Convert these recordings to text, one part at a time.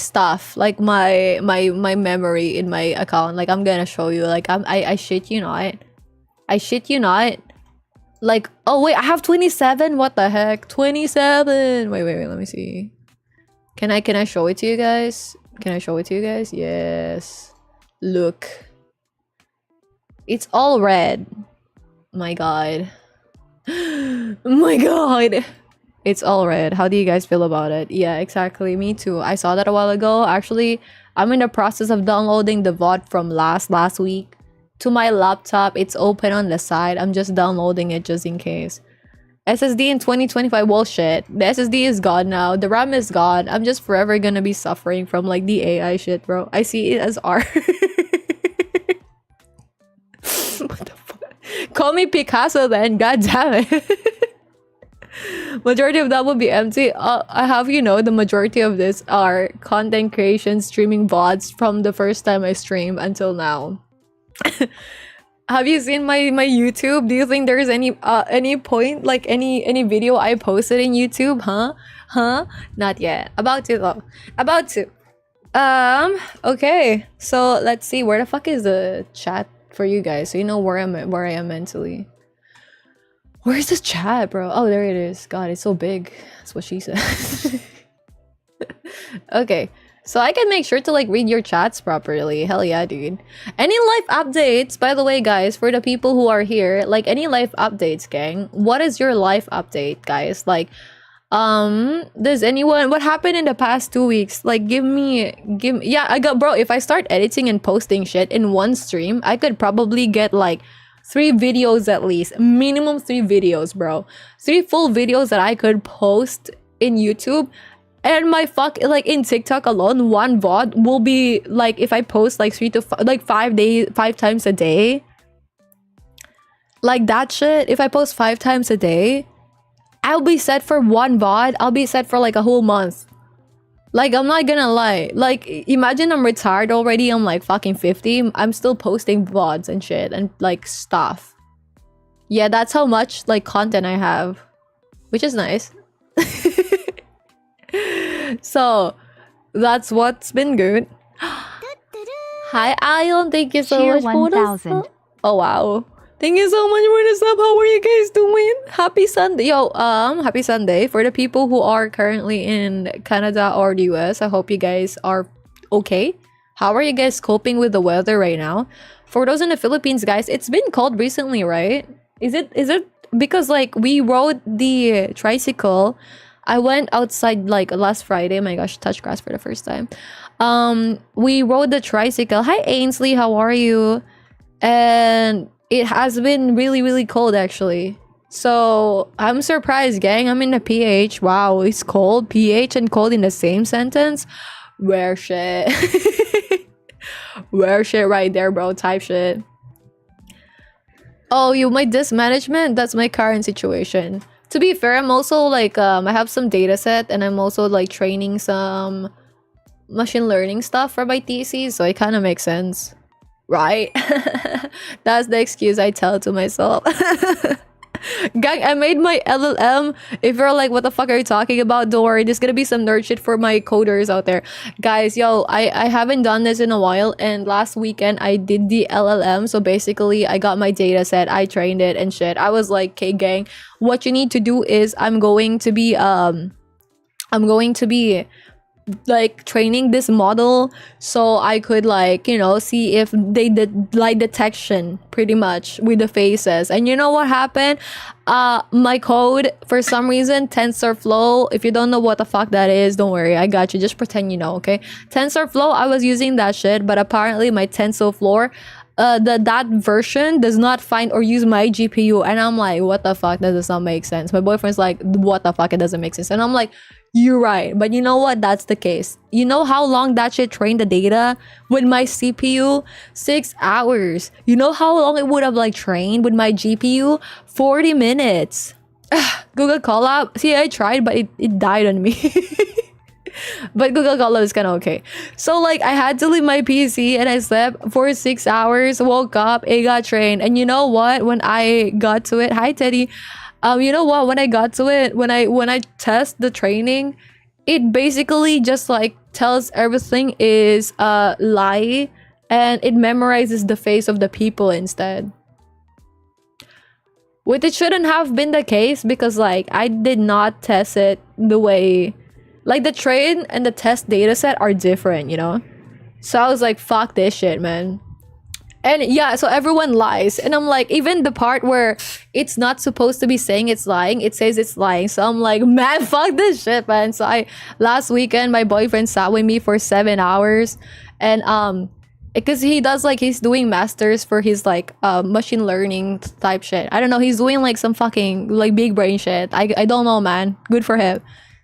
stuff, like my memory in my account. Like I'm gonna show you. Like I shit you not. I shit you not. Like, oh wait, I have 27. What the heck? 27. Wait, let me see. Can I show it to you guys? Can I show it to you guys? Yes. Look. It's all red. My god. My god. It's all red. How do you guys feel about it? Yeah, exactly. Me too. I saw that a while ago. Actually, I'm in the process of downloading the VOD from last week to my laptop. It's open on the side. I'm just downloading it just in case. SSD in 2025. Well, shit. The SSD is gone now. The RAM is gone. I'm just forever gonna be suffering from like the AI shit, bro. I see it as art. What the fuck? Call me Picasso then. God damn it. Majority of that will be empty. I have, you know, the majority of this are content creation, streaming VODs from the first time I stream until now. Have you seen my YouTube? Do you think there's any point, like any video I posted in YouTube? Huh? Not yet. About to though. About to. Okay. So let's see. Where the fuck is the chat for you guys? So you know where I am mentally. Where's this chat, bro? Oh, there it is. God, it's so big. That's what she said. Okay. So I can make sure to like read your chats properly. Hell yeah, dude. Any life updates, by the way, guys, for the people who are here, like any life updates, gang. What is your life update, guys? Like, does anyone, what happened in the past 2 weeks? Like, give me, yeah, I got, bro, if I start editing and posting shit in one stream, I could probably get like 3 videos at least. Minimum 3 videos, bro. 3 full videos that I could post in YouTube. And my like in TikTok alone, one VOD will be like, if I post like 5 times a day, like that shit, if I post 5 times a day, I'll be set for one VOD. I'll be set for like a whole month. Like, I'm not gonna lie. Like, imagine I'm retired already. I'm like fucking 50. I'm still posting VODs and shit and like stuff. Yeah, that's how much like content I have, which is nice. So that's what's been good. Hi Ion, thank you so much for the. Oh wow, thank you so much for the sub. How are you guys doing? Happy Sunday, yo. Happy Sunday for the people who are currently in Canada or the US. I hope you guys are okay. How are you guys coping with the weather right now? For those in the Philippines, guys, it's been cold recently, right? Is it because like we rode the tricycle. I went outside like last Friday. Oh my gosh, touch grass for the first time. We rode the tricycle. Hi Ainsley, how are you? And it has been really, really cold actually. So I'm surprised, gang. I'm in the PH. Wow, it's cold. PH and cold in the same sentence. Where shit. Where shit right there, bro. Type shit. Oh, you might dismanagement? That's my current situation. To be fair, I'm also like, I have some data set and I'm also like training some machine learning stuff for my thesis. So it kind of makes sense, right? That's the excuse I tell to myself. Gang, I made my LLM. If you're like, what the fuck are you talking about? Don't worry, there's gonna be some nerd shit for my coders out there. Guys, yo, I haven't done this in a while, and last weekend I did the LLM. So basically, I got my data set, I trained it and shit. I was like, okay, gang, what you need to do is I'm going to be like training this model so I could like, you know, see if they did lie detection pretty much with the faces. And you know what happened? My code, for some reason, TensorFlow, if you don't know what the fuck that is, don't worry, I got you. Just pretend you know, okay? TensorFlow, I was using that shit, but apparently my TensorFlow, that version does not find or use my GPU. And I'm like, what the fuck? That does not make sense. My boyfriend's like, what the fuck? It doesn't make sense. And I'm like, you're right. But you know what? That's the case. You know how long that shit trained the data with my CPU? 6 hours. You know how long it would have like trained with my GPU? 40 minutes. Google Colab. See, I tried, but it died on me. But Google Colab is kind of okay. So like I had to leave my PC and I slept for 6 hours, woke up, it got trained. And you know what? When I got to it, hi Teddy. You know what? When I got to it, when I test the training, it basically just like tells everything is a lie, and it memorizes the face of the people instead. Which it shouldn't have been the case, because like I did not test it the way, like the train and the test data set are different, you know? So I was like, fuck this shit, man. And yeah, so everyone lies. And I'm like, even the part where it's not supposed to be saying it's lying, it says it's lying. So I'm like, man, fuck this shit, man. So last weekend, my boyfriend sat with me for 7 hours. And because he does like, he's doing masters for his like machine learning type shit. I don't know, he's doing like some fucking like big brain shit. I don't know, man. Good for him.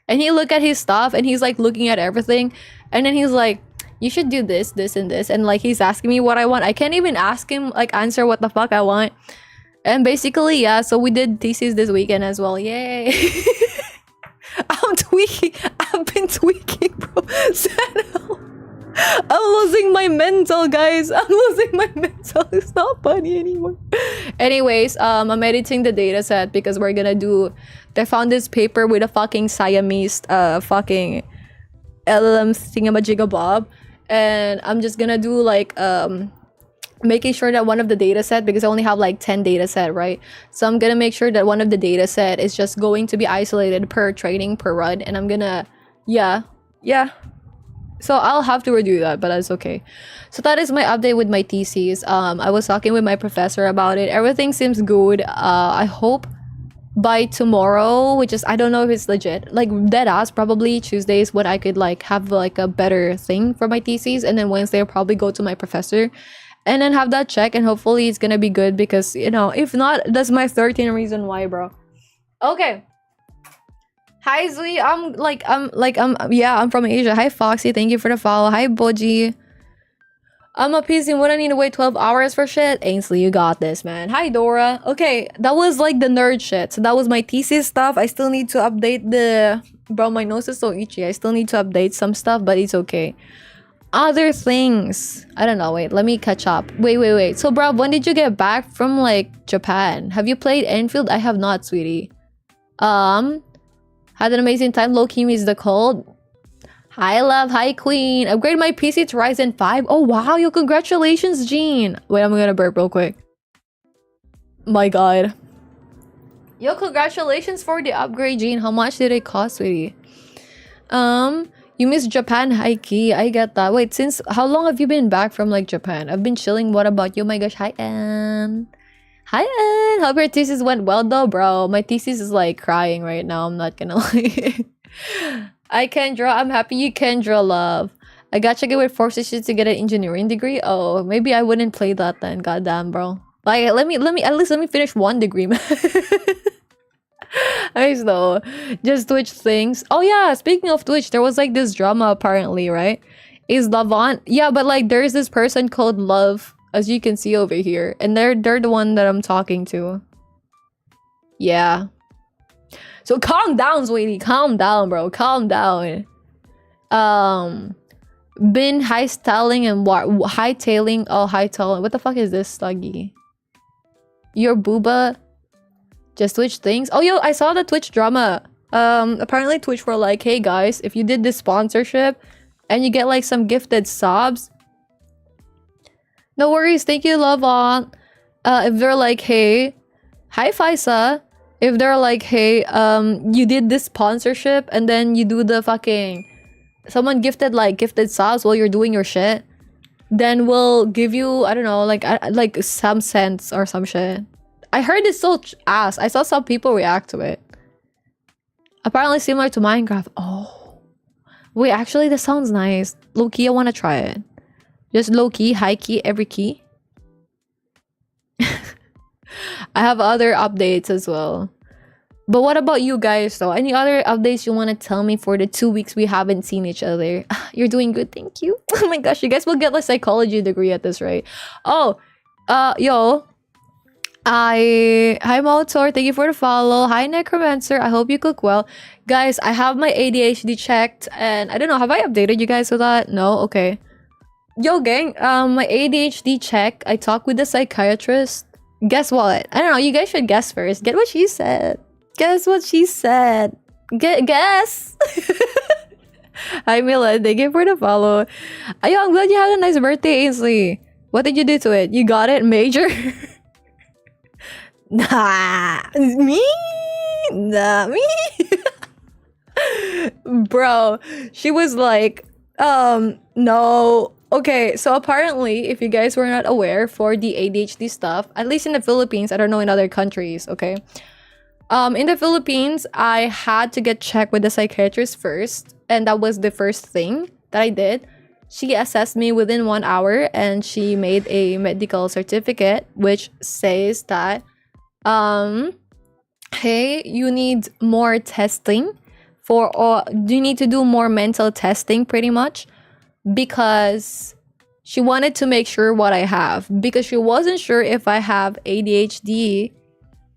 And he looked at his stuff and he's like looking at everything, and then he's like, you should do this, this, and this. And like he's asking me what I want. I can't even ask him, like, answer what the fuck I want. And basically, yeah, so we did thesis this weekend as well. Yay. I'm tweaking. I've been tweaking, bro. I'm losing my mental, guys. I'm losing my mental. It's not funny anymore. Anyways, I'm editing the data set because we're gonna do... They found this paper with a fucking Siamese fucking LLM thingamajigabob. And I'm just gonna do like making sure that one of the data set, because I only have like 10 data set, right? So I'm gonna make sure that one of the data set is just going to be isolated per training, per run. And I'm gonna... Yeah. So I'll have to redo that, but that's okay. So that is my update with my thesis. I was talking with my professor about it. Everything seems good. I hope by tomorrow, which is, I don't know if it's legit, like dead ass, probably Tuesdays when I could like have like a better thing for my thesis, and then Wednesday I'll probably go to my professor and then have that check, and hopefully it's gonna be good, because you know, if not, that's my 13th reason why, bro. Okay. Hi Zui, I'm from Asia. Hi Foxy, thank you for the follow. Hi Boji. I'm a PC, what I need to wait 12 hours for shit? Ainsley, you got this, man. Hi Dora. Okay, that was like the nerd shit. So that was my thesis stuff. I still need to update the... Bro, my nose is so itchy. I still need to update some stuff, but it's okay. Other things. I don't know, wait, let me catch up. Wait. So bro, when did you get back from like Japan? Have you played Enfield? I have not, sweetie. Had an amazing time. Low key is the cold. Hi love, hi queen. Upgrade my PC to Ryzen 5. Oh wow, yo, congratulations, Jean. Wait, I'm gonna burp real quick. My god. Yo, congratulations for the upgrade, Jean. How much did it cost, sweetie? You miss Japan, high key. I get that. Wait, since how long have you been back from like Japan? I've been chilling. What about you? Oh my gosh, hi Anne. Hi Anne. Hope your thesis went well though, bro. My thesis is like crying right now. I'm not gonna lie. I can draw. I'm happy you can draw, love. I got you with 4 stitches to get an engineering degree. Oh, maybe I wouldn't play that then. Goddamn, bro. Like, let me at least let me finish 1 degree, man. Nice though. Just Twitch things. Oh yeah, speaking of Twitch, there was like this drama apparently, right? Is Lavant? Yeah, but like there's this person called Love, as you can see over here, and they're the one that I'm talking to. Yeah. So calm down, sweetie. Calm down, bro. Calm down. Been hightailing and hightailing. Oh, hightailing. What the fuck is this, Sluggy? Your booba. Just Twitch things. Oh, yo, I saw the Twitch drama. Apparently Twitch were like, hey guys, if you did this sponsorship and you get like some gifted subs, no worries. Thank you, love on. If they're like, hey, hi Faisa. If they're like, hey, you did this sponsorship and then you do the fucking... Someone gifted subs while you're doing your shit, then we'll give you, I don't know, like some cents or some shit. I heard it's so ass. I saw some people react to it. Apparently similar to Minecraft. Oh. Wait, actually this sounds nice. Low-key, I want to try it. Just low-key, high-key, every key. I have other updates as well. But what about you guys though? Any other updates you want to tell me for the 2 weeks we haven't seen each other? You're doing good, thank you. Oh my gosh, you guys will get a psychology degree at this rate. Oh, yo. Hi Motor, thank you for the follow. Hi Necromancer, I hope you cook well. Guys, I have my ADHD checked and I don't know, have I updated you guys with that? No? Okay. Yo gang, my ADHD check, I talked with the psychiatrist. Guess what? I don't know, you guys should guess first. Get what she said. Guess what she said. Guess. Hi, Mila. Thank you for the follow. Ayo, I'm glad you had a nice birthday, Ainsley. What did you do to it? You got it major? Nah, me? Nah, me? Bro, she was like, no. Okay, so apparently, if you guys were not aware, for the ADHD stuff, at least in the Philippines, I don't know in other countries, okay? In the Philippines, I had to get checked with the psychiatrist first, and that was the first thing that I did. She assessed me within 1 hour, and she made a medical certificate which says that, hey, you need more testing or you need to do more mental testing, pretty much, because she wanted to make sure what I have, because she wasn't sure if I have ADHD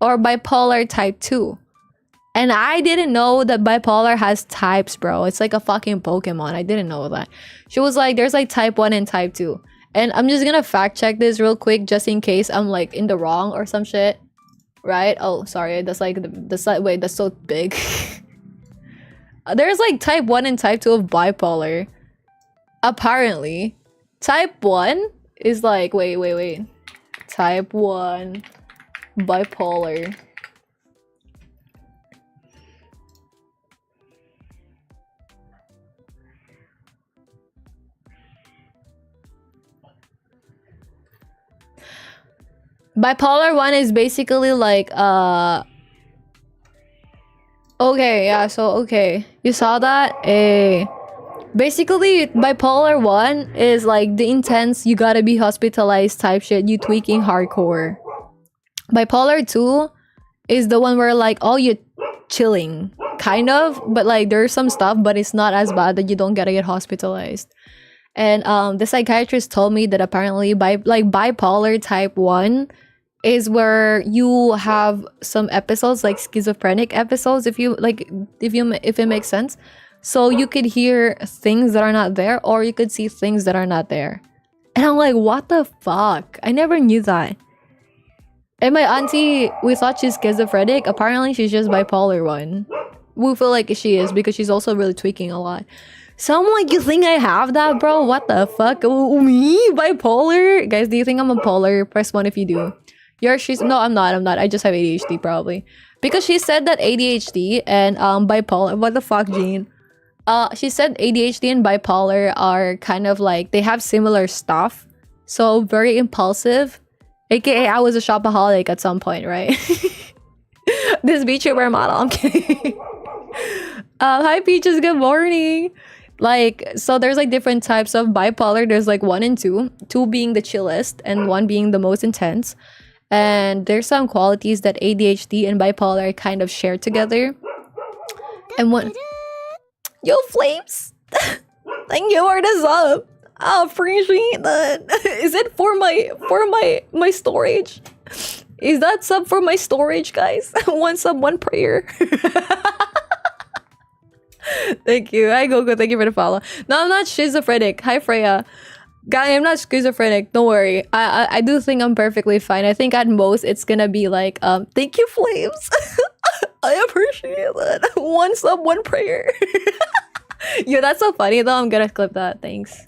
or bipolar type 2. And I didn't know that bipolar has types, bro. It's like a fucking Pokemon. I didn't know that. She was like, there's like type 1 and type 2. And I'm just gonna fact check this real quick just in case I'm like in the wrong or some shit. Right? Oh, sorry. That's like the side. Wait, that's so big. There's like type 1 and type 2 of bipolar. Apparently. Type 1 is like, wait. Type 1 bipolar. Bipolar 1 is basically like, okay, yeah, so, okay. You saw that? Basically, bipolar 1 is like the intense, you gotta be hospitalized type shit, you tweaking hardcore. Bipolar 2 is the one where like, oh, you're chilling. Kind of, but like there's some stuff, but it's not as bad that you don't gotta get hospitalized. And the psychiatrist told me that apparently bipolar type 1 is where you have some episodes like schizophrenic episodes, if it makes sense. So you could hear things that are not there, or you could see things that are not there. And I'm like, what the fuck? I never knew that. And my auntie, we thought she's schizophrenic. Apparently she's just bipolar 1. We feel like she is because she's also really tweaking a lot. So I'm like, you think I have that, bro? What the fuck? Me? Bipolar? Guys, do you think I'm a polar? Press 1 if you do. No, I'm not. I just have ADHD probably. Because she said that ADHD and bipolar. What the fuck, Jean? She said ADHD and bipolar are kind of like, they have similar stuff. So very impulsive. AKA I was a shopaholic at some point, right? This VTuber model, I'm kidding. Hi Peaches, good morning. Like, so there's like different types of bipolar. There's like 1 and 2. 2 being the chillest and 1 being the most intense. And there's some qualities that ADHD and bipolar kind of share together. And what? Yo, Flames! Thank you for the sub. I appreciate that. Is it for my storage? Is that sub for my storage, guys? One sub, one prayer. Thank you. Hi, Gogo. Thank you for the follow. No, I'm not schizophrenic. Hi, Freya. Guy, I'm not schizophrenic. Don't worry. I do think I'm perfectly fine. I think at most it's gonna be like, thank you, Flames. I appreciate that. One sub, one prayer. Yo, that's so funny though. I'm gonna clip that. Thanks.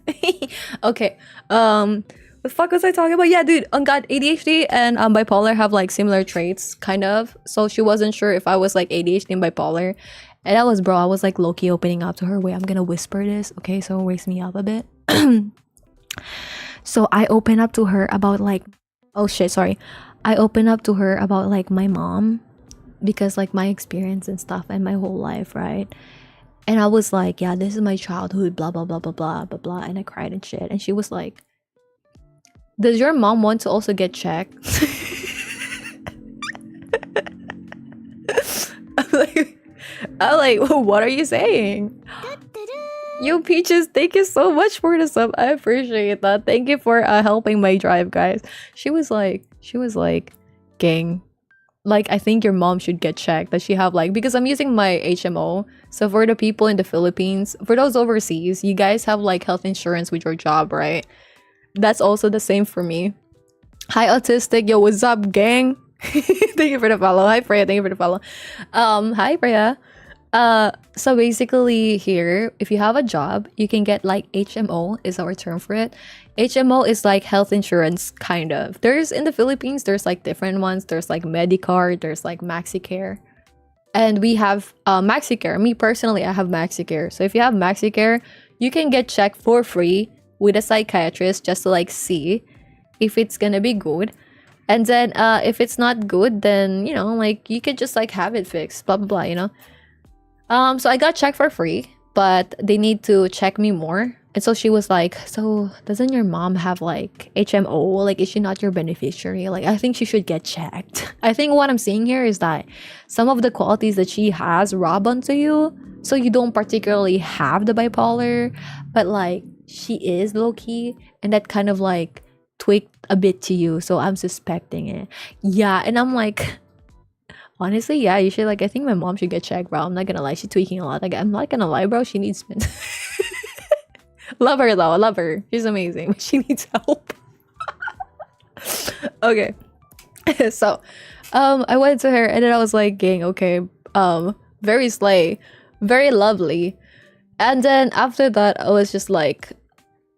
Okay. What the fuck was I talking about? Yeah, dude. God, ADHD and bipolar have like similar traits, kind of. So she wasn't sure if I was like ADHD and bipolar. And I was like low-key opening up to her. Wait, I'm gonna whisper this, okay? So it wakes me up a bit. So I open up to her about like, oh shit, sorry. I open up to her about like my mom, because like my experience and stuff and my whole life, right? And I was like, yeah, this is my childhood, blah, blah, blah, blah, blah, blah, blah. And I cried and shit. And she was like, does your mom want to also get checked? I'm like, well, what are you saying? Yo, Peaches, thank you so much for the sub. I appreciate that. Thank you for helping my drive, guys. She was like, gang, like, I think your mom should get checked. Does she have like, because I'm using my HMO. So for the people in the Philippines, for those overseas, you guys have like health insurance with your job, right? That's also the same for me. Hi, Autistic. Yo, what's up, gang? Thank you for the follow. Hi, Freya. Thank you for the follow. Hi, Freya. So basically here, if you have a job, you can get like HMO is our term for it. HMO is like health insurance, kind of. There's in the Philippines, there's like different ones. There's like Medicare, there's like MaxiCare. And we have MaxiCare. Me personally, I have MaxiCare. So if you have MaxiCare, you can get checked for free with a psychiatrist just to like see if it's gonna be good. And then if it's not good, then you know, like you could just like have it fixed, blah blah blah, you know. So I got checked for free, but they need to check me more. And so she was like, so doesn't your mom have like HMO? Like, is she not your beneficiary? Like, I think she should get checked. I think what I'm seeing here is that some of the qualities that she has rub onto you. So you don't particularly have the bipolar, but like she is low key. And that kind of like tweaked a bit to you. So I'm suspecting it. Yeah. And I'm like, honestly, yeah, you should like, I think my mom should get checked, bro. I'm not gonna lie. She's tweaking a lot. Like, I'm not gonna lie, bro. She needs love her though, love her. She's amazing. She needs help. Okay. So I went to her and then I was like, gang, okay, very slay, very lovely. And then after that I was just like,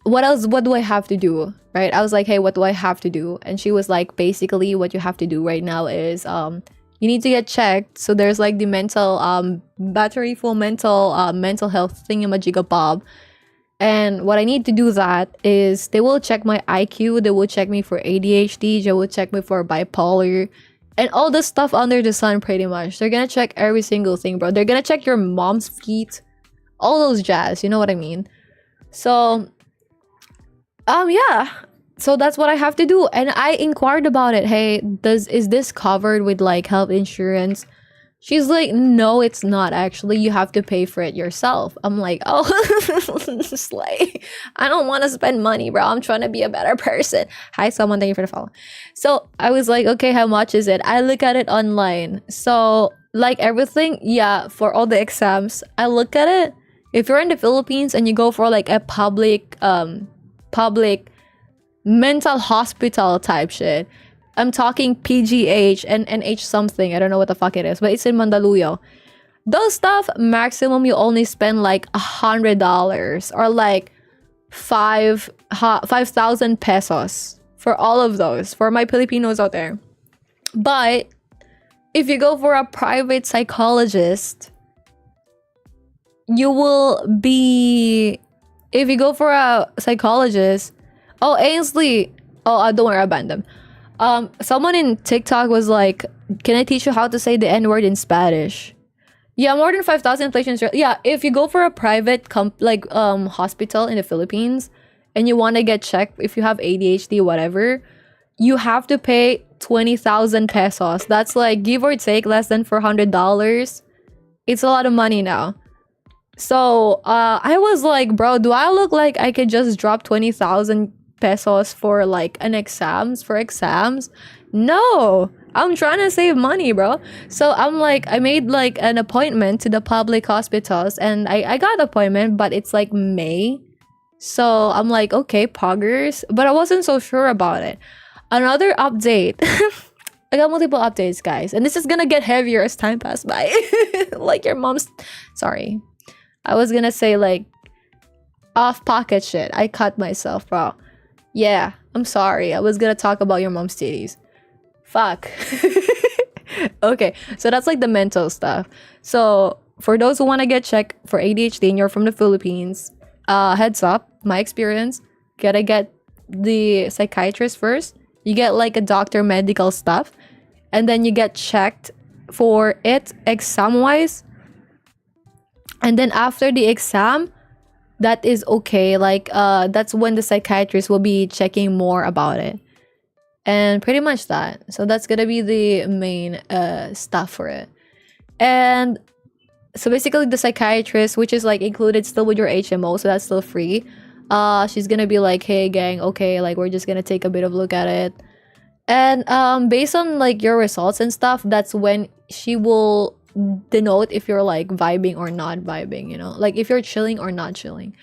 what else, what do I have to do? Right? I was like, hey, what do I have to do? And she was like, basically what you have to do right now is you need to get checked. So there's like the mental battery full mental health thingamajigabob. And what I need to do that is they will check my IQ, they will check me for ADHD, they will check me for bipolar, and all the stuff under the sun pretty much. They're gonna check every single thing, bro. They're gonna check your mom's feet, all those jazz, you know what I mean? So, yeah. So that's what I have to do. And I inquired about it. Hey, is this covered with like health insurance? She's like, no, it's not actually. You have to pay for it yourself. I'm like, oh, slay. I don't want to spend money, bro. I'm trying to be a better person. Hi, someone. Thank you for the follow. So I was like, okay, how much is it? I look at it online. So like everything, yeah, for all the exams, I look at it. If you're in the Philippines and you go for like a public mental hospital type shit, I'm talking PGH and NH something. I don't know what the fuck it is, but it's in Mandaluyong. Those stuff, maximum you only spend like $100 or like 5,000 pesos for all of those, for my Filipinos out there. But if you go for a private psychologist, you will be... If you go for a psychologist... Oh, Ainsley! Oh, don't worry, I banned them. Someone in TikTok was like, can I teach you how to say the N-word in Spanish? Yeah, more than 5,000 inflation. Yeah, if you go for a private hospital in the Philippines and you want to get checked if you have ADHD, whatever, you have to pay 20,000 pesos. That's like, give or take, less than $400. It's a lot of money now. So, I was like, bro, do I look like I could just drop 20,000 pesos for like exams? No, I'm trying to save money, bro. So I'm like, I made like an appointment to the public hospitals and I got an appointment, but it's like May. So I'm like, okay, poggers, but I wasn't so sure about it. Another update. I got multiple updates, guys, and this is gonna get heavier as time passes by. Like your mom's... Sorry, I was gonna say like off pocket shit. I cut myself, bro. Yeah, I'm sorry. I was gonna talk about your mom's titties. Fuck. Okay, so that's like the mental stuff. So for those who want to get checked for ADHD and you're from the Philippines, heads up, my experience, gotta get the psychiatrist first. You get like a doctor medical stuff, and then you get checked for it exam wise. And then after the exam, that is okay. Like that's when the psychiatrist will be checking more about it. And pretty much that. So that's gonna be the main stuff for it. And so basically the psychiatrist, which is like included still with your HMO, so that's still free. She's gonna be like, hey gang, okay, like we're just gonna take a bit of look at it. And based on like your results and stuff, that's when she will denote if you're like vibing or not vibing, you know, like if you're chilling or not chilling.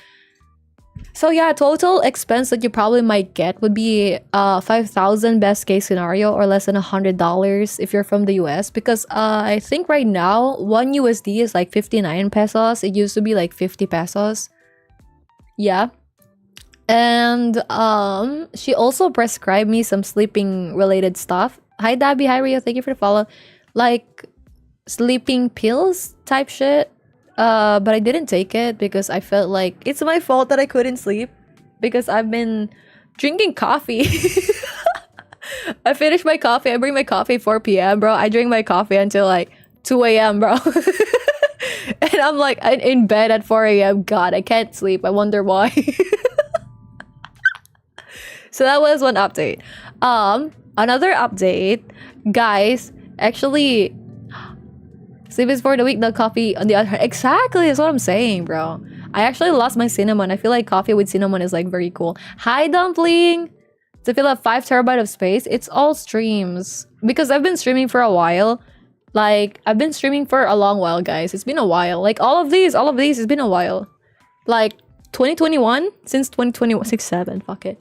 So yeah, total expense that you probably might get would be 5,000 best case scenario, or less than $100 if you're from the US, because I think right now 1 USD is like 59 pesos. It used to be like 50 pesos. Yeah. And she also prescribed me some sleeping related stuff. Hi Dabby, hi Rio, thank you for the follow. Like sleeping pills type shit. But I didn't take it because I felt like it's my fault that I couldn't sleep, because I've been drinking coffee. I finish my coffee. I bring my coffee 4 p.m., bro. I drink my coffee until like 2 a.m., bro. And I'm like in bed at 4 a.m. God, I can't sleep. I wonder why. So that was one update. Another update, guys. Actually, sleep is for the weak, the coffee on the other hand. Exactly, that's what I'm saying, bro. I actually lost my cinnamon. I feel like coffee with cinnamon is like very cool. Hi, Dumpling! To fill up 5 terabyte of space, it's all streams. Because I've been streaming for a while. Like, I've been streaming for a long while, guys. It's been a while. Like, all of these, it's been a while. Like, 2021? Since 2021. 6, 7, fuck it.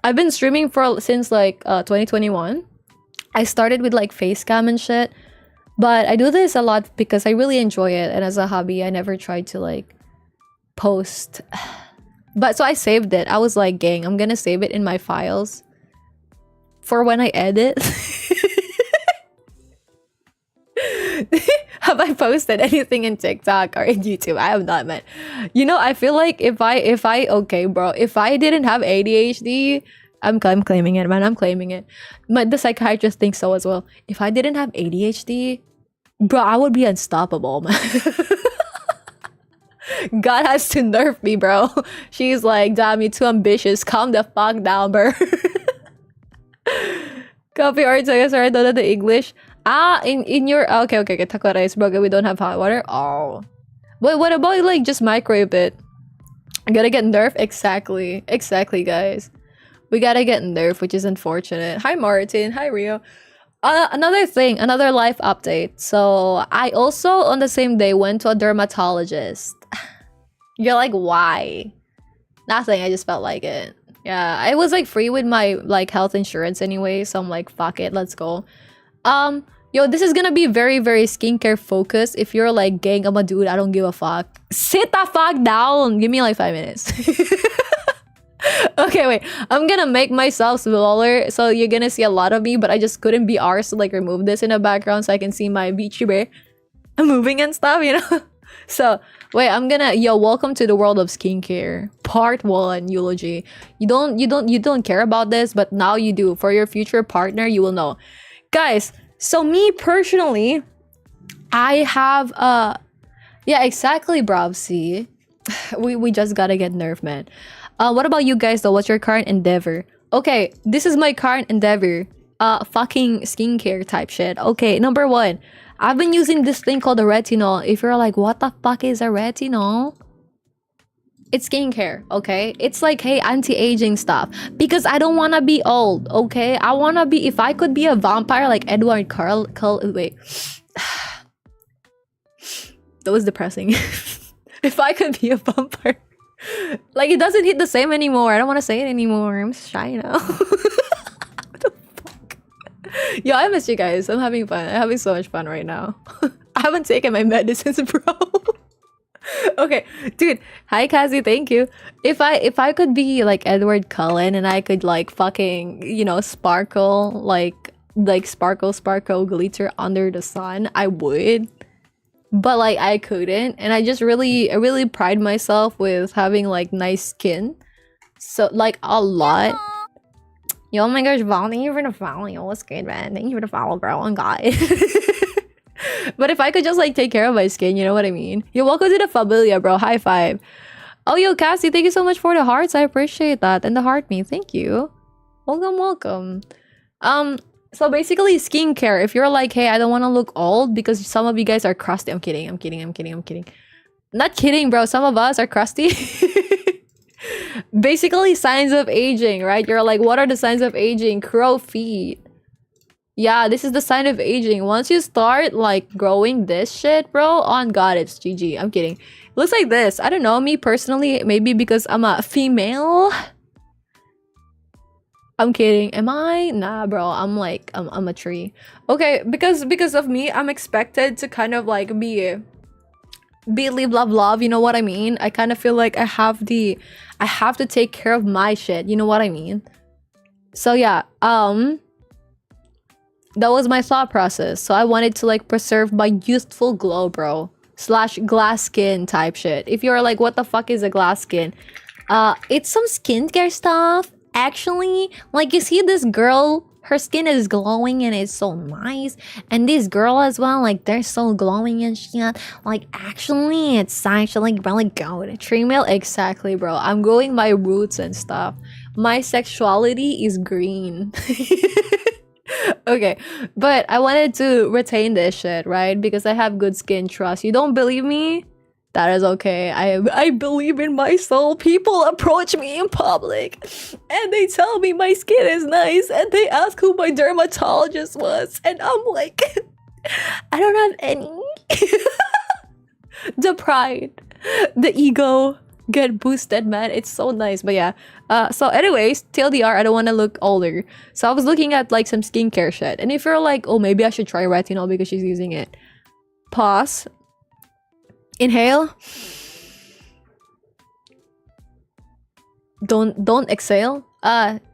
I've been streaming since like 2021. I started with like Facecam and shit. But I do this a lot because I really enjoy it, and as a hobby, I never tried to like post. But so I saved it. I was like, gang, I'm gonna save it in my files for when I edit. Have I posted anything in TikTok or in YouTube? I have not, man. You know, I feel like if I okay, bro, if I didn't have ADHD, I'm claiming it, man. I'm claiming it. But the psychiatrist thinks so as well. If I didn't have ADHD, bro, I would be unstoppable, man. God has to nerf me, bro. She's like, damn, you're too ambitious. Calm the fuck down, bro. Copy art, so I guess I don't the English. In your okay. Takara bro. We don't have hot water. Oh, wait, what about like just microwave it? I gotta get nerfed. Exactly, guys. We gotta get nerfed, which is unfortunate. Hi, Martin. Hi, Rio. Another thing, another life update. So I also on the same day went to a dermatologist. You're like, why? Nothing. I just felt like it. Yeah, I was like free with my like health insurance anyway, so I'm like, fuck it, let's go. Yo, this is gonna be very, very skincare focused. If you're like, gang, I'm a dude, I don't give a fuck. Sit the fuck down. Give me like 5 minutes. Okay, wait. I'm gonna make myself smaller, so you're gonna see a lot of me, but I just couldn't be arsed to like remove this in the background so I can see my Vtuber moving and stuff, you know? So, wait, I'm gonna... Yo, welcome to the world of skincare. Part 1, eulogy. You don't care about this, but now you do. For your future partner, you will know. Guys, so me personally, I have yeah, exactly, Brabsy. We just gotta get nerfed, man. What about you guys though? What's your current endeavor? Okay, this is my current endeavor. Fucking skincare type shit. Okay, number 1. I've been using this thing called a retinol. If you're like, what the fuck is a retinol? It's skincare, okay? It's like, hey, anti-aging stuff. Because I don't want to be old, okay? I want to be... If I could be a vampire like Edward wait. That was depressing. If I could be a vampire... Like, it doesn't hit the same anymore. I don't want to say it anymore. I'm shy now. What the fuck? Yo, I miss you guys. I'm having fun. I'm having so much fun right now. I haven't taken my medicines, bro. Okay, dude. Hi, Cassie. Thank you. If I could be like Edward Cullen and I could like fucking, you know, sparkle like sparkle glitter under the sun, I would. But like I couldn't, and I really pride myself with having like nice skin. So like a lot. Yo, oh my gosh, Val, thank you for the follow. Yo, what's good, man? Thank you for the follow, bro. On God. But if I could just like take care of my skin, you know what I mean? Yo, welcome to the familia, bro. High five. Oh, yo, Cassie, thank you so much for the hearts. I appreciate that. And the heart me. Thank you. Welcome. So basically skincare. If you're like, hey, I don't want to look old because some of you guys are crusty. I'm kidding. Not kidding, bro. Some of us are crusty. Basically signs of aging, right? You're like, what are the signs of aging? Crow feet. Yeah, this is the sign of aging. Once you start like growing this shit, bro, on God, it's GG. I'm kidding. It looks like this. I don't know, me personally, maybe because I'm a female. I'm kidding. Am I? Nah, bro. I'm a tree. Okay, because of me, I'm expected to kind of like be live love love, you know what I mean? I kind of feel like I have to take care of my shit, you know what I mean? So yeah, that was my thought process. So I wanted to like preserve my youthful glow, bro. Slash glass skin type shit. If you're like, what the fuck is a glass skin? It's some skincare stuff. Actually, like you see this girl, her skin is glowing and it's so nice. And this girl as well, like they're so glowing and shit. Like actually, it's actually really good. Tree male, exactly, bro. I'm growing my roots and stuff. My sexuality is green. Okay, but I wanted to retain this shit, right? Because I have good skin trust. You don't believe me? That is okay. I believe in myself. People approach me in public and they tell me my skin is nice and they ask who my dermatologist was and I'm like, I don't have any. The pride, the ego get boosted, man. It's so nice. But yeah, so anyways, TLDR, I don't want to look older, so I was looking at like some skincare shit, and if you're like, oh, maybe I should try retinol because she's using it, pause, inhale, don't exhale.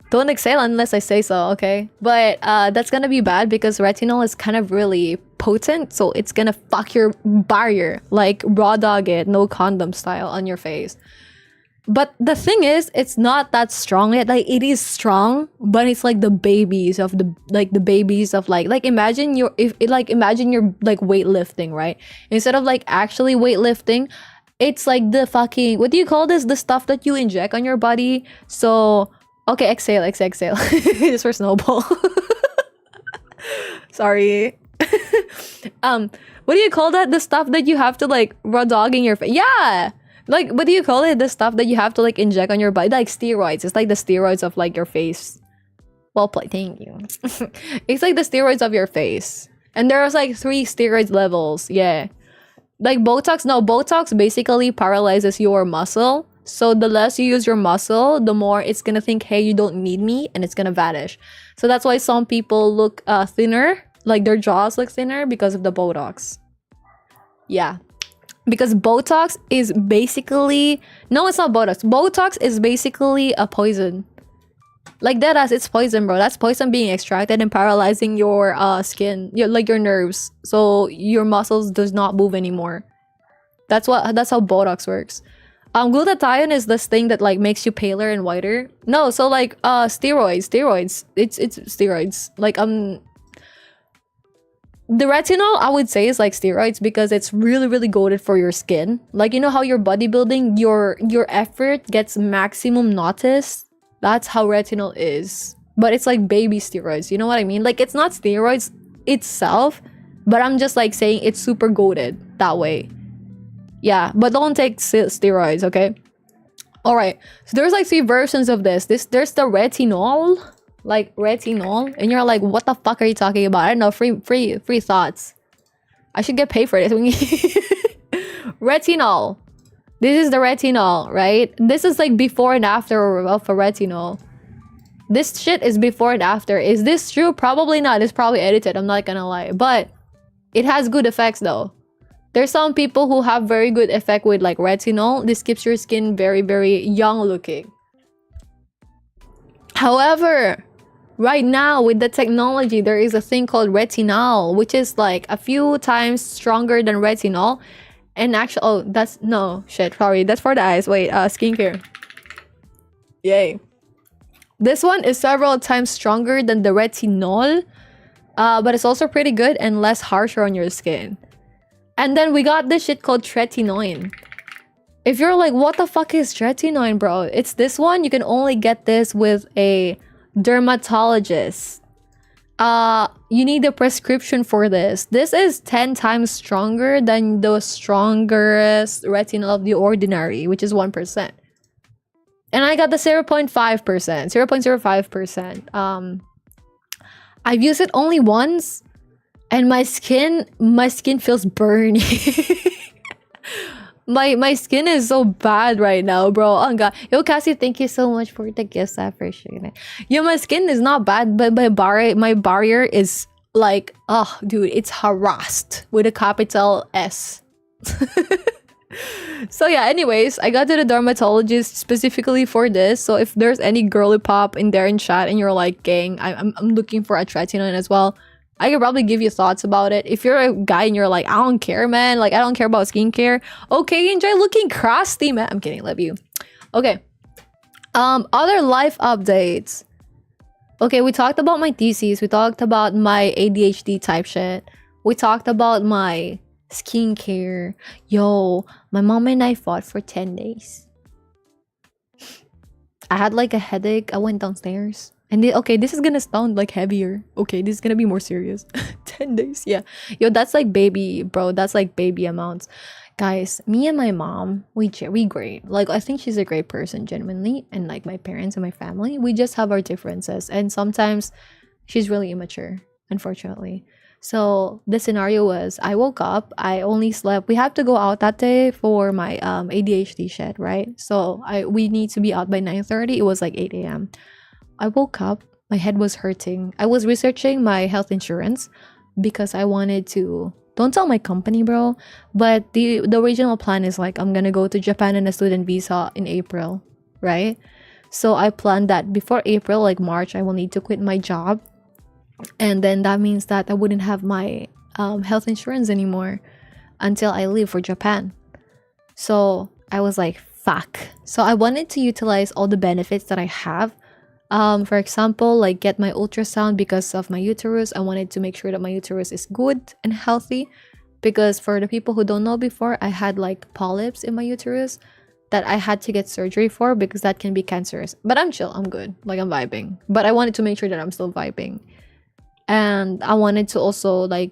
Don't exhale unless I say so, okay? But that's gonna be bad because retinol is kind of really potent, so it's gonna fuck your barrier, like raw dog it, no condom style on your face. But the thing is, it's not that strong yet. Like it is strong, but it's like the babies of like imagine you're like weightlifting, right? Instead of like actually weightlifting, it's like the fucking, what do you call this? The stuff that you inject on your body. So okay, exhale. Just for snowball. Sorry. What do you call that? The stuff that you have to like raw dog in your face. Yeah. Like, what do you call it? The stuff that you have to like inject on your body, like steroids. It's like the steroids of like your face. Well played, thank you. It's like the steroids of your face, and there's like 3 steroids levels. Yeah, like Botox. No, Botox basically paralyzes your muscle. So the less you use your muscle, the more it's gonna think, hey, you don't need me, and it's gonna vanish. So that's why some people look thinner, like their jaws look thinner because of the Botox. Yeah. Because Botox is basically... No, it's not Botox. Botox is basically a poison. Like that as it's poison, bro. That's poison being extracted and paralyzing your skin, your nerves. So your muscles does not move anymore. That's how Botox works. Glutathione is this thing that like makes you paler and whiter. No, so like steroids. It's steroids. Like the retinol, I would say, is like steroids because it's really, really goated for your skin. Like, you know how your bodybuilding, your effort gets maximum noticed? That's how retinol is. But it's like baby steroids, you know what I mean? Like, it's not steroids itself, but I'm just like saying it's super goated that way. Yeah, but don't take steroids, okay? Alright, so there's like 3 versions of this. There's the retinol. Like retinol, and you're like, what the fuck are you talking about? I don't know. Free thoughts. I should get paid for this. Retinol. This is the retinol, right? This is like before and after of a retinol. This shit is before and after. Is this true? Probably not. It's probably edited. I'm not gonna lie, but it has good effects though. There's some people who have very good effect with like retinol. This keeps your skin very, very young looking. However, right now with the technology, there is a thing called retinol, which is like a few times stronger than retinol. And actually, oh, that's no shit. Sorry, that's for the eyes. Wait, skincare. Yay. This one is several times stronger than the retinol, but it's also pretty good and less harsher on your skin. And then we got this shit called tretinoin. If you're like, what the fuck is tretinoin, bro? It's this one. You can only get this with a dermatologist. You need a prescription for this. This is 10 times stronger than the strongest retinol of the ordinary, which is 1%. And I got the 0.5%, 0.05%. I've used it only once, and my skin feels burny. My skin is so bad right now, bro. Oh god. Yo, Cassie, thank you so much for the gifts. I appreciate it. Yo, my skin is not bad, but my barrier is like, oh dude, it's harassed with a capital S. So yeah, anyways, I got to the dermatologist specifically for this. So if there's any girly pop in there in chat and you're like, gang, I'm looking for a tretinoin as well, I could probably give you thoughts about it. If you're a guy and you're like, I don't care, man, like I don't care about skincare, okay, enjoy looking crusty, man. I'm kidding, love you. Okay. Other life updates. Okay, we talked about my thesis, we talked about my ADHD type shit, we talked about my skincare. Yo, my mom and I fought for 10 days. I had like a headache. I went downstairs. And okay, this is gonna sound like heavier. Okay, this is gonna be more serious. 10 days, yeah. Yo, that's like baby, bro. That's like baby amounts. Guys, me and my mom, we great. Like, I think she's a great person, genuinely. And like my parents and my family, we just have our differences. And sometimes she's really immature, unfortunately. So the scenario was, I woke up, I only slept. We have to go out that day for my ADHD shit, right? So we need to be out by 9:30. It was like 8 a.m. I woke up, my head was hurting. I was researching my health insurance because I wanted to, don't tell my company, bro, but the original plan is like, I'm gonna go to Japan on a student visa in April, right? So I planned that before April, like March, I will need to quit my job. And then that means that I wouldn't have my health insurance anymore until I leave for Japan. So I was like, fuck. So I wanted to utilize all the benefits that I have. For example, like get my ultrasound because of my uterus. I wanted to make sure that my uterus is good and healthy, because for the people who don't know, before I had like polyps in my uterus that I had to get surgery for because that can be cancerous. But I'm chill, I'm good, like I'm vibing. But I wanted to make sure that I'm still vibing. And I wanted to also like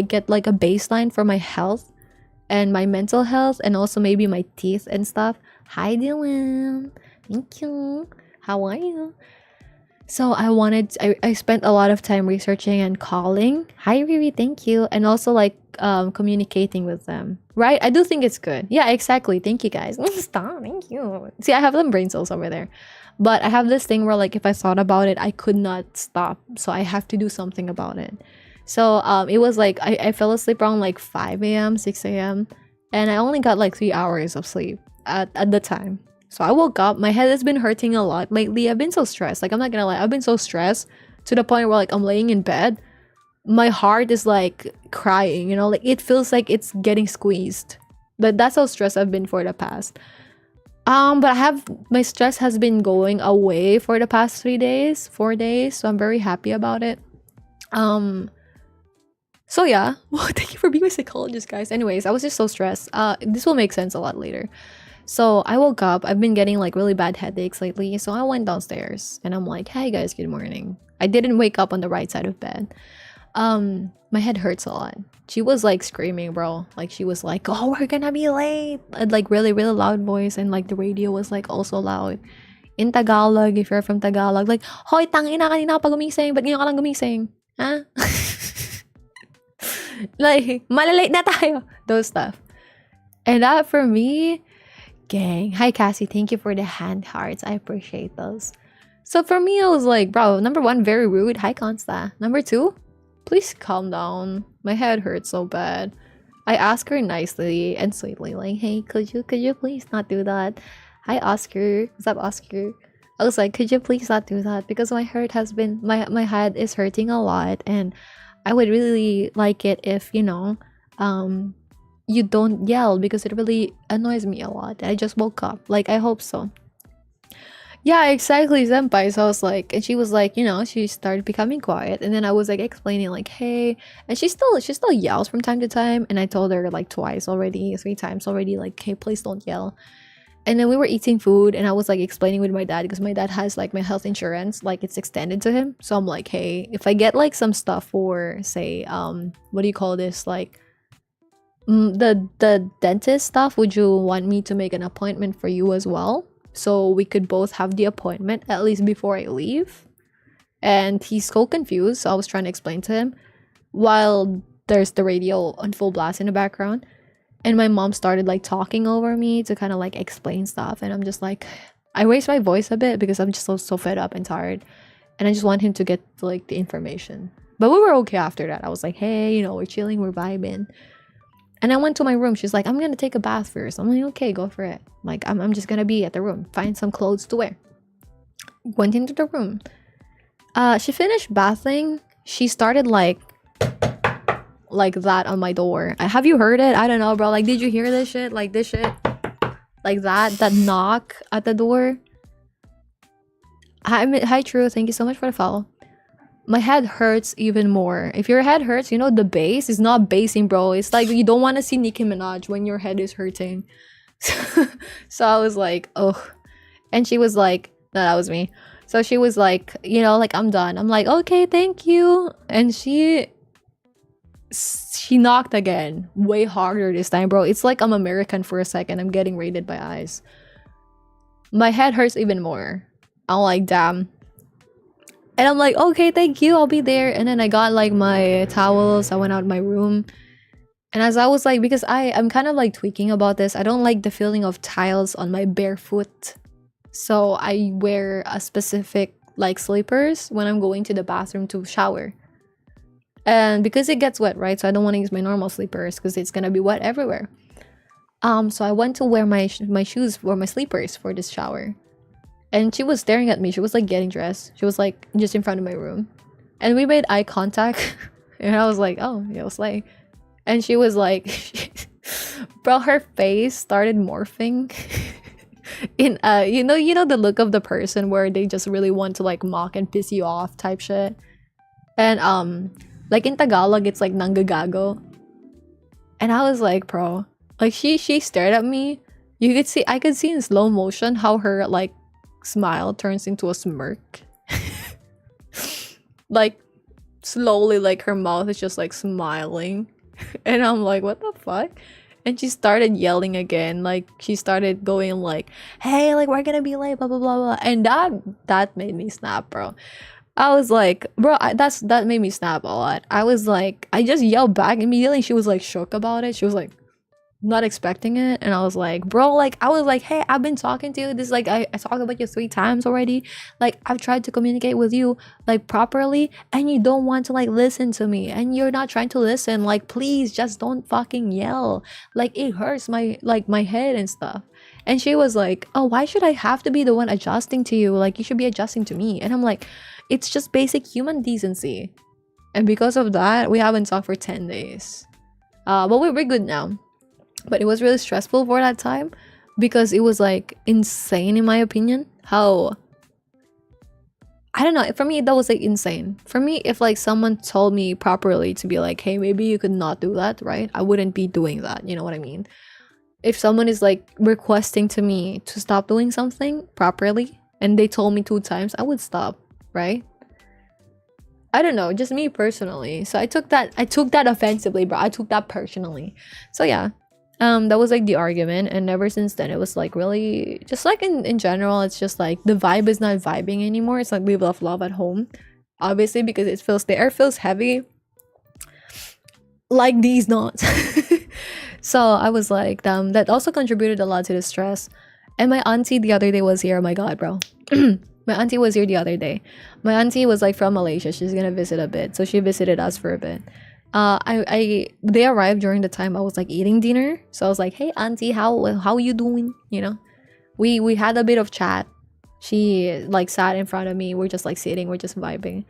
get like a baseline for my health and my mental health, and also maybe my teeth and stuff. Hi Dylan, thank you. How are you? So I spent a lot of time researching and calling. Hi Riri, thank you. And also like communicating with them, right? I do think it's good. Yeah, exactly. Thank you guys. Stop, thank you. See, I have them brain cells over there. But I have this thing where like if I thought about it, I could not stop. So I have to do something about it. So it was like I fell asleep around like 5 a.m., 6 a.m. And I only got like 3 hours of sleep at the time. So I woke up, my head has been hurting a lot lately. I've been so stressed. Like, I'm not gonna lie, I've been so stressed to the point where like I'm laying in bed, my heart is like crying, you know, like it feels like it's getting squeezed. But that's how stressed I've been for the past. But my stress has been going away for the past 4 days. So I'm very happy about it. So yeah, well, thank you for being my psychologist, guys. Anyways, I was just so stressed. This will make sense a lot later. So I woke up, I've been getting like really bad headaches lately. So I went downstairs and I'm like, hey guys, good morning. I didn't wake up on the right side of bed. My head hurts a lot. She was like screaming, bro. Like she was like, oh, we're gonna be late. And like really, really loud voice. And like the radio was like also loud. In Tagalog, if you're from Tagalog, like, hoy, tangina, kanina pa gumising. Ba't ngayon ka lang gumising? Huh? Like, malalate na tayo. Those stuff. And that for me, gang. Hi Cassie, thank you for the hand hearts. I appreciate those. So for me, I was like, bro, number one, very rude. Hi Consta. Number two, please calm down. My head hurts so bad. I asked her nicely and sweetly, like, hey, could you please not do that? Hi Oscar. What's up, Oscar? I was like, could you please not do that? Because my head is hurting a lot, and I would really like it if, you know, you don't yell, because it really annoys me a lot. I just woke up. Like, I hope so. Yeah, exactly, senpai. So I was like, and she was like, you know, she started becoming quiet, and then I was like explaining like, hey, and she still yells from time to time, and I told her like 3 times already, like, hey, please don't yell. And then we were eating food, and I was like explaining with my dad, because my dad has like my health insurance, like it's extended to him. So I'm like, hey, if I get like some stuff for, say, what do you call this, like the dentist stuff, would you want me to make an appointment for you as well, so we could both have the appointment at least before I leave? And he's so confused. So I was trying to explain to him while there's the radio on full blast in the background. And my mom started like talking over me to kind of like explain stuff. And I'm just like, I raised my voice a bit because I'm just so fed up and tired. And I just want him to get like the information. But we were okay after that. I was like, hey, you know, we're chilling, we're vibing. And I went to my room. She's like, I'm gonna take a bath first. I'm like, okay, go for it. Like, I'm just gonna be at the room, find some clothes to wear. Went into the room. She finished bathing. She started like that on my door. Have you heard it? I don't know, bro. Like, did you hear this shit? Like this shit, like that knock at the door. Hi, True. Thank you so much for the follow. My head hurts even more. If your head hurts, you know the bass is not bassing, bro. It's like you don't want to see Nicki Minaj when your head is hurting. So I was like, oh. And she was like, no, that was me. So she was like, you know, like, I'm done. I'm like, okay, thank you. And she knocked again, way harder this time, bro. It's like I'm American for a second. I'm getting raided by eyes. My head hurts even more. I'm like, damn. And I'm like, okay, thank you, I'll be there. And then I got like my towels. I went out my room. And as I was like, because I'm kind of like tweaking about this. I don't like the feeling of tiles on my bare foot. So I wear a specific like slippers when I'm going to the bathroom to shower. And because it gets wet, right? So I don't want to use my normal slippers because it's gonna be wet everywhere. So I went to wear my shoes or my slippers for this shower. And she was staring at me. She was like getting dressed. She was like just in front of my room. And we made eye contact. And I was like, oh, yeah, it was like. And she was like, bro, her face started morphing. In you know the look of the person where they just really want to like mock and piss you off type shit. And like in Tagalog it's like nanggagago. And I was like, bro, like she stared at me. I could see in slow motion how her like smile turns into a smirk. Like slowly, like her mouth is just like smiling. And I'm like, what the fuck? And she started yelling again. Like she started going like, hey, like we're gonna be late, blah blah blah blah. And that made me snap, bro. I was like, bro, that made me snap a lot. I was like, I just yelled back immediately. She was like shook about it. She was like not expecting it. And I was like, bro, like I was like, hey, I've been talking to you. This like I talked about you 3 times already. Like I've tried to communicate with you like properly and you don't want to like listen to me and you're not trying to listen. Like please just don't fucking yell. Like it hurts my head and stuff. And she was like, oh, why should I have to be the one adjusting to you? Like you should be adjusting to me. And I'm like, it's just basic human decency. And because of that, we haven't talked for 10 days. But we're good now. But it was really stressful for that time because it was like insane in my opinion how, I don't know, for me that was like insane. For me, if like someone told me properly to be like, hey, maybe you could not do that, right? I wouldn't be doing that, you know what I mean? If someone is like requesting to me to stop doing something properly and they told me 2 times, I would stop, right? I don't know, just me personally. So I took that offensively, bro. I took that personally. So yeah. That was like the argument, and ever since then it was like really just like in general, it's just like the vibe is not vibing anymore. It's like we love at home, obviously, because the air feels heavy like these knots. So I was like, that also contributed a lot to the stress. And my auntie the other day was here. Oh my god, bro. My auntie was here the other day. My auntie was like from Malaysia. She's gonna visit a bit, so she visited us for a bit. They arrived during the time I was like eating dinner. So I was like, hey auntie, how you doing? You know, we had a bit of chat. She like sat in front of me. We're just like sitting, we're just vibing.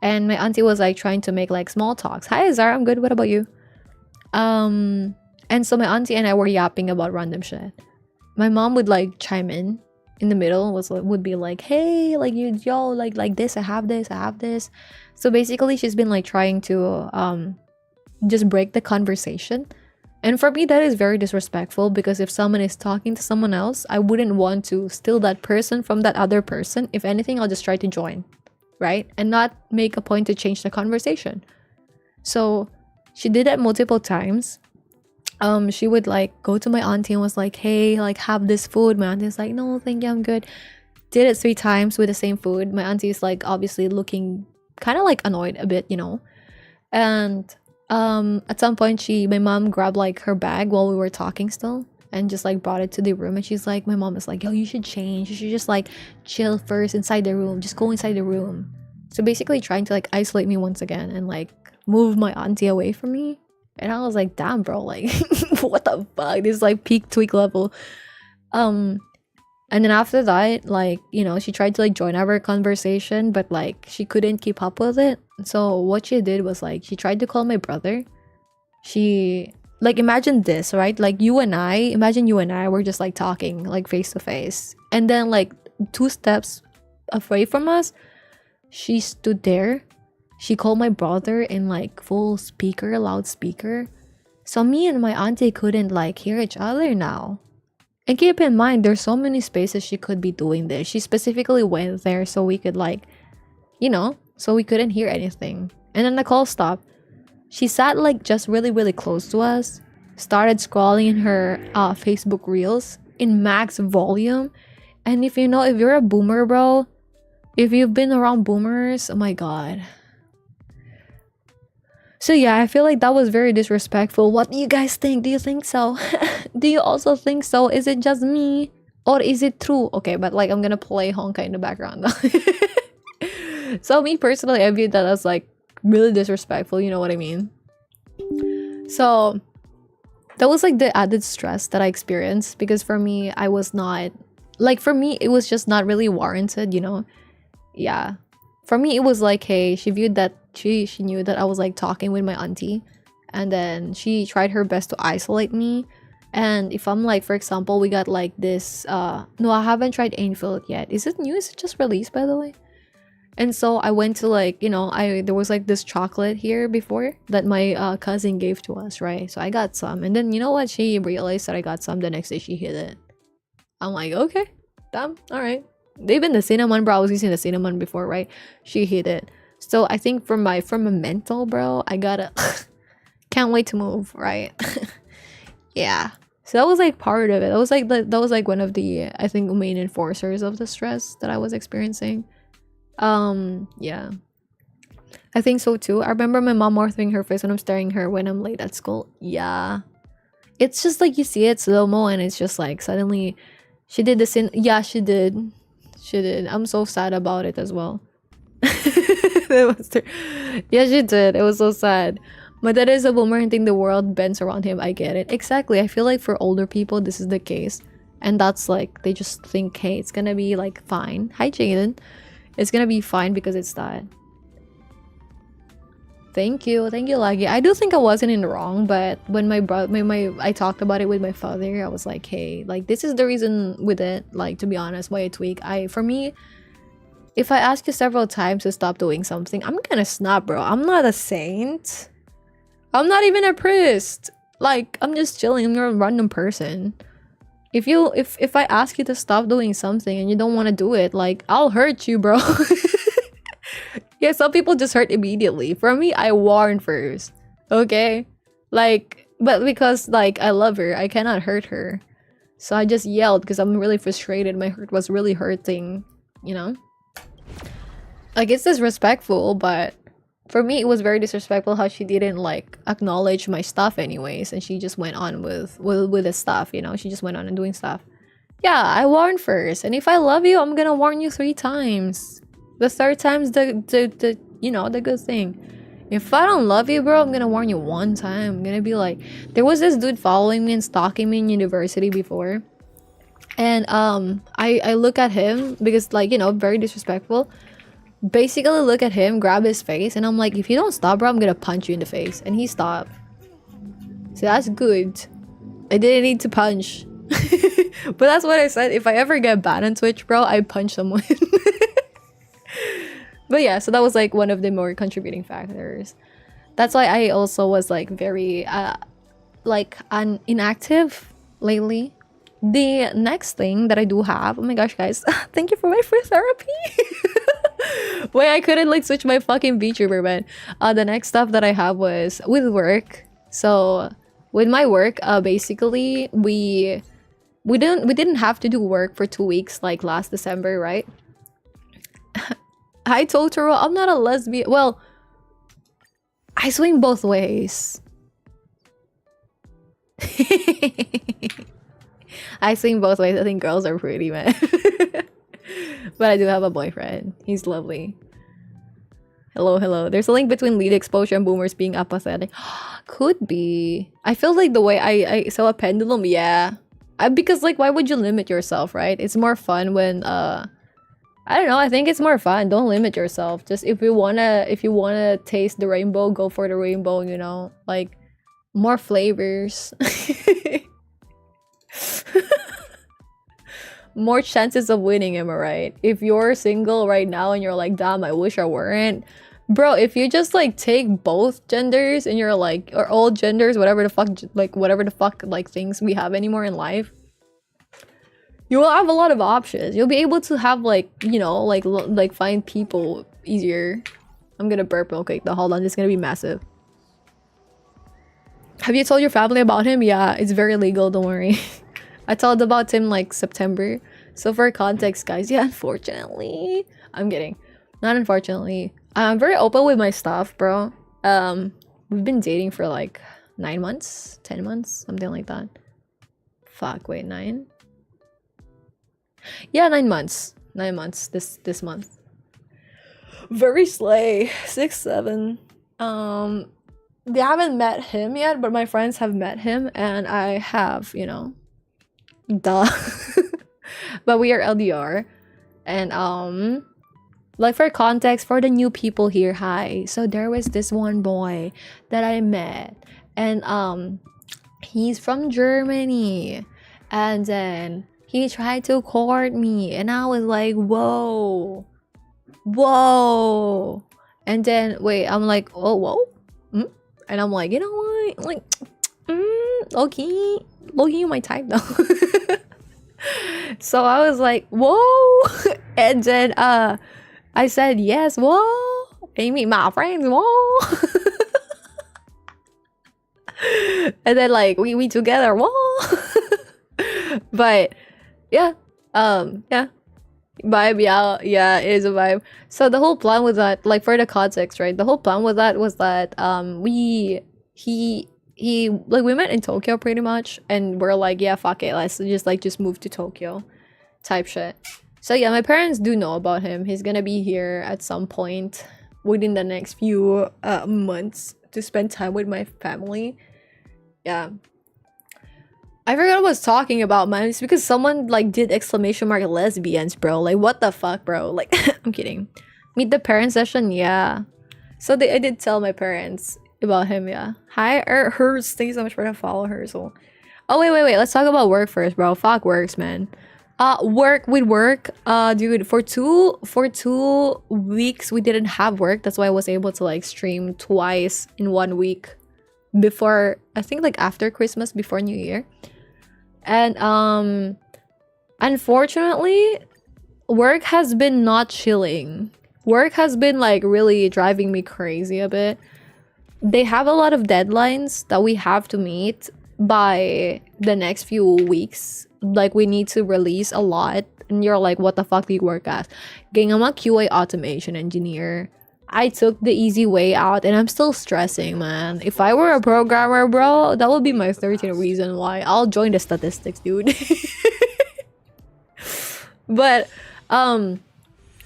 And my auntie was like trying to make like small talks. Hi Zara, I'm good, what about you? And so my auntie and I were yapping about random shit. My mom would like chime in the middle, would be like, hey, like yo, like this, I have this. So basically she's been like trying to just break the conversation. And for me that is very disrespectful, because if someone is talking to someone else, I wouldn't want to steal that person from that other person. If anything, I'll just try to join, right? And not make a point to change the conversation. So she did that multiple times. She would like go to my auntie and was like, hey, like have this food. My auntie's like, no thank you, I'm good. Did it 3 times with the same food. My auntie is like obviously looking kind of like annoyed a bit, you know. And at some point my mom grabbed like her bag while we were talking still and just like brought it to the room, and she's like, my mom is like, yo, you should change, you should just like chill first inside the room, just go inside the room. So basically trying to like isolate me once again and like move my auntie away from me. And I was like, damn bro, like what the fuck, this is like peak tweak level. And then after that, like, you know, she tried to like join our conversation, but like she couldn't keep up with it. So what she did was like she tried to call my brother. She like, imagine this, right? Like imagine you and I were just like talking like face to face, and then like 2 steps away from us, she stood there. She called my brother in like full speaker, loudspeaker. So me and my auntie couldn't like hear each other now. And keep in mind, there's so many spaces she could be doing this. She specifically went there so we could like, you know, so we couldn't hear anything. And then the call stopped. She sat like just really, really close to us. Started scrolling in her Facebook reels in max volume. And if you know, if you're a boomer, bro, if you've been around boomers, oh my god. So yeah, I feel like that was very disrespectful. What do you guys think? Do you think so? Do you also think so? Is it just me? Or is it true? Okay, but like I'm gonna play Honka in the background. So me personally, I view that as like really disrespectful, you know what I mean? So that was like the added stress that I experienced, because for me, I was not like, for me it was just not really warranted, you know? Yeah. For me it was like, hey, she viewed that she knew that I was like talking with my auntie, and then she tried her best to isolate me. And if I'm like, for example, we got like this no, I haven't tried Ainfield yet. Is it new? Is it just released, by the way? And so I went to like, you know, there was like this chocolate here before that my cousin gave to us, right? So I got some, and then you know what, she realized that I got some. The next day she hid it. I'm like, okay, damn, all right. Even the cinnamon, bro, I was using the cinnamon before, right? She hid it. So I think from a mental, bro, I gotta can't wait to move, right? Yeah. So that was like part of it. That was like one of the, I think, main enforcers of the stress that I was experiencing. Yeah, I think so too. I remember my mom morphing her face when I'm staring her when I'm late at school. Yeah, it's just like you see it slow-mo and it's just like suddenly she did the sin. Yeah, she did. I'm so sad about it as well. Yeah, she did. It was so sad. My dad is a boomer and think the world bends around him. I get it. Exactly. I feel like for older people this is the case, and that's like, they just think, hey, it's gonna be like fine. Hi Jaden. It's gonna be fine because it's that. Thank you, Laggy. I do think I wasn't in the wrong, but when I talked about it with my father, I was like, hey, like this is the reason with it. Like, to be honest, why I tweak. For me, if I ask you several times to stop doing something, I'm gonna snap, bro. I'm not a saint. I'm not even a priest. Like, I'm just chilling. I'm a random person. If I ask you to stop doing something and you don't want to do it, like, I'll hurt you, bro. Yeah, some people just hurt immediately. For me, I warn first. Okay? Like, but because like I love her, I cannot hurt her. So I just yelled because I'm really frustrated. My heart was really hurting, you know? Like, it's disrespectful, but for me it was very disrespectful how she didn't like acknowledge my stuff anyways, and she just went on with the stuff, you know? She just went on and doing stuff. Yeah, I warned first, and if I love you, I'm gonna warn you 3 times. The 3rd time's the you know, the good thing. If I don't love you, bro, I'm gonna warn you 1 time. I'm gonna be like, there was this dude following me and stalking me in university before, and I look at him because, like, you know, very disrespectful. Basically look at him, grab his face, and I'm like, if you don't stop, bro, I'm gonna punch you in the face. And he stopped. So that's good. I didn't need to punch. But that's what I said. If I ever get banned on Twitch, bro, I punch someone. But yeah, so that was like one of the more contributing factors. That's why I also was like very like inactive lately. The next thing that I do have, oh my gosh, guys, thank you for my free therapy. Wait, I couldn't like switch my fucking VTuber, man. The next stuff that I have was with work. So with my work, basically we we didn't have to do work for 2 weeks like last December, right? I told her I'm not a lesbian. Well, I swing both ways. I swing both ways. I think girls are pretty, man. But I do have a boyfriend. He's lovely. Hello, hello. There's a link between lead exposure and boomers being apathetic. Could be. I feel like the way I saw a pendulum, yeah. Because like, why would you limit yourself, right? It's more fun when I don't know. I think it's more fun. Don't limit yourself. Just if you wanna taste the rainbow, go for the rainbow. You know, like more flavors, more chances of winning. Am I right? If you're single right now and you're like, damn, I wish I weren't. Bro, if you just like take both genders and you're like, or all genders, whatever the fuck like things we have anymore in life, you will have a lot of options. You'll be able to have like, you know, like find people easier. I'm gonna burp real quick though. Hold on, this is gonna be massive. Have you told your family about him? Yeah, it's very legal, don't worry. I told about him like September. So for context, guys, yeah, unfortunately. I'm kidding. Not unfortunately. I'm very open with my stuff, bro. We've been dating for like 9 months, 10 months, something like that. Fuck, wait, 9? Yeah, 9 months. 9 months this month. Very slay. 6, 7. They haven't met him yet, but my friends have met him, and I have, you know. Duh. But we are LDR. And like for context, for the new people here, hi. So there was this one boy that I met, and he's from Germany, and then he tried to court me, and I was like, whoa, and then wait, I'm like, oh, whoa, and I'm like, you know what, like, okay, you my type though. So I was like, whoa, and then I said yes, whoa, and meet my friends, whoa. And then like we together, whoa. But yeah, yeah, vibe, yeah, it is a vibe. So the whole plan was that, like, for the context, right, the whole plan with that was that he like, we met in Tokyo pretty much, and we're like, yeah, fuck it, let's just move to Tokyo type shit. So yeah, my parents do know about him. He's gonna be here at some point within the next few months to spend time with my family. Yeah, I forgot what I was talking about, man. It's because someone like did exclamation mark lesbians, bro. Like, what the fuck, bro? Like, I'm kidding. Meet the parent session, yeah. So I did tell my parents about him, yeah. Hi, hers. Thank you so much for the follow, her. So, oh wait. Let's talk about work first, bro. Fuck works, man. Work, dude. For two weeks we didn't have work. That's why I was able to like stream twice in 1 week. Before, I think, like after Christmas, before New Year. And unfortunately, work has been not chilling. Work has been like really driving me crazy a bit. They have a lot of deadlines that we have to meet by the next few weeks. Like, we need to release a lot, and you're like, what the fuck do you work as? Gang, I'm a QA automation engineer. I took the easy way out, and I'm still stressing, man. If I were a programmer, bro, that would be my 13th reason why. I'll join the statistics, dude. But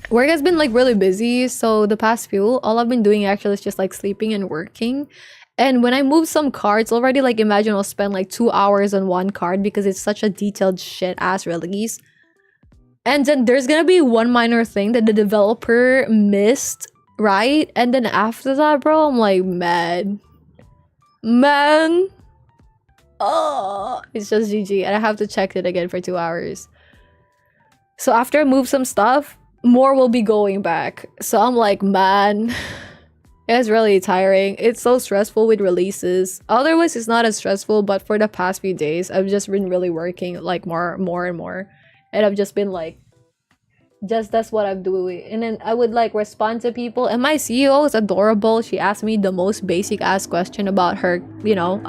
work has been like really busy, so the past few, all I've been doing actually is just like sleeping and working. And when I move some cards already, like, imagine I'll spend like 2 hours on one card because it's such a detailed shit ass release. And then there's gonna be one minor thing that the developer missed, right? And then after that, bro, I'm like, man, oh, it's just GG, and I have to check it again for 2 hours. So after I move some stuff, more will be going back. So I'm like, man, it's really tiring. It's so stressful with releases. Otherwise, it's not as stressful, but for the past few days, I've just been really working like more and more. And I've just been like, that's what I'm doing. And then I would like respond to people, and my CEO is adorable. She asked me the most basic ass question about her, you know,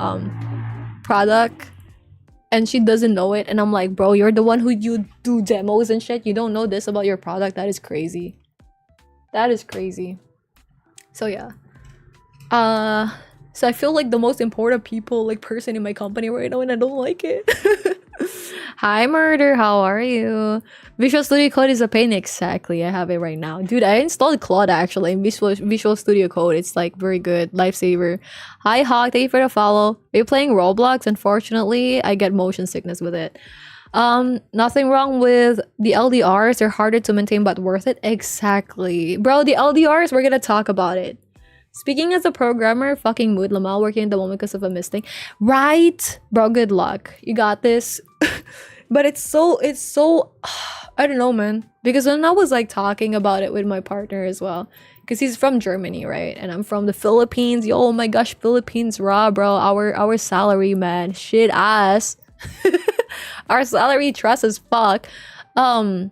product. and she doesn't know it, and I'm like, bro, you're the one who you do demos and shit, you don't know this about your product. That is crazy. That is crazy. So yeah, so I feel like the most important person in my company right now, and I don't like it. Hi Murder, how are you? Visual Studio Code is a pain. Exactly, I have it right now, dude. I installed Claude actually in Visual Studio Code. It's like very good, lifesaver. Hi Hawk, thank you for the follow. We're playing Roblox. Unfortunately, I get motion sickness with it. Nothing wrong with the LDRs. They're harder to maintain but worth it. Exactly, bro. The LDRs, we're gonna talk about it. Speaking as a programmer, fucking mood, Lamal working at the moment because of a mistake. Right? Bro, good luck. You got this. But it's so I don't know, man. Because when I was like talking about it with my partner as well, because he's from Germany, right? And I'm from the Philippines. Yo, oh my gosh, Philippines raw, bro. Our salary, man. Shit ass. Our salary trust as fuck. I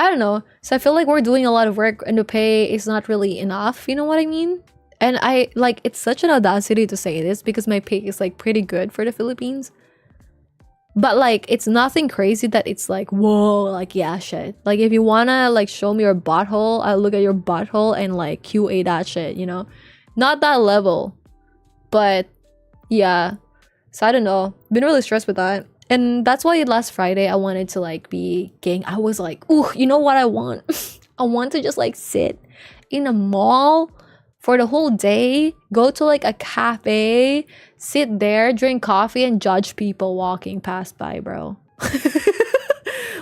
don't know. So I feel like we're doing a lot of work and the pay is not really enough. You know what I mean? And I like, it's such an audacity to say this because my pay is like pretty good for the Philippines. But like, it's nothing crazy that it's like, whoa, like, yeah, shit. Like, if you wanna like show me your butthole, I'll look at your butthole and like QA that shit, you know? Not that level. But yeah. So I don't know. Been really stressed with that. And that's why last Friday I wanted to like be gang. I was like, ooh, you know what I want? I want to just like sit in a mall for the whole day, go to like a cafe, sit there, drink coffee, and judge people walking past by, bro.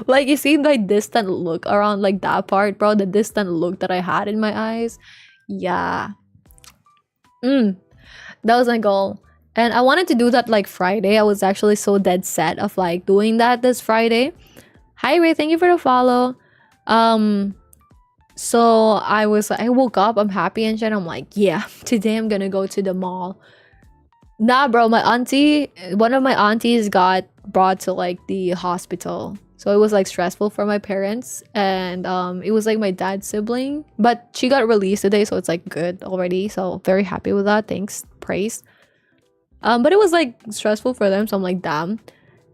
Like, you see my distant look around like that part, bro? The distant look that I had in my eyes. Yeah. That was my goal. And I wanted to do that like Friday. I was actually so dead set of like doing that this Friday. Hi Ray, thank you for the follow. So I woke up, I'm happy and shit. I'm like, yeah, today I'm gonna go to the mall. Nah, bro, one of my aunties got brought to like the hospital. So it was like stressful for my parents. And it was like my dad's sibling. But she got released today, so it's like good already. So very happy with that. Thanks, praise. But it was like stressful for them, so I'm like, damn.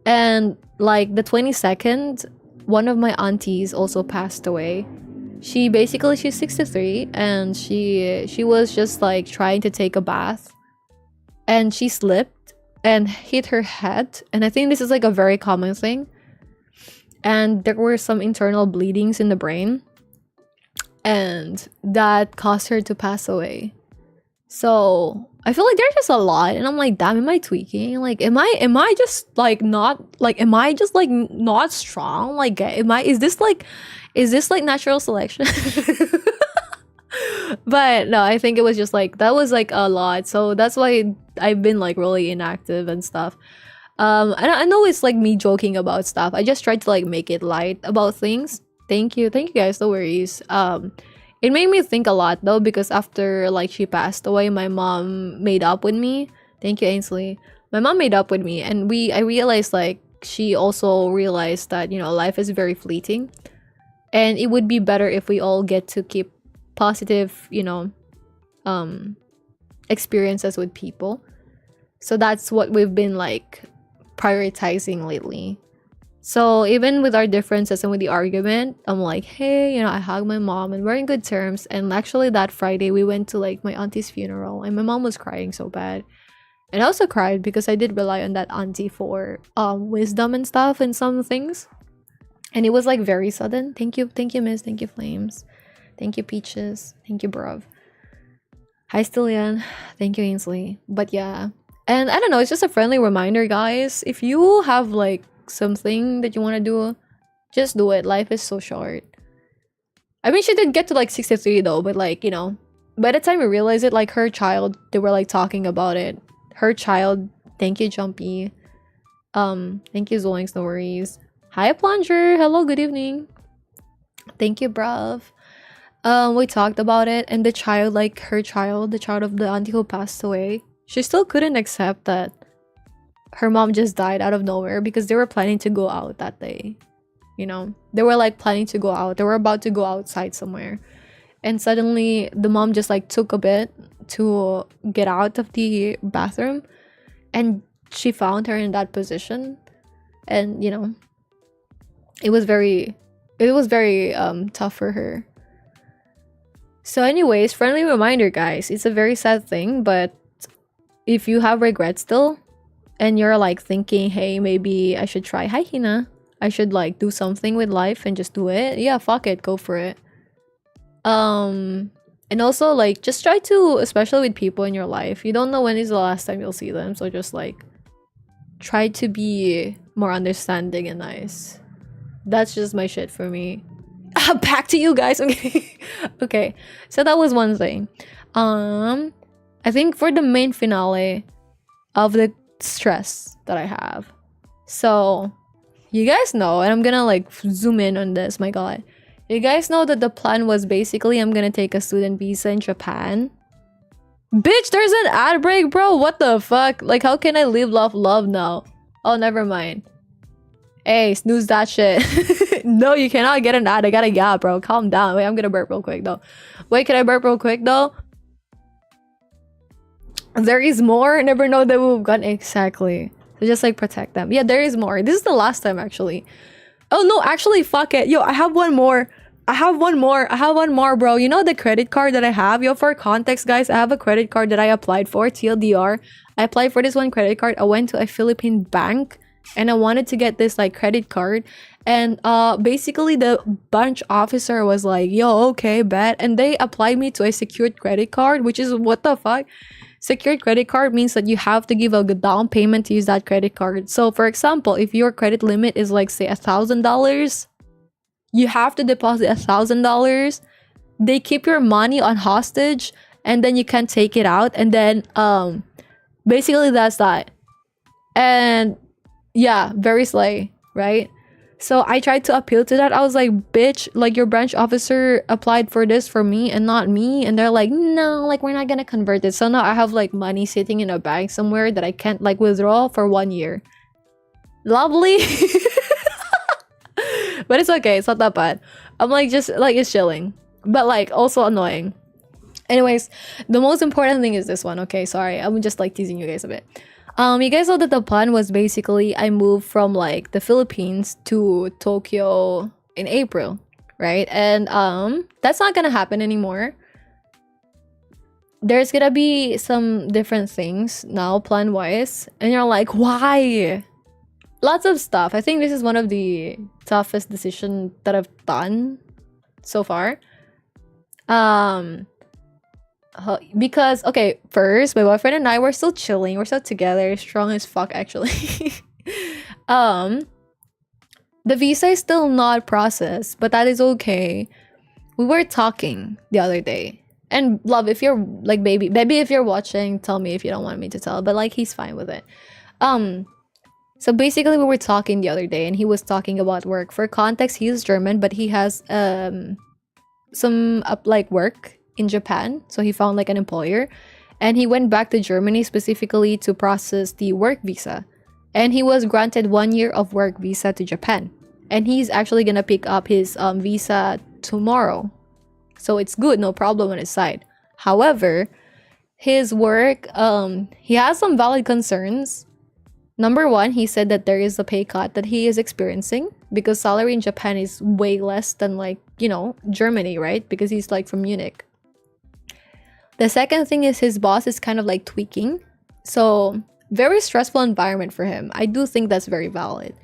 And like the 22nd, one of my aunties also passed away. She's 63, and she was just like trying to take a bath, and she slipped and hit her head. And I think this is like a very common thing. And there were some internal bleedings in the brain, and that caused her to pass away. So I feel like there's just a lot, and I'm like, damn, am I tweaking? Like, am I just like not strong? Like, is this like natural selection? But no, I think it was just like, that was like a lot. So that's why I've been like really inactive and stuff. And I know it's like me joking about stuff. I just tried to like make it light about things. Thank you guys, no worries. It made me think a lot though, because after like she passed away, my mom made up with me. Thank you, Ainsley. My mom made up with me, and I realized like she also realized that, you know, life is very fleeting, and it would be better if we all get to keep positive, you know, experiences with people. So that's what we've been like prioritizing lately. So even with our differences and with the argument, I'm like, hey, you know, I hugged my mom and we're in good terms. And actually that Friday we went to like my auntie's funeral, and my mom was crying so bad. And I also cried because I did rely on that auntie for wisdom and stuff and some things. And it was like very sudden. Thank you, Miss. Thank you, Flames. Thank you, Peaches. Thank you, Bruv. Hi, Stillian. Thank you, Ainsley. But yeah. And I don't know, it's just a friendly reminder, guys. If you have like something that you want to do, just do it. Life is so short. I mean, she did get to like 63 though, but like, you know, by the time we realized it, like her child, they were like talking about it. Her child, thank you, Jumpy. Thank you, Zoinks, no worries. Hi, Plunger. Hello, good evening. Thank you, bruv. We talked about it, and the child, like her child, the child of the auntie who passed away, she still couldn't accept that her mom just died out of nowhere, because they were planning to go out that day. You know, they were like planning to go out. They were about to go outside somewhere. And suddenly the mom just like took a bit to get out of the bathroom and she found her in that position, and you know, it was very tough for her. So anyways, friendly reminder, guys, it's a very sad thing, but if you have regrets still and you're like thinking, hey, maybe I should try, hi Hina, I should like do something with life and just do it, yeah, fuck it, go for it. And also like just try to, especially with people in your life, you don't know when is the last time you'll see them, so just like try to be more understanding and nice. That's just my shit for me. Back to you guys. Okay. Okay, so that was one thing. I think for the main finale of the stress that I have, so you guys know, and I'm gonna like zoom in on this, my god, you guys know that the plan was basically I'm gonna take a student visa in Japan. Bitch, there's an ad break, bro. What the fuck? Like, how can I live love now? Oh, never mind. Hey, snooze that shit. No, you cannot get an ad. I gotta gap, bro. Calm down. Wait, I'm gonna burp real quick though. Wait, can I burp real quick though? There is more. Never know that we've got exactly. So just like protect them. Yeah, there is more. This is the last time actually. Oh no, actually, fuck it. Yo, I have one more. I have one more, bro. You know the credit card that I have? Yo, for context, guys, I have a credit card that I applied for, TLDR. I applied for this one credit card. I went to a Philippine bank and I wanted to get this like credit card. And basically the branch officer was like, yo, okay, bet. And they applied me to a secured credit card, which is what the fuck? Secured credit card means that you have to give a down payment to use that credit card. So for example, if your credit limit is like say $1,000, you have to deposit $1,000. They keep your money on hostage and then you can't take it out. And then basically that's that. And yeah, very slay, right? So I tried to appeal to that. I was like, bitch, like your branch officer applied for this for me and not me. And they're like, no, like we're not gonna convert it. So now I have like money sitting in a bank somewhere that I can't like withdraw for 1 year. Lovely. But it's okay, it's not that bad. I'm like, just like, it's chilling, but like also annoying. Anyways, the most important thing is this one. Okay, sorry, I'm just like teasing you guys a bit. You guys know that the plan was basically I moved from like the Philippines to Tokyo in April, right? And that's not gonna happen anymore. There's gonna be some different things now plan wise, and you're like, why? Lots of stuff. I think this is one of the toughest decisions that I've done so far. Because okay, first my boyfriend and I were still chilling. We're still together, strong as fuck actually. The visa is still not processed, but that is okay. We were talking the other day. And love, if you're like baby, if you're watching, tell me if you don't want me to tell, but like he's fine with it. So basically we were talking the other day and he was talking about work. For context, he is German, but he has some like work in Japan. So he found like an employer and he went back to Germany specifically to process the work visa. And he was granted 1 year of work visa to Japan. And he's actually gonna pick up his visa tomorrow. So it's good, no problem on his side. However, his work, he has some valid concerns. Number one, he said that there is a pay cut that he is experiencing because salary in Japan is way less than like, you know, Germany, right? Because he's like from Munich. The second thing is his boss is kind of like tweaking. So very stressful environment for him. I do think that's very valid.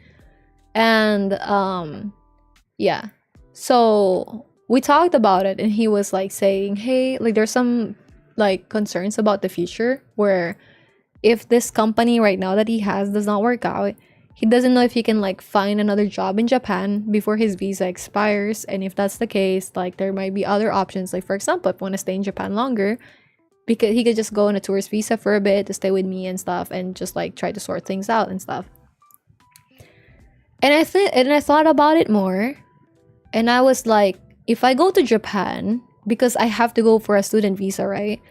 And yeah. So we talked about it and he was like saying, hey, like there's some like concerns about the future where if this company right now that he has does not work out, he doesn't know if he can like find another job in Japan before his visa expires. And if that's the case, like there might be other options. Like for example, if I want to stay in Japan longer, because he could just go on a tourist visa for a bit to stay with me and stuff and just like try to sort things out and stuff. And I thought about it more and I was like, if I go to Japan, because I have to go for a student visa, right?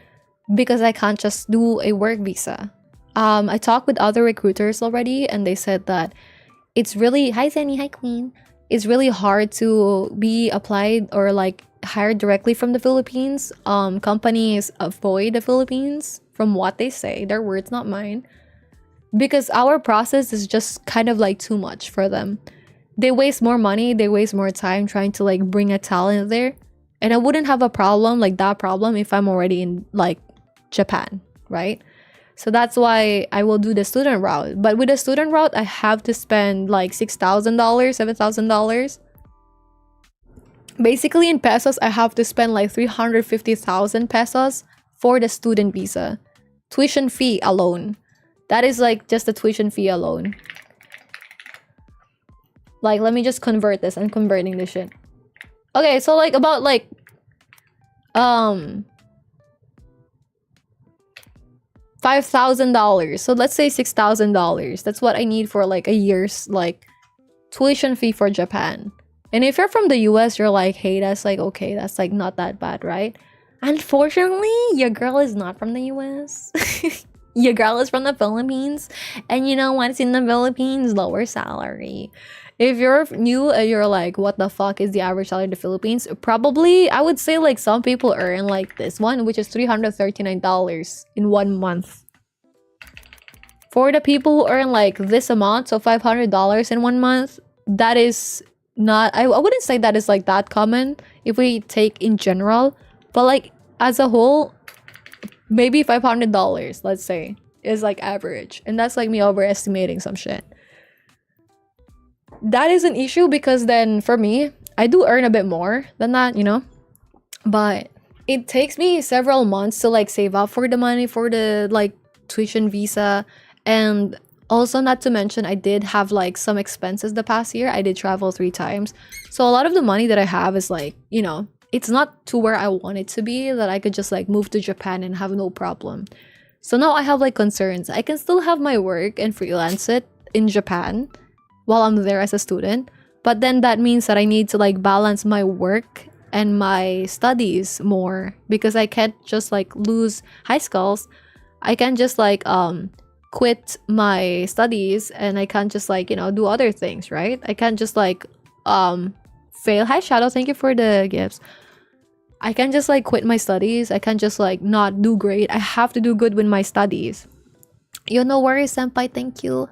Because I can't just do a work visa. I talked with other recruiters already and they said that it's really, hi Zenny, hi Queen. It's really hard to be applied or like hired directly from the Philippines. Companies avoid the Philippines from what they say, their words, not mine. because our process is just kind of like too much for them. They waste more money, they waste more time trying to like bring a talent there. And I wouldn't have a problem like that problem if I'm already in like Japan, right? So that's why I will do the student route. But with the student route, I have to spend like $6,000, $7,000. Basically in pesos, I have to spend like 350,000 pesos for the student visa. Tuition fee alone. That is like just the tuition fee alone. Like, let me just convert this. I'm converting this shit. Okay, so like about like $5,000. So let's say $6,000. That's what I need for like a year's like tuition fee for Japan. And if you're from the US, you're like, hey, that's like okay, that's like not that bad, right? Unfortunately, your girl is not from the US. Your girl is from the Philippines. And you know what's in the Philippines? Lower salary. If you're new and you're like, what the fuck is the average salary in the Philippines? Probably, I would say like some people earn like this one, which is $339 in 1 month. For the people who earn like this amount, so $500 in 1 month, that is not, I wouldn't say that is like that common if we take in general, but like as a whole, maybe $500, let's say, is like average. And that's like me overestimating some shit. That is an issue because then for me, I do earn a bit more than that, you know? But it takes me several months to like save up for the money for the like tuition visa. And also, not to mention, I did have like some expenses the past year. I did travel 3 times. So a lot of the money that I have is like, you know, it's not to where I want it to be, that I could just like move to Japan and have no problem. So now I have like concerns. I can still have my work and freelance it in Japan while I'm there as a student. But then that means that I need to like balance my work and my studies more, because I can't just like lose high schools. I can't just like quit my studies, and I can't just like, you know, do other things, right? I can't just like fail. Hi Shadow, thank you for the gifts. I can't just like quit my studies. I can't just like not do great. I have to do good with my studies. You no worries, senpai, thank you.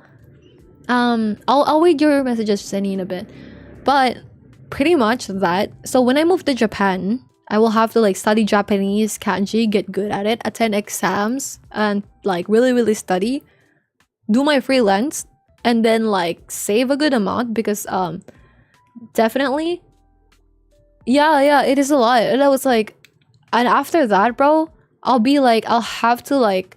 I'll read your messages, Jenny, in a bit. But pretty much that. So when I move to Japan, I will have to like study Japanese, kanji, get good at it, attend exams, and like really study, do my freelance, and then like save a good amount, because definitely, yeah, it is a lot. And I was like, and after that, bro, I'll be like, I'll have to like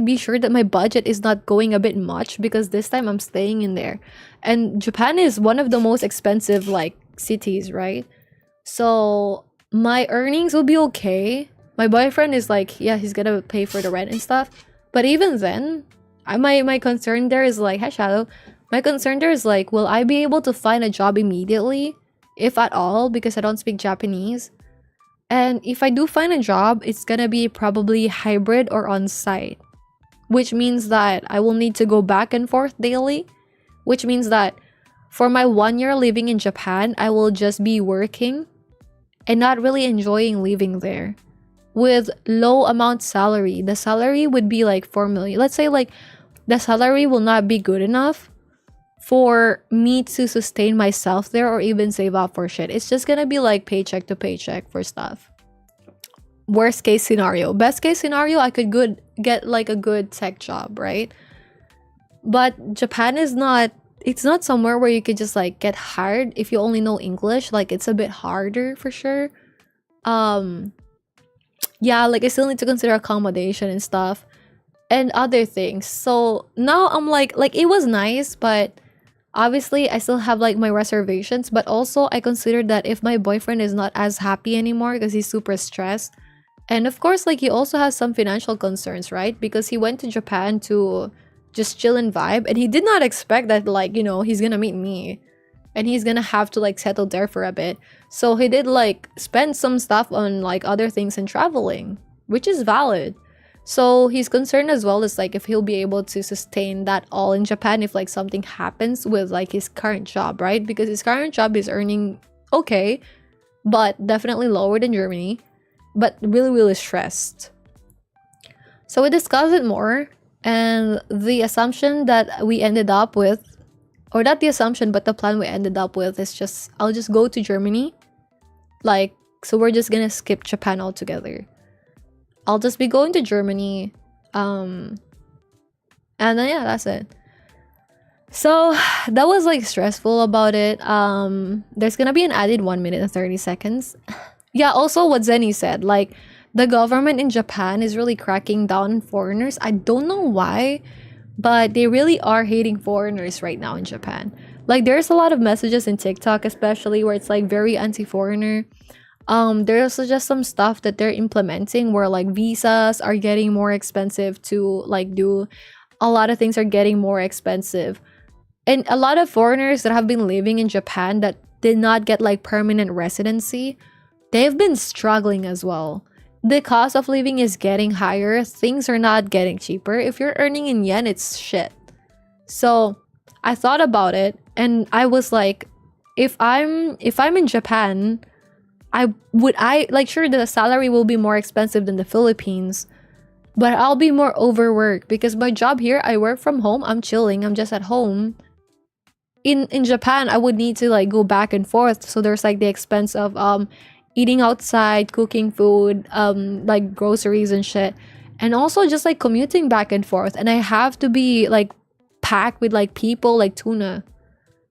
be sure that my budget is not going a bit much, because this time I'm staying in there. And Japan is one of the most expensive like cities, right? So my earnings will be okay. My boyfriend is like, yeah, he's gonna pay for the rent and stuff. But even then, my concern there is like, hi Shadow, my concern there is like, will I be able to find a job immediately, if at all, because I don't speak Japanese? And if I do find a job, it's gonna be probably hybrid or on-site, which means that I will need to go back and forth daily, which means that for my 1 year living in Japan, I will just be working and not really enjoying living there. With low amount salary, the salary would be like 4 million. Let's say like the salary will not be good enough for me to sustain myself there or even save up for shit. It's just gonna be like paycheck to paycheck for stuff. Worst case scenario. Best case scenario, I could get like a good tech job, right? But Japan is not, it's not somewhere where you could just like get hired if you only know English. Like it's a bit harder for sure. Yeah, like I still need to consider accommodation and stuff and other things. So now I'm like it was nice, but obviously I still have like my reservations. But also I considered that if my boyfriend is not as happy anymore because he's super stressed, and of course like he also has some financial concerns, right? Because he went to Japan to just chill and vibe, and he did not expect that like, you know, he's gonna meet me and he's gonna have to like settle there for a bit. So he did like spend some stuff on like other things and traveling, which is valid. So he's concerned as well as like if he'll be able to sustain that all in Japan if like something happens with like his current job, right? Because his current job is earning okay, but definitely lower than Germany, but really stressed. So we discussed it more, and the assumption that we ended up with, or not the assumption, but the plan we ended up with is just, I'll just go to Germany. Like, so we're just gonna skip Japan altogether. I'll just be going to Germany. And then yeah, that's it. So that was like stressful about it. There's gonna be an added 1 minute and 30 seconds. Yeah, also what Zenny said, like the government in Japan is really cracking down on foreigners. I don't know why, but they really are hating foreigners right now in Japan. Like there's a lot of messages in TikTok, especially where it's like very anti-foreigner. There's just some stuff that they're implementing where like visas are getting more expensive to like do. A lot of things are getting more expensive. And a lot of foreigners that have been living in Japan that did not get like permanent residency, they've been struggling as well. The cost of living is getting higher. Things are not getting cheaper. If you're earning in yen, it's shit. So I thought about it and I was like, if I'm in Japan, I like, sure, the salary will be more expensive than the Philippines, but I'll be more overworked because my job here, I work from home. I'm chilling. I'm just at home. In Japan, I would need to like go back and forth. So there's like the expense of eating outside, cooking food, like groceries and shit. And also just like commuting back and forth. And I have to be like packed with like people like tuna.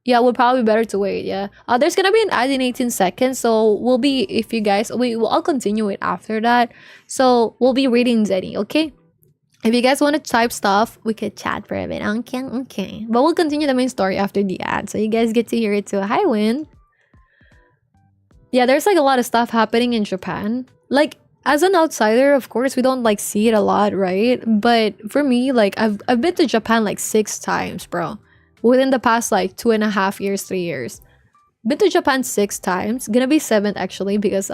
Yeah, we'll probably be better to wait, yeah. There's gonna be an ad in 18 seconds, so we'll be, if you guys, I'll continue it after that. So we'll be reading Zenny, okay? If you guys want to type stuff, we could chat for a bit, okay. But we'll continue the main story after the ad, so you guys get to hear it too. Hi, Win. Yeah, there's like a lot of stuff happening in Japan. Like, as an outsider, of course, we don't like see it a lot, right? But for me, like, I've been to Japan like 6 times, bro. Within the past like 2.5 years, 3 years. Been to Japan 6 times. Gonna be 7th actually, because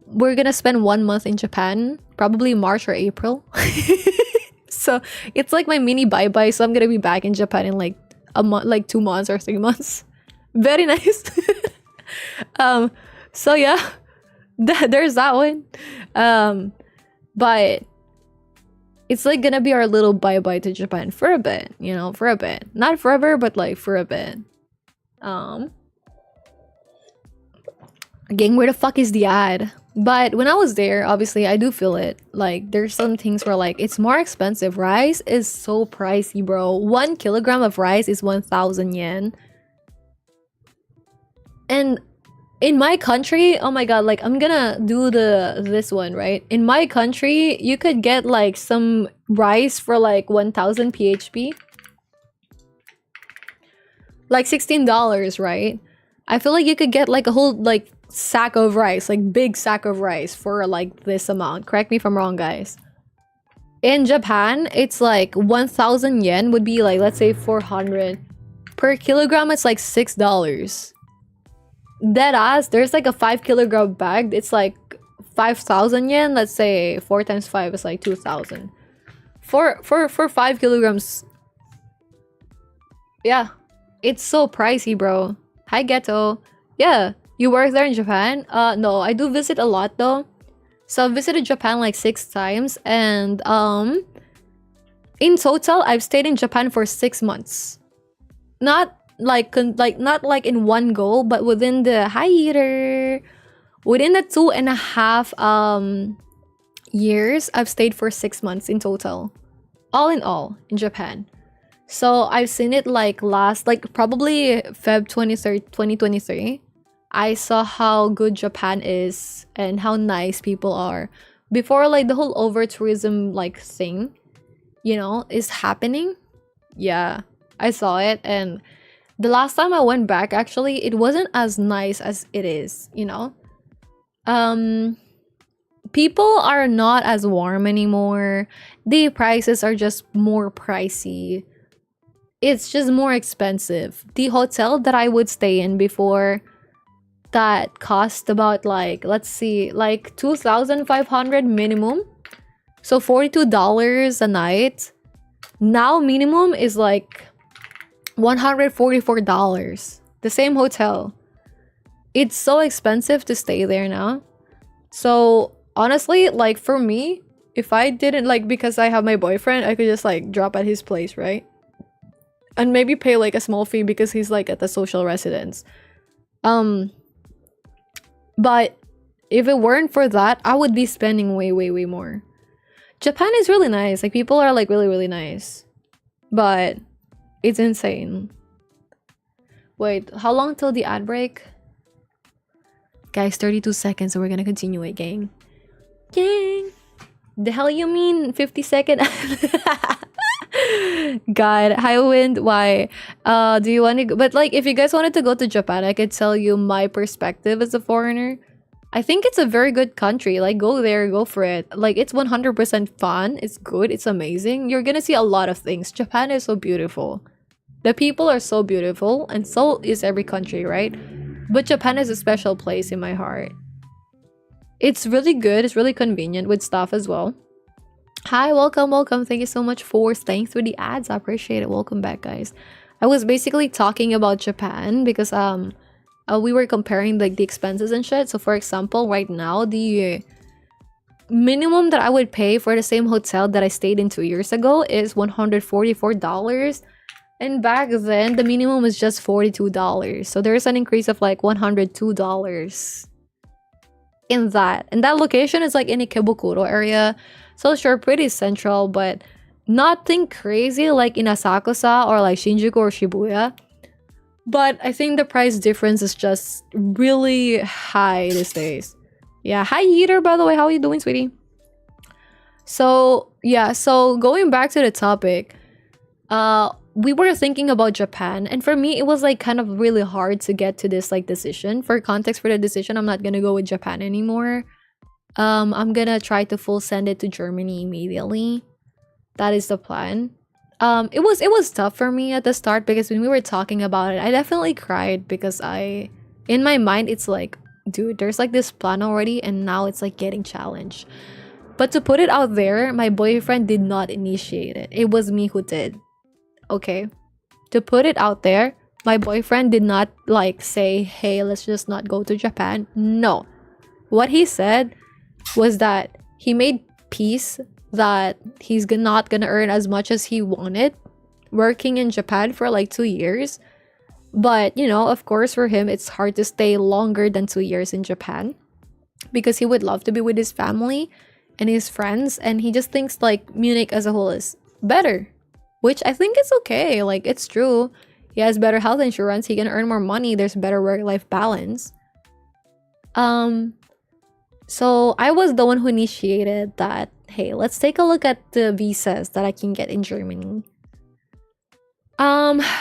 we're gonna spend 1 month in Japan, probably March or April. So it's like my mini bye-bye. So I'm gonna be back in Japan in like a month, like 2 months or 3 months. Very nice. So yeah, there's that one. But it's like gonna be our little bye-bye to Japan for a bit, you know, for a bit. Not forever, but like for a bit. Again, where the fuck is the ad? But when I was there, obviously, I do feel it. Like, there's some things where, like, it's more expensive. Rice is so pricey, bro. 1 kilogram of rice is 1,000 yen. And in my country, oh my god, like, I'm gonna do this one, right? In my country, you could get, like, some rice for, like, 1,000 PHP. Like, $16, right? I feel like you could get, like, a whole, like, sack of rice, like big sack of rice for like this amount. Correct me if I'm wrong, guys. In Japan, it's like 1,000 yen would be like, let's say 400 per kilogram. It's like $6. Dead ass. There's like a 5 kilogram bag. It's like 5,000 yen. Let's say 4 times 5 is like 2,000 for 5 kilograms. Yeah, it's so pricey, bro. Hi, Ghetto. Yeah. You work there in Japan? No, I do visit a lot though. So I've visited Japan like 6 times, and in total I've stayed in Japan for 6 months. Not like not like in one go, but within the within the 2.5 years, I've stayed for 6 months in total. All in all in Japan. So I've seen it like probably Feb 23rd, 2023. I saw how good Japan is and how nice people are before like the whole over tourism like thing, you know, is happening. Yeah, I saw it, and the last time I went back, actually, it wasn't as nice as it is, you know. People are not as warm anymore. The prices are just more pricey. It's just more expensive. The hotel that I would stay in before, that cost about like, let's see, like 2,500 minimum, so $42 a night. Now minimum is like $144. The same hotel. It's so expensive to stay there now. So honestly, like for me, if I didn't like, because I have my boyfriend, I could just like drop at his place, right? And maybe pay like a small fee because he's like at the social residence. But if it weren't for that, I would be spending way, way, way more. Japan is really nice. Like, people are like really, really nice. But it's insane. Wait, how long till the ad break? Guys, 32 seconds, so we're gonna continue it, gang. Gang! The hell you mean 50 second? God, high wind, why? Do you want to go? But like, if you guys wanted to go to Japan, I could tell you my perspective as a foreigner. I think it's a very good country. Like, go there, go for it. Like, it's 100% fun. It's good. It's amazing. You're gonna see a lot of things. Japan is so beautiful. The people are so beautiful, and so is every country, right? But Japan is a special place in my heart. It's really good. It's really convenient with stuff as well. Hi, welcome, welcome. Thank you so much for staying through the ads. I appreciate it. Welcome back, guys. I was basically talking about Japan because we were comparing like the expenses and shit. So for example, right now the minimum that I would pay for the same hotel that I stayed in 2 years ago is $144. And back then the minimum was just $42. So there's an increase of like $102 in that. And that location is like in Ikebukuro area. So sure, pretty central, but nothing crazy like in Asakusa or like Shinjuku or Shibuya. But I think the price difference is just really high these days. Yeah, hi Yeeter, by the way. How are you doing, sweetie? So yeah, so going back to the topic, we were thinking about Japan, and for me it was like kind of really hard to get to this like decision. For context for the decision, I'm not gonna go with Japan anymore. I'm gonna try to full send it to Germany immediately. That is the plan. It was tough for me at the start because when we were talking about it, I definitely cried because in my mind it's like, dude, there's like this plan already and now it's like getting challenged. But to put it out there, my boyfriend did not initiate it. It was me who did. Okay? To put it out there, my boyfriend did not like say, hey, let's just not go to Japan. No. What he said was that he made peace that he's not gonna earn as much as he wanted working in Japan for like 2 years. But, you know, of course, for him, it's hard to stay longer than 2 years in Japan because he would love to be with his family and his friends. And he just thinks like Munich as a whole is better, which I think is okay. Like, it's true. He has better health insurance. He can earn more money. There's better work-life balance. So I was the one who initiated that, hey, let's take a look at the visas that I can get in Germany.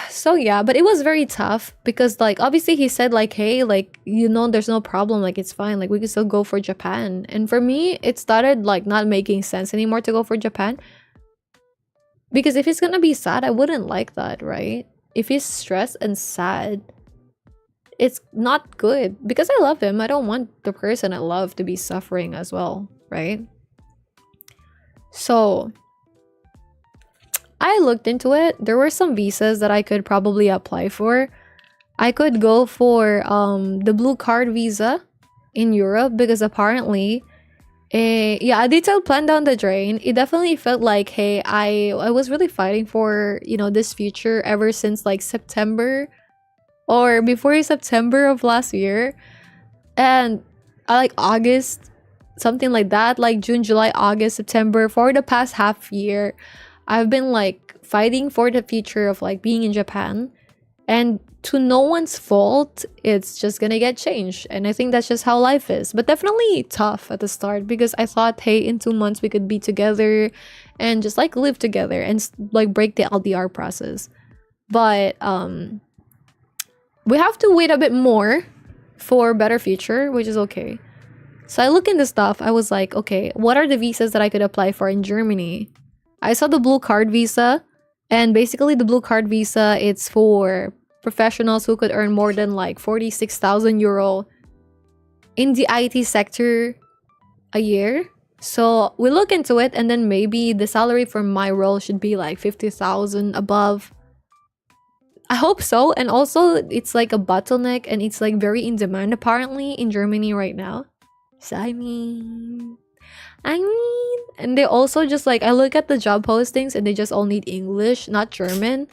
So yeah, but it was very tough because like obviously he said like, hey, like, you know, there's no problem, like it's fine, like we can still go for Japan. And for me, it started like not making sense anymore to go for Japan. Because if he's gonna be sad, I wouldn't like that, right? If he's stressed and sad, it's not good because I love him. I don't want the person I love to be suffering as well, right? So I looked into it. There were some visas that I could probably apply for. I could go for the blue card visa in Europe because apparently yeah, a detailed plan down the drain. It definitely felt like, hey, I was really fighting for, you know, this future ever since like September or before September of last year. And like August, something like that, like June, July, August, September, for the past half year, I've been like fighting for the future of like being in Japan. And to no one's fault, it's just gonna get changed. And I think that's just how life is. But definitely tough at the start because I thought, hey, in 2 months we could be together and just like live together and like break the LDR process. But we have to wait a bit more for a better future, which is okay. So I look into stuff. I was like, okay, what are the visas that I could apply for in Germany? I saw the blue card visa, and basically the blue card visa, it's for professionals who could earn more than like 46,000 euro in the IT sector a year. So we look into it, and then maybe the salary for my role should be like 50,000 above. I hope so. And also it's like a bottleneck and it's like very in demand apparently in Germany right now. So I mean, I mean, and they also just like, I look at the job postings and they just all need English, not German.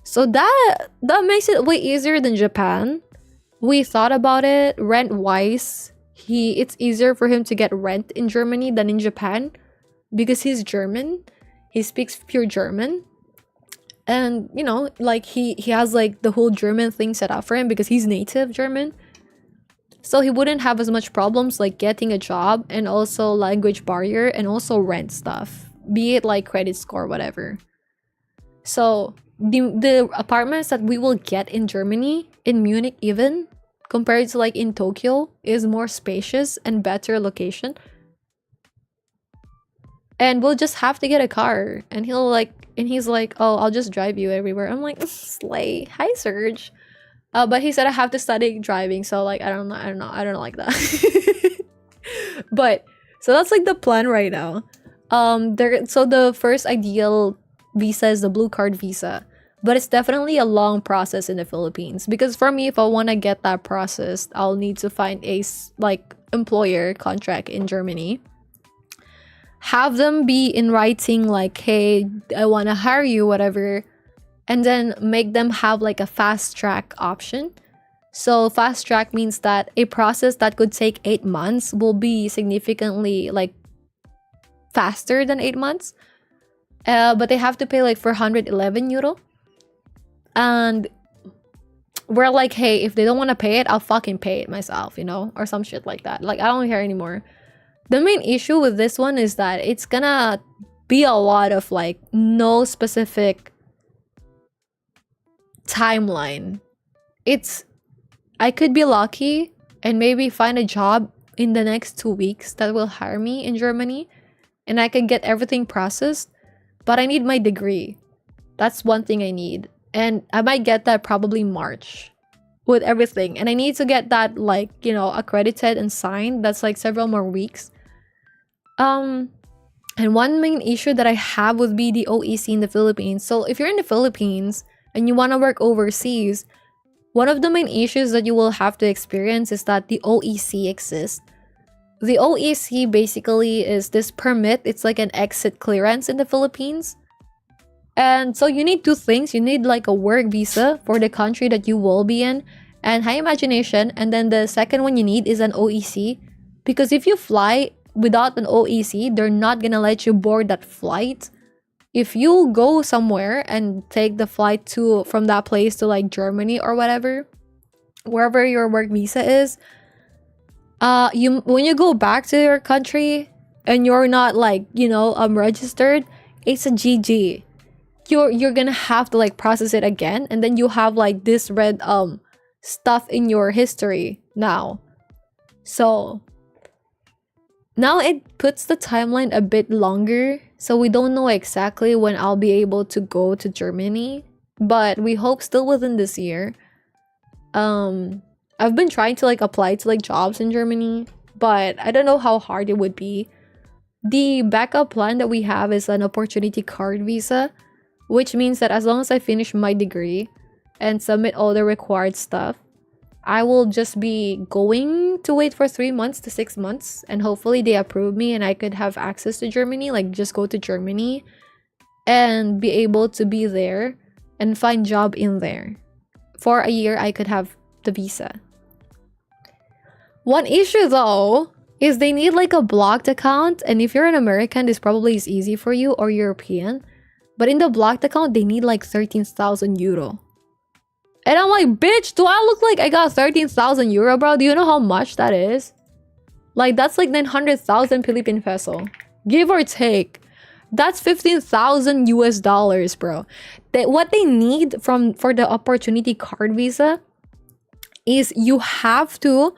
So that makes it way easier than Japan. We thought about it rent wise. It's easier for him to get rent in Germany than in Japan because he's German. He speaks pure German. And you know, like he has like the whole German thing set up for him because he's native German. So he wouldn't have as much problems like getting a job and also language barrier and also rent stuff, be it like credit score, whatever. So the apartments that we will get in Germany, in Munich even, compared to like in Tokyo, is more spacious and better location. And we'll just have to get a car. And he's like, oh, I'll just drive you everywhere. I'm like, slay. Hi, Serge. But he said I have to study driving, so like I don't like that. But so that's like the plan right now. So the first ideal visa is the blue card visa, but it's definitely a long process in the Philippines because for me, if I want to get that processed, I'll need to find a like employer contract in Germany. Have them be in writing like, hey, I want to hire you, whatever. And then make them have like a fast track option. So fast track means that a process that could take 8 months will be significantly like faster than 8 months. But they have to pay like 411 euro. And we're like, hey, if they don't want to pay it, I'll fucking pay it myself, you know, or some shit like that. Like, I don't care anymore. The main issue with this one is that it's gonna be a lot of like no specific timeline. I could be lucky and maybe find a job in the next 2 weeks that will hire me in Germany and I can get everything processed, but I need my degree. That's one thing I need, and I might get that probably March with everything, and I need to get that like, you know, accredited and signed. That's like several more weeks. And one main issue that I have would be the OEC in the Philippines. So if you're in the Philippines and you want to work overseas, one of the main issues that you will have to experience is that the OEC exists. The OEC basically is this permit. It's like an exit clearance in the Philippines. And so you need two things. You need like a work visa for the country that you will be in and high imagination. And then the second one you need is an OEC. Because if you fly without an OEC, they're not gonna let you board that flight. If you go somewhere and take the flight from that place to like Germany or whatever, wherever your work visa is, when you go back to your country and you're not like, you know, registered, it's a GG. You're gonna have to like process it again, and then you have like this red stuff in your history now. So now it puts the timeline a bit longer, so we don't know exactly when I'll be able to go to Germany, but we hope still within this year. I've been trying to like apply to like jobs in Germany, but I don't know how hard it would be. The backup plan that we have is an opportunity card visa, which means that as long as I finish my degree and submit all the required stuff, I will just be going to wait for 3 months to 6 months, and hopefully they approve me and I could have access to Germany, like just go to Germany and be able to be there and find job in there. For a year, I could have the visa. One issue though is they need like a blocked account, and if you're an American, this probably is easy for you, or European. But in the blocked account, they need like 13,000 euro. And I'm like, bitch, do I look like I got 13,000 euro, bro? Do you know how much that is? Like, that's like 900,000 Philippine peso. Give or take. That's 15,000 US dollars, bro. What they need for the opportunity card visa is you have to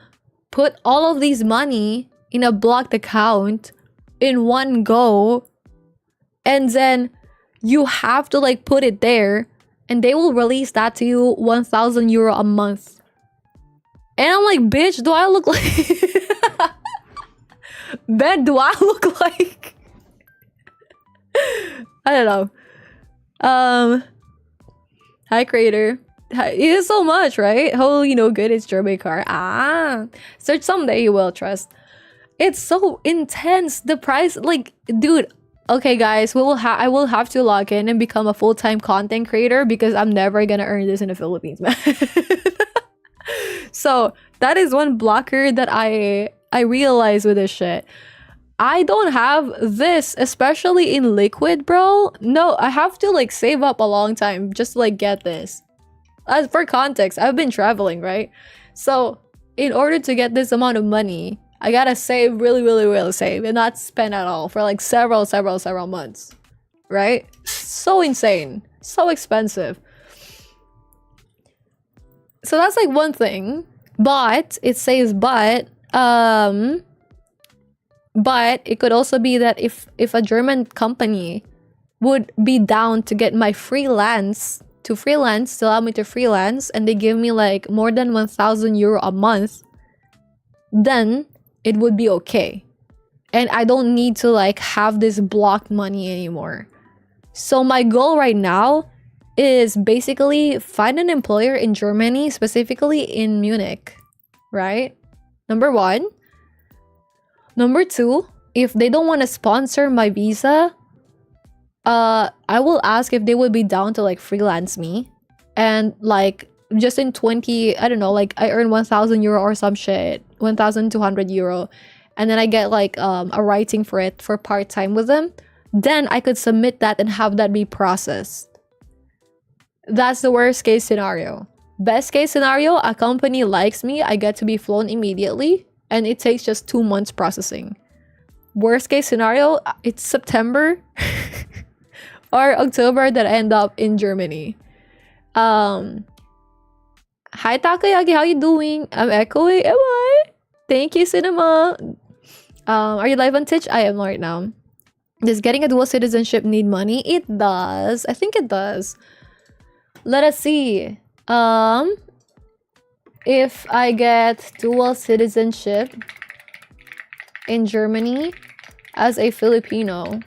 put all of these money in a blocked account in one go. And then you have to like put it there. And they will release that to you 1,000 euro a month. And I'm like, bitch, do I look like... Ben, do I look like... I don't know. Hi, creator. It is so much, right? Holy no good, it's German car. Search someday you will, trust. It's so intense. The price, like, dude. Okay, guys, I will have to log in and become a full-time content creator because I'm never gonna earn this in the Philippines, man. So that is one blocker that I realize with this shit. I don't have this, especially in liquid, bro. No, I have to like save up a long time just to like get this. As for context, I've been traveling, right? So in order to get this amount of money, I gotta save really save and not spend at all for like several months, right? So insane, so expensive. So that's like one thing, but it says but it could also be that if a German company would be down to get my to allow me to freelance, and they give me like more than 1,000 euro a month, then it would be okay. And I don't need to like have this blocked money anymore. So my goal right now is basically find an employer in Germany, specifically in Munich, right? Number one. Number two, if they don't want to sponsor my visa, I will ask if they would be down to like freelance me. And like just in 20, I don't know, like I earn 1,000 euro or some shit, 1,200 euro. And then I get like a writing for it for part-time with them. Then I could submit that and have that be processed. That's the worst case scenario. Best case scenario, a company likes me, I get to be flown immediately, and it takes just 2 months processing. Worst case scenario, it's September or October that I end up in Germany. Hi Takoyaki, how you doing? I'm echoing. Am I? Thank you, Cinema. Are you live on Twitch? I am right now. Does getting a dual citizenship need money? It does. I think it does. Let us see. If I get dual citizenship in Germany as a Filipino,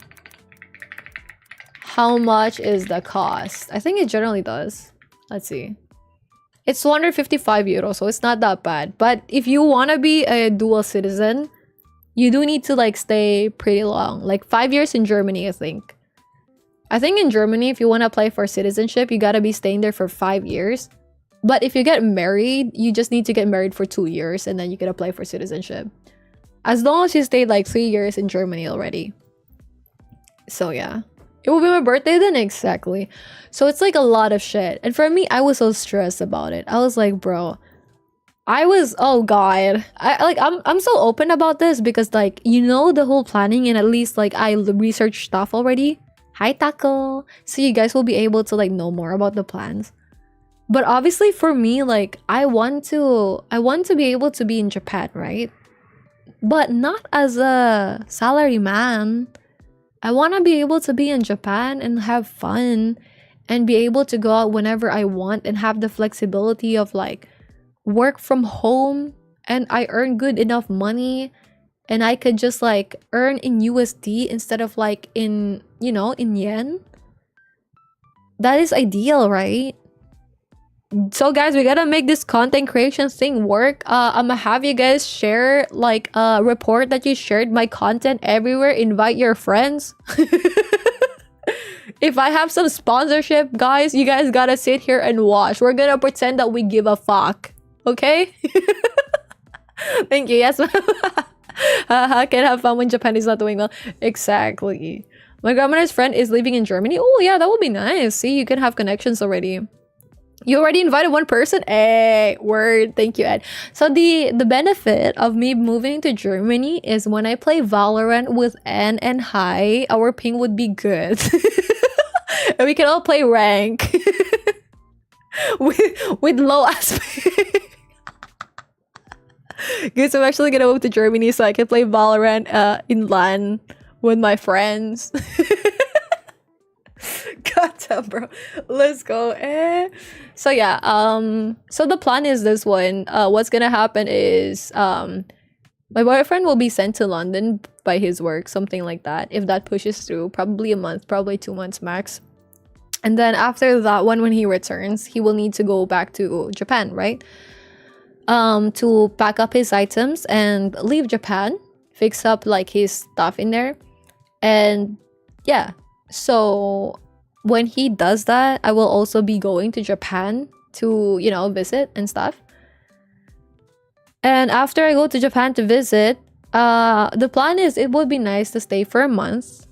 how much is the cost? I think it generally does. Let's see. It's 255 euros, so it's not that bad. But if you want to be a dual citizen, you do need to like stay pretty long. Like 5 years in Germany, I think. I think in Germany, if you want to apply for citizenship, you gotta be staying there for 5 years. But if you get married, you just need to get married for 2 years and then you can apply for citizenship. As long as you stayed like 3 years in Germany already. So yeah. It will be my birthday then? Exactly. So it's like a lot of shit. And for me, I was so stressed about it. I was like, bro, oh god. I'm so open about this because like, you know, the whole planning, and at least like I researched stuff already. Hi Taco. So you guys will be able to like know more about the plans. But obviously for me, like I want to be able to be in Japan, right? But not as a salary man. I want to be able to be in Japan and have fun and be able to go out whenever I want and have the flexibility of like work from home, and I earn good enough money and I could just like earn in USD instead of like in, you know, in yen. That is ideal, right? So guys, we gotta make this content creation thing work. I'm gonna have you guys share like a report that you shared my content everywhere. Invite your friends. If I have some sponsorship, guys, you guys gotta sit here and watch. We're gonna pretend that we give a fuck. Okay? Thank you. Yes. Can have fun when Japan is not doing well. Exactly. My grandmother's friend is living in Germany. Oh yeah, that would be nice. See, you can have connections already. You already invited one person? Hey, word. Thank you, Ed. So the benefit of me moving to Germany is when I play Valorant with N and Hai, our ping would be good. And we can all play rank. with low aspect. Good, so I'm actually gonna move to Germany so I can play Valorant in LAN with my friends. God damn, bro. Let's go. So yeah, so the plan is this one. What's gonna happen is my boyfriend will be sent to London by his work, something like that. If that pushes through, probably a month, probably 2 months max. And then after that one, when he returns, he will need to go back to Japan, right? To pack up his items and leave Japan, fix up like his stuff in there. And yeah, so when he does that, I will also be going to Japan to, you know, visit and stuff. And after I go to Japan to visit, the plan is it would be nice to stay for a month,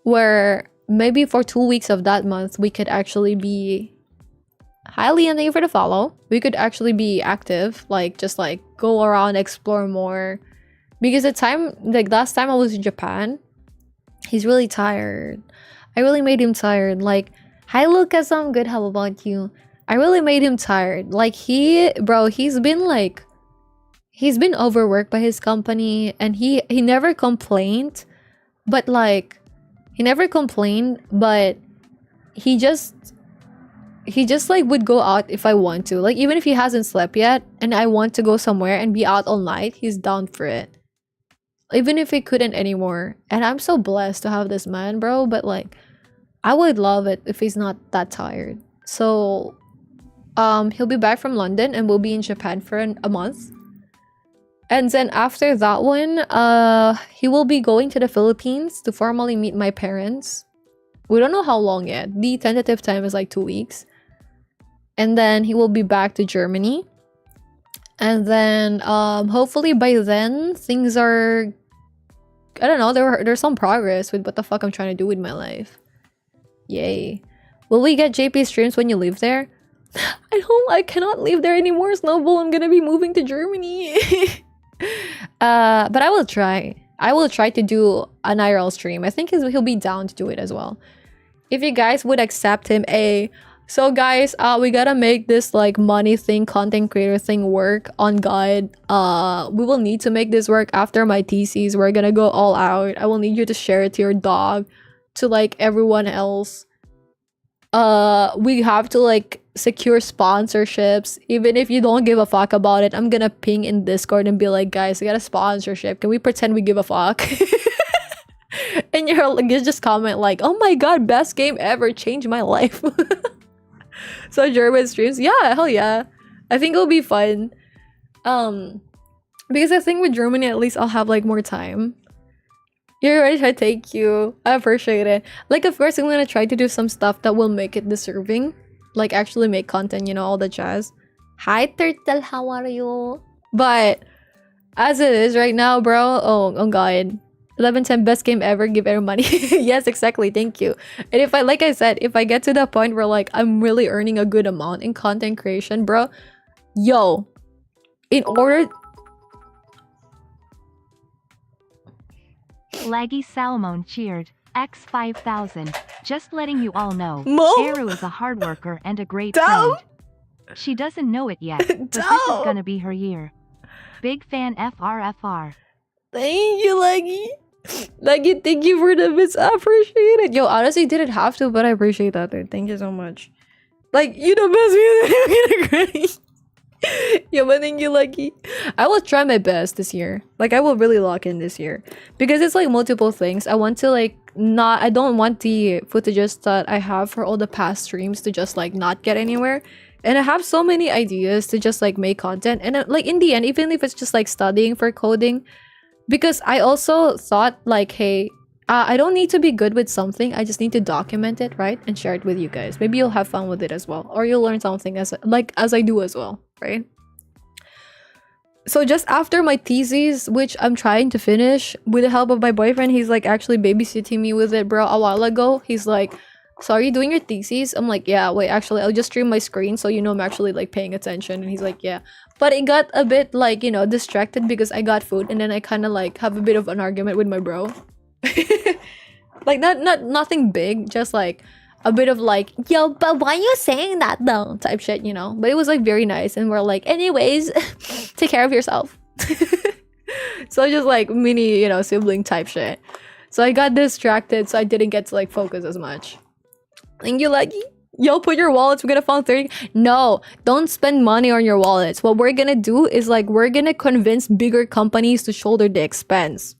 where maybe for 2 weeks of that month we could actually be highly, and thank you for the follow, we could actually be active, like just like go around, explore more. Because the time, like last time I was in Japan, he's really tired. I really made him tired. Like, hi Lucas, I'm good, how about you? I really made him tired. Like he's been overworked by his company, and he never complained, but like he just like would go out if I want to. Like even if he hasn't slept yet and I want to go somewhere and be out all night, he's down for it. Even if he couldn't anymore. And I'm so blessed to have this man, bro, but like I would love it if he's not that tired. So he'll be back from London and we'll be in Japan for a month. And then after that one, he will be going to the Philippines to formally meet my parents. We don't know how long yet. The tentative time is like 2 weeks. And then he will be back to Germany. And then hopefully by then things are, I don't know, there's some progress with what the fuck I'm trying to do with my life. Yay. Will we get JP streams when you live there? I cannot live there anymore, Snowball. I'm gonna be moving to Germany. But I will try. I will try to do an IRL stream. I think he'll be down to do it as well. If you guys would accept him, so guys, we gotta make this like money thing, content creator thing work on God. We will need to make this work after my thesis. We're gonna go all out. I will need you to share it to your dog, to like everyone else. We have to like secure sponsorships. Even if you don't give a fuck about it, I'm gonna ping in Discord and be like, guys, I got a sponsorship. Can we pretend we give a fuck? And you just comment like, oh my god, best game ever, changed my life. So German streams, yeah, hell yeah. I think it'll be fun. Because I think with Germany at least I'll have like more time. You're right, thank you. I appreciate it. Like of course I'm gonna try to do some stuff that will make it deserving. Like actually make content, you know, all the jazz. Hi Turtle, how are you? But as it is right now, bro, oh god. 11/10 best game ever, give air money. Yes, exactly, thank you. And if I, like I said, if I get to the point where like I'm really earning a good amount in content creation, bro, yo, in order... Laggy Salmon cheered. X5000. Just letting you all know, Eru is a hard worker and a great friend. She doesn't know it yet, but this is gonna be her year. Big fan FRFR. Thank you, Leggy. Leggy, thank you for the bits. I appreciate it. Yo, honestly, didn't have to, but I appreciate that, dude. Thank you so much. Like, you the best music. Yo, but thank you, Leggy. I will try my best this year. Like, I will really lock in this year. Because it's like multiple things. I want to like I don't want the footages that I have for all the past streams to just like not get anywhere. And I have so many ideas to just like make content. And like in the end, even if it's just like studying for coding, because I also thought like, hey, I don't need to be good with something. I just need to document it, right? And share it with you guys. Maybe you'll have fun with it as well. Or you'll learn something as I do as well, right? So just after my thesis, which I'm trying to finish with the help of my boyfriend, he's like actually babysitting me with it, bro. A while ago, he's like, so are you doing your thesis? I'm like, yeah, wait, actually, I'll just stream my screen so you know I'm actually like paying attention. And he's like, yeah. But it got a bit like, you know, distracted because I got food, and then I kind of like have a bit of an argument with my bro. Like nothing big, just like a bit of like, yo, but why are you saying that though? Type shit, you know. But it was like very nice, and we're like, anyways, take care of yourself. So just like mini, you know, sibling type shit. So I got distracted, so I didn't get to like focus as much. Thank you, Leggy. Yo, put your wallets, we're gonna find 30. No, don't spend money on your wallets. What we're gonna do is like, we're gonna convince bigger companies to shoulder the expense.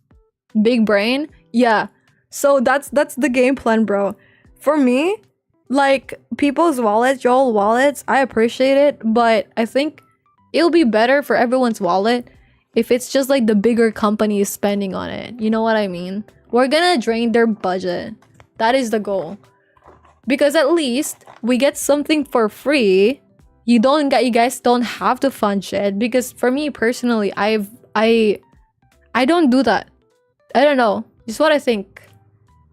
Big brain? Yeah. So that's the game plan, bro. For me, like people's wallets, your wallets, I appreciate it, but I think it'll be better for everyone's wallet if it's just like the bigger companies spending on it. You know what I mean? We're gonna drain their budget. That is the goal. Because at least we get something for free. You guys don't have to fund shit. Because for me personally, I don't do that. I don't know. Just what I think.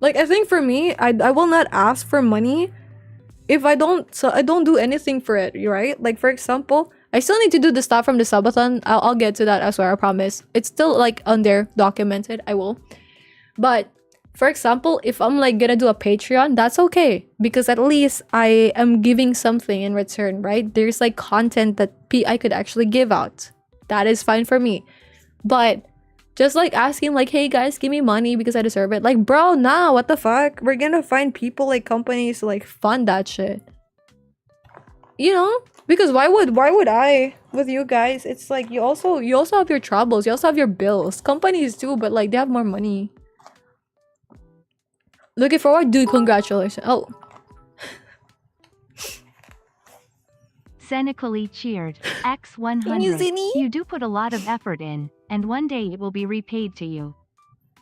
Like, I think for me, I will not ask for money if I don't do anything for it, right? Like, for example, I still need to do the stuff from the subathon. I'll get to that as well, I promise. It's still like on there documented. I will. But for example, if I'm like gonna do a Patreon, that's okay, because at least I am giving something in return, right? There's like content that I could actually give out. That is fine for me. But just like asking like, hey guys, give me money because I deserve it. Like, bro, nah, what the fuck? We're gonna find people like companies to like fund that shit. You know? Because why would I with you guys? It's like you also have your troubles, you also have your bills. Companies too, but like they have more money. Looking forward, dude, congratulations. Oh. Cynically cheered. X100. You do put a lot of effort in, and one day it will be repaid to you.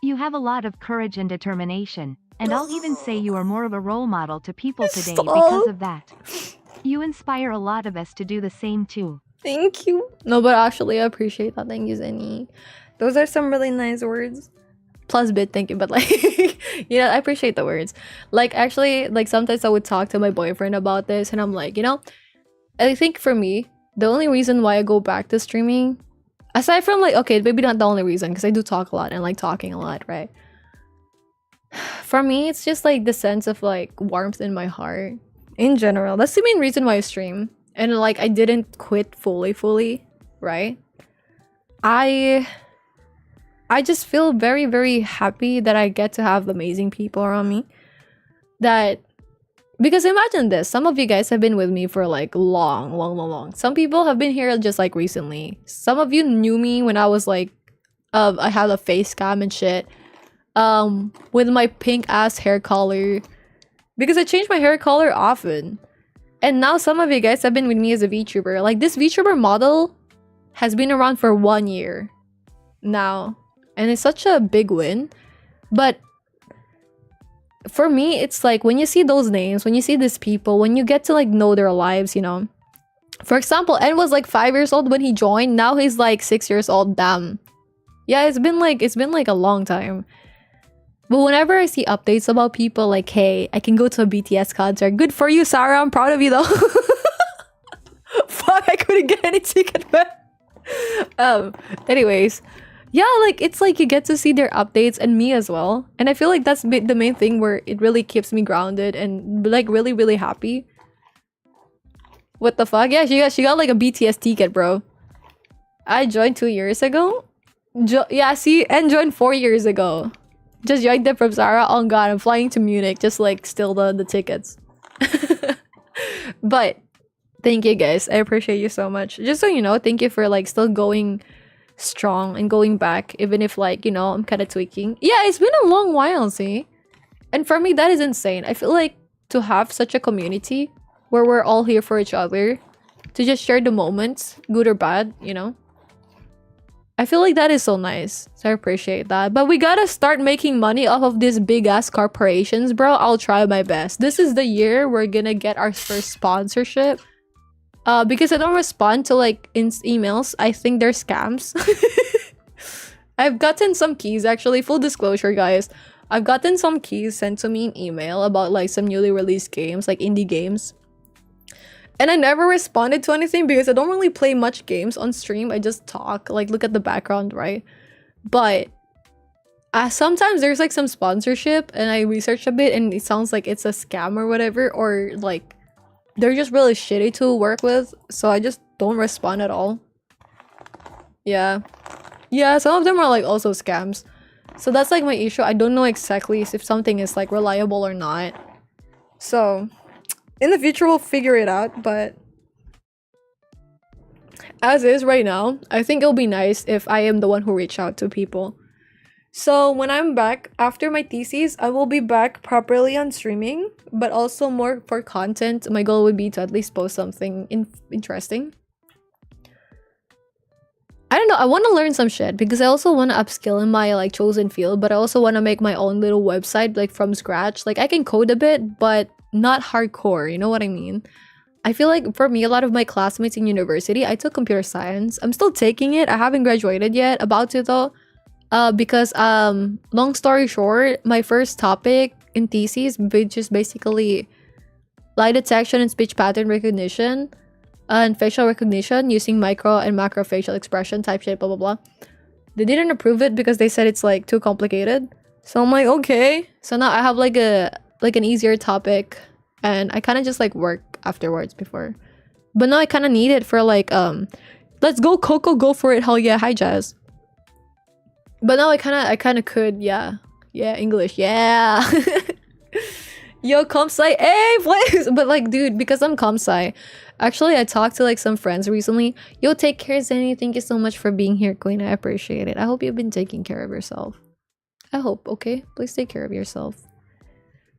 You have a lot of courage and determination, and I'll even say you are more of a role model to people today because of that. You inspire a lot of us to do the same too. Thank you. No, but actually I appreciate that. Thank you, Zenny. Those are some really nice words. Plus bit, thank you, but like you know, I appreciate the words. Like, actually, like sometimes I would talk to my boyfriend about this and I'm like, you know, I think for me, the only reason why I go back to streaming, aside from like, okay, maybe not the only reason, because I do talk a lot and like talking a lot, right? For me, it's just like the sense of like warmth in my heart in general. That's the main reason why I stream. And like I didn't quit fully, right? I just feel very, very happy that I get to have amazing people around me. Because imagine this, some of you guys have been with me for like long. Some people have been here just like recently. Some of you knew me when I was like, I had a face cam and shit. With my pink ass hair color. Because I change my hair color often. And now some of you guys have been with me as a VTuber. Like, this VTuber model has been around for 1 year now. And it's such a big win. But for me, it's like when you see those names, when you see these people, when you get to like know their lives, you know. For example, N was like 5 years old when he joined. Now he's like 6 years old. Damn. Yeah, it's been like a long time. But whenever I see updates about people like, hey, I can go to a BTS concert. Good for you, Sarah. I'm proud of you though. Fuck, I couldn't get any ticket back. Anyways. Yeah, like, it's like you get to see their updates and me as well. And I feel like that's the main thing where it really keeps me grounded and like really, really happy. What the fuck? Yeah, she got like a BTS ticket, bro. I joined 2 years ago. Yeah, see, and joined 4 years ago. Just joined them from Zara. Oh god, I'm flying to Munich. Just like steal the tickets. But thank you guys. I appreciate you so much. Just so you know, thank you for like still going strong and going back, even if like, you know, I'm kind of tweaking. Yeah, it's been a long while, see? And for me, that is insane. I feel like to have such a community where we're all here for each other, to just share the moments, good or bad, you know? I feel like that is so nice. So I appreciate that. But we gotta start making money off of these big-ass corporations, bro. I'll try my best. This is the year we're gonna get our first sponsorship. Because I don't respond to like emails. I think they're scams. I've gotten some keys, actually. Full disclosure, guys. I've gotten some keys sent to me in email about like some newly released games, like indie games. And I never responded to anything because I don't really play much games on stream. I just talk, like look at the background, right? But sometimes there's like some sponsorship and I research a bit and it sounds like it's a scam or whatever, or like they're just really shitty to work with, so I just don't respond at all. Yeah, some of them are like also scams, so that's like my issue. I don't know exactly if something is like reliable or not, so in the future we'll figure it out. But as is right now, I think it'll be nice if I am the one who reach out to people. So when I'm back after my thesis, I will be back properly on streaming, but also more for content. My goal would be to at least post something interesting. I don't know. I want to learn some shit because I also want to upskill in my like chosen field, but I also want to make my own little website like from scratch. Like I can code a bit, but not hardcore. You know what I mean? I feel like for me, a lot of my classmates in university, I took computer science. I'm still taking it. I haven't graduated yet. About to though. Because long story short, my first topic in thesis, which is basically lie detection and speech pattern recognition and facial recognition using micro and macro facial expression type shit, blah blah blah. They didn't approve it because they said it's like too complicated. So I'm like, okay. So now I have like an easier topic, and I kind of just like work afterwards before. But now I kind of need it for like let's go Coco, go for it, hell yeah, hi Jazz. But now I kind of could, yeah, English, yeah. Yo, comsci, hey, please. But like, dude, because I'm comsci, actually, I talked to like some friends recently. Yo, take care, Zenny. Thank you so much for being here, Queen. I appreciate it. I hope you've been taking care of yourself. I hope, okay? Please take care of yourself.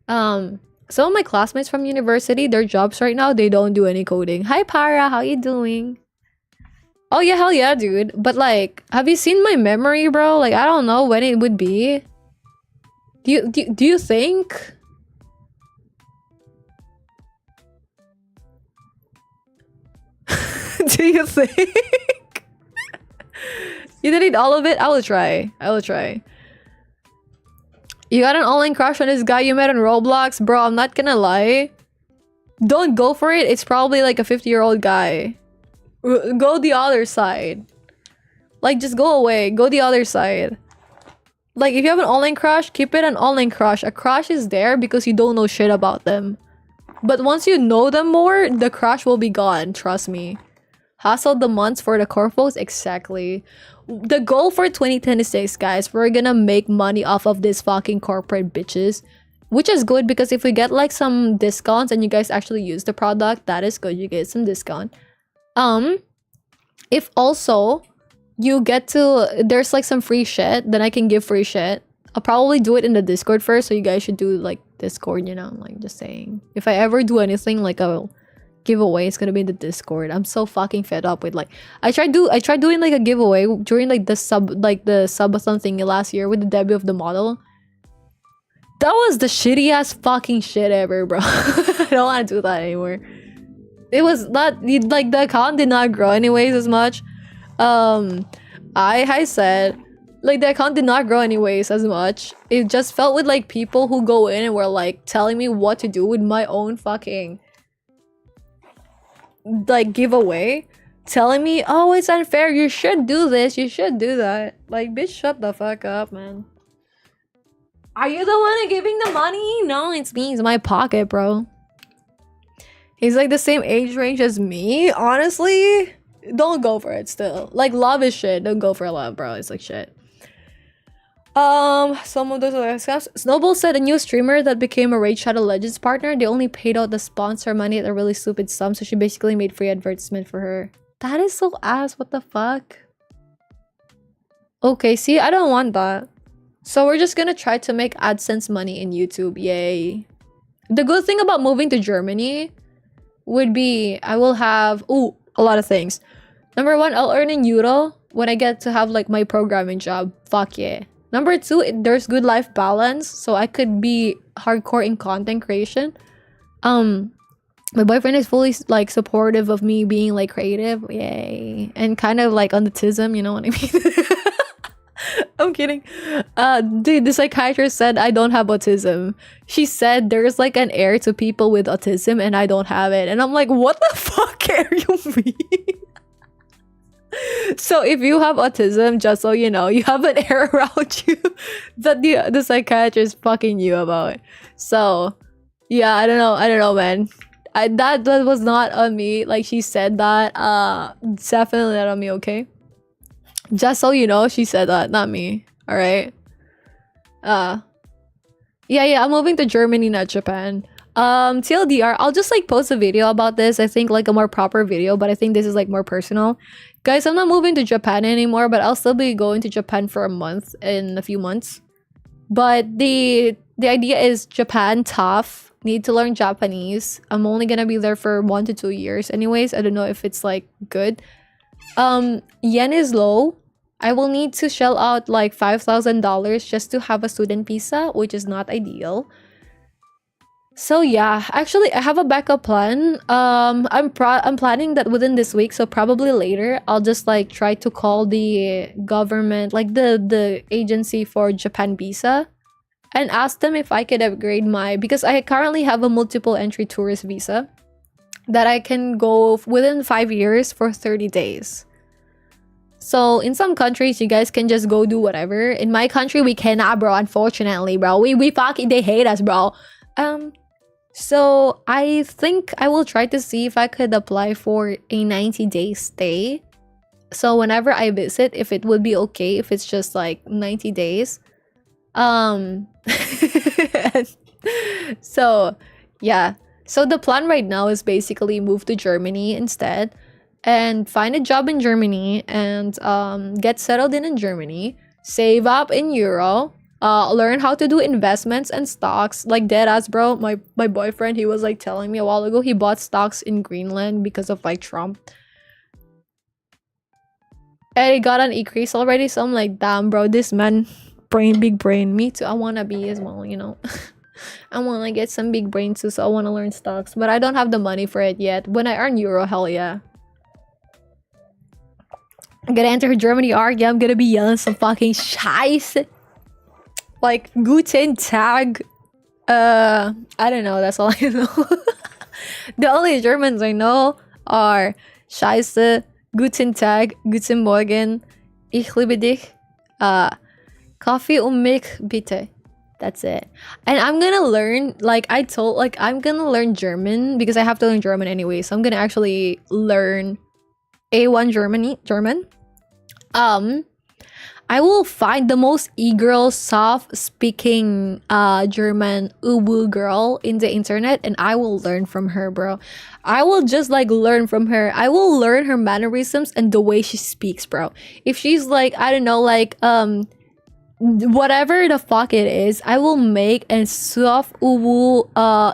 Some of my classmates from university, their jobs right now, they don't do any coding. Hi, Para, how you doing? Oh yeah, hell yeah, dude. But like, have you seen my memory, bro? Like, I don't know when it would be. Do you think? Do you think? You delete all of it? I will try. You got an online crush on this guy you met on Roblox? Bro, I'm not gonna lie. Don't go for it. It's probably like a 50-year-old guy. Go the other side. Like, just go away. Go the other side. Like, if you have an online crush, keep it an online crush. A crush is there because you don't know shit about them. But once you know them more, the crush will be gone. Trust me. Hustle the months for the corpos? Exactly. The goal for 2010 is this, guys. We're gonna make money off of these fucking corporate bitches. Which is good because if we get like some discounts and you guys actually use the product, that is good. You get some discount. If also you get to, there's like some free shit, then I can give free shit. I'll probably do it in the Discord first, so you guys should do like Discord, you know, like just saying. If I ever do anything like a giveaway, it's gonna be in the Discord. I'm so fucking fed up with like, I tried doing like a giveaway during like the subathon thing last year with the debut of the model. That was the shitty-ass fucking shit ever, bro. I don't want to do that anymore. It was not, like, the account did not grow anyways as much. I said, like, the account did not grow anyways as much. It just felt with, like, people who go in and were, like, telling me what to do with my own fucking, like, giveaway. Telling me, oh, it's unfair, you should do this, you should do that. Like, bitch, shut the fuck up, man. Are you the one giving the money? No, it's me. It's my pocket, bro. He's like the same age range as me. Honestly, don't go for it still. Like, love is shit. Don't go for love, bro. It's like shit. Some of those other scams. Snowball said a new streamer that became a Raid Shadow Legends partner, they only paid out the sponsor money at a really stupid sum, so she basically made free advertisement for her. That is so ass. What the fuck? Okay, see, I don't want that. So we're just gonna try to make AdSense money in YouTube. Yay. The good thing about moving to Germany would be I will have a lot of things. Number one, I'll earn in euro when I get to have like my programming job. Fuck yeah. Number two, there's good life balance, so I could be hardcore in content creation. My boyfriend is fully like supportive of me being like creative. Yay. And kind of like on autism, you know what I mean? I'm kidding. Dude, the psychiatrist said I don't have autism. She said there's like an heir to people with autism and I don't have it. And I'm like, what the fuck are you mean? So if you have autism, just so you know, you have an heir around you that the psychiatrist fucking knew about. So yeah, I don't know, man. That was not on me. Like, she said that. Definitely not on me, okay? Just so you know, she said that, not me. All right. Yeah, I'm moving to Germany, not Japan. TLDR, I'll just like post a video about this. I think like a more proper video, but I think this is like more personal. Guys, I'm not moving to Japan anymore, but I'll still be going to Japan for a month in a few months. But the idea is Japan, tough. Need to learn Japanese. I'm only gonna be there for 1 to 2 years anyways. I don't know if it's like good. Yen is low. I will need to shell out like $5,000 just to have a student visa, which is not ideal. So yeah, actually I have a backup plan. I'm planning that within this week, so probably later I'll just like try to call the government, like the agency for Japan visa, and ask them if I could upgrade because I currently have a multiple entry tourist visa that I can go within 5 years for 30 days. So in some countries, you guys can just go do whatever. In my country, we cannot, bro. Unfortunately, bro. We fucking, they hate us, bro. So I think I will try to see if I could apply for a 90-day stay. So whenever I visit, if it would be okay, if it's just like 90 days. So yeah. So the plan right now is basically move to Germany instead and find a job in Germany and get settled in Germany, save up in euro, learn how to do investments and stocks. Like deadass, bro. My boyfriend, he was like telling me a while ago he bought stocks in Greenland because of like Trump. And it got an increase already, so I'm like, damn, bro, this man, big brain. Me too. I wanna be as well, you know. I wanna get some big brain too, so I wanna learn stocks, but I don't have the money for it yet. When I earn euro, hell yeah. I'm gonna enter Germany arc. Yeah, I'm gonna be yelling some fucking scheiße. Like, Guten Tag. I don't know. That's all I know. The only Germans I know are Scheiße, Guten Tag, Guten Morgen, Ich liebe dich, Kaffee mich bitte. That's it. And I'm gonna learn, I'm gonna learn German because I have to learn German anyway. So I'm gonna actually learn A1 German. I will find the most e-girl, soft-speaking German uwu girl in the internet, and I will learn from her, bro. I will just like learn from her. I will learn her mannerisms and the way she speaks, bro. If she's like, I don't know, like whatever the fuck it is, I will make a soft uwu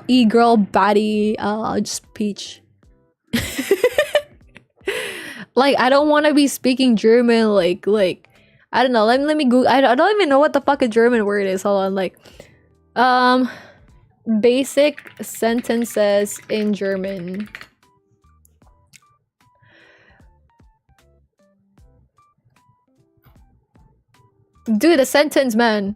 e-girl body speech. Like, I don't want to be speaking German like I don't know. Let me Google. I don't even know what the fuck a German word is. Hold on. Like, basic sentences in German. Dude, a sentence, man.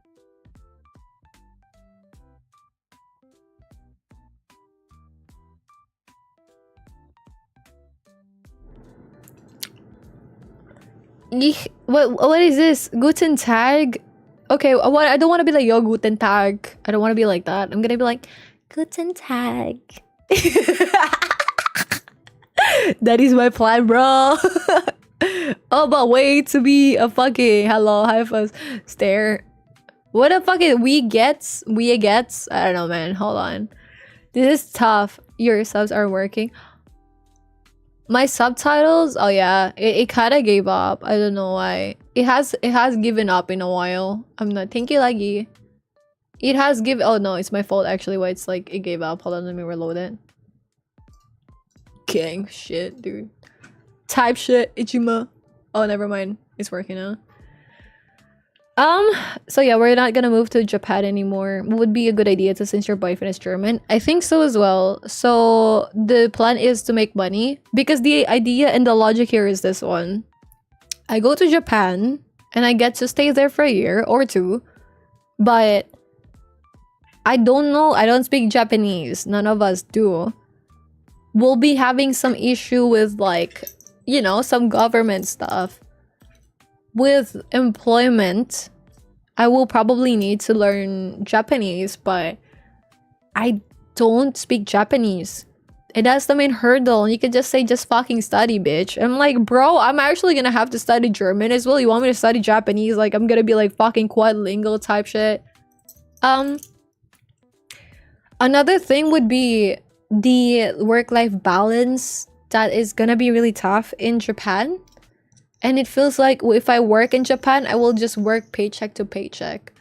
What is this? Guten Tag? Okay, what? I don't want to be like, yo, Guten Tag. I don't want to be like that. I'm gonna be like, Guten Tag. That is my plan, bro. Oh, but wait to be a fucking hello, high five, stare. What the fuck is we gets? I don't know, man. Hold on. This is tough. Your subs are working. My subtitles, oh yeah, it kind of gave up. I don't know why. It has given up in a while. I'm not thinking laggy. It has given. Oh no, it's my fault actually. Why it's like it gave up. Hold on, let me reload it. Gang shit, dude. Type shit, Ichima. Oh, never mind. It's working now. So yeah, we're not gonna move to Japan anymore. What would be a good idea since your boyfriend is German? I think so as well. So the plan is to make money because the idea and the logic here is this one. I go to Japan and I get to stay there for a year or two, but I don't know. I don't speak Japanese. None of us do. We'll be having some issue with like, you know, some government stuff. With employment, I will probably need to learn Japanese, but I don't speak Japanese. And that's the main hurdle. You could just say, just fucking study, bitch. I'm like, bro, I'm actually gonna have to study German as well. You want me to study Japanese? Like, I'm gonna be like fucking quadlingual type shit. Another thing would be the work-life balance that is gonna be really tough in Japan. And it feels like if I work in Japan, I will just work paycheck to paycheck.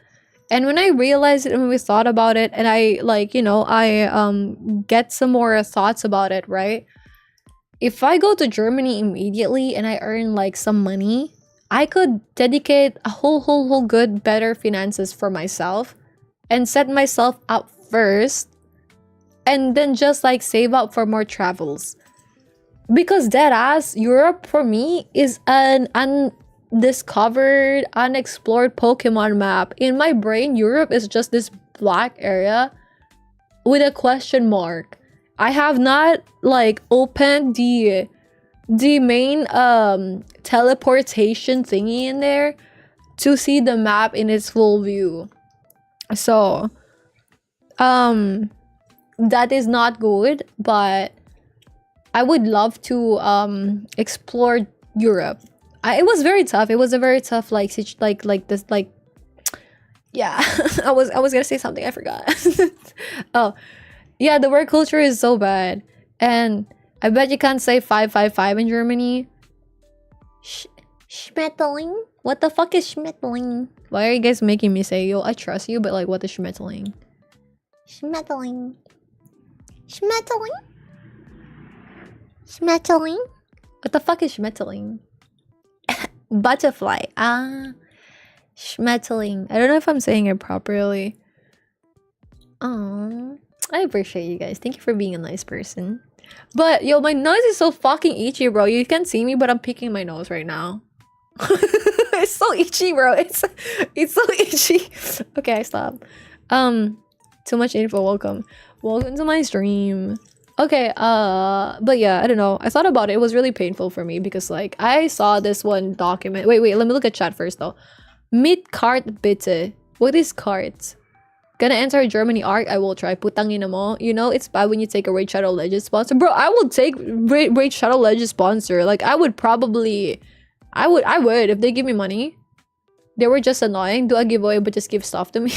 And when I realized it and when we thought about it and I like, you know, I get some more thoughts about it, right? if I go to Germany immediately and I earn like some money, I could dedicate a whole good better finances for myself and set myself up first and then just like save up for more travels. Because dead ass, Europe for me is an undiscovered, unexplored Pokemon map. In my brain, Europe is just this black area with a question mark. I have not like opened the main teleportation thingy in there to see the map in its full view. So that is not good, but I would love to explore Europe. It was very tough. It was a very tough like this like yeah. I was gonna say something, I forgot. Oh yeah, the work culture is so bad, and I bet you can't say 555 in Germany. Schmetterling? What the fuck is Schmetterling? Why are you guys making me say, yo, I trust you, but like, what is Schmetterling? Schmetterling. Schmetterling? Schmetterling? What the fuck is Schmetterling? Butterfly. Schmetterling. I don't know if I'm saying it properly. Oh, I appreciate you guys. Thank you for being a nice person. But yo, my nose is so fucking itchy, bro. You can't see me, but I'm picking my nose right now. It's so itchy, bro. It's so itchy. Okay, I stop. Too much info. Welcome to my stream. Okay, but yeah, I don't know. I thought about it. It was really painful for me because like I saw this one document. Wait, let me look at chat first though. Mit cart bitte. What is cart? Gonna enter Germany arc? I will try. Putang ina mo. You know, it's bad when you take a Raid Shadow Legends sponsor. Bro, I would take Raid Shadow Legends sponsor. Like, I would probably... I would if they give me money. They were just annoying. Do a giveaway, but just give stuff to me.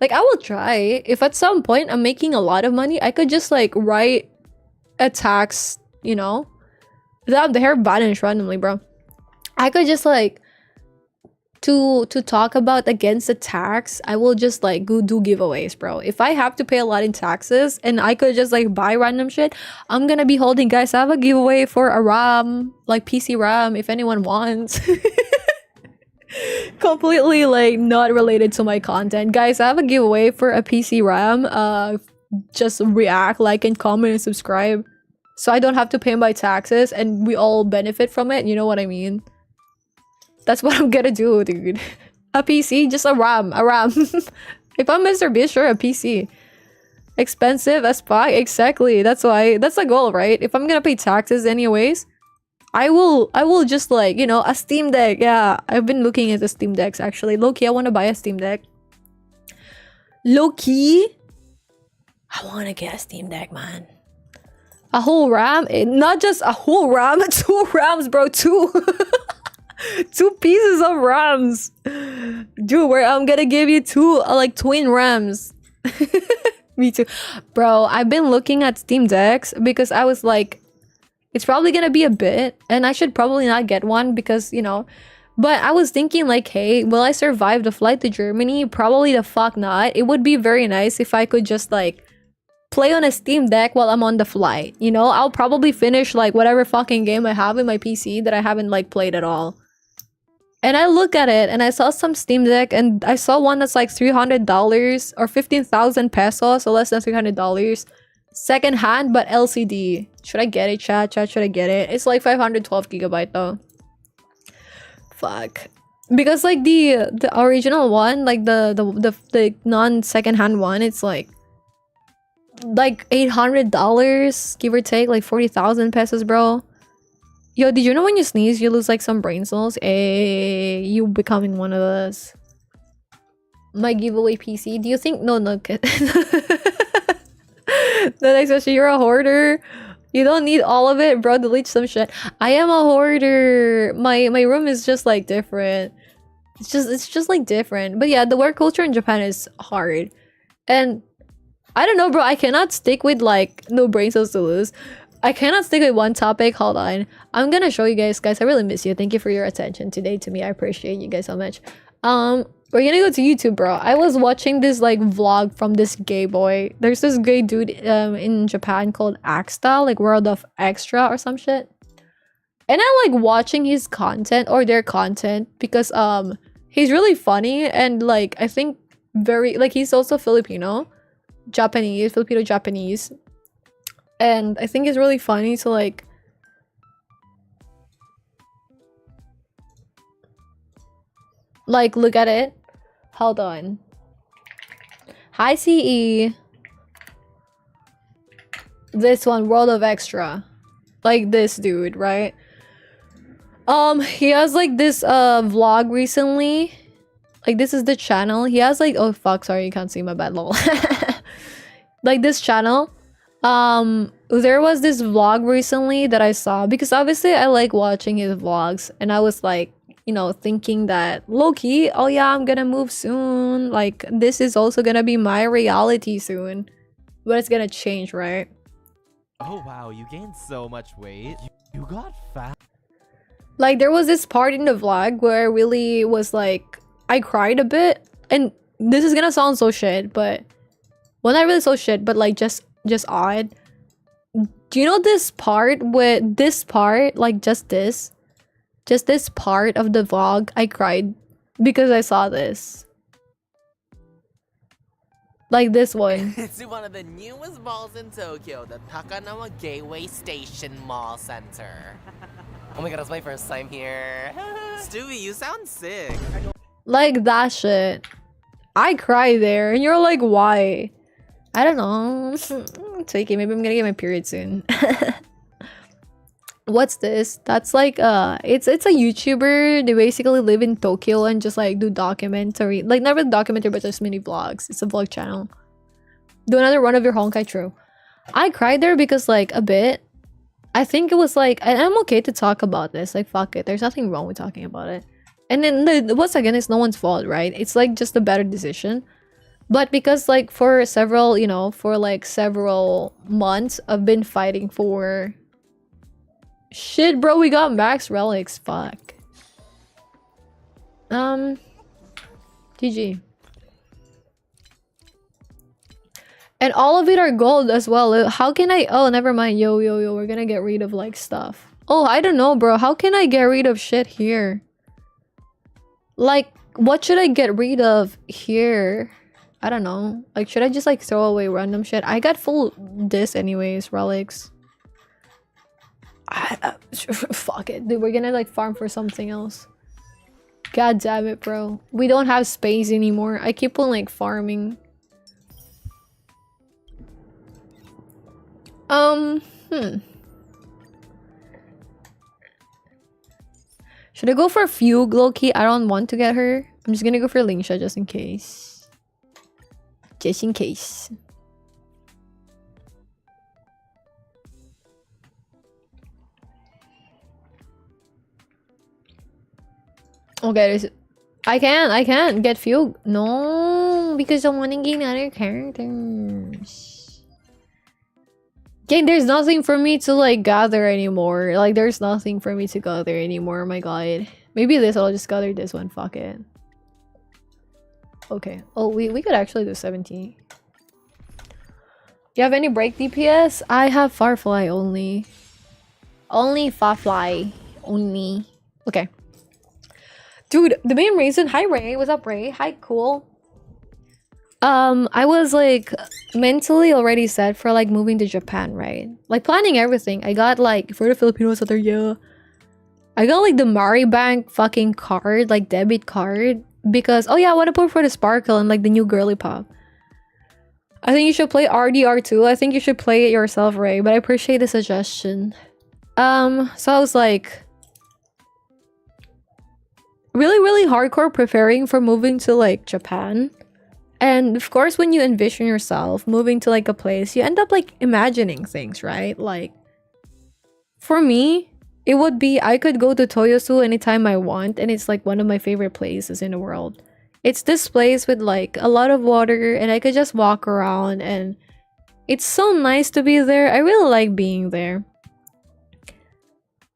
Like, I will try. If at some point I'm making a lot of money, I could just, like, write a tax, you know? The hair vanished randomly, bro. I could just, like... To talk about against the tax, I will just like go do giveaways, bro. If I have to pay a lot in taxes and I could just like buy random shit, I'm gonna be holding, guys, I have a giveaway for a RAM, like PC RAM, if anyone wants. Completely like not related to my content, guys. I have a giveaway for a PC RAM. Just react, like, and comment and subscribe so I don't have to pay my taxes and we all benefit from it. You know what I mean? That's what I'm gonna do, dude. A PC? Just a RAM. If I'm Mr. Beast, sure, a PC. Expensive as fuck? Exactly. That's why. That's the goal, right? If I'm gonna pay taxes anyways, I will just like, you know, a Steam Deck. Yeah, I've been looking at the Steam Decks actually. Low-key, I want to buy a Steam Deck. Low-key, I want to get a Steam Deck, man. A whole RAM? Not just a whole RAM. 2 RAMs, bro. 2. 2 pieces of RAMs. Dude, where I'm gonna give you 2 like twin RAMs. Me too. Bro, I've been looking at Steam Decks because I was like, it's probably gonna be a bit and I should probably not get one because, you know, but I was thinking like, hey, will I survive the flight to Germany? Probably the fuck not. It would be very nice if I could just like play on a Steam Deck while I'm on the flight. You know, I'll probably finish like whatever fucking game I have in my PC that I haven't like played at all. And I look at it and I saw some Steam Deck and I saw one that's like $300 or 15,000 pesos, so less than $300. Second hand, but LCD. Should I get it, chat? Chat, should I get it? It's like 512 gigabyte though. Fuck. Because like the original one, like the non-second hand one, it's like $800, give or take, like 40,000 pesos, bro. Yo, did you know when you sneeze, you lose like some brain cells? Hey, you becoming one of us. My giveaway PC. Do you think? No. The next question, you're a hoarder. You don't need all of it, bro. Delete some shit. I am a hoarder. My room is just like different. It's just like different. But yeah, the work culture in Japan is hard. And I don't know, bro. I cannot stick with like no brain cells to lose. I cannot stick with one topic. Hold on. I'm gonna show you guys. Guys, I really miss you. Thank you for your attention today to me. I appreciate you guys so much. We're gonna go to YouTube, bro. I was watching this like vlog from this gay boy. There's this gay dude in Japan called Axta, like World of Extra or some shit. And I like watching his content or their content because he's really funny and like I think very like he's also Filipino Japanese. And I think it's really funny to like look at it. Hold on. Hi CE. This one, World of Extra. Like this dude, right? He has like this vlog recently. Like this is the channel. He has like, oh fuck, sorry, you can't see my bad lol. Like this channel. There was this vlog recently that I saw because obviously I like watching his vlogs and I was like, you know, thinking that low-key, oh yeah, I'm gonna move soon. Like this is also gonna be my reality soon. But it's gonna change, right? Oh wow, you gained so much weight. You got fat. Like there was this part in the vlog where I really was like, I cried a bit. And this is gonna sound so shit, but well, not really so shit, but like just odd. Do you know this part with this part, like just this part of the vlog, I cried because I saw this. Like this one. It's one of the newest malls in Tokyo, the Takanawa Gateway Station Mall Center. Oh my god, it's my first time here. Stewie, you sound sick. Like that shit. I cry there and you're like, why? I don't know. Take it. Maybe I'm gonna get my period soon. What's this? That's like it's a YouTuber. They basically live in Tokyo and just like do documentary, like not really documentary but just mini vlogs. It's a vlog channel. Do another one of your Honkai. True. I cried there because like a bit. I think it was like, and I'm okay to talk about this, like fuck it, there's nothing wrong with talking about it. And then once again, it's no one's fault, right? It's like just a better decision. But because like for several, you know, for like several months I've been fighting for shit, bro. We got max relics. Fuck. GG. And all of it are gold as well. How can I? Oh, never mind. Yo. We're gonna get rid of like stuff. Oh, I don't know, bro. How can I get rid of shit here? Like, what should I get rid of here? I don't know. Like, should I just like throw away random shit? I got full this anyways, relics. Fuck it, dude. We're gonna like farm for something else. God damn it, bro. We don't have space anymore. I keep on like farming. Should I go for Fugue, low-key? I don't want to get her. I'm just gonna go for Lingsha just in case. Just in case. Okay, I can't get Fugue. No, because I want to gain other characters. Okay, there's nothing for me to like gather anymore. Like there's nothing for me to gather anymore. Oh my god. Maybe this, I'll just gather this one. Fuck it. Okay. Oh, we could actually do 70. You have any break DPS? I have Farfly only. Only Farfly. Only. Okay. Dude, the main reason. Hi Ray. What's up, Ray? Hi, cool. I was like mentally already set for like moving to Japan, right? Like planning everything. I got like for the Filipinos out there, yeah. I got like the Maribank fucking card, like debit card, because oh yeah, I want to put for the sparkle and like the new girly pop. I think you should play RDR2. I think you should play it yourself, Ray, but I appreciate the suggestion. So I was like really hardcore preparing for moving to like Japan. And of course, when you envision yourself moving to like a place, you end up like imagining things, right? Like for me, it would be I could go to Toyosu anytime I want, and it's like one of my favorite places in the world. It's this place with like a lot of water and I could just walk around and it's so nice to be there. I really like being there.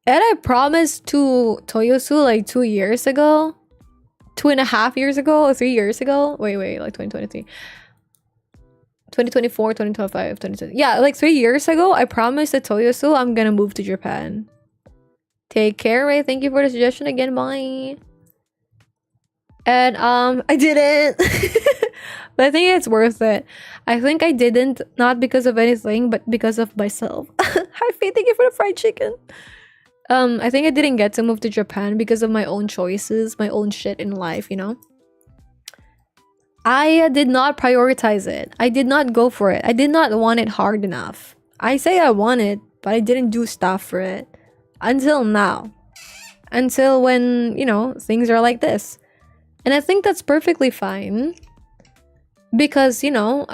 And I promised to Toyosu like 2 years ago 2.5 years ago or 3 years ago. Wait, like 2023. 2024, 2025, 2020. Yeah, like 3 years ago, I promised to Toyosu I'm gonna move to Japan. Take care, Ray. Thank you for the suggestion again. Bye. And I didn't. But I think it's worth it. I think I didn't, not because of anything, but because of myself. Hi, Faye. Thank you for the fried chicken. I think I didn't get to move to Japan because of my own choices, my own shit in life, you know? I did not prioritize it. I did not go for it. I did not want it hard enough. I say I want it, but I didn't do stuff for it. Until now. Until when, you know, things are like this. And I think that's perfectly fine. Because, you know,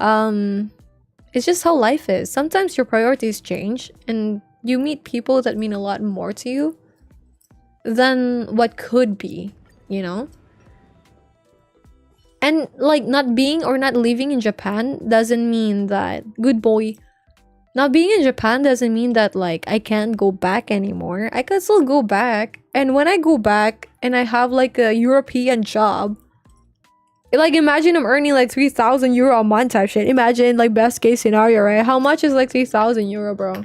it's just how life is. Sometimes your priorities change and you meet people that mean a lot more to you than what could be, you know? And like not being or not living in Japan doesn't mean that, good boy, not being in Japan doesn't mean that like I can't go back anymore. I can still go back. And when I go back and I have like a European job, like imagine I'm earning like 3,000 euro a month type shit. Imagine like best case scenario, right? How much is like 3,000 euro, bro?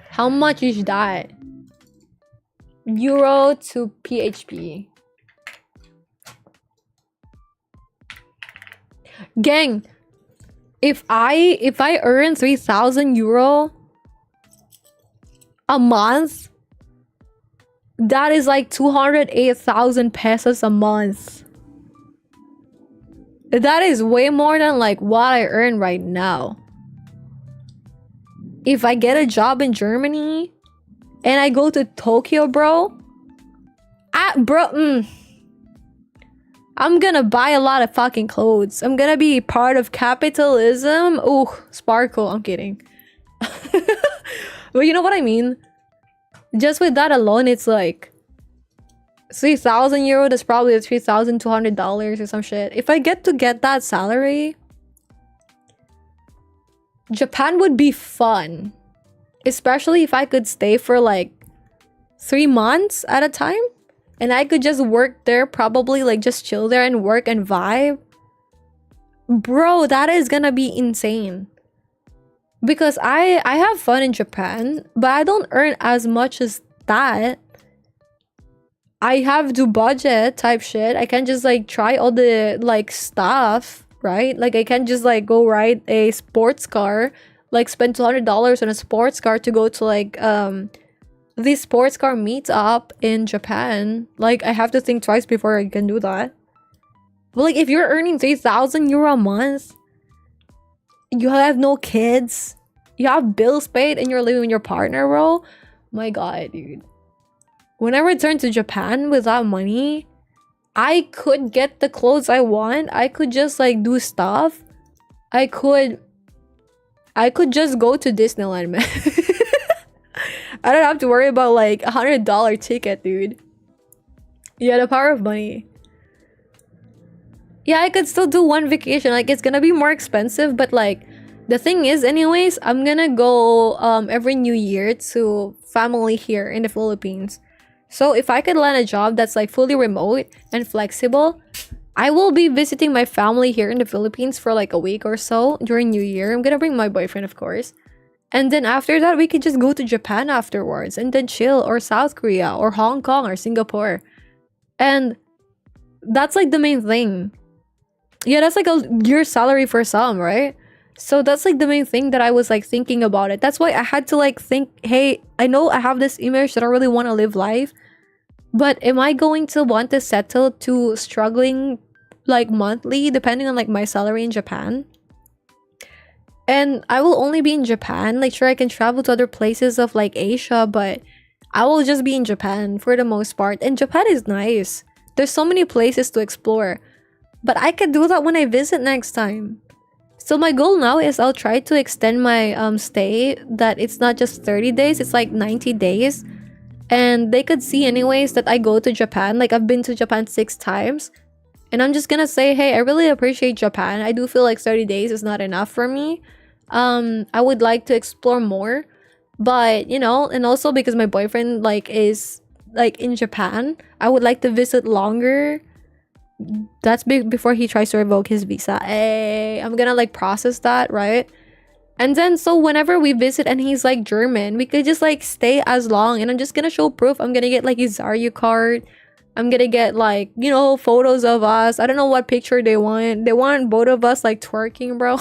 How much is that? Euro to PHP. Gang, if I earn 3,000 euro a month, that is like 208,000 pesos a month. That is way more than like what I earn right now. If I get a job in Germany and I go to Tokyo, bro, I'm gonna buy a lot of fucking clothes. I'm gonna be part of capitalism. Ooh, sparkle. I'm kidding. But you know what I mean? Just with that alone, it's like 3,000 euro. That's probably $3,200 or some shit. If I get that salary, Japan would be fun. Especially if I could stay for like 3 months at a time. And I could just work there, probably like just chill there and work and vibe. Bro, that is gonna be insane. Because I have fun in Japan, but I don't earn as much as that. I have to budget type shit. I can't just like try all the like stuff, right? Like I can't just like go ride a sports car, like spend $200 on a sports car to go to like the sports car meetup in Japan. Like I have to think twice before I can do that. But like if you're earning 3,000 euro a month, you have no kids, you have bills paid, and you're living with your partner, bro. My god, dude. When I return to Japan with that money, I could get the clothes I want. I could just like do stuff. I could just go to Disneyland, man. I don't have to worry about like $100 ticket, dude. Yeah, the power of money. Yeah, I could still do one vacation. Like it's gonna be more expensive, but like the thing is, anyways, I'm gonna go every New Year to family here in the Philippines. So if I could land a job that's like fully remote and flexible, I will be visiting my family here in the Philippines for like a week or so during New Year. I'm gonna bring my boyfriend, of course. And then after that, we could just go to Japan afterwards and then chill, or South Korea or Hong Kong or Singapore. And that's like the main thing. Yeah, that's like a year's salary for some, right? So that's like the main thing that I was like thinking about it. That's why I had to like think, hey, I know I have this image that I really want to live life, but am I going to want to settle to struggling like monthly depending on like my salary in Japan? And I will only be in Japan. Like sure, I can travel to other places of like Asia, but I will just be in Japan for the most part. And Japan is nice. There's so many places to explore. But I can do that when I visit next time. So my goal now is I'll try to extend my stay, that it's not just 30 days, it's like 90 days. And they could see anyways that I go to Japan. Like I've been to Japan 6 times. And I'm just gonna say, hey, I really appreciate Japan. I do feel like 30 days is not enough for me. I would like to explore more. But, you know, and also because my boyfriend like is like in Japan, I would like to visit longer. That's big before he tries to revoke his visa. Hey, I'm gonna like process that, right? And then so whenever we visit and he's like German, we could just like stay as long, and I'm just gonna show proof. I'm gonna get like his Zaryu card. I'm gonna get like, you know, photos of us. I don't know what picture they want. They want both of us like twerking, bro.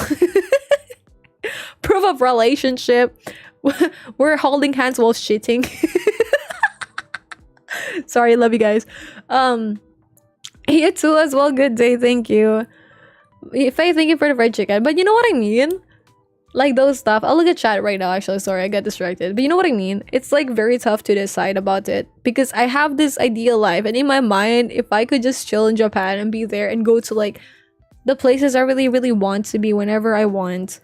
Proof of relationship. We're holding hands while shitting. Sorry, love you guys. You too as well. Good day, thank you. Faye, thank you for the fried chicken. But you know what I mean? Like those stuff. I'll look at chat right now, actually. Sorry, I got distracted. But you know what I mean? It's like very tough to decide about it. Because I have this ideal life. And in my mind, if I could just chill in Japan and be there and go to like the places I really, really want to be whenever I want,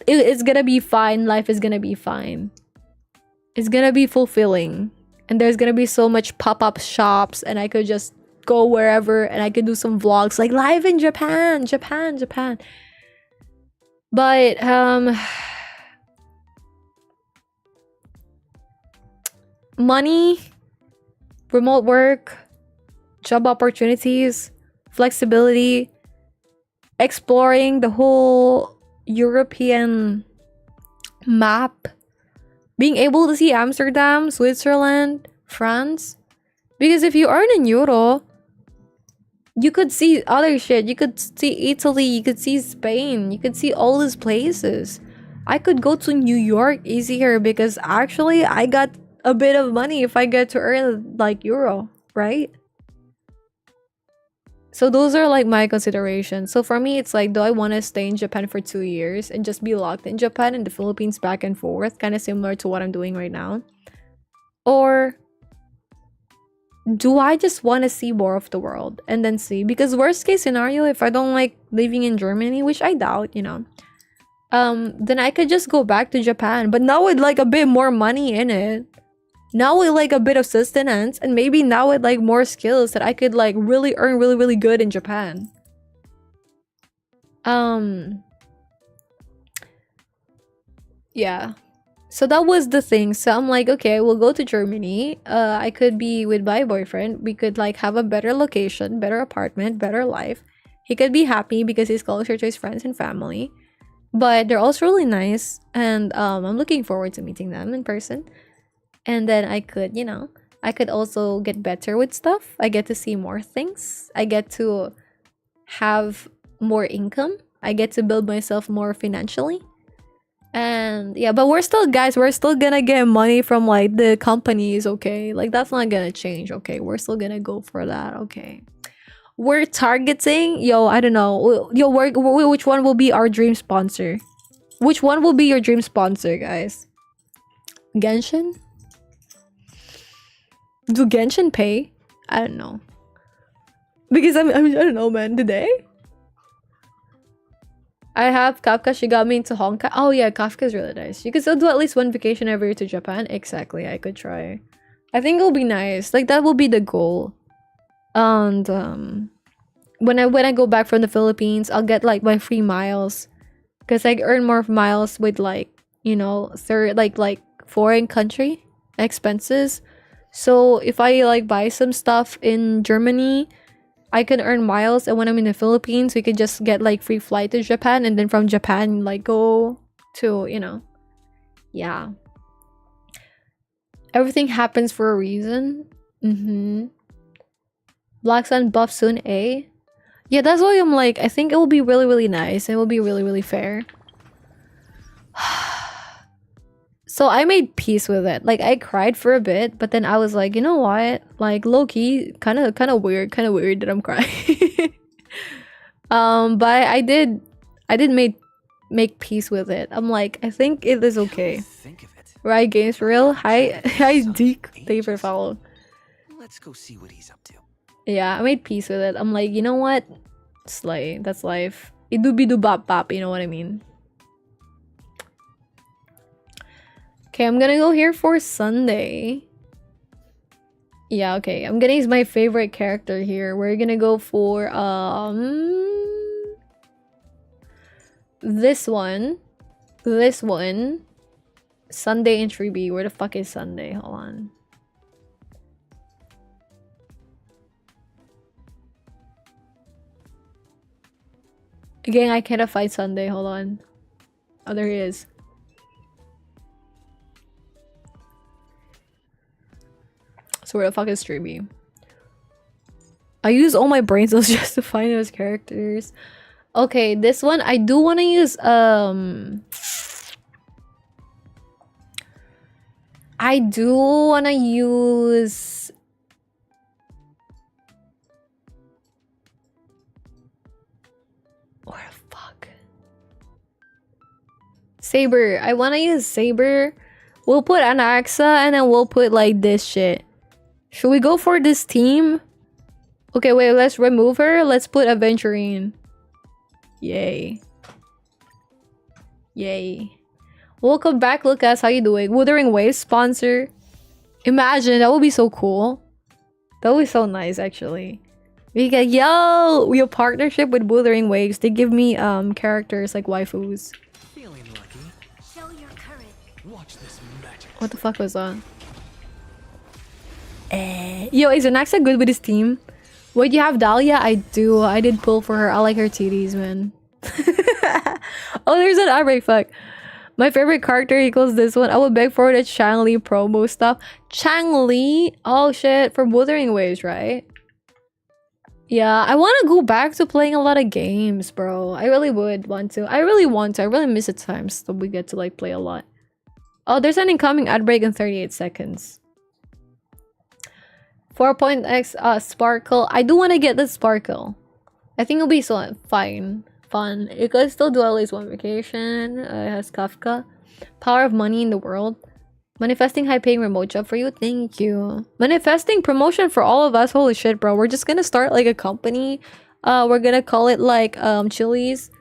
it's gonna be fine. Life is gonna be fine. It's gonna be fulfilling. And there's gonna be so much pop-up shops. And I could just go wherever. And I could do some vlogs like live in Japan. Japan. But money, remote work, job opportunities, flexibility, exploring the whole European map, being able to see Amsterdam, Switzerland, France. Because if you earn in euro, you could see other shit. You could see Italy, you could see Spain, you could see all these places. I could go to New York easier because actually I got a bit of money if I get to earn like euro, right? So those are like my considerations. So for me, it's like, do I want to stay in Japan for 2 years and just be locked in Japan and the Philippines back and forth, kind of similar to what I'm doing right now? Or do I just want to see more of the world and then see? Because worst case scenario, if I don't like living in Germany, which I doubt, you know, then I could just go back to Japan. But now with like a bit more money in it, now with like a bit of sustenance, and maybe now with like more skills that I could like really earn really good in Japan. Yeah. So that was the thing. So I'm like, okay, we'll go to Germany. I could be with my boyfriend. We could like have a better location, better apartment, better life. He could be happy because he's closer to his friends and family. But they're also really nice. And I'm looking forward to meeting them in person. And then I could, you know, I could also get better with stuff. I get to see more things. I get to have more income. I get to build myself more financially. And yeah, but we're still, guys, we're still gonna get money from like the companies, okay? Like that's not gonna change, okay? We're still gonna go for that, okay? We're targeting, yo, I don't know, yo, which one will be our dream sponsor? Which one will be your dream sponsor, guys? Genshin? Do Genshin pay? I don't know. Because I don't know, man. Did they? I have Kafka. She got me into Honkai. Oh yeah, Kafka is really nice. You could still do at least one vacation every year to Japan. Exactly, I could try. I think it'll be nice. Like that will be the goal. And when I go back from the Philippines, I'll get like my free miles, because I earn more miles with like, you know, like foreign country expenses. So if I like buy some stuff in Germany, I can earn miles, and when I'm in the Philippines, we could just get like free flight to Japan, and then from Japan like go to, you know, yeah. Everything happens for a reason. Black Sun buff soon, eh? Yeah, that's why I'm like, I think it will be really nice. It will be really fair. So I made peace with it. Like I cried for a bit, but then I was like, you know what? Like low key, kind of weird that I'm crying. But I did make peace with it. I'm like, I think it is okay. Right, Games for real. Hi Deke. Thank you for the follow. Let's go see what he's up to. Yeah, I made peace with it. I'm like, you know what? Slay. That's life. Idu-bidu bop, you know what I mean? Okay, I'm gonna go here for Sunday. Yeah, okay. I'm gonna use my favorite character here. We're gonna go for this one. Sunday in 3B. Where the fuck is Sunday? Hold on. Gang, I can't fight Sunday. Hold on. Oh, there he is. So where the fuck is Streamy? I use all my brain cells just to find those characters. Okay, this one I do want to use I do want to use where the fuck? Saber. I want to use Saber. We'll put Anaxa and then we'll put like this shit. Should we go for this team? Okay, wait, let's remove her. Let's put Aventurine. Yay. Yay. Welcome back, Lucas. How you doing? Wuthering Waves sponsor. Imagine, that would be so cool. That would be so nice, actually. We get, yo! We have partnership with Wuthering Waves. They give me characters like waifus. Feeling lucky. Show your courage. Watch this magic. What the fuck was that? Yo, is Anaxa good with his team? What, you have Dahlia? I do. I did pull for her. I like her titties, man. Oh, there's an outbreak. Fuck. My favorite character equals this one. I would beg for the Chang-Li promo stuff. Chang-Li? Oh shit. From Wuthering Waves, right? Yeah, I want to go back to playing a lot of games, bro. I really would want to. I really want to. I really miss the times that we get to like play a lot. Oh, there's an incoming ad break in 38 seconds. 4.x Sparkle. I do want to get the Sparkle. I think it'll be so fun. You guys still do at least one vacation. It has Kafka. Power of money in the world. Manifesting high-paying remote job for you. Thank you. Manifesting promotion for all of us. Holy shit, bro. We're just gonna start like a company. We're gonna call it like Chili's.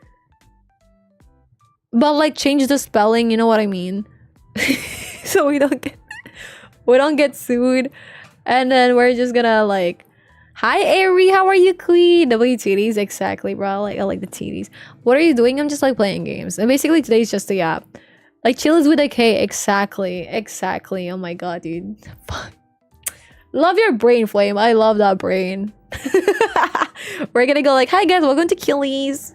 But like change the spelling, you know what I mean? So we don't get sued. And then we're just gonna like, hi Ari, how are you, queen? W titties, exactly, bro. I like the titties. What are you doing? I'm just like playing games. And basically today's just a app. Like Chili's with a K, exactly. Oh my god, dude. Fuck. Love your brain, Flame. I love that brain. We're gonna go like, hi guys, welcome to Chili's.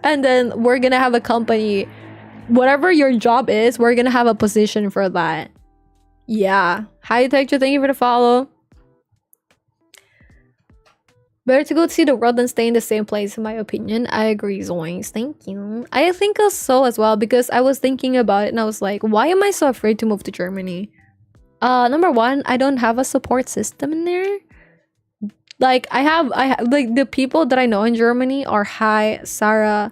And then we're gonna have a company. Whatever your job is, we're gonna have a position for that. Yeah. Hi, Texture. Thank you for the follow. Better to go see the world than stay in the same place, in my opinion. I agree, Zoinks. Thank you. I think so as well, because I was thinking about it and I was like, why am I so afraid to move to Germany? Number one, I don't have a support system in there. Like, I have like the people that I know in Germany are Hai, Sarah,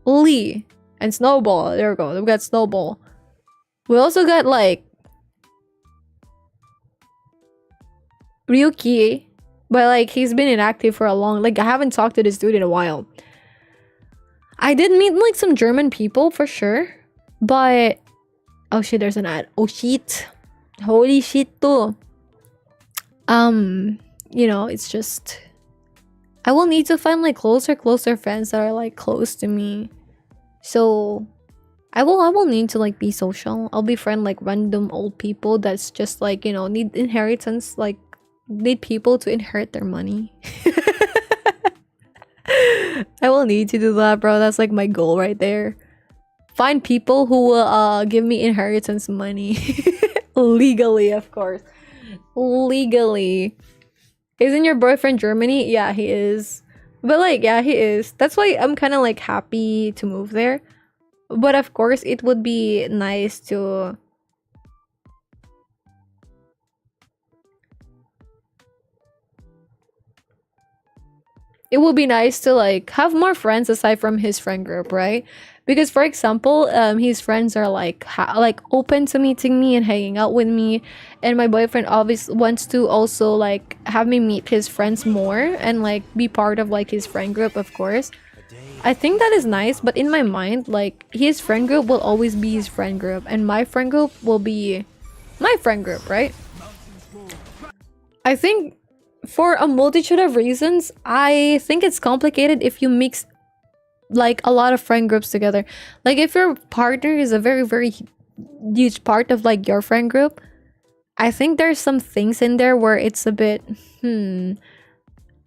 Lee, and Snowball. There we go. We got Snowball. We also got like Ryuki, but like he's been inactive for a long, like I haven't talked to this dude in a while. I did meet like some German people for sure, but oh shit, there's an ad. Oh shit, holy shit too. You know, it's just I will need to find like closer friends that are like close to me. So I will need to like be social. I'll befriend like random old people that's just like, you know, need inheritance, like need people to inherit their money. I will need to do that, bro. That's like my goal right there. Find people who will give me inheritance money. Legally, of course. Legally. Isn't your boyfriend Germany? Yeah, he is. But like, yeah, he is. That's why I'm kind of like happy to move there. But of course, it would be nice to like have more friends aside from his friend group, right? Because for example, his friends are like open to meeting me and hanging out with me, and my boyfriend obviously wants to also like have me meet his friends more and like be part of like his friend group, of course. I think that is nice, but in my mind, like his friend group will always be his friend group and my friend group will be my friend group, right? I think for a multitude of reasons, I think it's complicated if you mix like a lot of friend groups together. Like if your partner is a very huge part of like your friend group, I think there's some things in there where it's a bit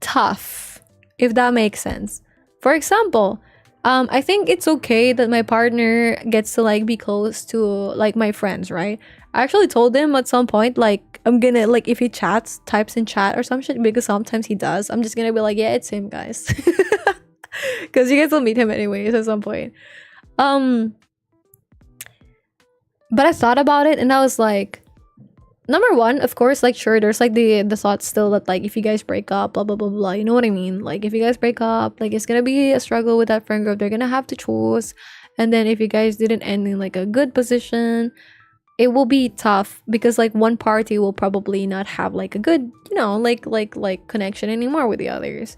tough, if that makes sense. For example, I think it's okay that my partner gets to like be close to like my friends, right? I actually told him at some point, like, I'm gonna, like, if he types in chat or some shit, because sometimes he does, I'm just gonna be like, yeah, it's him, guys. Because you guys will meet him anyways at some point. But I thought about it and I was like, number one, of course, like, sure, there's like the thought still that like if you guys break up, blah blah blah blah, you know what I mean? Like if you guys break up, like it's gonna be a struggle with that friend group. They're gonna have to choose, and then if you guys didn't end in like a good position, it will be tough because like one party will probably not have like a good, you know, like connection anymore with the others.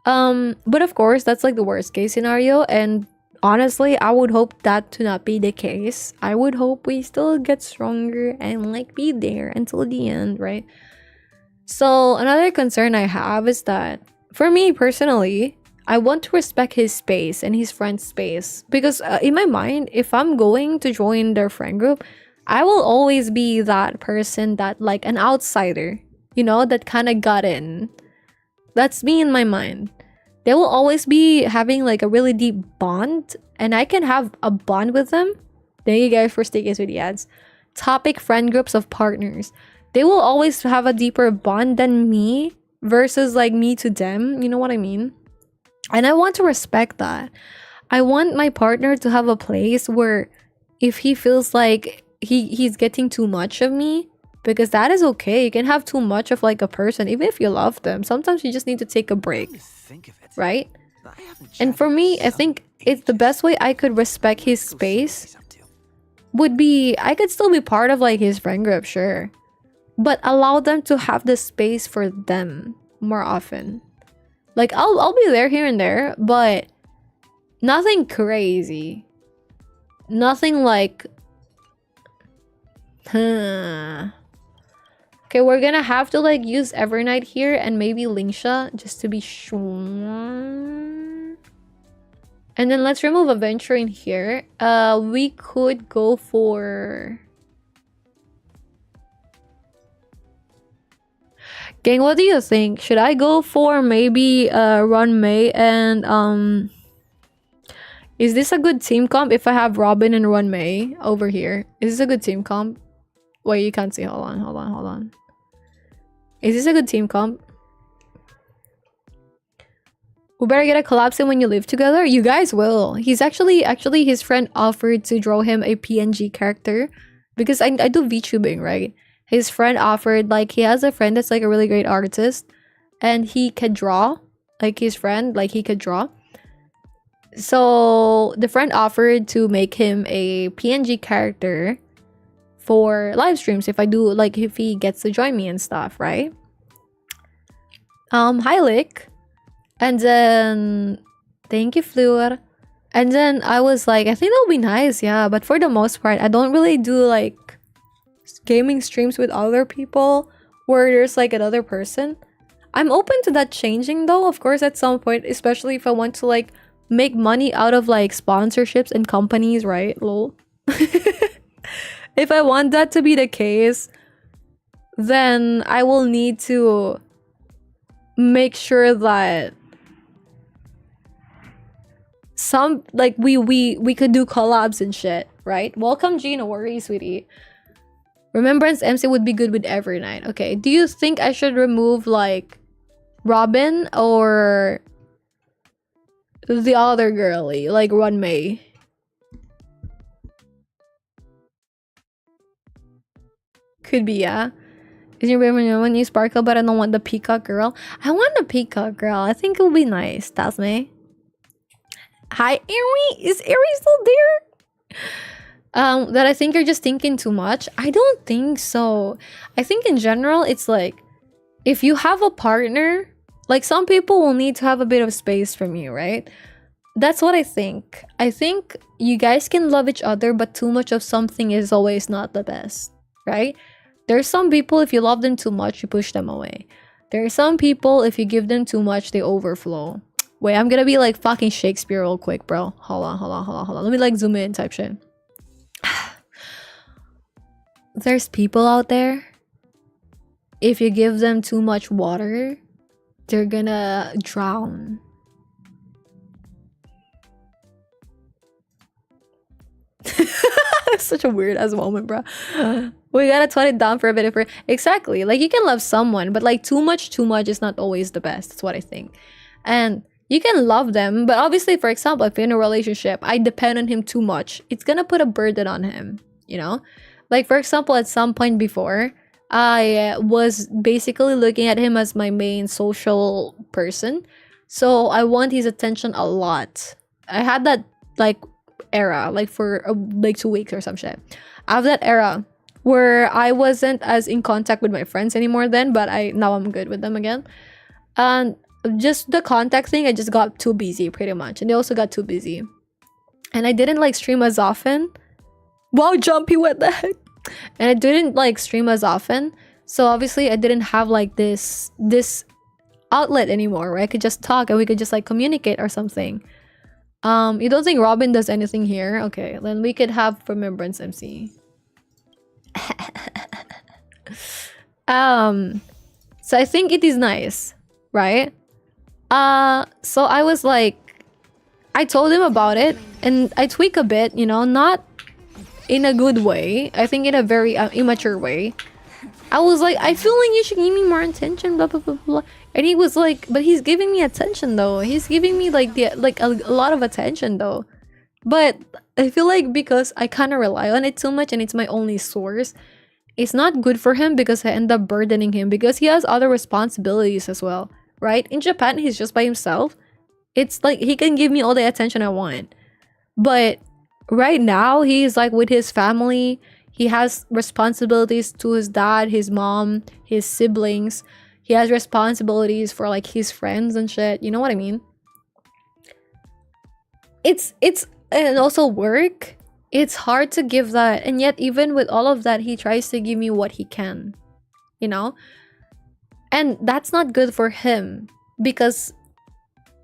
But of course that's like the worst case scenario, and honestly, I would hope that to not be the case. I would hope we still get stronger and like be there until the end, right? So another concern I have is that for me personally, I want to respect his space and his friend's space, because in my mind, if I'm going to join their friend group, I will always be that person that like an outsider, you know, that kind of got in. That's me in my mind. They will always be having like a really deep bond, and I can have a bond with them. Thank you guys for sticking with the ads. Topic friend groups of partners. They will always have a deeper bond than me versus like me to them. You know what I mean? And I want to respect that. I want my partner to have a place where if he feels like he's getting too much of me, because that is okay. You can have too much of like a person, even if you love them. Sometimes you just need to take a break, right? And for me, I think it's the best way I could respect his space would be, I could still be part of like his friend group, sure, but allow them to have the space for them more often. Like I'll be there here and there, but nothing crazy. Nothing like Okay, we're gonna have to like use Evernight here and maybe Lingsha just to be sure. And then let's remove Adventure in here. We could go for... Gang, what do you think? Should I go for maybe Ron May and is this a good team comp if I have Robin and Ron May over here? Is this a good team comp? Wait, you can't see. Hold on. Is this a good team comp? We better get a collapse in when you live together. You guys will. He's actually his friend offered to draw him a PNG character because I do VTubing, right? His friend offered, like, he has a friend that's like a really great artist and he could draw, like his friend, like he could draw. So the friend offered to make him a PNG character for live streams if I do, like, if he gets to join me and stuff, right? Hi Lick. And then thank you, Fleur. And then I was like, I think that'll be nice, yeah, but for the most part I don't really do like gaming streams with other people where there's like another person. I'm open to that changing though, of course, at some point, especially if I want to like make money out of like sponsorships and companies, right? Lol. If I want that to be the case, then I will need to make sure that some, like, we could do collabs and shit, right? Welcome G, no worries, sweetie. Remembrance MC would be good with Evernight. Okay, do you think I should remove like Robin or the other girly, like Ron May? Could be, yeah. Is your favorite one you Sparkle, but I don't want the peacock girl? I want the peacock girl. I think it will be nice. That's me. Hi, Eri. Is Eri still there? That I think you're just thinking too much. I don't think so. I think in general, it's like, if you have a partner, like, some people will need to have a bit of space from you, right? That's what I think. I think you guys can love each other, but too much of something is always not the best, right? There's some people, if you love them too much, you push them away. There are some people, if you give them too much, they overflow. Wait, I'm gonna be like fucking Shakespeare real quick, bro. Hold on. Let me like zoom in type shit. There's people out there, if you give them too much water, they're gonna drown. Such a weird ass moment, bro. We gotta tone it down for a bit. Exactly, like you can love someone, but like too much is not always the best. That's what I think. And you can love them, but obviously, for example, if you're in a relationship, I depend on him too much, it's gonna put a burden on him, you know? Like, for example, at some point before, I was basically looking at him as my main social person. So I want his attention a lot. I had that, like, era, like, for, like, 2 weeks or some shit. I have that era where I wasn't as in contact with my friends anymore then, but now I'm good with them again. And just the contact thing, I just got too busy pretty much, and they also got too busy, and I didn't like stream as often. Wow, Jumpy, what the heck? And I didn't like stream as often, so obviously I didn't have like this outlet anymore where I could just talk and we could just like communicate or something. You don't think Robin does anything here? Okay, then we could have Remembrance MC. So I think it is nice, right? So I was like, I told him about it, and I tweak a bit, you know, not in a good way. I think in a very immature way. I was like, I feel like you should give me more attention, blah blah blah blah. And he was like, but he's giving me attention though. He's giving me like a lot of attention though. But I feel like because I kind of rely on it too much and it's my only source, it's not good for him because I end up burdening him because he has other responsibilities as well. Right? In Japan, he's just by himself. It's like he can give me all the attention I want. But right now, he's like with his family. He has responsibilities to his dad, his mom, his siblings. He has responsibilities for like his friends and shit. You know what I mean? It's and also work. It's hard to give that. And yet, even with all of that, he tries to give me what he can. You know? And that's not good for him because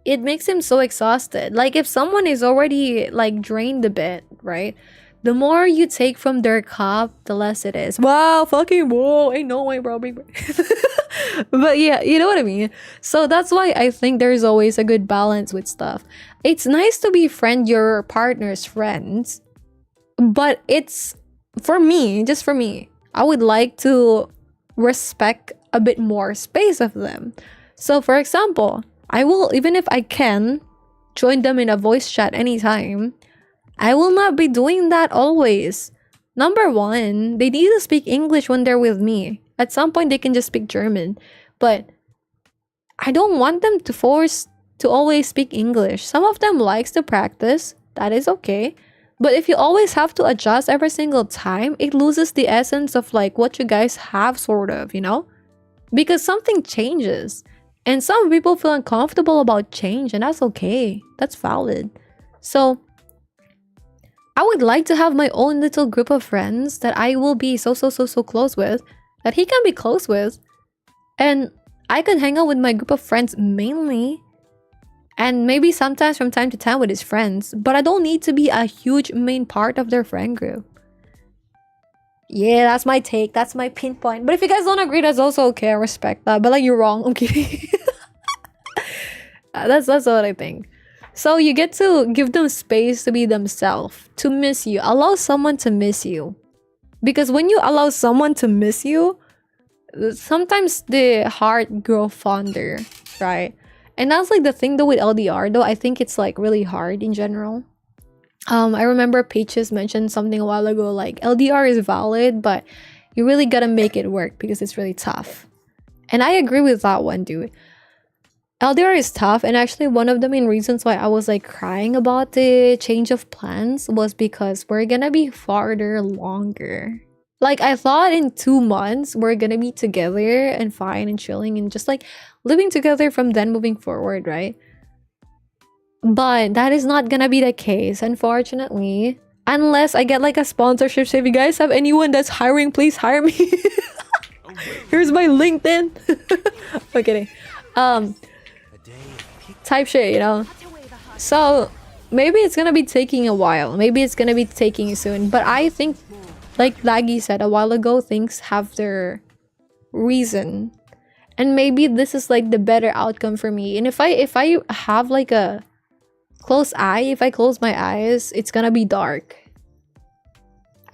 it makes him so exhausted. Like if someone is already like drained a bit, right? The more you take from their cup, the less it is. Wow, fucking whoa, ain't no way, bro. But yeah, you know what I mean? So that's why I think there's always a good balance with stuff. It's nice to befriend your partner's friends, but it's, for me, just for me, I would like to respect a bit more space of them. So for example, I will, even if I can join them in a voice chat anytime, I will not be doing that always. Number one, they need to speak English when they're with me. At some point they can just speak German, but I don't want them to force to always speak English. Some of them likes to practice, that is okay. But if you always have to adjust every single time, it loses the essence of like what you guys have, sort of, you know? Because something changes. And some people feel uncomfortable about change, and that's okay. That's valid. So I would like to have my own little group of friends that I will be so close with, that he can be close with. And I can hang out with my group of friends mainly. And maybe sometimes from time to time with his friends. But I don't need to be a huge main part of their friend group. Yeah, that's my take. That's my pinpoint. But if you guys don't agree, that's also okay. I respect that. But like, you're wrong. I'm kidding. That's what I think. So you get to give them space to be themselves. To miss you. Allow someone to miss you. Because when you allow someone to miss you, sometimes the heart grows fonder. Right? And that's like the thing though with LDR though. I think it's like really hard in general. I remember Peaches mentioned something a while ago, like LDR is valid, but you really gotta make it work because it's really tough. And I agree with that one, dude. LDR is tough, and actually one of the main reasons why I was like crying about the change of plans was because we're gonna be farther longer. Like I thought in 2 months we're gonna be together and fine and chilling and just like living together from then moving forward, right? But that is not gonna be the case, unfortunately. Unless I get like a sponsorship. So if you guys have anyone that's hiring, please hire me. Here's my LinkedIn. Okay. Type shit, you know. So maybe it's gonna be taking a while. Maybe it's gonna be taking soon. But I think, like Laggy said a while ago, things have their reason. And maybe this is like the better outcome for me. And if I have like a close eye, if I close my eyes, it's gonna be dark.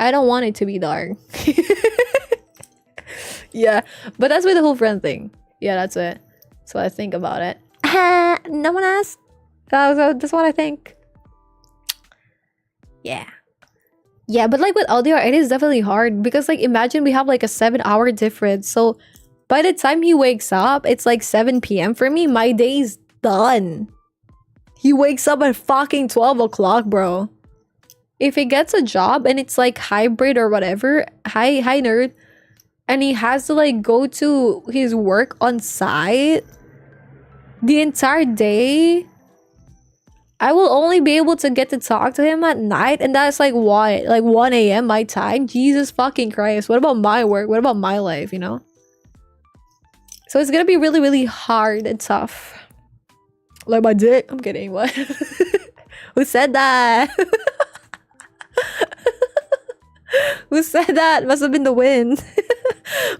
I don't want it to be dark. Yeah, but that's with the whole friend thing. Yeah, that's it. That's what I think about it. No one asked. That's what I think. Yeah. Yeah, but like with LDR, it is definitely hard because like imagine we have like a 7-hour difference. So by the time he wakes up, it's like 7 p.m. for me. My day's done. He wakes up at fucking 12 o'clock, bro. If he gets a job and it's like hybrid or whatever, hi nerd, and he has to like go to his work on site the entire day, I will only be able to get to talk to him at night, and that's like what? Like 1 a.m. my time? Jesus fucking Christ. What about my work? What about my life, you know? So it's gonna be really, really hard and tough. Like my dick. I'm kidding. What? Who said that? Who said that? Must have been the wind.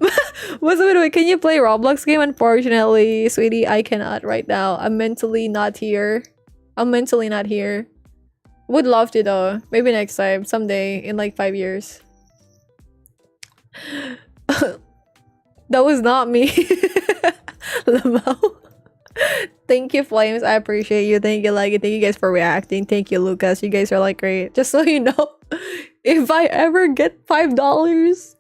Must have been the wind. Can you play Roblox game? Unfortunately, sweetie, I cannot right now. I'm mentally not here. Would love to though. Maybe next time. Someday. In like 5 years. That was not me. Lamau. Thank you, Flames. I appreciate you. Thank you, Leggy. Thank you guys for reacting. Thank you, Lucas. You guys are like great. Just so you know, if I ever get $5.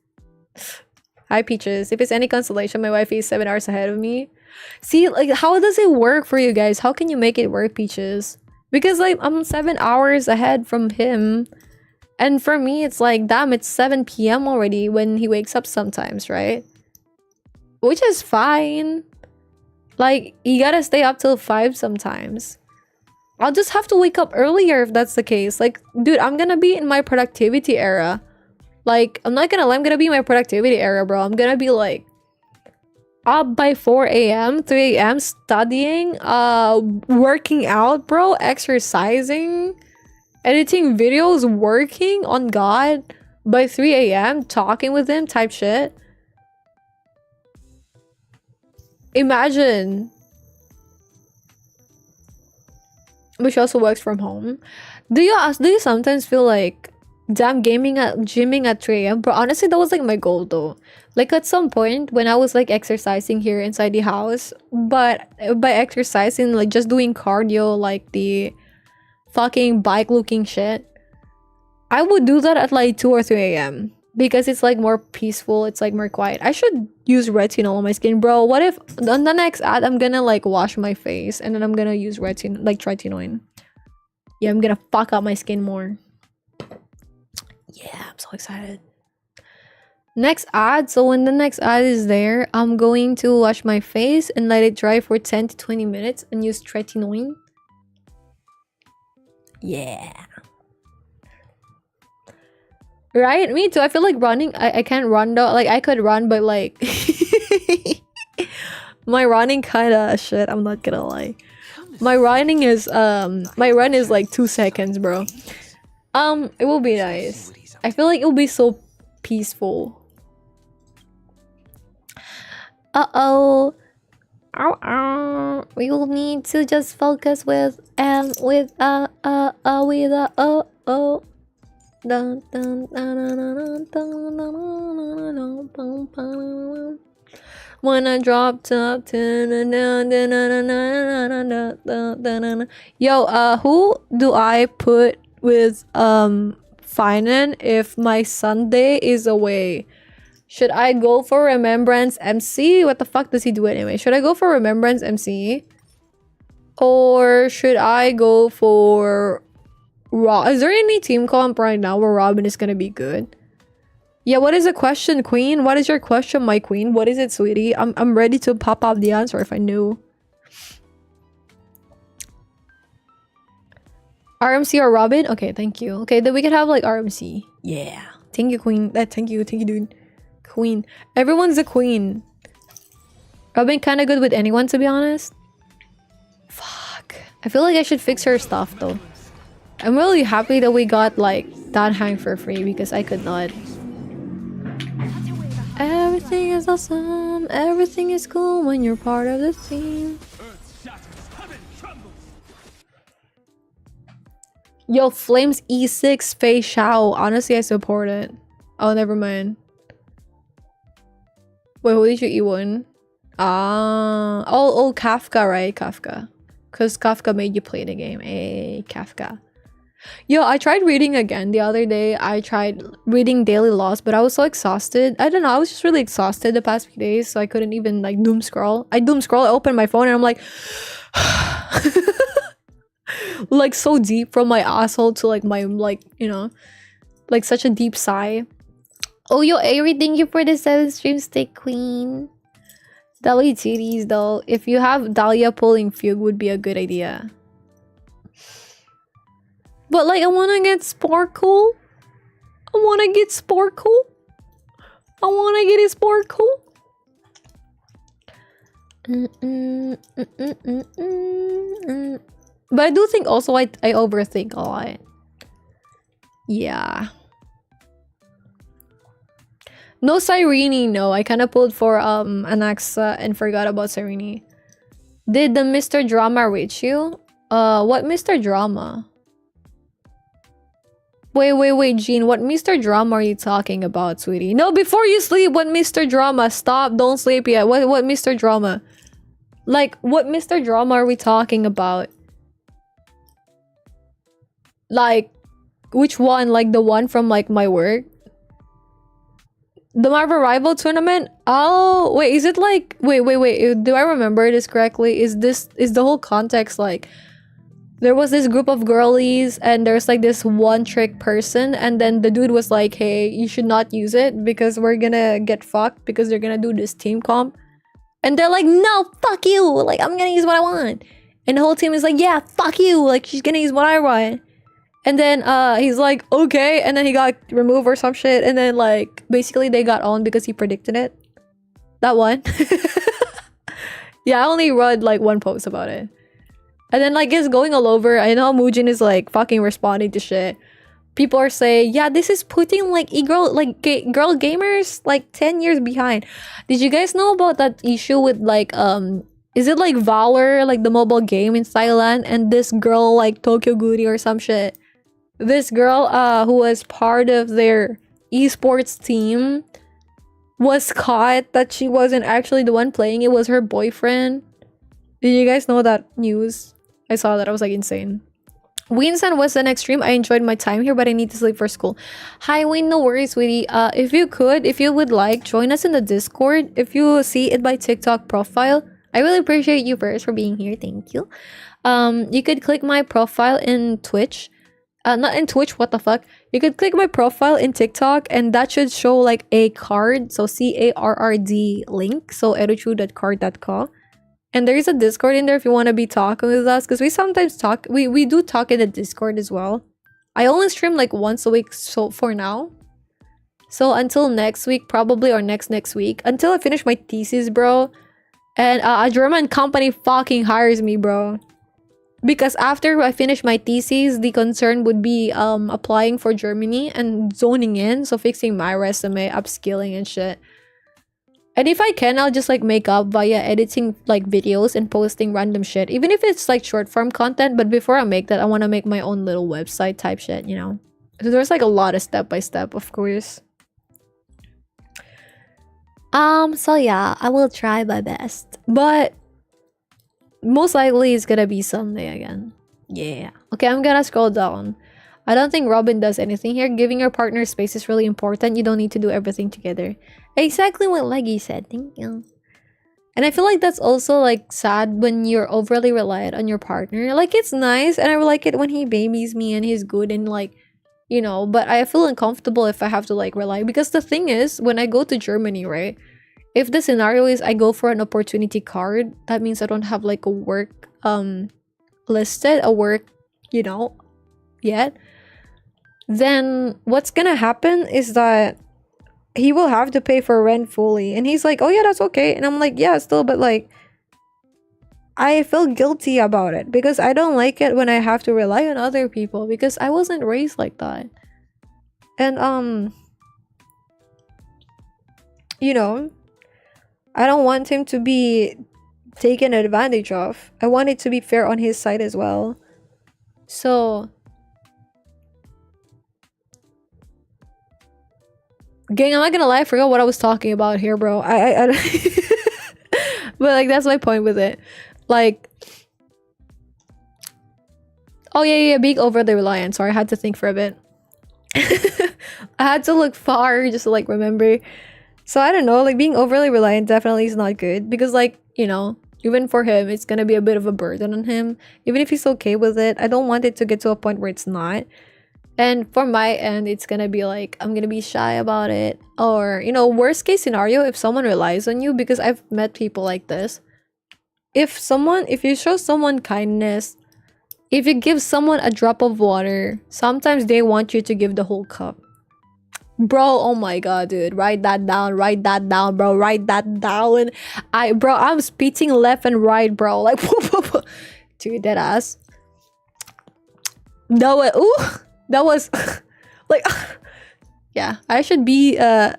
Hi, Peaches. If it's any consolation, my wife is 7 hours ahead of me. See, like, how does it work for you guys? How can you make it work, Peaches? Because, like, I'm 7 hours ahead from him. And for me, it's like, damn, it's 7 p.m. already when he wakes up sometimes, right? Which is fine. Like, you gotta stay up till 5 sometimes. I'll just have to wake up earlier if that's the case. Like, dude, I'm gonna be in my productivity era. Like, I'm not gonna lie, I'm gonna be in my productivity era, bro. I'm gonna be like up by 4 a.m, 3 a.m, studying, working out, bro, exercising, editing videos, working on God by 3 a.m, talking with him type shit. Imagine. Which also works from home. Do you sometimes feel like, damn, gymming at 3 a.m? Bro, honestly, that was like my goal though. Like at some point when I was like exercising here inside the house, but by exercising, like just doing cardio, like the fucking bike looking shit, I would do that at like 2 or 3 a.m. because it's like more peaceful, it's like more quiet. I should use retinol on my skin, bro. What if on the next ad I'm gonna like wash my face and then I'm gonna use retinol, like tretinoin. Yeah, I'm gonna fuck up my skin more. Yeah, I'm so excited. Next ad. So when the next ad is there, I'm going to wash my face and let it dry for 10 to 20 minutes and use tretinoin. Yeah. Right? Me too. I feel like running. I can't run though. Like I could run, but like my running kind of shit. I'm not gonna lie. My running is my run is like 2 seconds, bro. It will be nice. I feel like it will be so peaceful. We will need to just focus with wanna drop top 10. Yo, who do I put with Finan if my Sunday is away? Should I go for Remembrance MC? What the fuck does he do anyway? Should I go for Remembrance MC? Or should I go for Is there any team comp right now where Robin is gonna be good? Yeah, what is the question, queen? What is your question, my queen? What is it, sweetie? I'm ready to pop up the answer if I knew. RMC or Robin? Okay, thank you. Okay, then we can have like RMC. Yeah. Thank you, queen. Thank you, dude. Queen. Everyone's a queen. Robin kinda good with anyone, to be honest. Fuck. I feel like I should fix her stuff though. I'm really happy that we got like that hang for free because I could not. Everything is awesome. Everything is cool when you're part of the team. Yo, Flames E6 Fei Shao. Honestly, I support it. Oh, never mind. Wait, who did you E1? Oh, Kafka, right? Kafka. Because Kafka made you play the game. Hey, Kafka. Yo, I tried reading again the other day. I tried reading Daily Lost, but I was so exhausted. I don't know. I was just really exhausted the past few days, so I couldn't even like doom scroll. I opened my phone and I'm like, like so deep from my asshole to like my you know, like such a deep sigh. Oh, yo, Avery, thank you for the 7 stream stick queen. Dahlia titties though. If you have Dahlia pulling fugue would be a good idea. But like I wanna get sparkle. I wanna get sparkle. I wanna get a sparkle. But I do think also I overthink a lot. Yeah. No Cyrene, no. I kind of pulled for Anaxa and forgot about Cyrene. Did the Mr. Drama reach you? What Mr. Drama? Wait, Jean. What Mr. Drama are you talking about, sweetie? No, before you sleep, what Mr. Drama? Stop, don't sleep yet. What Mr. Drama? Like, what Mr. Drama are we talking about? Like, which one? Like, the one from, like, my work? The Marvel Rival Tournament? Oh, wait, is it like... Wait. Do I remember this correctly? Is the whole context, like... There was this group of girlies and there's like this one trick person and then the dude was like, hey, you should not use it because we're gonna get fucked because they're gonna do this team comp. And they're like, no, fuck you. Like, I'm gonna use what I want. And the whole team is like, yeah, fuck you. Like, she's gonna use what I want. And then he's like, okay. And then he got removed or some shit. And then like, basically they got on because he predicted it. That one. Yeah, I only read like one post about it. And then like it's going all over. I know Mujin is like fucking responding to shit. People are saying, yeah, this is putting like girl girl gamers like 10 years behind. Did you guys know about that issue with like is it like Valor, like the mobile game in Thailand, and this girl like Tokyo Goody or some shit? This girl who was part of their esports team was caught that she wasn't actually the one playing, it was her boyfriend. Did you guys know that news? I saw that. I was like insane. Winston was the next stream. I enjoyed my time here, but I need to sleep for school. Hi, Wayne. No worries, sweetie. If you would like, join us in the Discord. If you see it by TikTok profile, I really appreciate you first for being here. Thank you. You could click my profile in Twitch. Not in Twitch. What the fuck? You could click my profile in TikTok, and that should show like a card. So CARRD link. So eruchiu.card.co. And there is a Discord in there if you want to be talking with us. Because we sometimes talk. We do talk in the Discord as well. I only stream like once a week so for now. So until next week probably, or next week. Until I finish my thesis, bro. And a German company fucking hires me, bro. Because after I finish my thesis, the concern would be applying for Germany and zoning in. So fixing my resume, upskilling and shit. And if I can, I'll just like make up via editing like videos and posting random shit. Even if it's like short form content. But before I make that, I want to make my own little website type shit, you know. So there's like a lot of step by step, of course. So yeah, I will try my best. But most likely it's gonna be someday again. Yeah. Okay, I'm gonna scroll down. I don't think Robin does anything here. Giving your partner space is really important. You don't need to do everything together. Exactly what Leggy said. Thank you. And I feel like that's also like sad when you're overly reliant on your partner. Like it's nice and I like it when he babies me and he's good and like, you know, but I feel uncomfortable if I have to like rely. Because the thing is, when I go to Germany, right? If the scenario is I go for an opportunity card, that means I don't have like a work listed, a work, you know, yet. Then what's gonna happen is that he will have to pay for rent fully. And he's like, oh yeah, that's okay. And I'm like, yeah, still, but like, I feel guilty about it. Because I don't like it when I have to rely on other people. Because I wasn't raised like that. And, you know, I don't want him to be taken advantage of. I want it to be fair on his side as well. So, Gang, I'm not gonna lie, I forgot what I was talking about here, bro. I but like that's my point with it. Like, oh yeah, being overly reliant. Sorry, I had to think for a bit. I had to look far just to like remember. So I don't know, like being overly reliant definitely is not good because like, you know, even for him, it's gonna be a bit of a burden on him. Even if he's okay with it, I don't want it to get to a point where it's not. And for my end, it's gonna be like, I'm gonna be shy about it. Or, you know, worst case scenario, if someone relies on you, because I've met people like this. If you show someone kindness, if you give someone a drop of water, sometimes they want you to give the whole cup. Bro, oh my god, dude. Write that down, bro. Write that down. Bro, I'm spitting left and right, bro. Like, dude, that ass. That was like, yeah, I should be, yeah,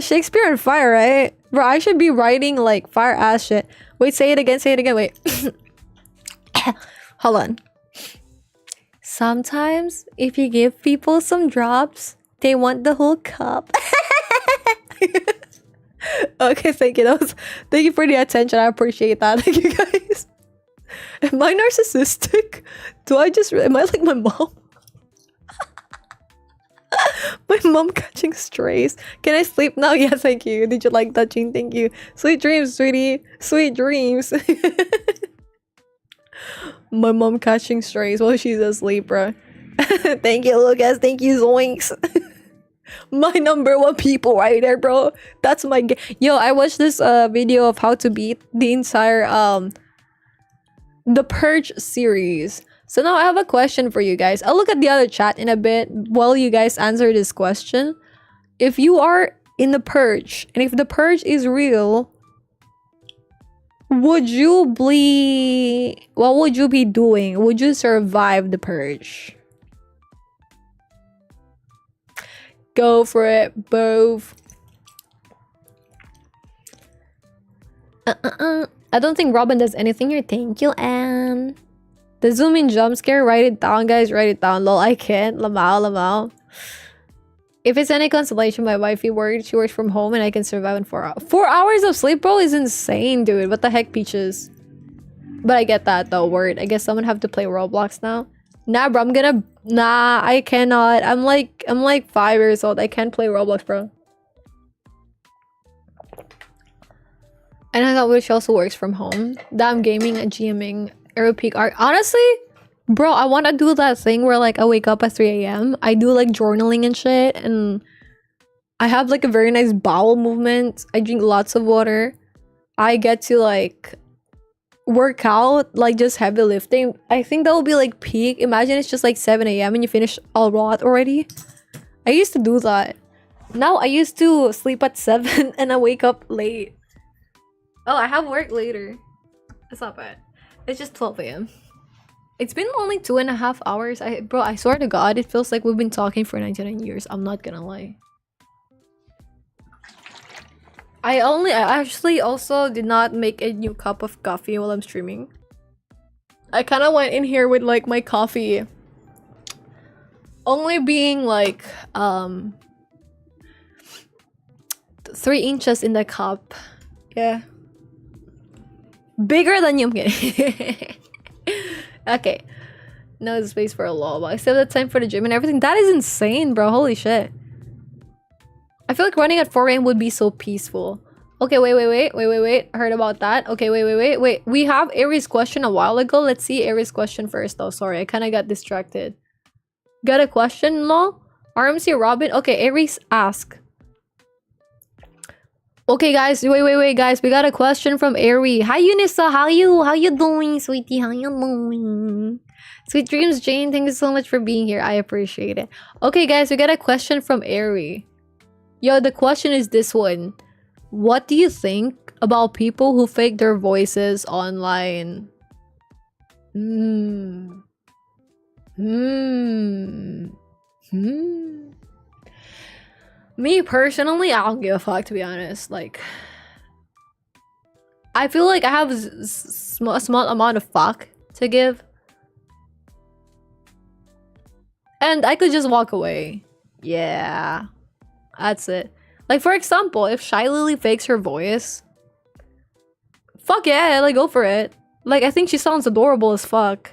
Shakespeare and fire, right? Bro, I should be writing like fire ass shit. Wait, say it again, wait. Hold on. Sometimes, if you give people some drops, they want the whole cup. Okay, thank you. Thank you for the attention. I appreciate that. Thank you guys. Am I narcissistic? Am I like my mom? My mom catching strays. Can I sleep now? Yes, thank you. Did you like that, Jean? Thank you. Sweet dreams, sweetie. Sweet dreams. My mom catching strays while she's asleep, bro. Thank you, Lucas. Thank you, Zoinks. My #1 people right there, bro. That's my yo, I watched this video of how to beat the entire the Purge series. So now I have a question for you guys. I'll look at the other chat in a bit while you guys answer this question. If you are in the Purge, and if the Purge is real, what would you be doing? Would you survive the Purge? Go for it, both. I don't think Robin does anything here. Thank you, Anne. The zoom in jump scare, write it down, guys. Write it down. Lol, I can't. Lamau. If it's any consolation, my wifey works. She works from home and I can survive in 4 hours. 4 hours of sleep, bro, is insane, dude. What the heck, Peaches? But I get that, though. Word. I guess someone have to play Roblox now. Nah, bro. Nah, I cannot. I'm like 5 years old. I can't play Roblox, bro. And I thought she also works from home. Damn, gaming and GMing. Peak art. Honestly, bro, I want to do that thing where like I wake up at 3 a.m. I do like journaling and shit, and I have like a very nice bowel movement. I drink lots of water. I get to like work out, like just heavy lifting. I think that will be like peak. Imagine it's just like 7 a.m. and you finish a lot already. I used to do that. Now I used to sleep at 7 and I wake up late. Oh, I have work later. It's not bad. It's just 12 a.m. It's been only 2.5 hours. Bro, I swear to God, it feels like we've been talking for 99 years. I'm not gonna lie. I actually also did not make a new cup of coffee while I'm streaming. I kind of went in here with like my coffee only being like 3 inches in the cup. Yeah. Bigger than you. I'm kidding. Okay. No space for a lull. I still have the time for the gym and everything. That is insane, bro. Holy shit. I feel like running at 4 a.m. would be so peaceful. Okay, wait. Heard about that. Okay, wait. We have Aries' question a while ago. Let's see Aries' question first though. Sorry, I kind of got distracted. Got a question, Lo? RMC Robin? Okay, Aries, ask. Okay, guys. Wait, guys. We got a question from Ari. Hi, Unisa. How you doing, sweetie? How you doing? Sweet dreams, Jane. Thank you so much for being here. I appreciate it. Okay, guys. We got a question from Ari. Yo, the question is this one. What do you think about people who fake their voices online? Me personally, I don't give a fuck, to be honest. Like, I feel like I have a small amount of fuck to give. And I could just walk away. Yeah. That's it. Like, for example, if Shy Lily fakes her voice, fuck yeah, like, go for it. Like, I think she sounds adorable as fuck.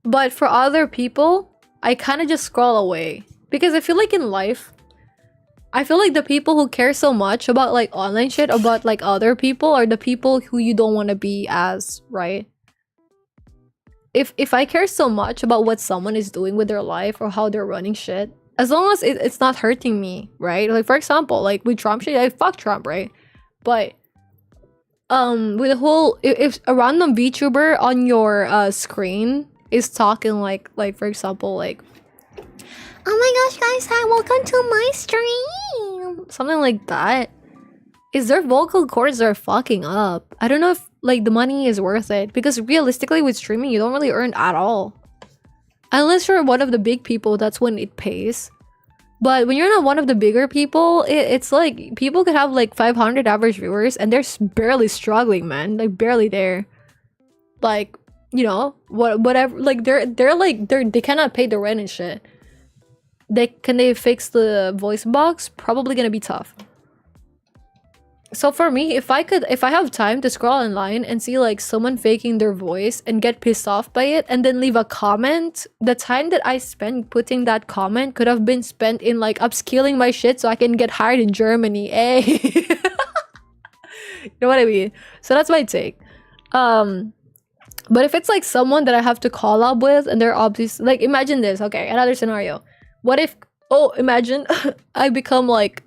But for other people, I kind of just scroll away. Because I feel like in life, I feel like the people who care so much about, like, online shit, about, like, other people, are the people who you don't want to be as, right? If I care so much about what someone is doing with their life or how they're running shit, as long as it's not hurting me, right? Like, for example, like, with Trump shit, I fuck Trump, right? But with the whole, if a random VTuber on your screen is talking like for example, like, oh my gosh, guys, hi, welcome to my stream, something like that, is their vocal cords are fucking up. I don't know if, like, the money is worth it, because realistically with streaming, you don't really earn at all. Unless you're one of the big people, that's when it pays. But when you're not one of the bigger people, it's like people could have like 500 average viewers and they're barely struggling, man. Like, barely there. Like, you know, whatever. Like, they cannot pay the rent and shit. Can they fix the voice box? Probably gonna be tough. So for me, if I have time to scroll online and see like someone faking their voice and get pissed off by it and then leave a comment, the time that I spent putting that comment could have been spent in like upskilling my shit so I can get hired in Germany. Eh? You know what I mean? So that's my take. But if it's like someone that I have to collab with and they're obviously like, imagine this. Okay, another scenario. What if, imagine I become like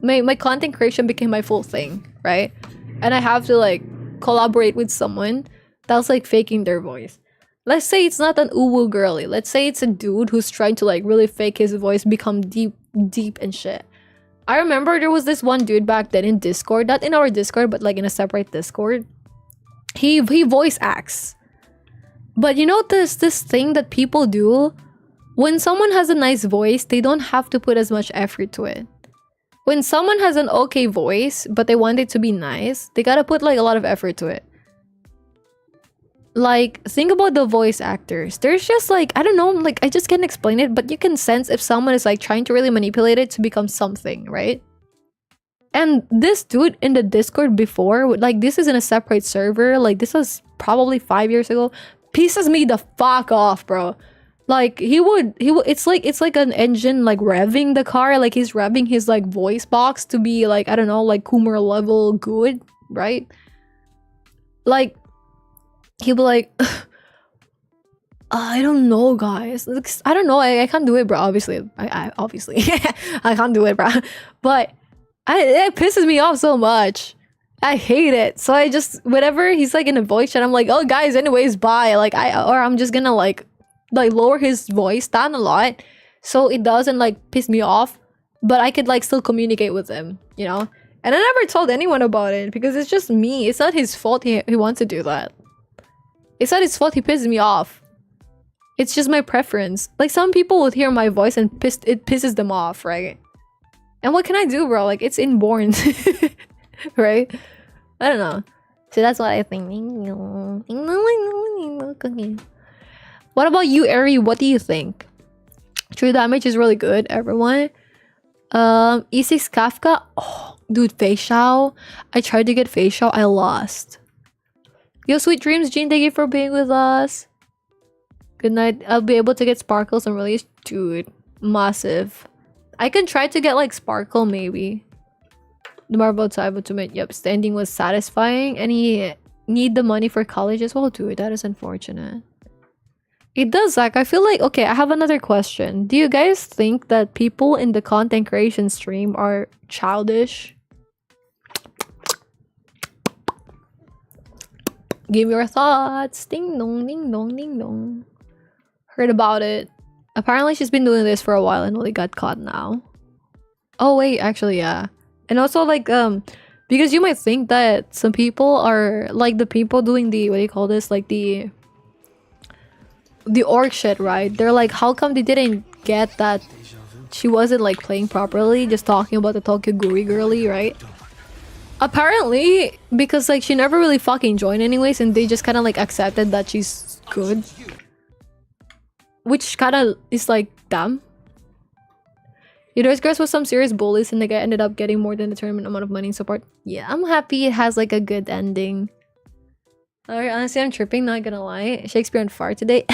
my content creation became my full thing, right? And I have to like collaborate with someone that's like faking their voice. Let's say it's not an uwu girly. Let's say it's a dude who's trying to like really fake his voice, become deep and shit. I remember there was this one dude back then in Discord, not in our Discord, but like in a separate Discord. He voice acts. But you know this thing that people do? When someone has a nice voice, they don't have to put as much effort to it. When someone has an okay voice, but they want it to be nice, they gotta put like a lot of effort to it. Like, think about the voice actors. There's just like, I don't know, like, I just can't explain it, but you can sense if someone is like trying to really manipulate it to become something, right? And this dude in the Discord before, like, this is in a separate server, like, this was probably 5 years ago, pisses me the fuck off, bro. Like, he would it's like an engine like revving the car, like he's revving his like voice box to be like, I don't know, like Coomer level good, right? Like, he'll be like, I don't know, guys, I don't know, I can't do it, bro. Obviously I obviously I can't do it, bro. But it pisses me off so much. I hate it. So I just, whenever he's like in a voice chat, I'm like, oh guys, anyways, bye. Like, I'm just gonna like lower his voice down a lot so it doesn't like piss me off, but I could like still communicate with him, you know? And I never told anyone about it because it's just me. It's not his fault he wants to do that. It's not his fault he pisses me off. It's just my preference. Like, some people would hear my voice and it pisses them off, right? And what can I do, bro? Like, it's inborn. Right? I don't know. So that's what I think. What about you, Eri? What do you think? True damage is really good, everyone. E6 Kafka. Oh, dude, facial. I tried to get facial. I lost. Yo, sweet dreams, Jean. Thank you for being with us. Good night. I'll be able to get sparkles and release. Dude, massive. I can try to get like sparkle, maybe. The marble type to make. Yep, standing was satisfying. And he need the money for college as well, dude. That is unfortunate. It does, Zach. I feel like, okay, I have another question. Do you guys think that people in the content creation stream are childish? Give your thoughts. Ding dong, ding dong, ding dong. Heard about it. Apparently she's been doing this for a while and only got caught now. Oh wait, actually, yeah. And also like, because you might think that some people are like the people doing the, what do you call this? Like the orc shit, right? They're like, how come they didn't get that she wasn't like playing properly, just talking about the Tokyo Guri girly, right? Apparently, because like she never really fucking joined anyways, and they just kind of like accepted that she's good, which kind of is like, damn. You discussed with some serious bullies and the guy ended up getting more than the tournament amount of money and support. Yeah, I'm happy it has like a good ending. Alright, honestly, I'm tripping, not gonna lie. Shakespeare on fire today.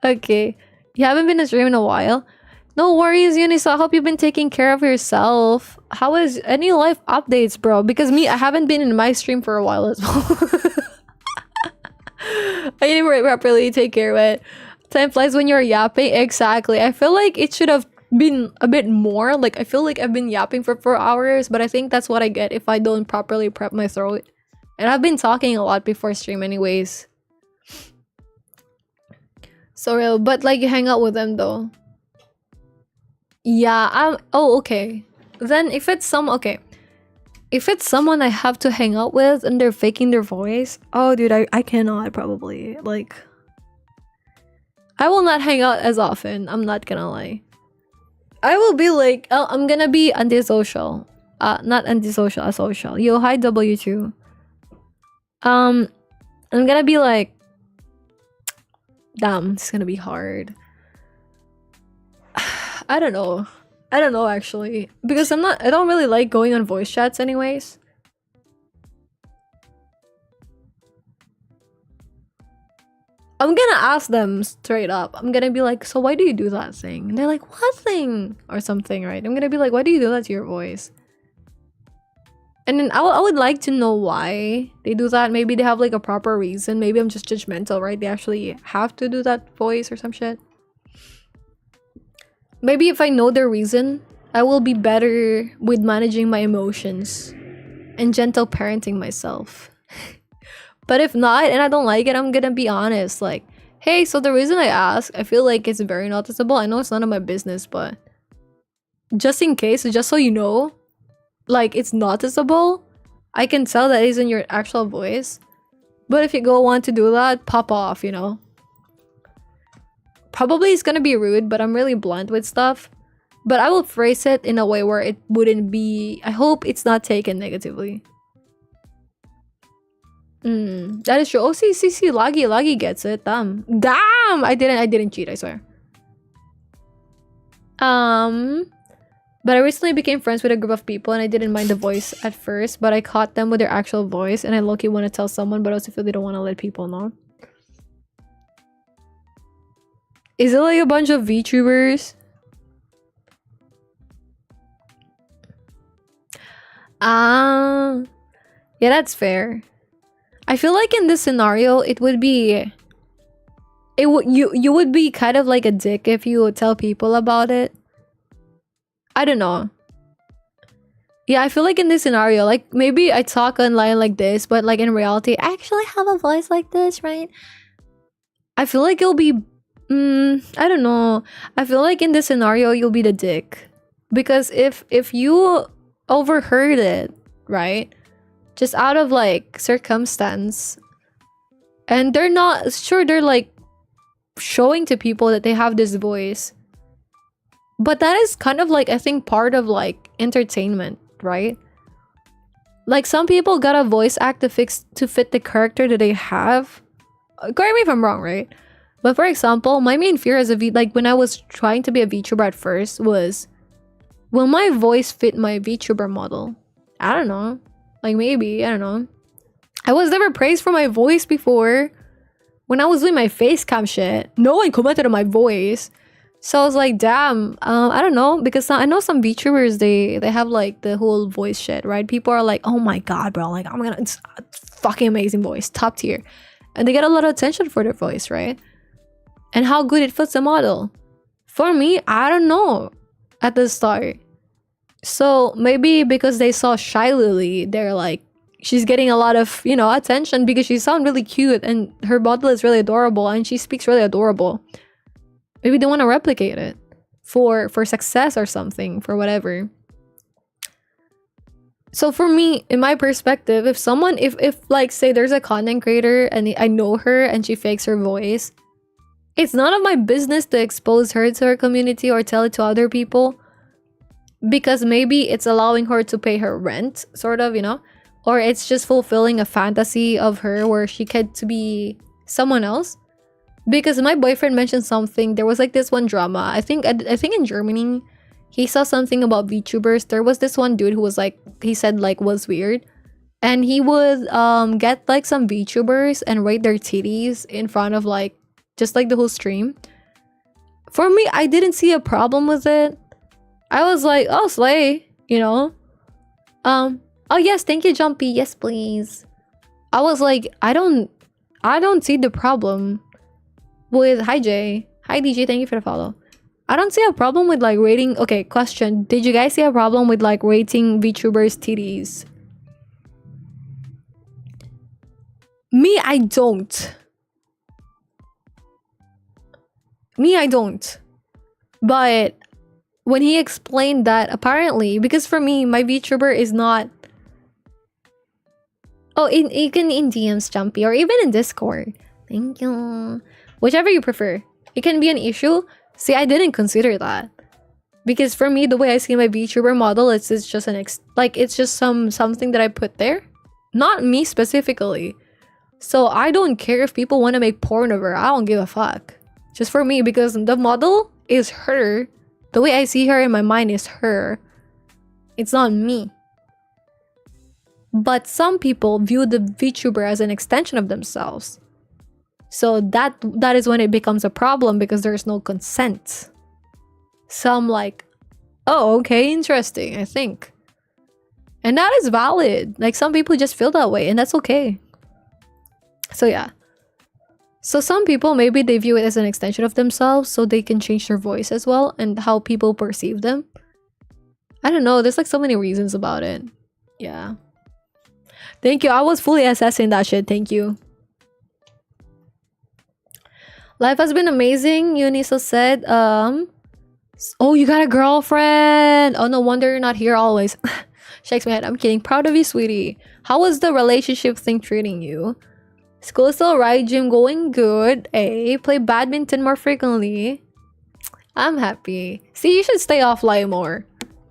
Okay. You haven't been to stream in a while? No worries, Eunice. I hope you've been taking care of yourself. How is any life updates, bro? Because me, I haven't been in my stream for a while as well. I didn't properly take care of it. Time flies when you're yapping. Exactly. I feel like it should have been a bit more. Like, I feel like I've been yapping for 4 hours, but I think that's what I get if I don't properly prep my throat. And I've been talking a lot before stream anyways. So real, but like you hang out with them though. Yeah, oh, okay. Then if it's okay. If it's someone I have to hang out with and they're faking their voice, oh dude, I cannot probably. Like, I will not hang out as often, I'm not gonna lie. I will be like, oh, I'm gonna be antisocial. Not antisocial, asocial. Yo, hi W2. I'm gonna be like, damn, it's gonna be hard. I don't know actually, because I don't really like going on voice chats anyways. I'm gonna ask them straight up. I'm gonna be like, so why do you do that thing? And they're like, what thing? Or something, right? I'm gonna be like, why do you do that to your voice? And then I would like to know why they do that. Maybe they have like a proper reason. Maybe I'm just judgmental, right? They actually have to do that voice or some shit. Maybe if I know their reason, I will be better with managing my emotions and gentle parenting myself. But if not, and I don't like it, I'm gonna be honest. Like, hey, so the reason I ask, I feel like it's very noticeable. I know it's none of my business, but just in case, just so you know, like, it's noticeable. I can tell that isn't your actual voice. But if you want to do that, pop off, you know? Probably it's gonna be rude, but I'm really blunt with stuff. But I will phrase it in a way where it wouldn't be... I hope it's not taken negatively. That is true. Oh, see, Laggy gets it. Damn! I didn't cheat, I swear. But I recently became friends with a group of people and I didn't mind the voice at first, but I caught them with their actual voice and I low-key want to tell someone, but also feel they don't want to let people know. Is it like a bunch of VTubers? Yeah, that's fair. I feel like in this scenario, it would be... You would be kind of like a dick if you would tell people about it. I don't know. Yeah, I feel like in this scenario, like maybe I talk online like this, but like in reality, I actually have a voice like this, right? I feel like it'll be... I don't know. I feel like in this scenario, you'll be the dick. Because if you overheard it, right? Just out of like circumstance. And they're not... Sure, they're like showing to people that they have this voice. But that is kind of like, I think, part of like entertainment, right? Like some people got a voice act to fit the character that they have. Correct me if I'm wrong, right? But for example, my main fear as like when I was trying to be a VTuber at first was, will my voice fit my VTuber model? I don't know. Like maybe, I don't know. I was never praised for my voice before. When I was doing my Facecam shit, no one commented on my voice. So I was like, damn, I don't know, because I know some VTubers, they have like the whole voice shit, right? People are like, oh my god, bro, like it's a fucking amazing voice, top tier. And they get a lot of attention for their voice, right? And how good it fits the model. For me, I don't know at the start. So maybe because they saw Shy Lily, they're like, she's getting a lot of, you know, attention because she sounds really cute and her model is really adorable and she speaks really adorable. Maybe they want to replicate it for success or something, for whatever. So for me, in my perspective, if someone, if like say there's a content creator and I know her and she fakes her voice, it's none of my business to expose her to her community or tell it to other people. Because maybe it's allowing her to pay her rent, sort of, you know? Or it's just fulfilling a fantasy of her where she gets to be someone else. Because my boyfriend mentioned something. There was like this one drama. I think in Germany, he saw something about VTubers. There was this one dude who was like, he said like was weird. And he would get like some VTubers and rate their titties in front of like just like the whole stream. For me, I didn't see a problem with it. I was like, oh, slay, you know. Oh yes, thank you, Jumpy. Yes, please. I was like, I don't see the problem with hi Jay. Hi DJ, thank you for the follow. I don't see a problem with like rating. Okay, question. Did you guys see a problem with like rating VTubers titties? Me, I don't. But when he explained that, apparently, because for me, my VTuber is not. Oh, even in DMs, Jumpy, or even in Discord. Thank you. Whichever you prefer. It can be an issue. See, I didn't consider that. Because for me, the way I see my VTuber model, it's just an it's just something that I put there. Not me specifically. So I don't care if people want to make porn of her. I don't give a fuck. Just for me, because the model is her. The way I see her in my mind is her. It's not me. But some people view the VTuber as an extension of themselves. So that is when it becomes a problem because there's no consent. So I'm like, oh, okay, interesting, I think. And that is valid. Like some people just feel that way and that's okay. So yeah. So some people, maybe they view it as an extension of themselves so they can change their voice as well and how people perceive them. I don't know. There's like so many reasons about it. Yeah. Thank you. I was fully assessing that shit. Thank you. Life has been amazing. Eunice said, oh, you got a girlfriend. Oh, no wonder you're not here always. Shakes my head. I'm kidding. Proud of you, sweetie. How was the relationship thing treating you? School still right, gym going good. Play badminton more frequently. I'm happy. See, you should stay offline more.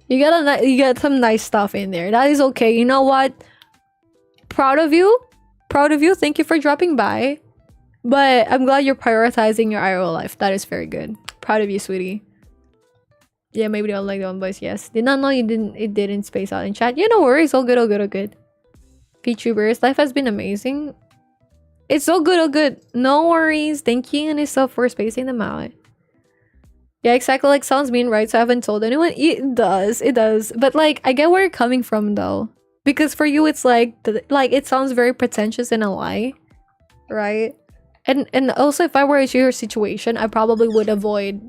You get some nice stuff in there. That is okay. You know what? Proud of you. Proud of you. Thank you for dropping by. But I'm glad you're prioritizing your IRL life. That is very good. Proud of you, sweetie. Yeah, maybe they don't like the one voice. Yes. Did not know it didn't space out in chat. Yeah, no worries. All good, all good, all good. VTubers, life has been amazing. It's so good, oh good. No worries. Thank you, Anissa, for spacing them out. Yeah, exactly. Like, sounds mean, right? So I haven't told anyone. It does. It does. But, like, I get where you're coming from, though. Because for you, it's like, it sounds very pretentious and a lie. Right? And also, if I were in your situation, I probably would avoid,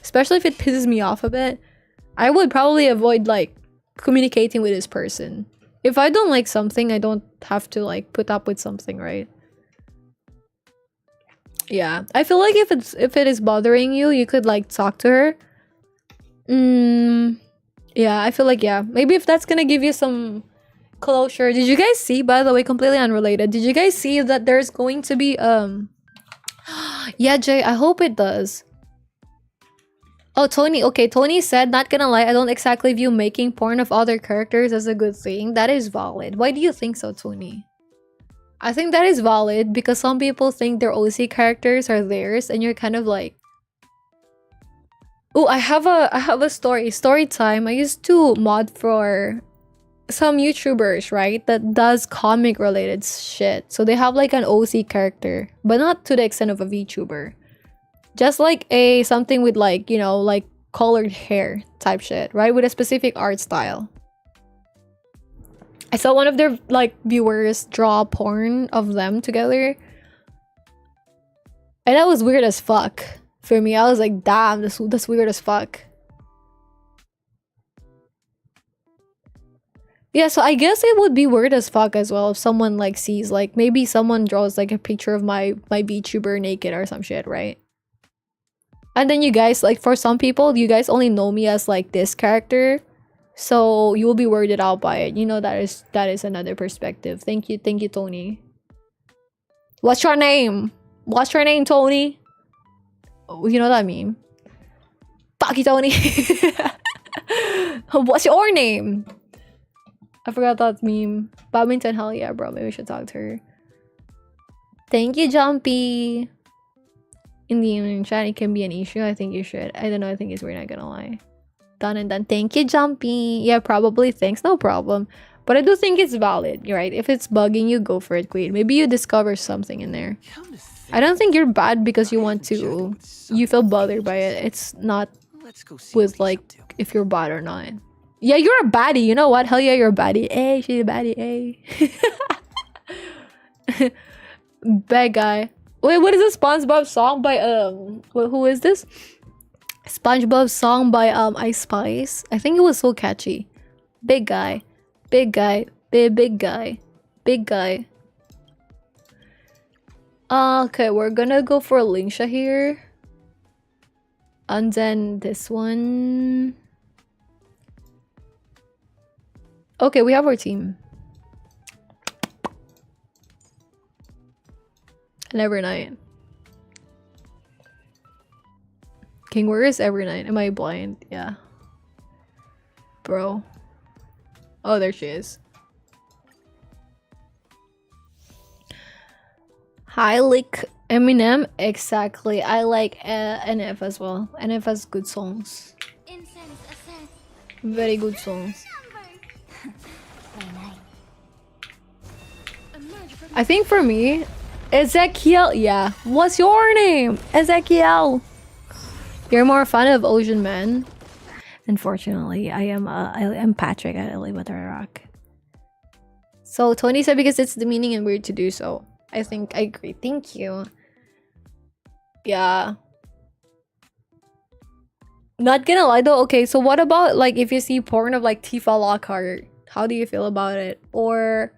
especially if it pisses me off a bit, I would probably avoid, like, communicating with this person. If I don't like something, I don't have to, like, put up with something, right? Yeah, I feel like if it is bothering you, you could like talk to her. Yeah, I feel like yeah. Maybe if that's gonna give you some closure. Did you guys see, by the way, completely unrelated, did you guys see that there's going to be yeah, Jay, I hope it does. Oh, Tony. Okay, Tony said, not gonna lie, I don't exactly view making porn of other characters as a good thing. That is valid. Why do you think so, Tony? I think that is valid because some people think their OC characters are theirs and you're kind of like, oh, I have a story time. I used to mod for some YouTubers, right, that does comic related shit. So they have like an OC character, but not to the extent of a VTuber. Just like something with like, you know, like colored hair type shit, right, with a specific art style. I saw one of their like viewers draw porn of them together. And that was weird as fuck. For me, I was like, damn, that's weird as fuck. Yeah, so I guess it would be weird as fuck as well if someone like sees, like maybe someone draws like a picture of my VTuber naked or some shit, right? And then you guys, like for some people, you guys only know me as like this character. So you will be weirded out by it. You know, that is another perspective. Thank you, Tony. What's your name? What's your name, Tony? Oh, you know that meme? Fuck you, Tony. What's your name? I forgot that meme. Badminton, hell yeah, bro. Maybe we should talk to her. Thank you, Jumpy. in the evening chat, it can be an issue. I think you should. I don't know. I think it's weird. Not gonna lie. Done and done. Thank you, Jumpy. Yeah, probably. Thanks. No problem. But I do think it's valid, right? If it's bugging you, go for it, Queen. Maybe you discover something in there. I don't think you're bad because you want to. You feel bothered by it. It's not with like if you're bad or not. Yeah, you're a baddie. You know what? Hell yeah, you're a baddie. Hey, she's a baddie. Hey. Bad guy. Wait, what is a SpongeBob song by who is this? SpongeBob song by Ice Spice. I think it was so catchy. Big guy. Big guy. Big guy. Big guy. Okay, we're gonna go for Lingsha here. And then this one. Okay, we have our team. And every night. King, where is every night? Am I blind? Yeah. Bro. Oh, there she is. I like Eminem. Exactly. I like NF as well. NF has good songs. Incense ascends. Very good songs. Emerge from I think for me, Ezekiel. Yeah. What's your name? Ezekiel. You're more fan of Ocean Man. Unfortunately, I am Patrick. I live with Rock. So Tony said because it's demeaning and weird to do so. I think I agree. Thank you. Yeah. Not gonna lie though. Okay, so what about like if you see porn of like Tifa Lockhart? How do you feel about it? Or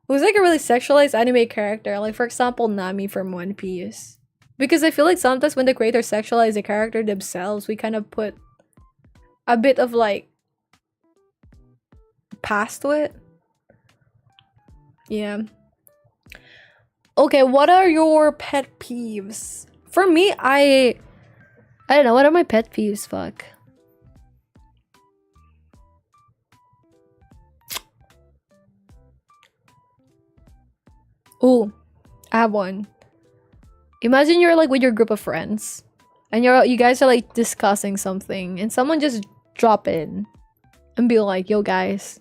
who's like a really sexualized anime character? Like for example, Nami from One Piece. Because I feel like sometimes when the creators sexualize the character themselves, we kind of put a bit of like past to it. Yeah. Okay, what are your pet peeves? For me, I don't know. What are my pet peeves? Fuck. Ooh, I have one. Imagine you're like with your group of friends and you guys are like discussing something and someone just drop in and be like, yo guys,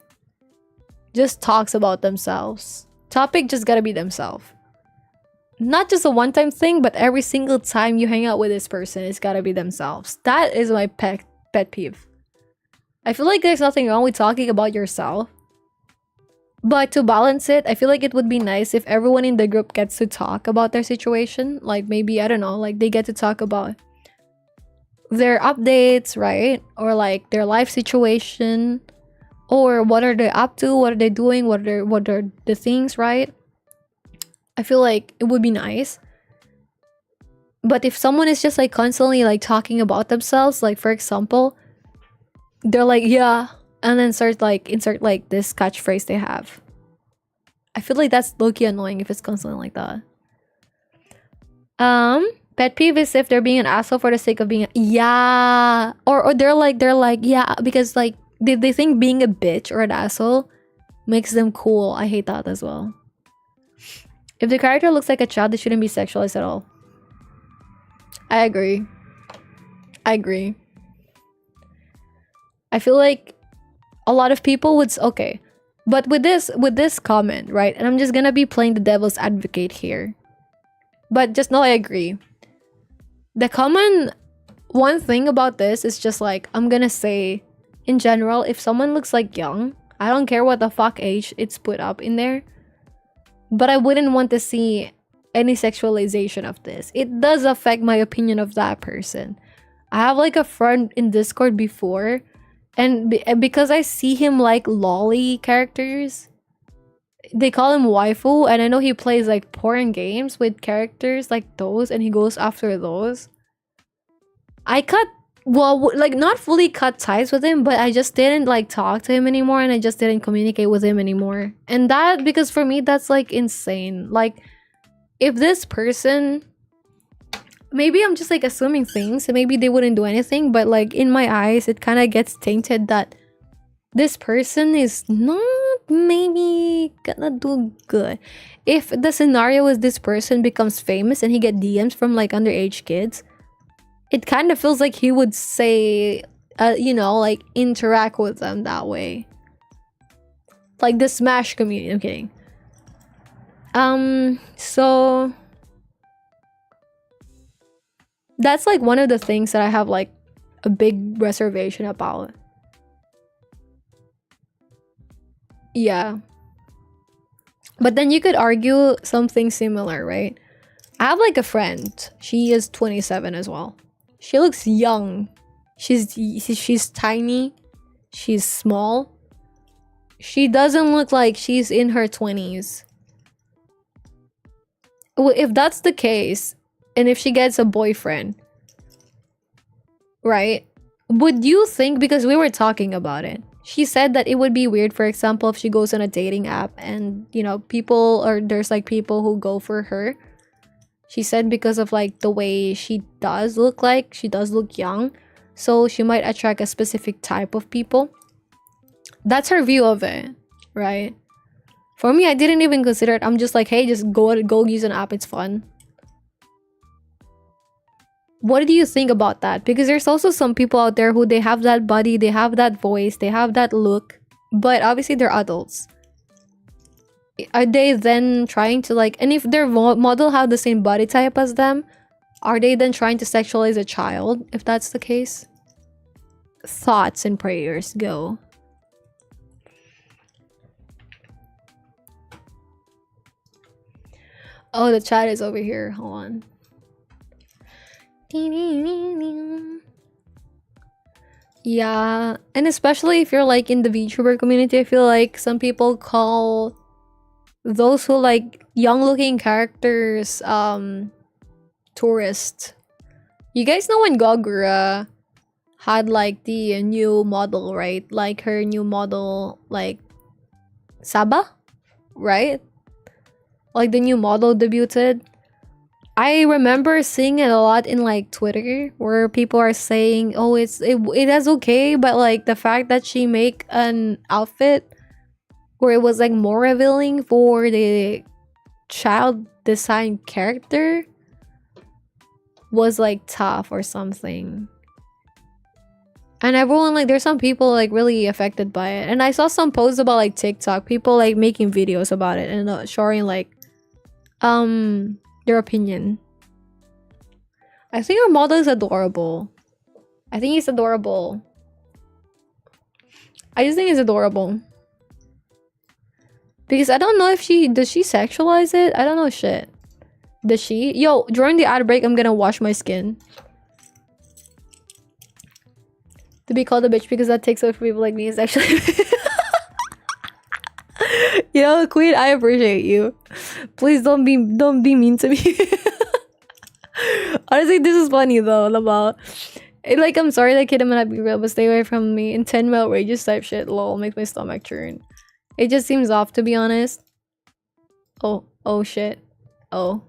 just talks about themselves. Topic just gotta be themselves. Not just a one-time thing, but every single time you hang out with this person, it's gotta be themselves. That is my pet peeve. I feel like there's nothing wrong with talking about yourself. But to balance it, I feel like it would be nice if everyone in the group gets to talk about their situation. Like maybe, I don't know, like they get to talk about their updates, right? Or like their life situation. Or what are they up to? What are they doing? What are the things, right? I feel like it would be nice. But if someone is just like constantly like talking about themselves, like for example, they're like, yeah, and then insert like this catchphrase they have. I feel like that's low-key annoying if it's constantly like that. Pet peeve is if they're being an asshole for the sake of being yeah, or they're like yeah because like they think being a bitch or an asshole makes them cool. I hate that as well. If the character looks like a child, they shouldn't be sexualized at all. I agree. I feel like a lot of people would okay, but with this comment, right? And I'm just gonna be playing the devil's advocate here, but just know I agree. The common one thing about this is just like I'm gonna say, in general, if someone looks like young, I don't care what the fuck age it's put up in there, but I wouldn't want to see any sexualization of this. It does affect my opinion of that person. I have like a friend in Discord before. And because I see him like lolly characters, they call him waifu, and I know he plays like porn games with characters like those, and he goes after those. I cut, well, like not fully cut ties with him, but I just didn't like talk to him anymore, and I just didn't communicate with him anymore. And that, because for me, that's like insane. Like, if this person, maybe I'm just like assuming things and maybe they wouldn't do anything, but like in my eyes it kind of gets tainted that this person is not maybe gonna do good. If the scenario is this person becomes famous and he get DMs from like underage kids, it kind of feels like he would say, you know, like interact with them that way. Like the Smash community. I'm kidding. So that's like one of the things that I have like a big reservation about. Yeah. But then you could argue something similar, right? I have like a friend. She is 27 as well. She looks young. She's tiny. She's small. She doesn't look like she's in her 20s. If that's the case, and if she gets a boyfriend, right? Would you think, because we were talking about it, she said that it would be weird, for example, if she goes on a dating app and, you know, there's like people who go for her. She said because of like the way she does look like, she does look young. So she might attract a specific type of people. That's her view of it, right? For me, I didn't even consider it. I'm just like, hey, just go use an app. It's fun. What do you think about that? Because there's also some people out there who they have that body, they have that voice, they have that look, but obviously they're adults. Are they then trying to like, and if their model have the same body type as them, are they then trying to sexualize a child if that's the case? Thoughts and prayers, go. Oh, the chat is over here. Hold on. Yeah, and especially if you're like in the VTuber community, I feel like some people call those who like young looking characters tourist. You guys know when Gogura had like the new model, right? Like her new model, like Saba, right? Like the new model debuted. I remember seeing it a lot in like Twitter where people are saying, oh, it is okay, but like the fact that she make an outfit where it was like more revealing for the child design character was like tough or something. And everyone, like, there's some people like really affected by it. And I saw some posts about like TikTok, people like making videos about it and showing like their opinion. I think her model is adorable. I think he's adorable. I just think it's adorable. Because I don't know if does she sexualize it? I don't know shit. Does she? Yo, during the ad break, I'm gonna wash my skin. To be called a bitch because that takes away from people like me is actually... Yo, Queen, I appreciate you. Please don't be mean to me. Honestly, this is funny though, about like, I'm sorry that kid, I'm gonna be real, but stay away from me. In 10 outrageous type shit, lol, makes my stomach churn. It just seems off, to be honest. Oh shit. Oh,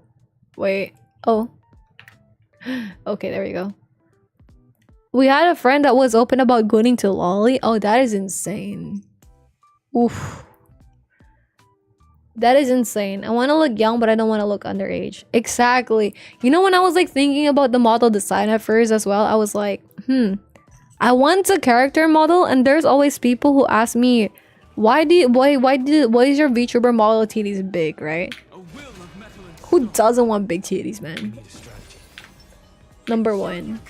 wait. Oh. Okay, there we go. We had a friend that was open about going to Lolly. Oh, that is insane. Oof. That is insane. I want to look young, but I don't want to look underage. Exactly. You know, when I was like thinking about the model design at first as well, I was like, I want a character model, and there's always people who ask me, why is your VTuber model titties big, right? Who doesn't want big titties, man? Number one.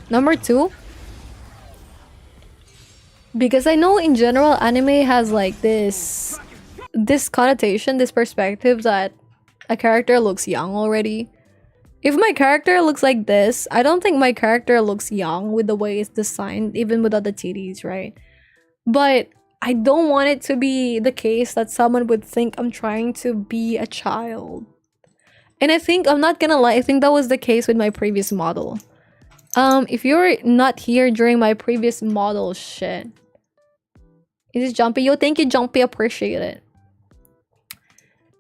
Number two, because I know in general anime has like this connotation, this perspective that a character looks young already. If my character looks like this, I don't think my character looks young with the way it's designed, even without the titties, right? But I don't want it to be the case that someone would think I'm trying to be a child. And I think, I'm not gonna lie, I think that was the case with my previous model. If you're not here during my previous model shit. Is it Jumpy? Yo, thank you, Jumpy, appreciate it.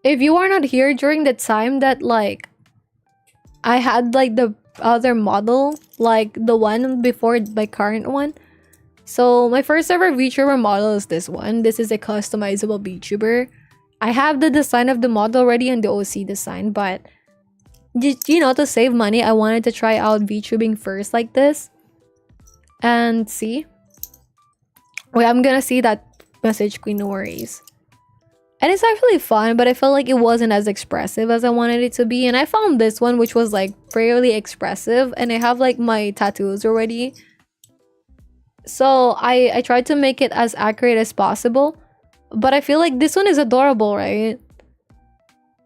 If you are not here during the time that like I had like the other model, like the one before my current one, So my first ever VTuber model is this one. This is a customizable VTuber. I have the design of the model already in the OC design, but you know, to save money, I wanted to try out VTubing first like this. And see. Wait, I'm gonna see that message, Queen, no worries. And it's actually fun, but I felt like it wasn't as expressive as I wanted it to be. And I found this one, which was like fairly expressive. And I have like my tattoos already. So I tried to make it as accurate as possible. But I feel like this one is adorable, right?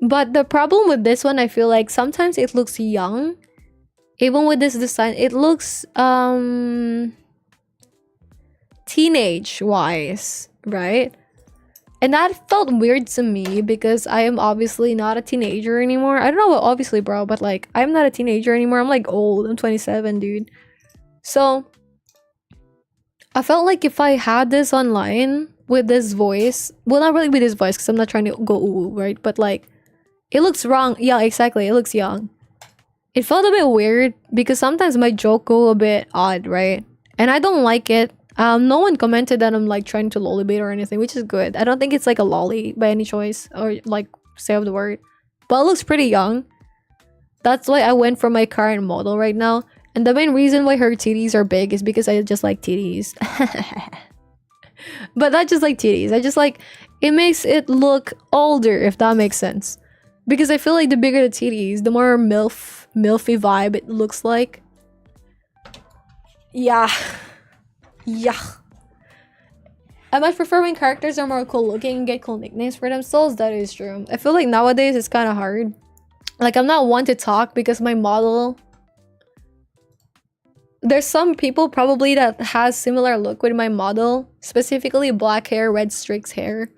But the problem with this one, I feel like sometimes it looks young. Even with this design, it looks teenage-wise, right? And that felt weird to me because I am obviously not a teenager anymore. I don't know what obviously, bro, but like I'm not a teenager anymore. I'm like old. I'm 27, dude. So I felt like if I had this online with this voice, well, not really with this voice because I'm not trying to go ooh, right? But like it looks wrong. Yeah, exactly. It looks young. It felt a bit weird because sometimes my joke go a bit odd, right? And I don't like it. No one commented that I'm like trying to lollibait or anything, which is good. I don't think it's like a lolly by any choice or like say of the word, but it looks pretty young. That's why I went for my current model right now. And the main reason why her titties are big is because I just like titties. But not just like titties. I just like it makes it look older, if that makes sense. Because I feel like the bigger the titties, the more milfy vibe it looks like. Yeah. Yeah. I much prefer when characters are more cool looking and get cool nicknames for themselves. That is true. I feel like nowadays it's kind of hard. Like I'm not one to talk because my model... There's some people probably that has similar look with my model. Specifically black hair, red streaks hair.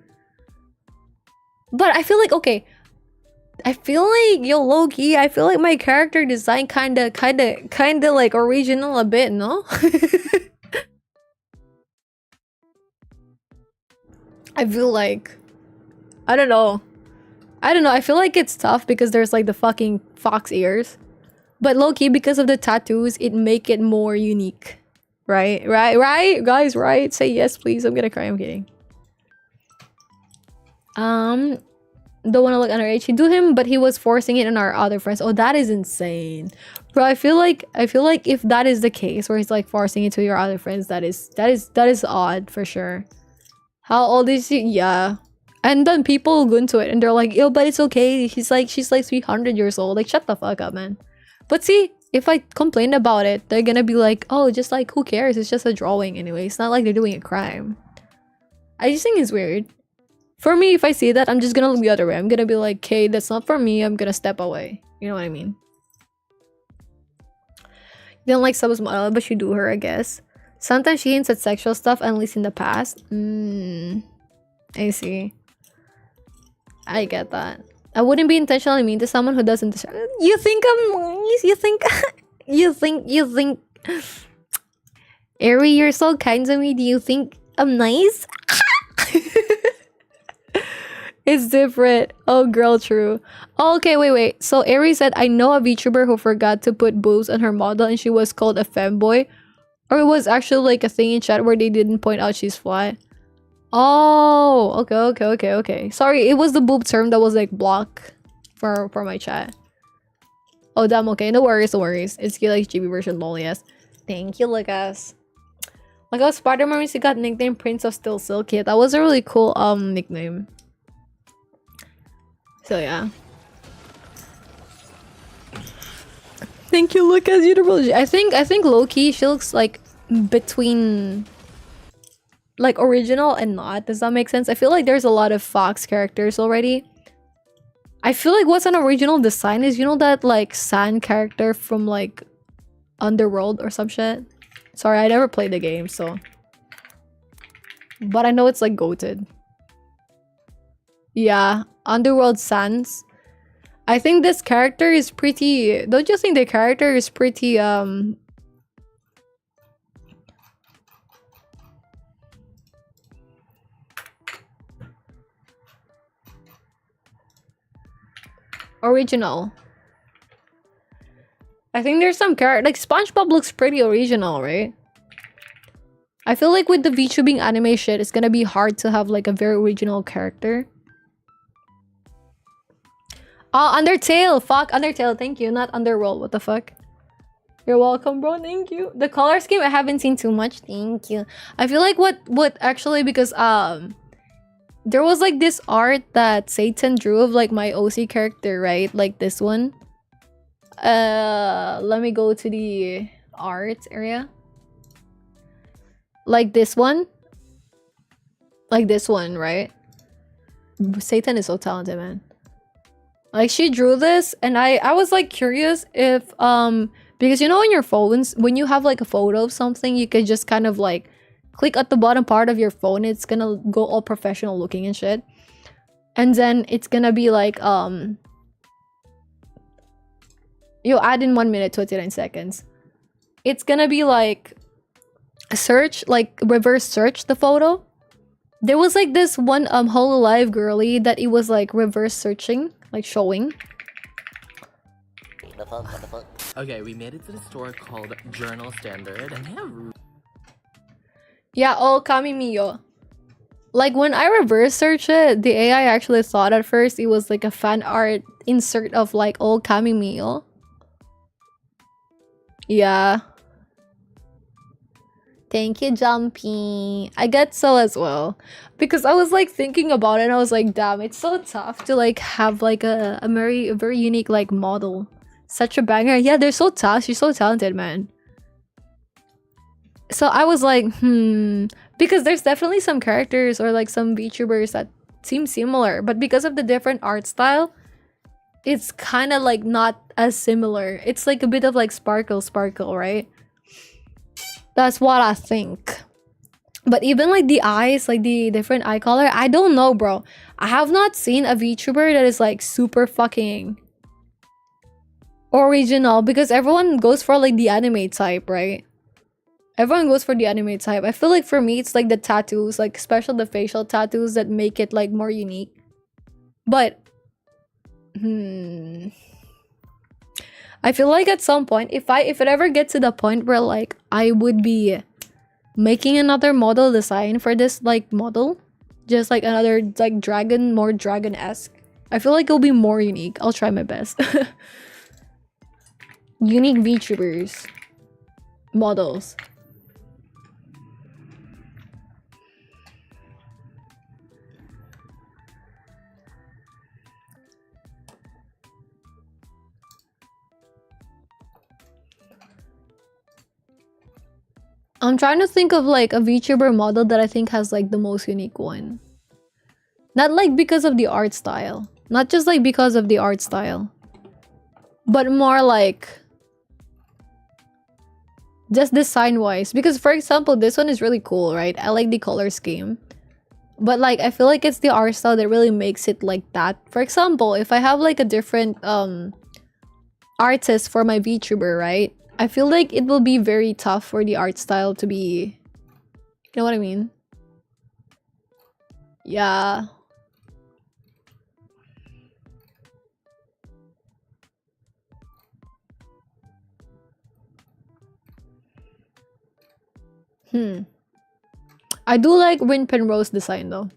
But I feel like, okay. I feel like, yo, low-key, I feel like my character design kinda like original a bit, no? I feel like... I don't know. I feel like it's tough because there's like the fucking fox ears. But low-key, because of the tattoos, it make it more unique. Right? Right? Guys, right? Say yes, please. I'm gonna cry. I'm kidding. Don't want to look underage. He do him, but he was forcing it on our other friends. Oh, that is insane. Bro, I feel like if that is the case, where he's like forcing it to your other friends, that is odd for sure. How old is he? Yeah. And then people go into it and they're like, yo, but it's okay. She's like 300 years old. Like, shut the fuck up, man. But see, if I complain about it, they're gonna be like, oh, just like, who cares? It's just a drawing anyway. It's not like they're doing a crime. I just think it's weird. For me, if I see that, I'm just gonna look the other way. I'm gonna be like, okay, that's not for me. I'm gonna step away. You know what I mean? You don't like Sub's model, but you do her, I guess. Sometimes she hints at sexual stuff, at least in the past. I see. I get that. I wouldn't be intentionally mean to someone who doesn't deserve. You think I'm nice? You think Ari, you're so kind to me. Do you think I'm nice? It's different. Oh, girl, true. Oh, okay, wait. So Ari said, I know a VTuber who forgot to put boobs on her model and she was called a femboy. Or it was actually like a thing in chat where they didn't point out she's flat. Oh, okay. Sorry, it was the boob term that was like blocked for my chat. Oh, damn, okay. No worries. It's like GB version lol, yes. Thank you, Lucas. Like how Spider-Man recently got nicknamed Prince of Still Silky. That was a really cool nickname. So yeah. Thank you, Lucas. Universal. I think low-key she looks like between like original and not. Does that make sense? I feel like there's a lot of Fox characters already. I feel like what's an original design is, you know, that like sand character from like Underworld or some shit. Sorry, I never played the game, so. But I know it's like goated. Yeah, Underworld Sans. I think this character is pretty... Don't you think the character is pretty, original? I think there's some character... Like, SpongeBob looks pretty original, right? I feel like with the VTubing anime shit, it's gonna be hard to have like a very original character. Oh, Undertale! Fuck, Undertale, thank you. Not Underworld, what the fuck? You're welcome, bro, thank you. The color scheme, I haven't seen too much, thank you. I feel like what actually, because there was like this art that Satan drew of like my OC character, right? Like this one. Let me go to the art area. Like this one. Like this one, right? Satan is so talented, man. Like she drew this and I was like curious if because you know on your phones when you have like a photo of something you could just kind of like click at the bottom part of your phone, it's gonna go all professional looking and shit. And then it's gonna be like you add in 1 minute 29 seconds. It's gonna be like search, like reverse search the photo. There was like this one Hololive girly that it was like reverse searching, like showing. Okay, we made it to the store called Journal Standard, and they have. Yeah, oh Kamimiyo. Like when I reverse search it, the AI actually thought at first it was like a fan art insert of like old Kamimiyo. Yeah. Thank you, Jumpy. I get so as well. Because I was like thinking about it and I was like, damn, it's so tough to like have like a very unique like model. Such a banger. Yeah, they're so tough. She's so talented, man. So I was like, because there's definitely some characters or like some VTubers that seem similar, but because of the different art style, it's kind of like not as similar. It's like a bit of like sparkle, right? That's what I think. But even like the eyes, like the different eye color, I don't know, bro. I have not seen a VTuber that is like super fucking original because everyone goes for like the anime type, right? Everyone goes for the anime type. I feel like for me, it's like the tattoos, like especially the facial tattoos that make it like more unique. But, I feel like at some point, if it ever gets to the point where like I would be making another model design for this like model, just like another like dragon, more dragon-esque, I feel like it'll be more unique. I'll try my best. Unique VTubers models. I'm trying to think of like a VTuber model that I think has like the most unique one. Not like because of the art style. Not just like because of the art style. But more like just design wise. Because for example, this one is really cool, right? I like the color scheme. But like I feel like it's the art style that really makes it like that. For example, if I have like a different artist for my VTuber, right? I feel like it will be very tough for the art style to be... You know what I mean? Yeah. I do like Rin Penrose design though.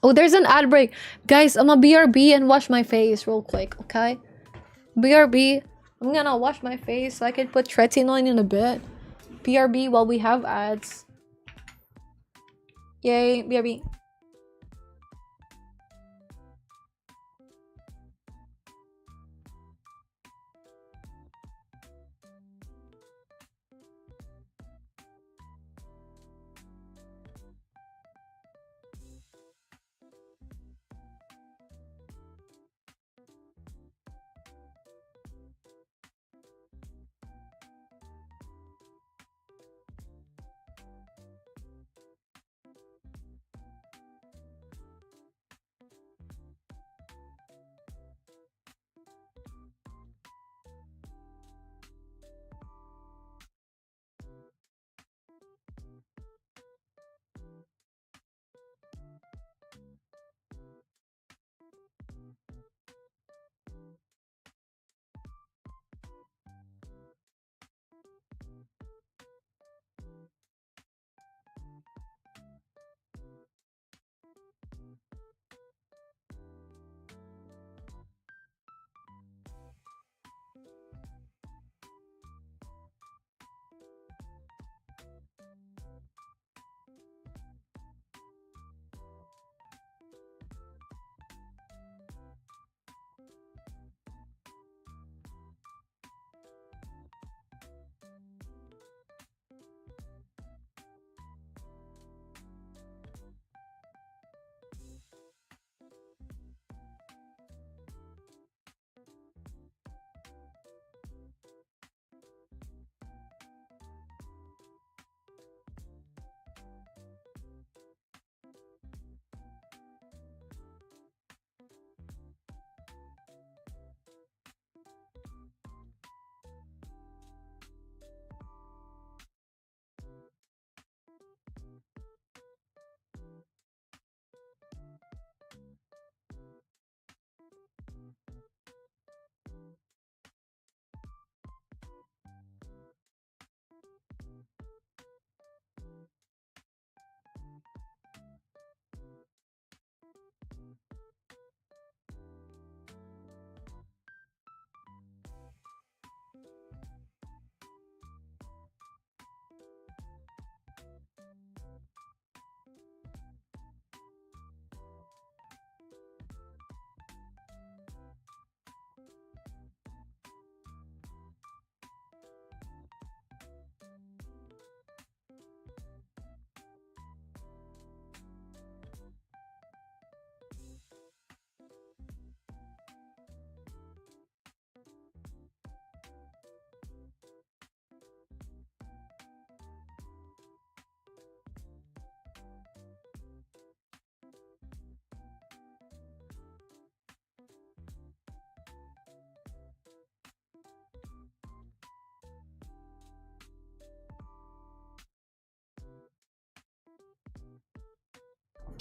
Oh, there's an ad break. Guys, I'm a BRB and wash my face real quick, okay? BRB. I'm gonna wash my face so I can put tretinoin in a bit. BRB while we have ads. Yay, BRB.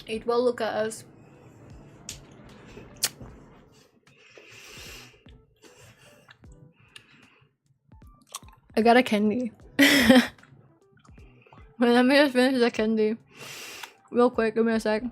Eat well, Lucas. I got a candy. Wait, let me just finish the candy. Real quick, give me a sec.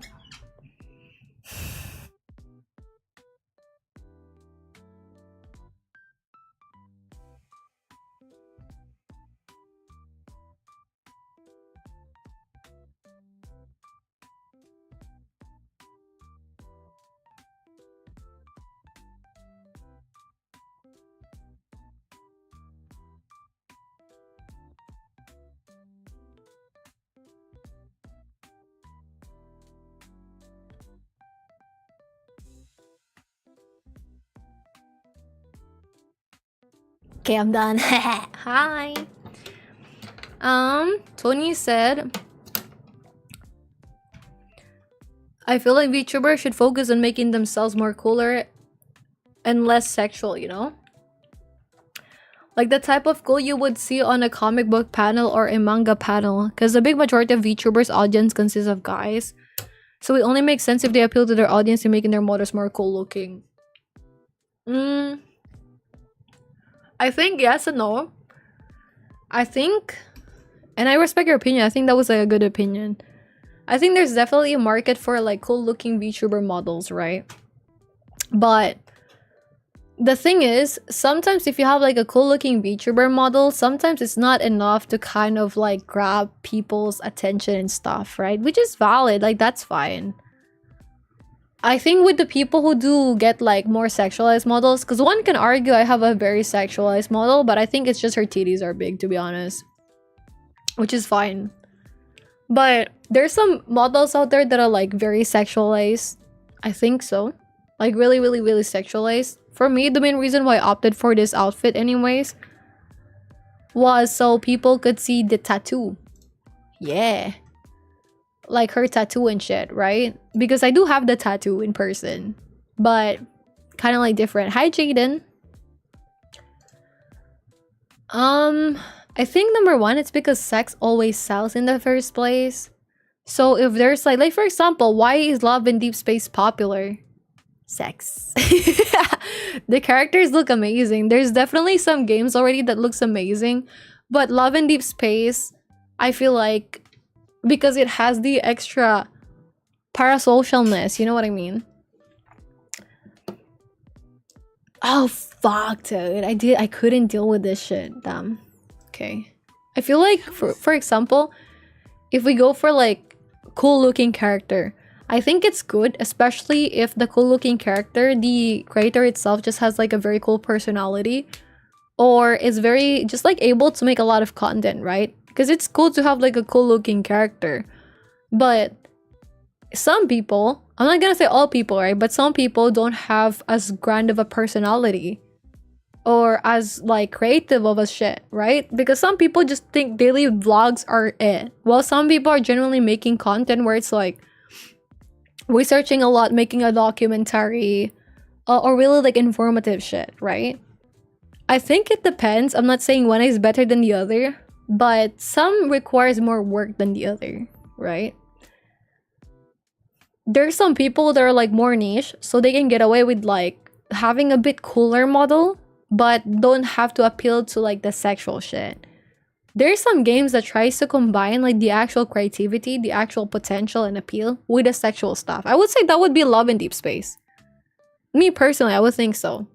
Okay, I'm done. Hi. Tony said, I feel like VTubers should focus on making themselves more cooler and less sexual, you know? Like the type of cool you would see on a comic book panel or a manga panel. Because the big majority of VTubers' audience consists of guys. So it only makes sense if they appeal to their audience in making their models more cool looking. I think yes and no. I think, and I respect your opinion, I think that was like a good opinion. I think there's definitely a market for like cool looking VTuber models, right? But the thing is, sometimes if you have like a cool looking VTuber model, sometimes it's not enough to kind of like grab people's attention and stuff, right? Which is valid, like that's fine. I think with the people who do get like more sexualized models, because one can argue I have a very sexualized model, but I think it's just her titties are big, to be honest. Which is fine. But there's some models out there that are like very sexualized. I think so. Like really, really, really sexualized. For me, the main reason why I opted for this outfit anyways was so people could see the tattoo. Yeah. Like her tattoo and shit, right? Because I do have the tattoo in person, but kind of like different. Hi, Jaden. I think number one, it's because sex always sells in the first place. So if there's like for example, why is Love in Deep Space popular? Sex. The characters look amazing. There's definitely some games already that looks amazing, but Love in Deep Space, I feel like, because it has the extra parasocialness, you know what I mean? Oh fuck, dude. I couldn't deal with this shit. Damn. Okay. I feel like for example, if we go for like cool looking character, I think it's good, especially if the cool looking character, the creator itself just has like a very cool personality, or is very just like able to make a lot of content, right? Because it's cool to have like a cool looking character. But some people, I'm not gonna say all people, right? But some people don't have as grand of a personality or as like creative of a shit, right? Because some people just think daily vlogs are it. While some people are genuinely making content where it's like researching a lot, making a documentary, or really like informative shit, right? I think it depends. I'm not saying one is better than the other, but some requires more work than the other, right? There's some people that are like more niche, so they can get away with like having a bit cooler model, but don't have to appeal to like the sexual shit. There's some games that tries to combine like the actual creativity, the actual potential and appeal with the sexual stuff. I would say that would be Love in Deep Space. Me personally, I would think so.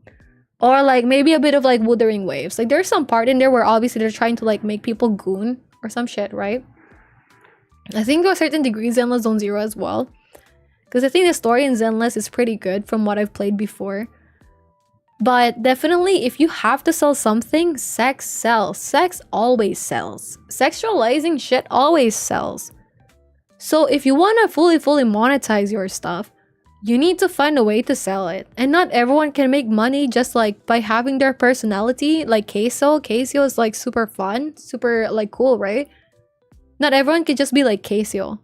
Or like maybe a bit of like Wuthering Waves. Like there's some part in there where obviously they're trying to like make people goon or some shit, right? I think to a certain degree Zenless Zone Zero as well. Because I think the story in Zenless is pretty good from what I've played before. But definitely if you have to sell something, sex sells. Sex always sells. Sexualizing shit always sells. So if you want to fully monetize your stuff, you need to find a way to sell it. And not everyone can make money just like by having their personality. Like Queso is like super fun, super like cool, right? Not everyone can just be like Queso.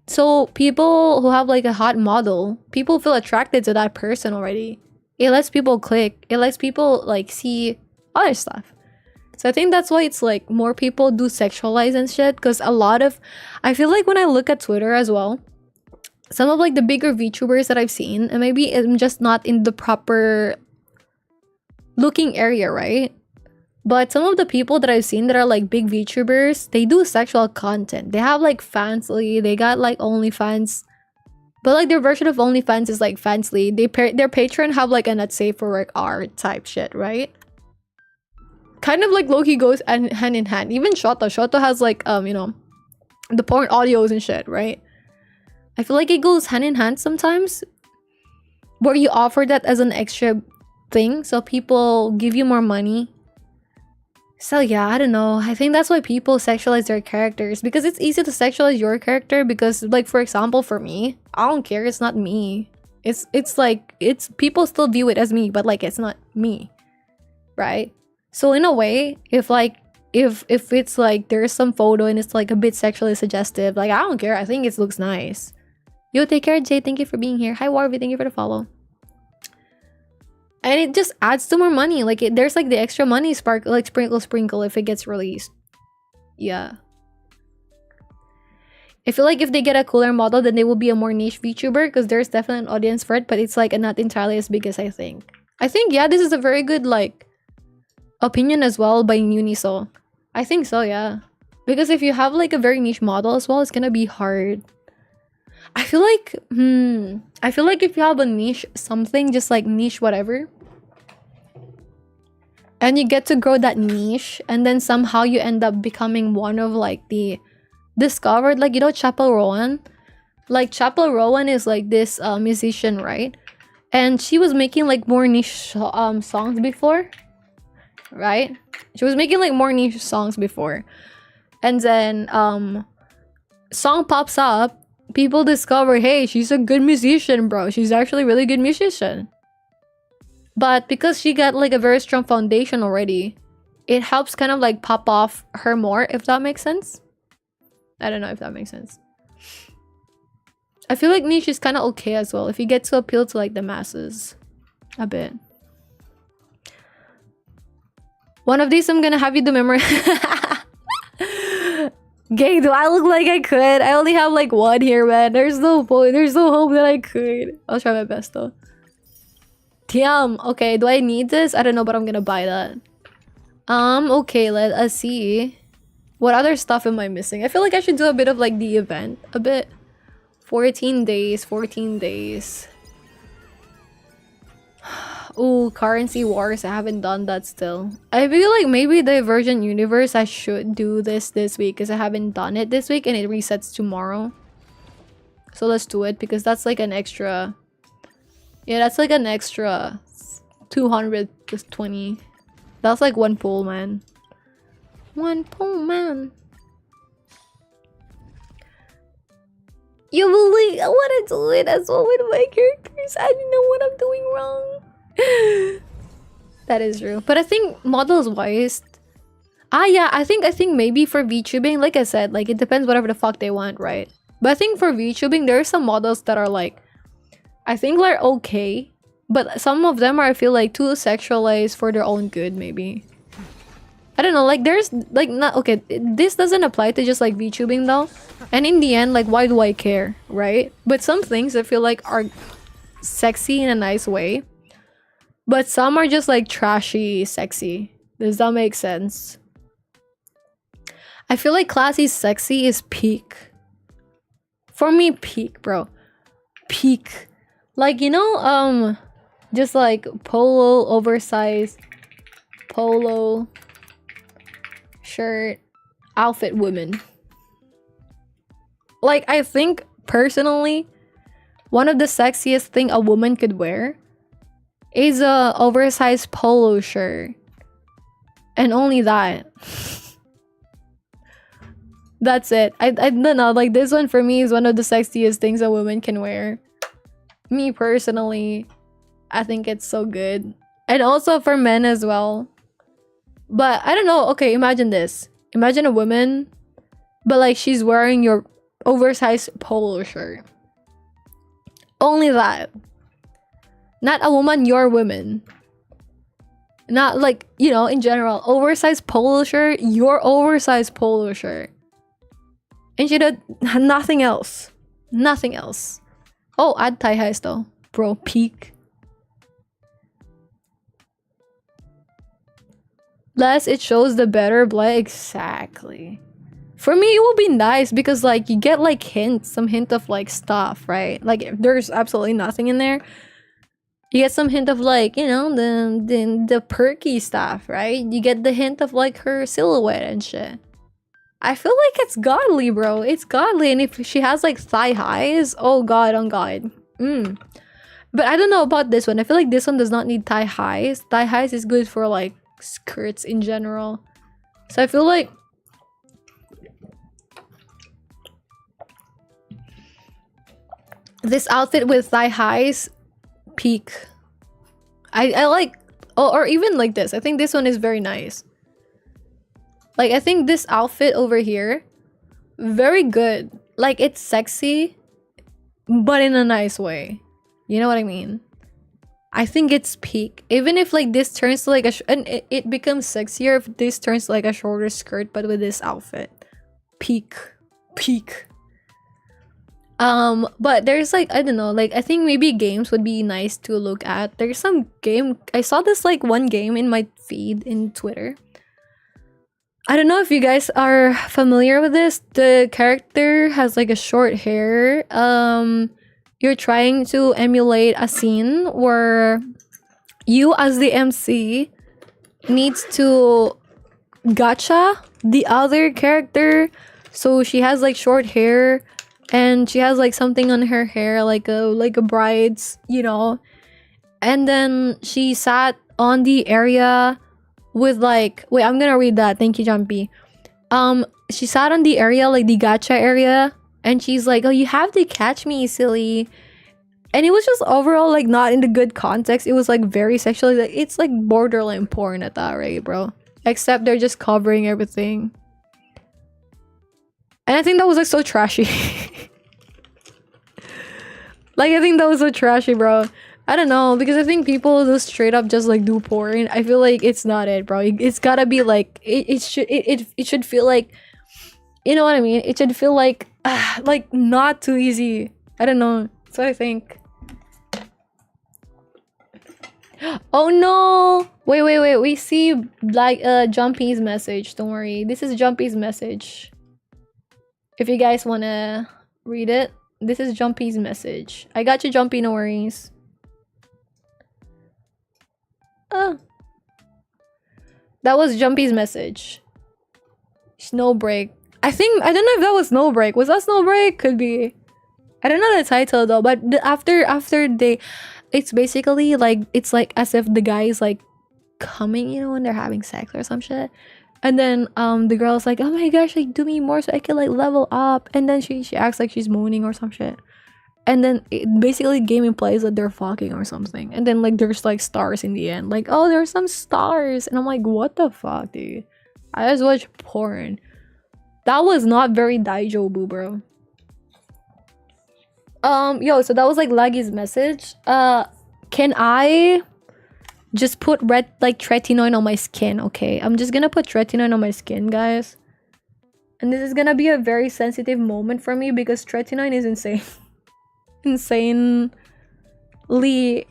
So people who have like a hot model, people feel attracted to that person already. It lets people click. It lets people like see other stuff. So I think that's why it's like more people do sexualize and shit. Because a lot of, I feel like when I look at Twitter as well, some of like the bigger VTubers that I've seen, and maybe I'm just not in the proper looking area, right? But some of the people that I've seen that are like big VTubers, they do sexual content. They have like Fansly, they got like OnlyFans. But like their version of OnlyFans is like Fansly. Their Patreon have like a not safe for work art type shit, right? Kind of like Loki goes hand in hand. Even Shoto has like you know, the porn audios and shit, right? I feel like it goes hand in hand sometimes, where you offer that as an extra thing, so people give you more money. So yeah, I don't know. I think that's why people sexualize their characters, because it's easy to sexualize your character. Because like, for example, for me, I don't care. It's not me. It's like it's people still view it as me, but like it's not me, right? So in a way, if it's like there's some photo and it's like a bit sexually suggestive, like I don't care. I think it looks nice. Yo, take care, Jay. Thank you for being here. Hi, Warby. Thank you for the follow. And it just adds to more money. Like there's like the extra money sprinkle if it gets released. Yeah. I feel like if they get a cooler model, then they will be a more niche VTuber, because there's definitely an audience for it, but it's like not entirely as big as I think. I think, yeah, this is a very good like opinion as well by Uniso. I think so, yeah. Because if you have like a very niche model as well, it's gonna be hard. I feel like if you have a niche something, just like niche whatever, and you get to grow that niche, and then somehow you end up becoming one of like the discovered, like, you know, Chapel Rowan. Like Chapel Rowan is like this musician, right? And she was making like more niche songs before, right? She was making like more niche songs before, and then song pops up. People discover, hey, she's a good musician, bro. She's actually a really good musician. But because she got like a very strong foundation already, it helps kind of like pop off her more, if that makes sense. I don't know if that makes sense. I feel like niche is kind of okay as well if you get to appeal to like the masses a bit. One of these I'm gonna have you do memory. Gay, do I look like I could? I only have like one here, man. There's no point. There's no hope that I could. I'll try my best though. Damn. Okay, do I need this? I don't know, but I'm gonna buy that. Okay, let us see. What other stuff am I missing? I feel like I should do a bit of like the event. A bit. 14 days. 14 days. Ooh, currency wars. I haven't done that still. I feel like maybe Divergent Universe, I should do this week, because I haven't done it this week and it resets tomorrow. So let's do it, because that's like an extra. Yeah, that's like an extra 200 plus 20. That's like one pull, man. One pull, man. You believe I want to do it as well with my characters. I don't know what I'm doing wrong. That is true. But I think models wise, yeah, I think maybe for VTubing, like I said, like it depends whatever the fuck they want, right? But I think for VTubing, there are some models that are like, I think they're okay, but some of them are, I feel like, too sexualized for their own good, maybe. I don't know, like there's like not okay, this doesn't apply to just like VTubing though. And in the end, like why do I care, right? But some things I feel like are sexy in a nice way. But some are just like trashy sexy. Does that make sense? I feel like classy sexy is peak. For me, peak, bro. Peak. Like, you know, just like polo, oversized polo shirt outfit women. Like, I think personally, one of the sexiest thing a woman could wear is a oversized polo shirt, and only that. That's it. I don't know, like this one for me is one of the sexiest things a woman can wear. Me personally, I think it's so good. And also for men as well. But I don't know, okay, imagine this. Imagine a woman, but like she's wearing your oversized polo shirt. Only that. Not a woman, your woman. Not like, you know, in general, oversized polo shirt, your oversized polo shirt. And she did nothing else. Nothing else. Oh, add thigh highs though. Bro, peak. Less it shows, the better. Blah, exactly. For me, it will be nice because like you get like hints, some hint of like stuff, right? Like if there's absolutely nothing in there, you get some hint of like, you know, the perky stuff, right? You get the hint of like her silhouette and shit. I feel like it's godly, bro. It's godly. And if she has like thigh highs, oh god, on god. But I don't know about this one. I feel like this one does not need thigh highs. Thigh highs is good for like skirts in general. So I feel like this outfit with thigh highs, peak. I like, or even like this. I think this one is very nice. Like, I think this outfit over here, very good. Like, it's sexy, but in a nice way. You know what I mean? I think it's peak. Even if like this turns to like and it becomes sexier if this turns to like a shorter skirt, but with this outfit. Peak. Peak. But there's like, I don't know, like I think maybe games would be nice to look at. There's some game, I saw this like one game in my feed in Twitter. I don't know if you guys are familiar with this. The character has like a short hair. You're trying to emulate a scene where you as the MC needs to gacha the other character. So she has like short hair and she has like something on her hair like a bride's, you know. And then she sat on the area with like, wait, I'm gonna read that. Thank you, Jumpy. She sat on the area, like the gacha area, and she's like, oh, you have to catch me, silly. And it was just overall like not in the good context. It was like very sexually, like it's like borderline porn at that rate, bro. Except they're just covering everything. And I think that was like so trashy. Like I think that was so trashy, bro. I don't know, because I think people just straight up just like do porn. I feel like it's not it, bro. It's gotta be like it should feel like, you know what I mean? It should feel like not too easy. I don't know. That's what I think. Oh no! Wait. We see like Jumpy's message. Don't worry. This is Jumpy's message. If you guys wanna read it, this is Jumpy's message. I got you, Jumpy, no worries. That was Jumpy's message. Snow break. I don't know if that was snow break. Was that snow break? Could be. I don't know the title though, but after they, it's basically like, it's like as if the guy is like coming, you know, when they're having sex or some shit. And then the girl's like, oh my gosh, like do me more so I can like level up. And then she acts like she's moaning or some shit. And then basically game implies that they're fucking or something. And then like there's like stars in the end. Like, oh, there's some stars. And I'm like, what the fuck, dude? I just watched porn. That was not very daijobu, bro. Yo, so that was like Laggy's message. Can I just put red like tretinoin on my skin? Okay, I'm just gonna put tretinoin on my skin, guys. And this is gonna be a very sensitive moment for me because tretinoin is insane. Insanely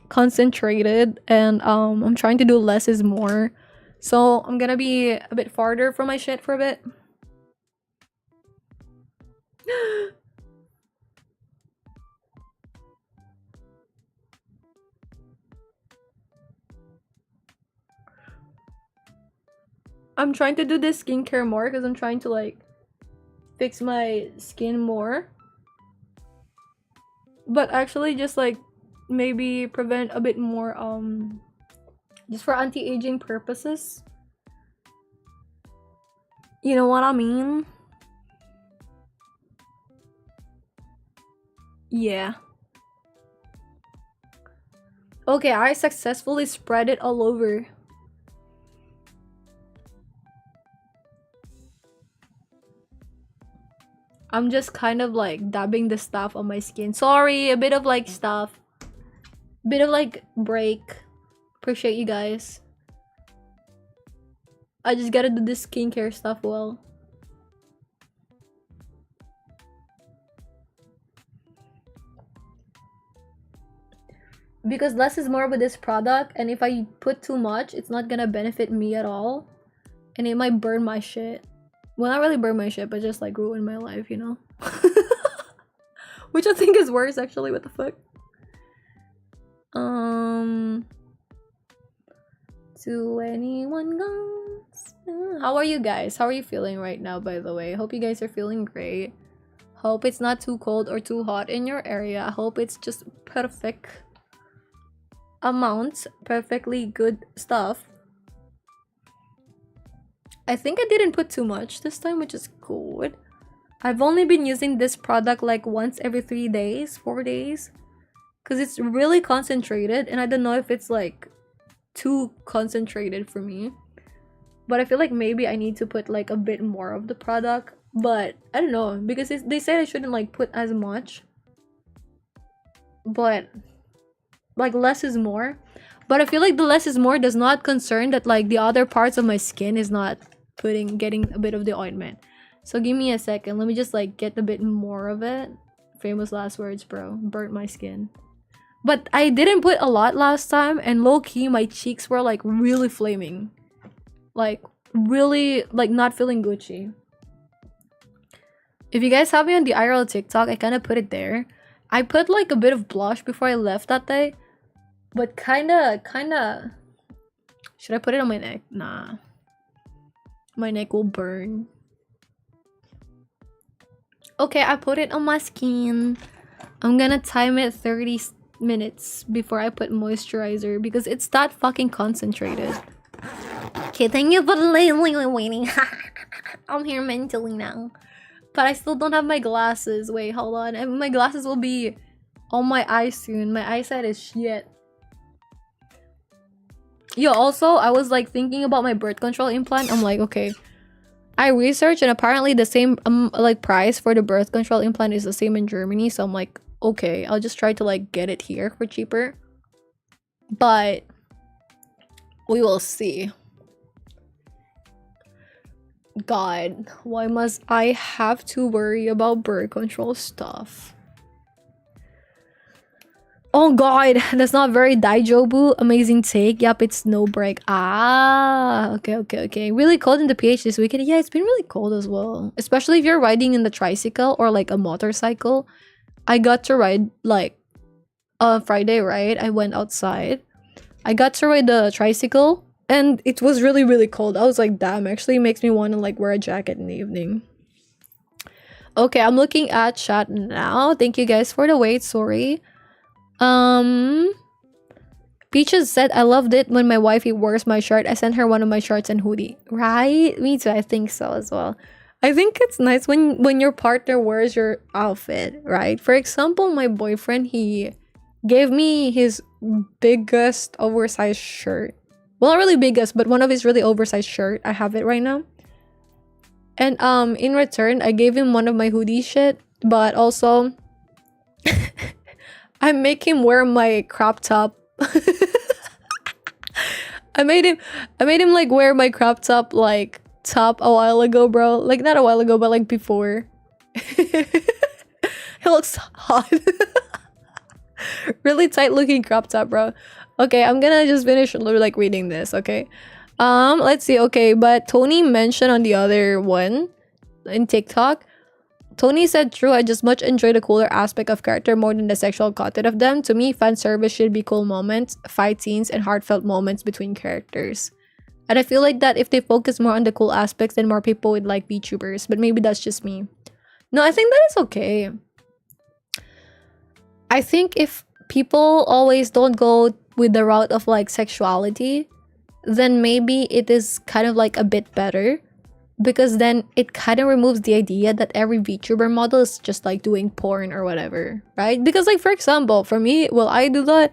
concentrated, and I'm trying to do less is more. So I'm gonna be a bit farther from my shit for a bit. I'm trying to do this skincare more because I'm trying to like fix my skin more. But actually just like maybe prevent a bit more just for anti-aging purposes. You know what I mean? Yeah. Okay, I successfully spread it all over. I'm just kind of like dabbing the stuff on my skin. Sorry, a bit of like stuff. Bit of like break. Appreciate you guys. I just gotta do this skincare stuff well. Because less is more with this product, and if I put too much, it's not gonna benefit me at all. And it might burn my shit. Well, not really burn my shit, but just like ruin my life, you know? Which I think is worse, actually. What the fuck? 21 guns. How are you guys? How are you feeling right now, by the way? Hope you guys are feeling great. Hope it's not too cold or too hot in your area. Hope it's just perfect amounts, perfectly good stuff. I think I didn't put too much this time, which is good. I've only been using this product like once every 3 days, 4 days. Because it's really concentrated, and I don't know if it's like too concentrated for me. But I feel like maybe I need to put like a bit more of the product. But I don't know, because they said I shouldn't like put as much. But like less is more. But I feel like the less is more does not concern that like the other parts of my skin is not getting a bit of the ointment. So give me a second. Let me just like get a bit more of it. Famous last words, bro. Burnt my skin. But I didn't put a lot last time, and low-key my cheeks were like really flaming. Like really like not feeling Gucci. If you guys have me on the IRL TikTok, I kind of put it there. I put like a bit of blush before I left that day. But kinda... Should I put it on my neck? Nah. My neck will burn. Okay, I put it on my skin. I'm gonna time it 30 minutes before I put moisturizer because it's that fucking concentrated. Okay, thank you for waiting. I'm here mentally now. But I still don't have my glasses. Wait, hold on. And my glasses will be on my eyes soon. My eyesight is shit. Yo, also, I was like thinking about my birth control implant. I'm like, okay. I researched and apparently the same like price for the birth control implant is the same in Germany. So I'm like, okay, I'll just try to like get it here for cheaper. But we will see. God, why must I have to worry about birth control stuff? Oh god, that's not very daijobu. Amazing take. Yep, it's no break. Ah, okay. Really cold in the PH this weekend. Yeah, it's been really cold as well. Especially if you're riding in the tricycle or like a motorcycle. I got to ride like Friday, right? I went outside. I got to ride the tricycle and it was really cold. I was like, damn, actually makes me want to like wear a jacket in the evening. Okay, I'm looking at chat now. Thank you guys for the wait. Sorry. Peaches said, I loved it when my wifey wears my shirt. I sent her one of my shirts and hoodie. Right? Me too. I think so as well. I think it's nice when your partner wears your outfit, right? For example, my boyfriend, he gave me his biggest oversized shirt. Well, not really biggest, but one of his really oversized shirt. I have it right now. And in return, I gave him one of my hoodie shit, but also I make him wear my crop top. I made him like wear my crop top like top a while ago, bro. Like not a while ago, but like before. He looks hot. Really tight looking crop top, bro. Okay, I'm gonna just finish like reading this, okay? Let's see. Okay, but Tony mentioned on the other one in TikTok. Tony said, true, I just much enjoy the cooler aspect of character more than the sexual content of them. To me, fan service should be cool moments, fight scenes, and heartfelt moments between characters. And I feel like that if they focus more on the cool aspects, then more people would like VTubers. But maybe that's just me. No, I think that is okay. I think if people always don't go with the route of like sexuality, then maybe it is kind of like a bit better. Because then it kind of removes the idea that every VTuber model is just like doing porn or whatever, right? Because like, for example, for me, will I do that?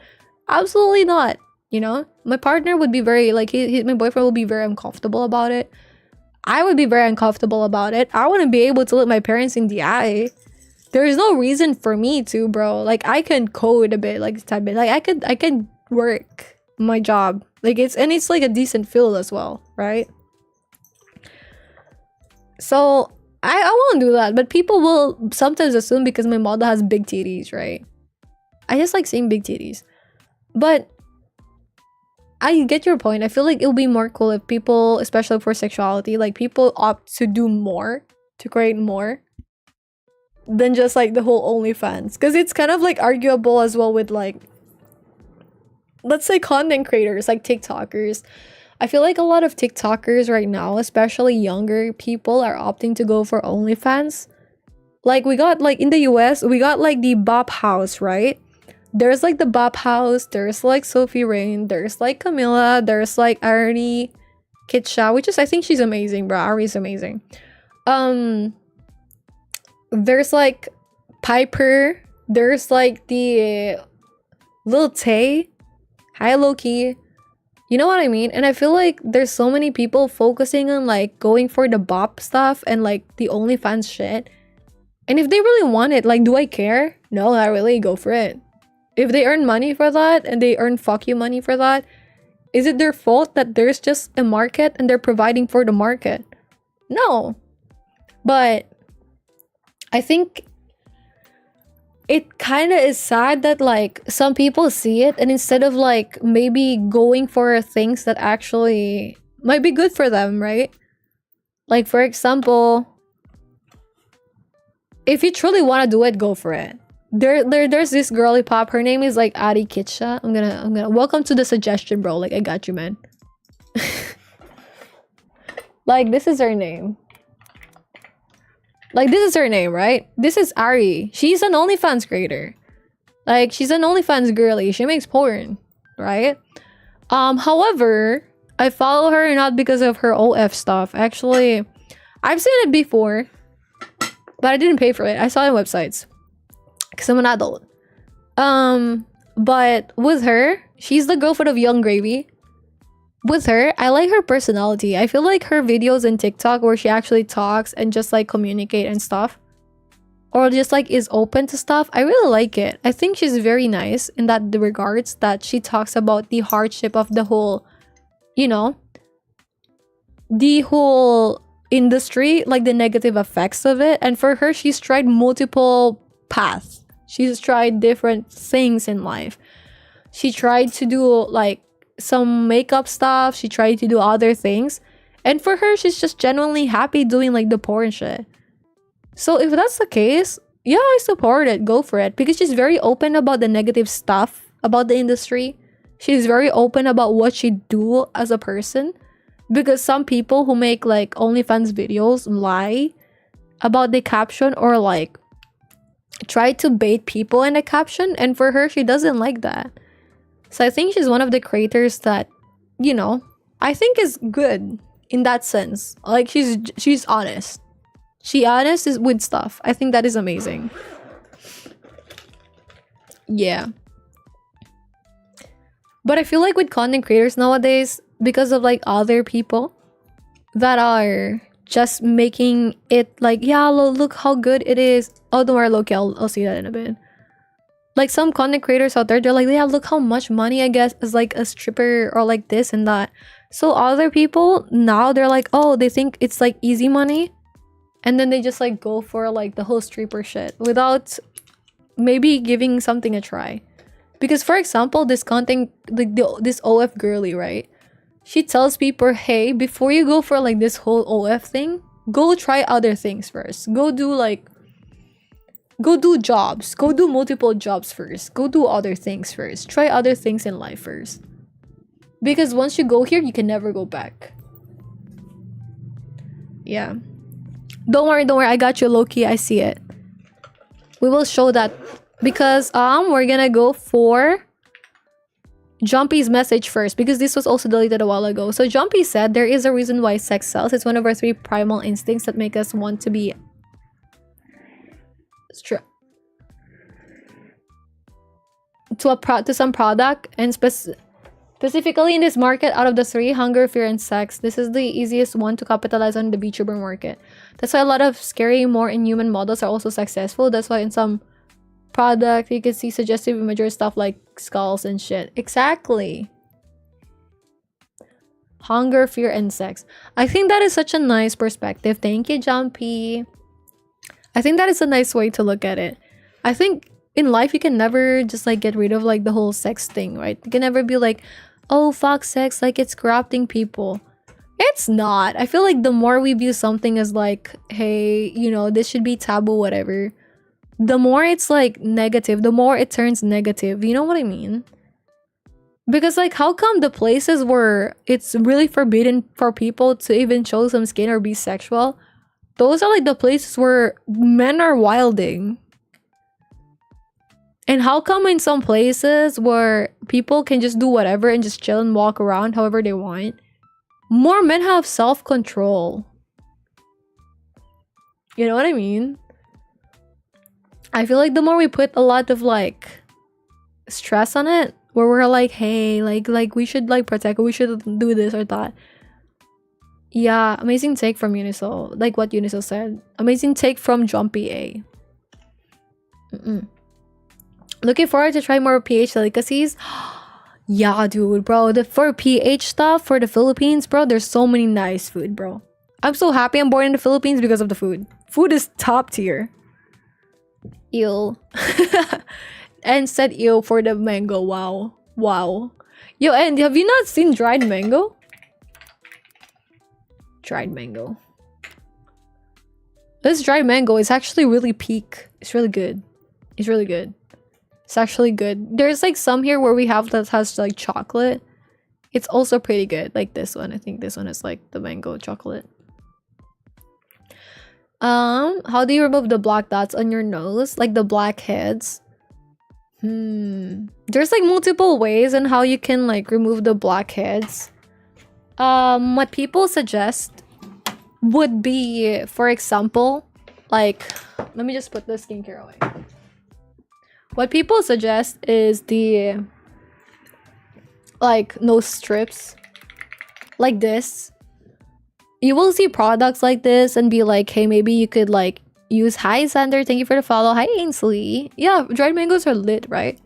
Absolutely not. You know, my partner would be very like, my boyfriend will be very uncomfortable about it. I would be very uncomfortable about it. I wouldn't be able to look my parents in the eye. There is no reason for me to, bro. Like I can code a bit, like type it. Like I can work my job. Like it's like a decent field as well, right? So I won't do that, but people will sometimes assume because my model has big titties, right? I just like seeing big titties. But I get your point. I feel like it'll be more cool if people, especially for sexuality, like people opt to do more, to create more than just like the whole OnlyFans. Because it's kind of like arguable as well with like, let's say content creators, like TikTokers. I feel like a lot of TikTokers right now, especially younger people, are opting to go for OnlyFans. Like we got like in the US, we got like the Bop House, right? There's like the Bop House, there's like Sophie Rain, there's like Camilla, there's like Ari Kitcha, which is, I think she's amazing, bro. Ari's amazing. There's like Piper, there's like the Lil Tay, Hi Loki. You know what I mean? And I feel like there's so many people focusing on like going for the bop stuff and like the OnlyFans shit. And if they really want it, like, do I care? No, not really. Go for it. If they earn money for that and they earn fuck you money for that, is it their fault that there's just a market and they're providing for the market? No. But I think it kind of is sad that like some people see it and instead of like maybe going for things that actually might be good for them, right? Like for example, if you truly want to do it, go for it. There's this girly pop. Her name is like Ari Kitcha. I'm gonna welcome to the suggestion, bro. Like I got you, man. Like this is her name. Like, this is her name, right? This is Ari. She's an OnlyFans creator. Like, she's an OnlyFans girly. She makes porn, right? However, I follow her not because of her OF stuff. Actually, I've seen it before, but I didn't pay for it. I saw it on websites because I'm an adult. But with her, she's the girlfriend of Young Gravy. With her, I like her personality. I feel like her videos in TikTok where she actually talks and just like communicate and stuff, or just like is open to stuff, I really like it. I think she's very nice in that regards, that she talks about the hardship of the whole, you know, the whole industry, like the negative effects of it. And for her, she's tried multiple paths. She's tried different things in life. She tried to do like some makeup stuff, she tried to do other things, and for her, she's just genuinely happy doing like the porn shit. So if that's the case, yeah, I support it. Go for it, because she's very open about the negative stuff about the industry. She's very open about what she do as a person, because some people who make like OnlyFans videos lie about the caption or like try to bait people in the caption, and for her, she doesn't like that. So I think she's one of the creators that, you know, I think is good in that sense. Like she's honest. She honest is with stuff. I think that is amazing. Yeah. But I feel like with content creators nowadays, because of like other people that are just making it like, yeah, look how good it is. Oh, don't worry, Loki, I'll see that in a bit. Like some content creators out there, they're like, yeah, look how much money I guess is like a stripper or like this and that. So other people now, they're like, oh, they think it's like easy money, and then they just like go for like the whole stripper shit without maybe giving something a try. Because for example, this content, like this OF girly, right? She tells people, hey, before you go for like this whole OF thing, go try other things first. Go do jobs. Go do multiple jobs first. Go do other things first. Try other things in life first. Because once you go here, you can never go back. Yeah. Don't worry. I got you, Loki. I see it. We will show that. Because we're gonna go for Jumpy's message first, because this was also deleted a while ago. So Jumpy said, there is a reason why sex sells. It's one of our 3 primal instincts that make us want to be to some product, and specifically in this market, out of the 3, hunger, fear, and sex, this is the easiest one to capitalize on the VTuber market. That's why a lot of scary, more inhuman models are also successful. That's why in some product you can see suggestive imagery stuff like skulls and shit. Exactly. Hunger, fear, and sex. I think that is such a nice perspective. Thank you, Jumpy. I think that is a nice way to look at it. I think in life you can never just like get rid of like the whole sex thing, right? You can never be like, oh fuck sex, like it's corrupting people. It's not. I feel like the more we view something as like, hey, you know, this should be taboo, whatever, the more it's like negative, the more it turns negative. You know what I mean? Because like, how come the places where it's really forbidden for people to even show some skin or be sexual, those are like the places where men are wilding? And how come in some places where people can just do whatever and just chill and walk around however they want, more men have self-control? You know what I mean? I feel like the more we put a lot of like stress on it, where we're like, hey, like we should like protect, we should do this or that. Yeah, amazing take from Uniso. Like what Uniso said. Amazing take from Jumpy A. Looking forward to try more PH delicacies. Yeah, dude, bro. For PH stuff, for the Philippines, bro, there's so many nice food, bro. I'm so happy I'm born in the Philippines because of the food. Food is top tier. Ew. And said ew for the mango. Wow. Wow. Yo, and have you not seen dried mango? Dried mango. This dried mango is actually really peak. It's really good. It's really good. It's actually good. There's like some here where we have that has like chocolate. It's also pretty good. Like this one. I think this one is like the mango chocolate. How do you remove the black dots on your nose? Like the blackheads? There's like multiple ways on how you can like remove the blackheads. What people suggest would be, for example, like, let me just put the skincare away. What people suggest is the like nose strips like this. You will see products like this and be like, hey, maybe you could like use. Hi Sander, thank you for the follow. Hi Ainsley. Yeah, dried mangoes are lit, right?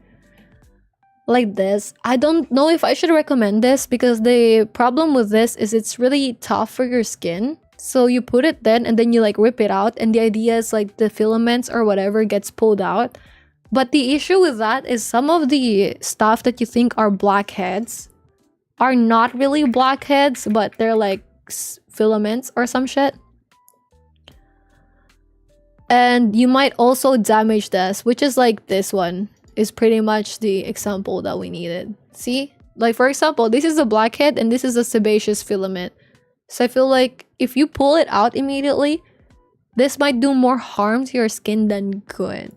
Like this. I don't know if I should recommend this because the problem with this is it's really tough for your skin. So you put it then and then you like rip it out, and the idea is like the filaments or whatever gets pulled out. But the issue with that is some of the stuff that you think are blackheads are not really blackheads, but they're like filaments or some shit. And you might also damage this, which is like this one is pretty much the example that we needed. See? Like for example, this is a blackhead and this is a sebaceous filament. So I feel like if you pull it out immediately, this might do more harm to your skin than good.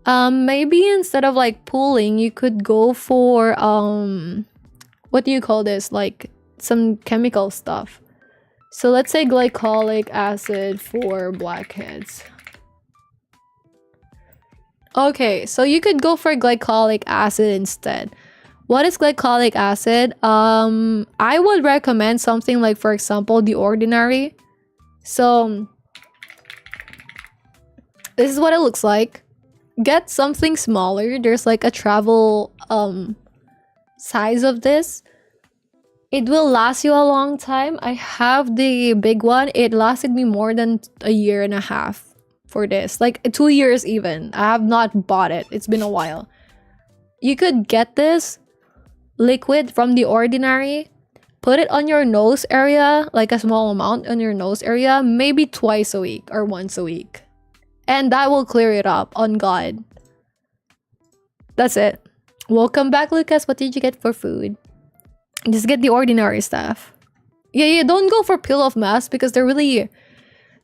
Maybe instead of like pulling, you could go for what do you call this? Like some chemical stuff. So let's say glycolic acid for blackheads. Okay, so you could go for glycolic acid instead. What is glycolic acid? I would recommend something like, for example, The Ordinary. So this is what it looks like. Get something smaller. There's like a travel size of this. It will last you a long time. I have the big one. It lasted me more than a year and a half for this. Like 2 years even. I have not bought it. It's been a while. You could get this liquid from The Ordinary. Put it on your nose area. Like a small amount on your nose area. Maybe twice a week or once a week. And that will clear it up, on God. That's it. Welcome back, Lucas. What did you get for food? Just get The Ordinary stuff. Yeah, don't go for peel-off masks because they're really...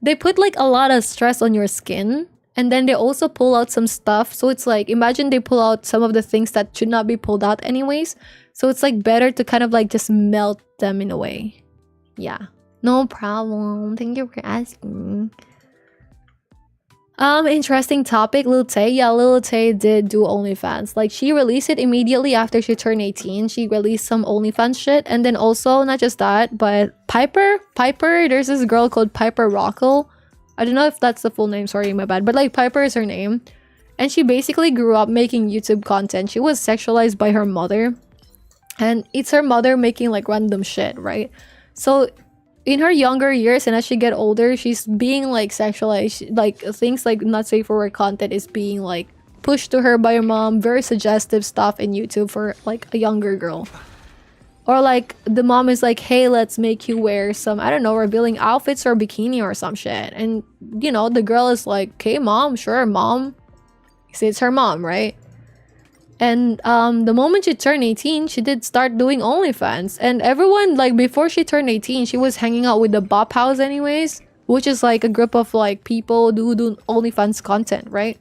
They put like a lot of stress on your skin. And then they also pull out some stuff. So it's like, imagine they pull out some of the things that should not be pulled out anyways. So it's like better to kind of like just melt them in a way. Yeah. No problem. Thank you for asking. Interesting topic, Lil Tay. Yeah, Lil Tay did do OnlyFans. Like, she released it immediately after she turned 18. She released some OnlyFans shit. And then also, not just that, but Piper, there's this girl called Piper Rockle. I don't know if that's the full name, sorry, my bad. But like, Piper is her name. And she basically grew up making YouTube content. She was sexualized by her mother. and it's her mother making like random shit, right? So in her younger years and as she get older, she's being like sexualized, like things like not safe for work content is being like pushed to her by her mom, very suggestive stuff in YouTube for like a younger girl. Or like the mom is like, hey, let's make you wear some, I don't know, revealing outfits or bikini or some shit. And you know, the girl is like, okay, mom, sure, mom. See, it's her mom, right? And the moment she turned 18, she did start doing OnlyFans. And everyone, like, before she turned 18, she was hanging out with the Bop House anyways, which is like a group of like people who do OnlyFans content, right?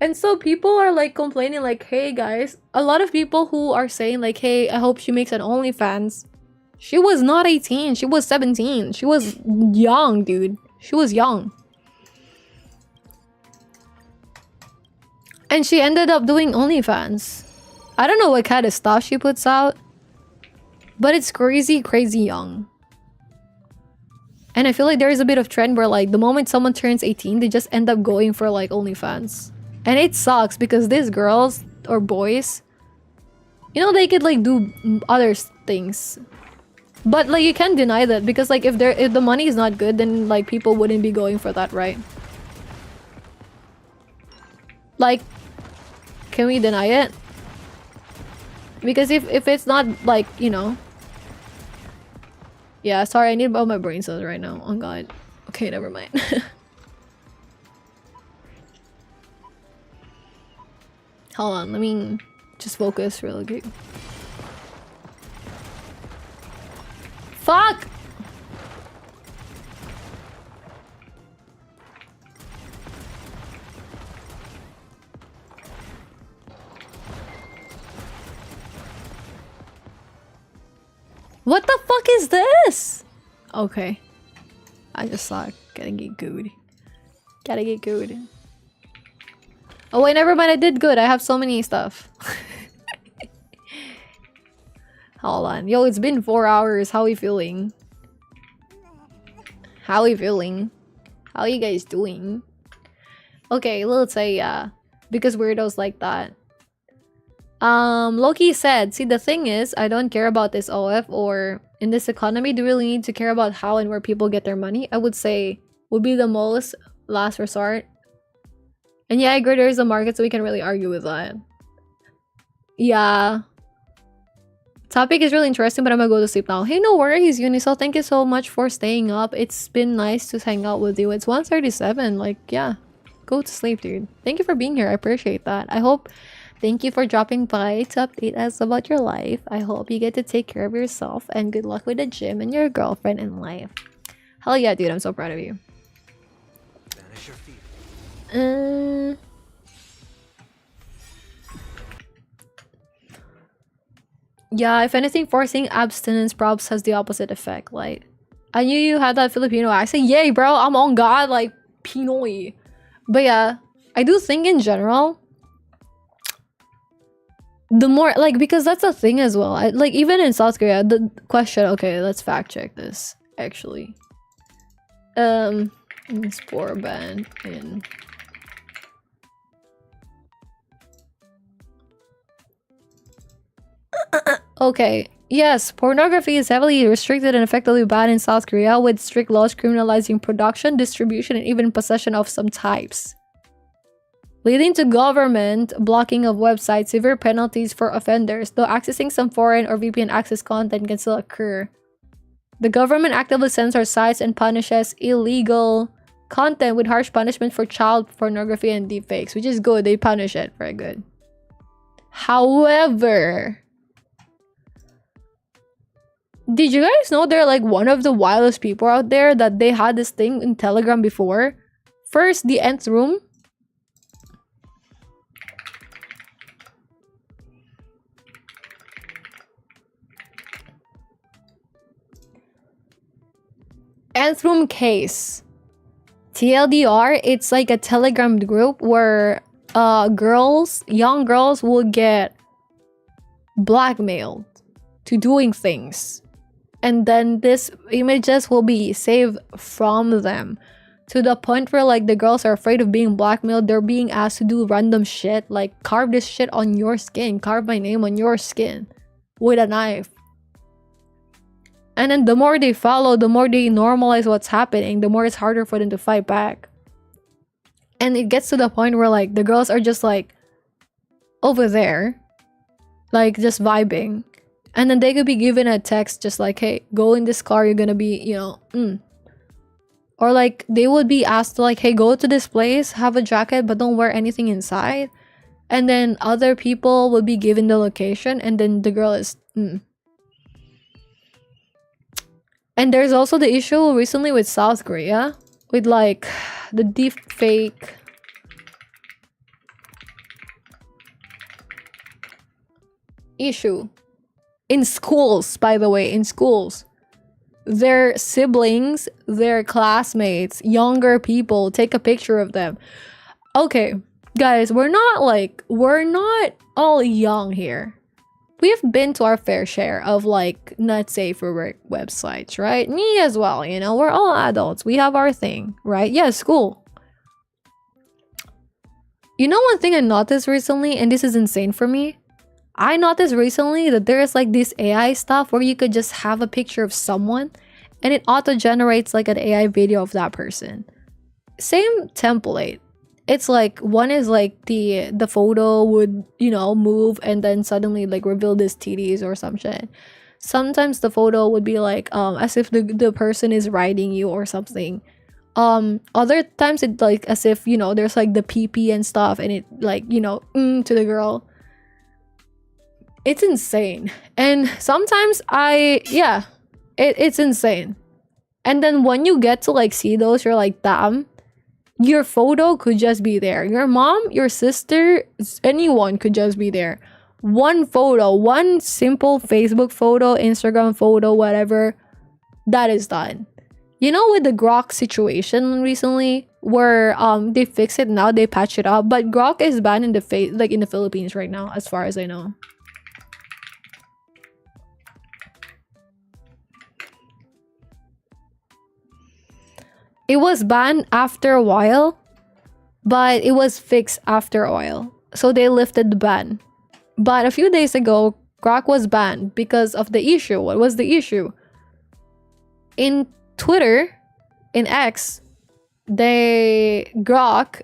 And so people are like complaining like, hey guys, a lot of people who are saying like, hey, I hope she makes an OnlyFans. She was not 18, she was 17. She was young, dude. She was young. And she ended up doing OnlyFans. I don't know what kind of stuff she puts out, but it's crazy, crazy young. And I feel like there is a bit of trend where like the moment someone turns 18, they just end up going for like OnlyFans. And it sucks because these girls or boys, you know, they could like do other things. But like you can't deny that because like if the money is not good, then like people wouldn't be going for that, right? Like, can we deny it? Because if it's not like, you know. Yeah, sorry, I need all my brain cells right now. Oh god. Okay, never mind. Hold on, let me just focus really quick. Fuck! What the fuck is this? Okay. I just saw it. Gotta get good. Gotta get good. Oh wait, never mind. I did good. I have so many stuff. Hold on. Yo, it's been 4 hours. How are you feeling? How are you feeling? How are you guys doing? Okay, let's say yeah. Because weirdos like that. Loki said, see, the thing is, I don't care about this OF or in this economy, do we really need to care about how and where people get their money? I would say would be the most last resort. And yeah, I agree there is a market, so we can really argue with that. Yeah. Topic is really interesting, but I'm gonna go to sleep now. Hey, no worries, Unisol. Thank you so much for staying up. It's been nice to hang out with you. It's 1:37. Like, yeah. Go to sleep, dude. Thank you for being here. I appreciate that. I hope... Thank you for dropping by to update us about your life. I hope you get to take care of yourself and good luck with the gym and your girlfriend in life. Hell yeah, dude. I'm so proud of you. Banish your fear. Yeah, if anything, forcing abstinence probs has the opposite effect. Like, I knew you had that Filipino accent. Yay, bro. I'm on God, like, Pinoy. But yeah, I do think in general... The more, like, because that's a thing as well. Like, even in South Korea, the question... Okay, let's fact check this, actually. Spore ban in... Okay, yes, pornography is heavily restricted and effectively banned in South Korea with strict laws criminalizing production, distribution, and even possession of some types. Leading to government blocking of websites, severe penalties for offenders, though accessing some foreign or VPN access content can still occur. The government actively censors sites and punishes illegal content with harsh punishment for child pornography and deepfakes, which is good. They punish it. Very good. However, did you guys know they're like one of the wildest people out there that they had this thing in Telegram before? First, the Nth Room. Nth Room case. TLDR, it's like a Telegram group where young girls will get blackmailed to doing things. And then these images will be saved from them. To the point where like the girls are afraid of being blackmailed. They're being asked to do random shit. Like carve this shit on your skin. Carve my name on your skin. with a knife. And then the more they follow, the more they normalize what's happening, the more it's harder for them to fight back. And it gets to the point where like the girls are just like over there, like just vibing. And then they could be given a text just like, hey, go in this car, you're gonna be, you know, Or like they would be asked to like, hey, go to this place, have a jacket, but don't wear anything inside. And then other people would be given the location, and then the girl is And there's also the issue recently with South Korea with like the deep fake issue in schools, by the way, in schools. Their siblings, their classmates, younger people take a picture of them. Okay, guys, we're not all young here. We've been to our fair share of like not safe for work websites, right? Me as well, you know, we're all adults. We have our thing, right? Yeah, school. You know, one thing I noticed recently, and this is insane for me, I noticed recently that there's like this AI stuff where you could just have a picture of someone and it auto-generates like an AI video of that person. Same template. It's like one is like the photo would, you know, move and then suddenly like reveal this titties or some shit. Sometimes the photo would be like as if the person is riding you or something. Other times it like as if, you know, there's like the pee and stuff and it like, you know, to the girl. It's insane. And sometimes it's insane. And then when you get to like see those, you're like, damn, your photo could just be there. Your mom, your sister, anyone could just be there. One photo, one simple Facebook photo, Instagram photo, whatever, that is done. You know, with the Grok situation recently, where they fix it now, they patch it up, but Grok is banned in the Philippines right now, as far as I know. It was banned after a while, but it was fixed after a while. So they lifted the ban. But a few days ago, Grok was banned because of the issue. What was the issue? In Twitter, in X, Grok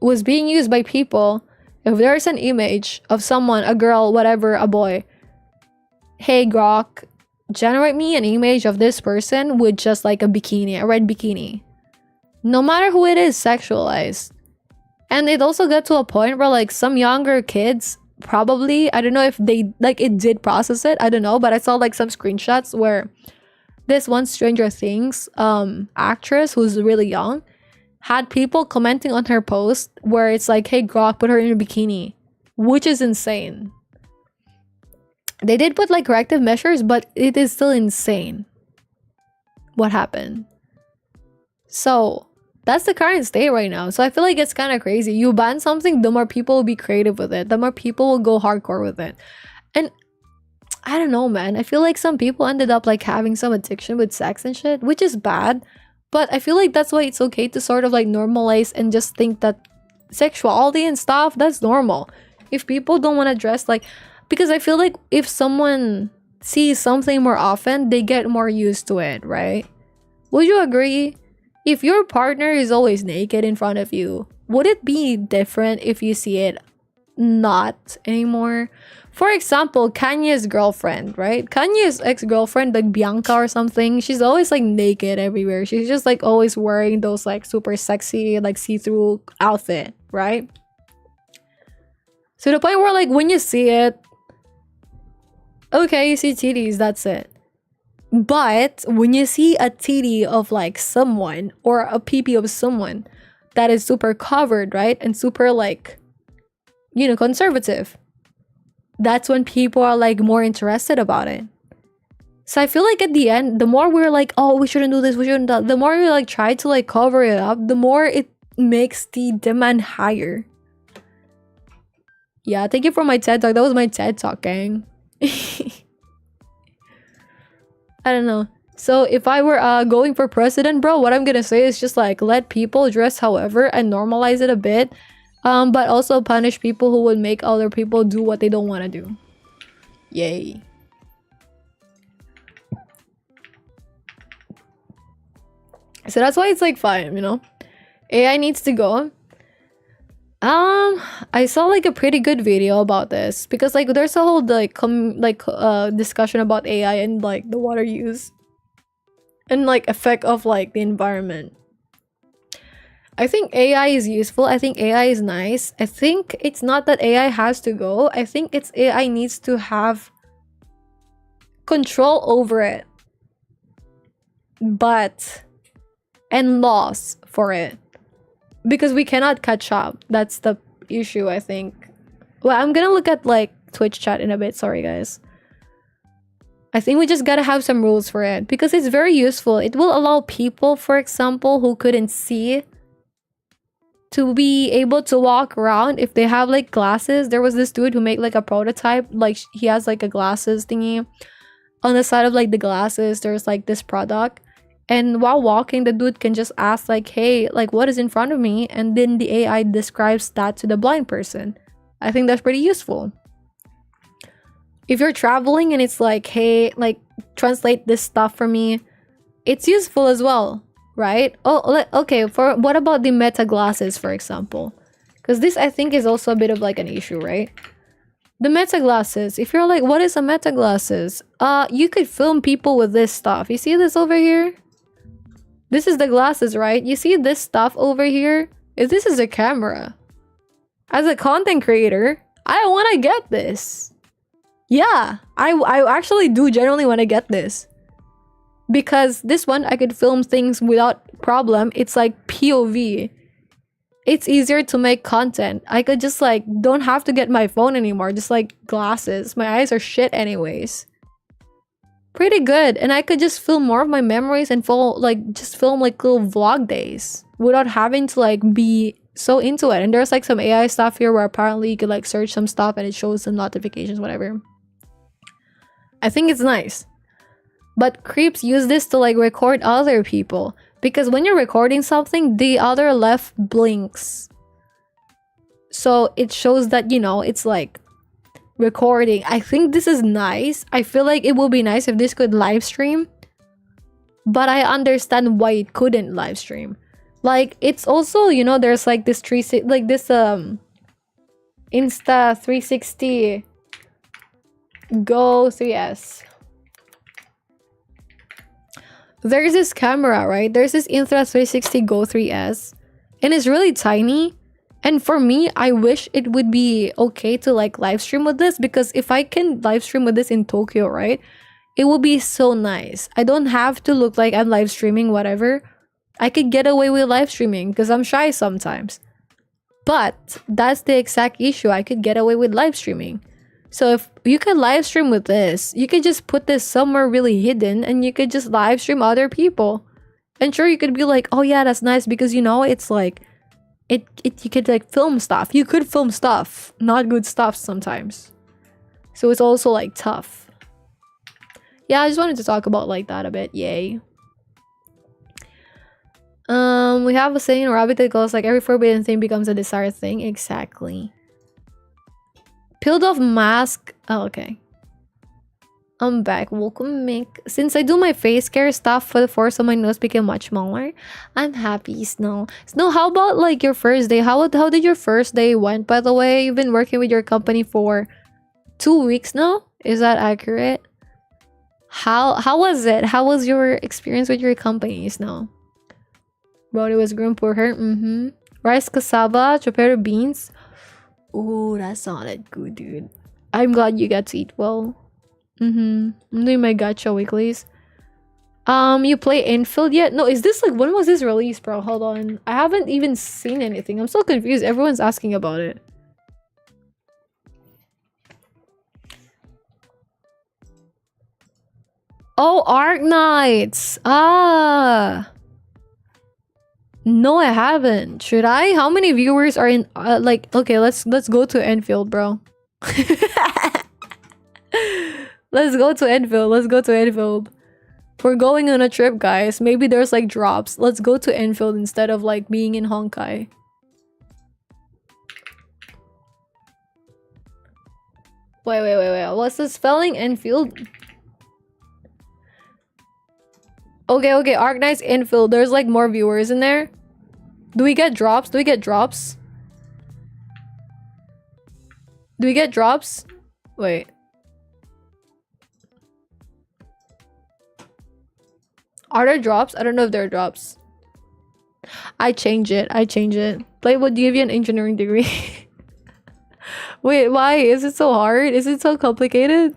was being used by people. If there's an image of someone, a girl, whatever, a boy, hey Grok, generate me an image of this person with just like a bikini, a red bikini. No matter who it is, sexualized. And it also got to a point where like some younger kids probably, I don't know if they like it did process it, I don't know, but I saw like some screenshots where this one Stranger Things actress who's really young had people commenting on her post where it's like, hey Grok, put her in a bikini, which is insane. They did put like corrective measures, but it is still insane what happened. So that's the current state right now. So I feel like it's kind of crazy. You ban something, the more people will be creative with it. The more people will go hardcore with it. And I don't know, man. I feel like some people ended up like having some addiction with sex and shit, which is bad. But I feel like that's why it's okay to sort of like normalize and just think that sexuality and stuff, that's normal. If people don't want to dress like... Because I feel like if someone sees something more often, they get more used to it, right? Would you agree? If your partner is always naked in front of you, would it be different if you see it not anymore? For example, Kanye's girlfriend, right? Kanye's ex-girlfriend, like Bianca or something, she's always like naked everywhere. She's just like always wearing those like super sexy, like see-through outfit, right? To the point where like when you see it, okay, you see titties, that's it. But when you see a titty of like someone or a pee-pee of someone that is super covered, right? And super like, you know, conservative. That's when people are like more interested about it. So I feel like at the end, the more we're like, oh, we shouldn't do this, we shouldn't do that, the more we like try to like cover it up, the more it makes the demand higher. Yeah, thank you for my TED Talk. That was my TED Talk, gang. I don't know. So if I were going for president, bro, what I'm gonna say is just like let people dress however and normalize it a bit, but also punish people who would make other people do what they don't want to do. Yay. So that's why it's like fine, you know. AI needs to go. I saw like a pretty good video about this because like there's a whole discussion about AI and like the water use and like effect of like the environment. I think AI is useful. I think AI is nice. I think it's not that AI has to go. I think it's AI needs to have control over it, and laws for it, because we cannot catch up. That's the issue, I think. Well, I'm gonna look at like Twitch chat in a bit. Sorry, guys. I think we just gotta have some rules for it because it's very useful. It will allow people, for example, who couldn't see to be able to walk around if they have like glasses. There was this dude who made like a prototype. Like he has like a glasses thingy. On the side of like the glasses, there's like this product. And while walking, the dude can just ask like, hey, like what is in front of me? And then the AI describes that to the blind person. I think that's pretty useful. If you're traveling and it's like, hey, like translate this stuff for me, it's useful as well, right? Oh, okay, for what about the meta glasses, for example? Because this I think is also a bit of like an issue, right? The meta glasses, if you're like, what is a meta glasses? You could film people with this stuff. You see this over here? This is the glasses, right? You see this stuff over here? This is a camera. As a content creator, I want to get this. Yeah, I actually do generally want to get this. Because this one, I could film things without problem. It's like POV. It's easier to make content. I could just like, don't have to get my phone anymore. Just like glasses. My eyes are shit anyways. Pretty good. And I could just film more of my memories and just film like little vlog days without having to like be so into it. And there's like some AI stuff here where apparently you could like search some stuff and it shows some notifications, whatever. I think it's nice. But creeps use this to like record other people. Because when you're recording something, the other left blinks. So it shows that, you know, it's like recording. I think this is nice. I feel like it would be nice if this could live stream. But I understand why it couldn't live stream. Like, it's also, you know, there's like this Insta 360 Go 3S. There's this camera, right? There's this Insta 360 Go 3S. And it's really tiny. And for me, I wish it would be okay to like live stream with this. Because if I can live stream with this in Tokyo, right? It will be so nice. I don't have to look like I'm live streaming, whatever. I could get away with live streaming because I'm shy sometimes. But that's the exact issue. I could get away with live streaming. So if you could live stream with this, you could just put this somewhere really hidden and you could just live stream other people. And sure, you could be like, oh yeah, that's nice because, you know, it's like, you could like film stuff. You could film stuff, not good stuff sometimes. So it's also like tough. Yeah, I just wanted to talk about like that a bit. Yay. We have a saying, a rabbit that goes like, every forbidden thing becomes a desired thing. Exactly. Peeled off mask. Oh, okay. I'm back. Welcome, Mick. Since I do my face care stuff for the force of my nose became much smaller, I'm happy, Snow. Snow, how about like your first day? How did your first day went, by the way? You've been working with your company for 2 weeks now? Is that accurate? How was it? How was your experience with your company, Snow? Brody was grown for her. Rice cassava, chopero beans. Ooh, that sounded good, dude. I'm glad you got to eat well. I'm doing my gacha weeklies. You play Enfield yet? No, is this like, when was this released, bro? Hold on. I haven't even seen anything. I'm so confused. Everyone's asking about it. Oh, Arc Knights. Ah. No, I haven't. Should I? How many viewers are in like, okay, let's go to Enfield, bro. Let's go to Enfield. Let's go to Enfield. We're going on a trip, guys. Maybe there's like drops. Let's go to Enfield instead of like being in Honkai. Wait. What's the spelling? Enfield? Okay, okay. Arknight's infill. There's like more viewers in there. Do we get drops? Do we get drops? Do we get drops? Wait. Are there drops? I don't know if there are drops. I change it. I change it. Play would give you an engineering degree. Wait, why? Is it so hard? Is it so complicated?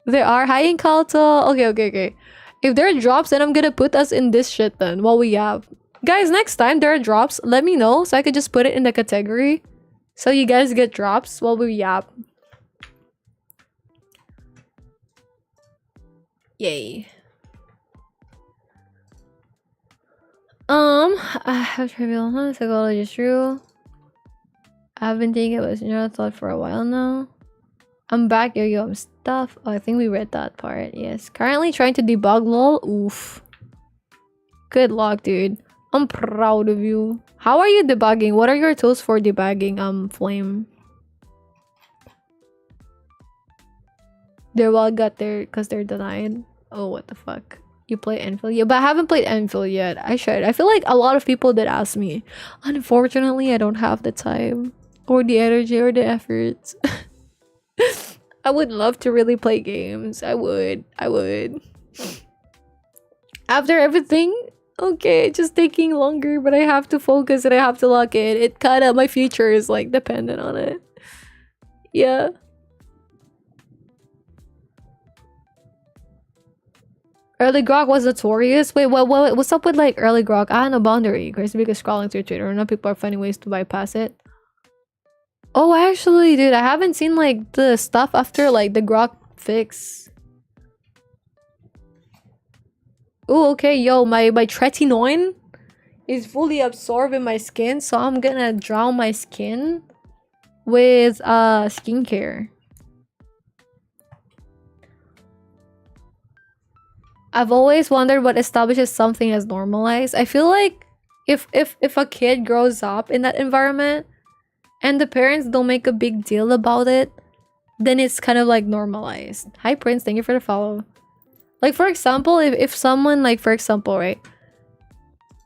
There are high in Calto. Okay, okay, okay. If there are drops, then I'm gonna put us in this shit then while we have. Guys, next time there are drops, let me know so I could just put it in the category. So you guys get drops while we yap. Yay. I have trivial psychology is true. I've been thinking about general thought for a while now. I'm back, yo, I'm stuff. Oh, I think we read that part. Yes. Currently trying to debug lol. Oof. Good luck, dude. I'm proud of you. How are you debugging? What are your tools for debugging, Flame? They're well got there because they're denied. Oh, what the fuck? You play Enfield? Yeah, but I haven't played Enfield yet. I should. I feel like a lot of people did ask me. Unfortunately, I don't have the time or the energy or the efforts. I would love to really play games. I would. After everything, okay, just taking longer, but I have to focus and I have to lock in. It kind of, my future is like dependent on it. Yeah. Early grok was notorious. Wait, what's up with like early grok? I had no boundary. Crazy because scrolling through Twitter, now people are finding ways to bypass it. Oh, actually, dude, I haven't seen like the stuff after like the grok fix. Oh, okay, yo, my tretinoin is fully absorbed in my skin, so I'm gonna drown my skin with skincare. I've always wondered what establishes something as normalized. I feel like if a kid grows up in that environment and the parents don't make a big deal about it, then it's kind of like normalized. Hi Prince, thank you for the follow. Like for example, if someone like, for example, right?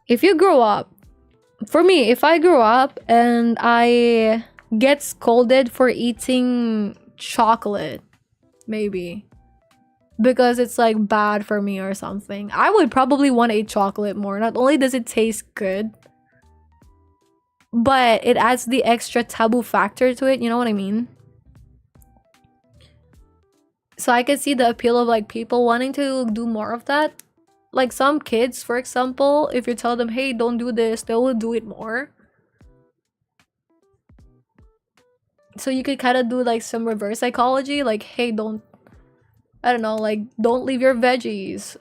If you grow up, for me, if I grow up and I get scolded for eating chocolate, maybe, because it's like bad for me or something, I would probably want to eat chocolate more. Not only does it taste good, but it adds the extra taboo factor to it, you know what I mean? So I can see the appeal of like people wanting to do more of that. Like some kids, for example, if you tell them, hey, don't do this, they will do it more. So you could kind of do like some reverse psychology, like, hey, don't, I don't know, like, don't leave your veggies.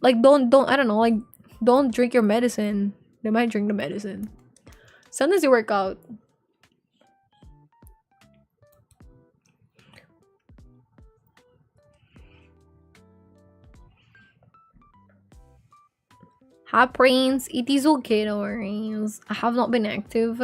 Like, don't, I don't know, like, don't drink your medicine. They might drink the medicine. Sometimes you work out. Hi, Prince. It is okay, no worries. I have not been active.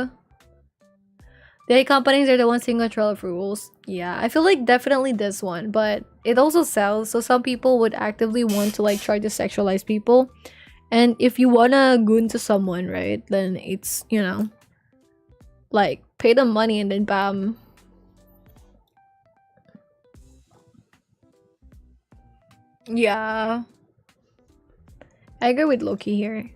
The companies are the ones taking control of rules. Yeah, I feel like definitely this one, but it also sells, so some people would actively want to like try to sexualize people. And if you wanna goon to someone, right, then it's, you know, like pay them money and then bam. Yeah. I agree with Loki here.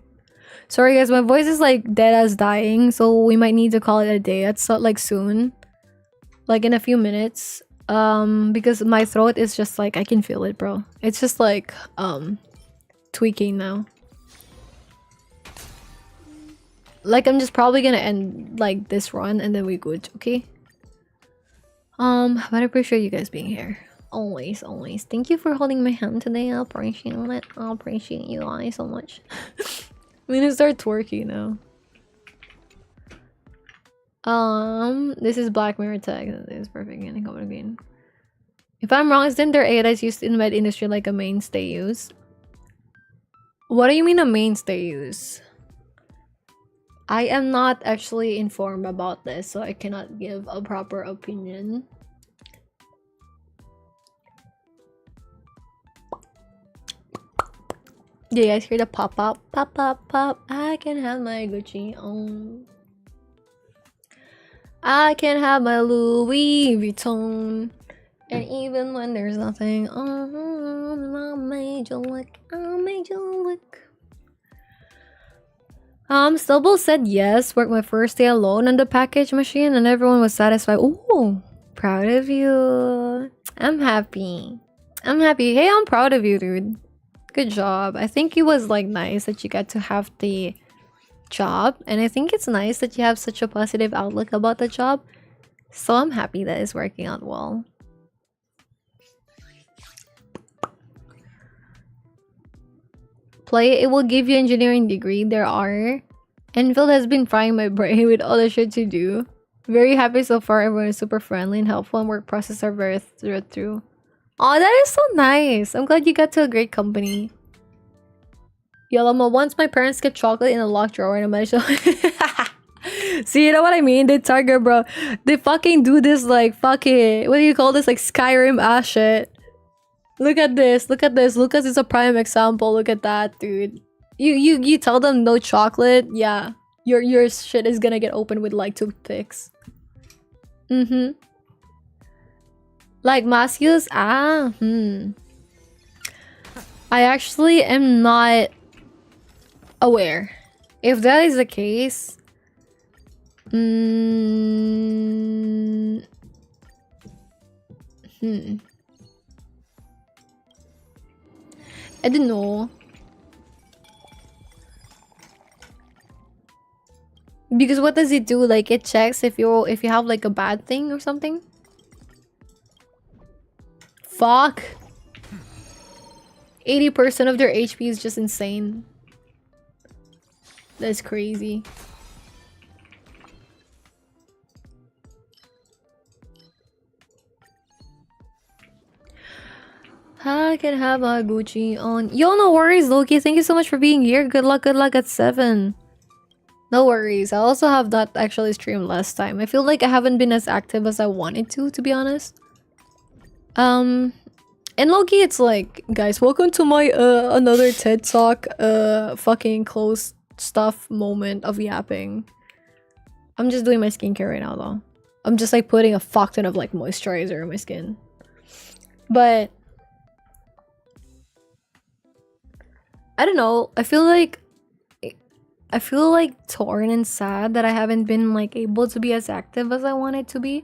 Sorry guys, my voice is like dead as dying, so we might need to call it a day. That's like soon, like in a few minutes, because my throat is just like, I can feel it, bro. It's just like tweaking now. Like I'm just probably gonna end like this run and then we good, okay? But I appreciate you guys being here. Always. Thank you for holding my hand today. I appreciate it. I appreciate you guys so much. I'm gonna start twerking now. This is Black Mirror tag. This is perfect. And come again. If I'm wrong, isn't there AI that's used in the med industry like a mainstay use? What do you mean a mainstay use? I am not actually informed about this, so I cannot give a proper opinion. Do you guys hear the pop up? Pop pop pop. I can have my Gucci on. I can have my Louis Vuitton. And even when there's nothing on, I'll make you look. I'll make you look. Stubble said yes. Worked my first day alone on the package machine, and everyone was satisfied. Ooh, proud of you. I'm happy. I'm happy. Hey, I'm proud of you, dude. Good job. I think it was like nice that you got to have the job, and I think it's nice that you have such a positive outlook about the job. So I'm happy that it's working out well. Play it will give you engineering degree. There are. Enfield has been frying my brain with all the shit to do. Very happy so far. Everyone is super friendly and helpful, and work processes are very through. Oh, that is so nice. I'm glad you got to a great company. Yolamo, once my parents kept chocolate in a locked drawer and I managed to... See, you know what I mean? They target, bro. They fucking do this like fucking... What do you call this? Like Skyrim ass shit. Look at this. Look at this. Lucas is a prime example. Look at that, dude. You tell them no chocolate. Yeah. Your shit is gonna get opened with like toothpicks. Like Masius? I actually am not aware. If that is the case... I don't know. Because what does it do? Like it checks if you have like a bad thing or something? Fuck. 80% of their HP is just insane. That's crazy. I can have a Gucci on. Yo, no worries, Loki. Thank you so much for being here. Good luck at 7. No worries. I also have not actually streamed last time. I feel like I haven't been as active as I wanted to be honest. And Loki, it's like, guys, welcome to my another TED Talk fucking close stuff moment of yapping. I'm just doing my skincare right now though. I'm just like putting a fuck ton of like moisturizer on my skin. But I don't know. I feel like torn and sad that I haven't been like able to be as active as I wanted to be,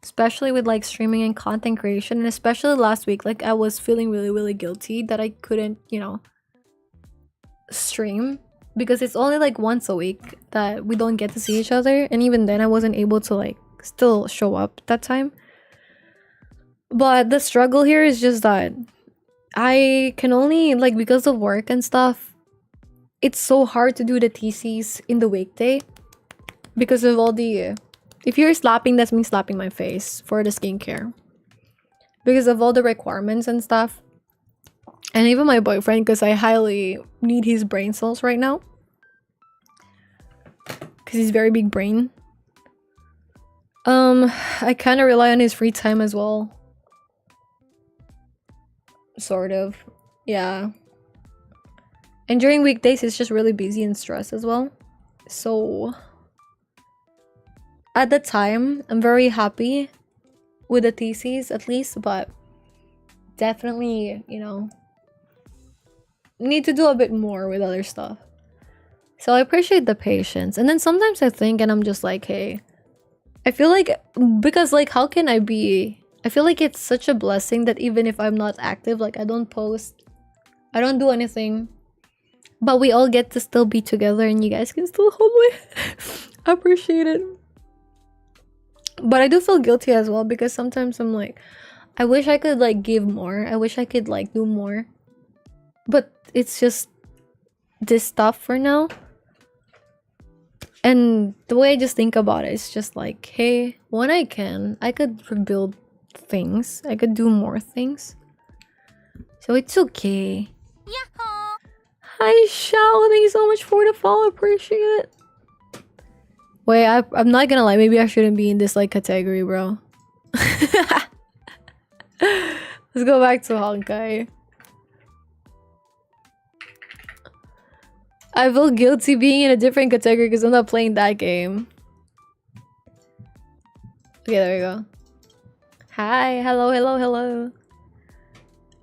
especially with like streaming and content creation. And especially last week, like I was feeling really guilty that I couldn't, you know, stream because it's only like once a week that we don't get to see each other, and even then I wasn't able to like still show up that time. But the struggle here is just that I can only, like, because of work and stuff, it's so hard to do the TCs in the weekday because of all the... If you're slapping, that's me slapping my face for the skincare. Because of all the requirements and stuff. And even my boyfriend, because I highly need his brain cells right now. Because he's very big brain. I kind of rely on his free time as well. Sort of. Yeah. And during weekdays, it's just really busy and stressed as well. So... At the time, I'm very happy with the theses, at least. But... Definitely, you know... Need to do a bit more with other stuff. So I appreciate the patience. And then sometimes I think, and I'm just like, hey... I feel like... Because, like, how can I be... I feel like it's such a blessing that even if I'm not active, like I don't post, I don't do anything, but we all get to still be together and you guys can still hold me. I appreciate it. But I do feel guilty as well because sometimes I'm like, I wish I could like give more. I wish I could like do more. But it's just this stuff for now. And the way I just think about it is just like, hey, when I can, I could rebuild things. I could do more things. So it's okay. Yahoo! Hi, Shao. Thank you so much for the follow. Appreciate it. Wait, I'm not gonna lie. Maybe I shouldn't be in this like category, bro. Let's go back to Honkai. I feel guilty being in a different category because I'm not playing that game. Okay, there we go. Hi, hello, hello, hello.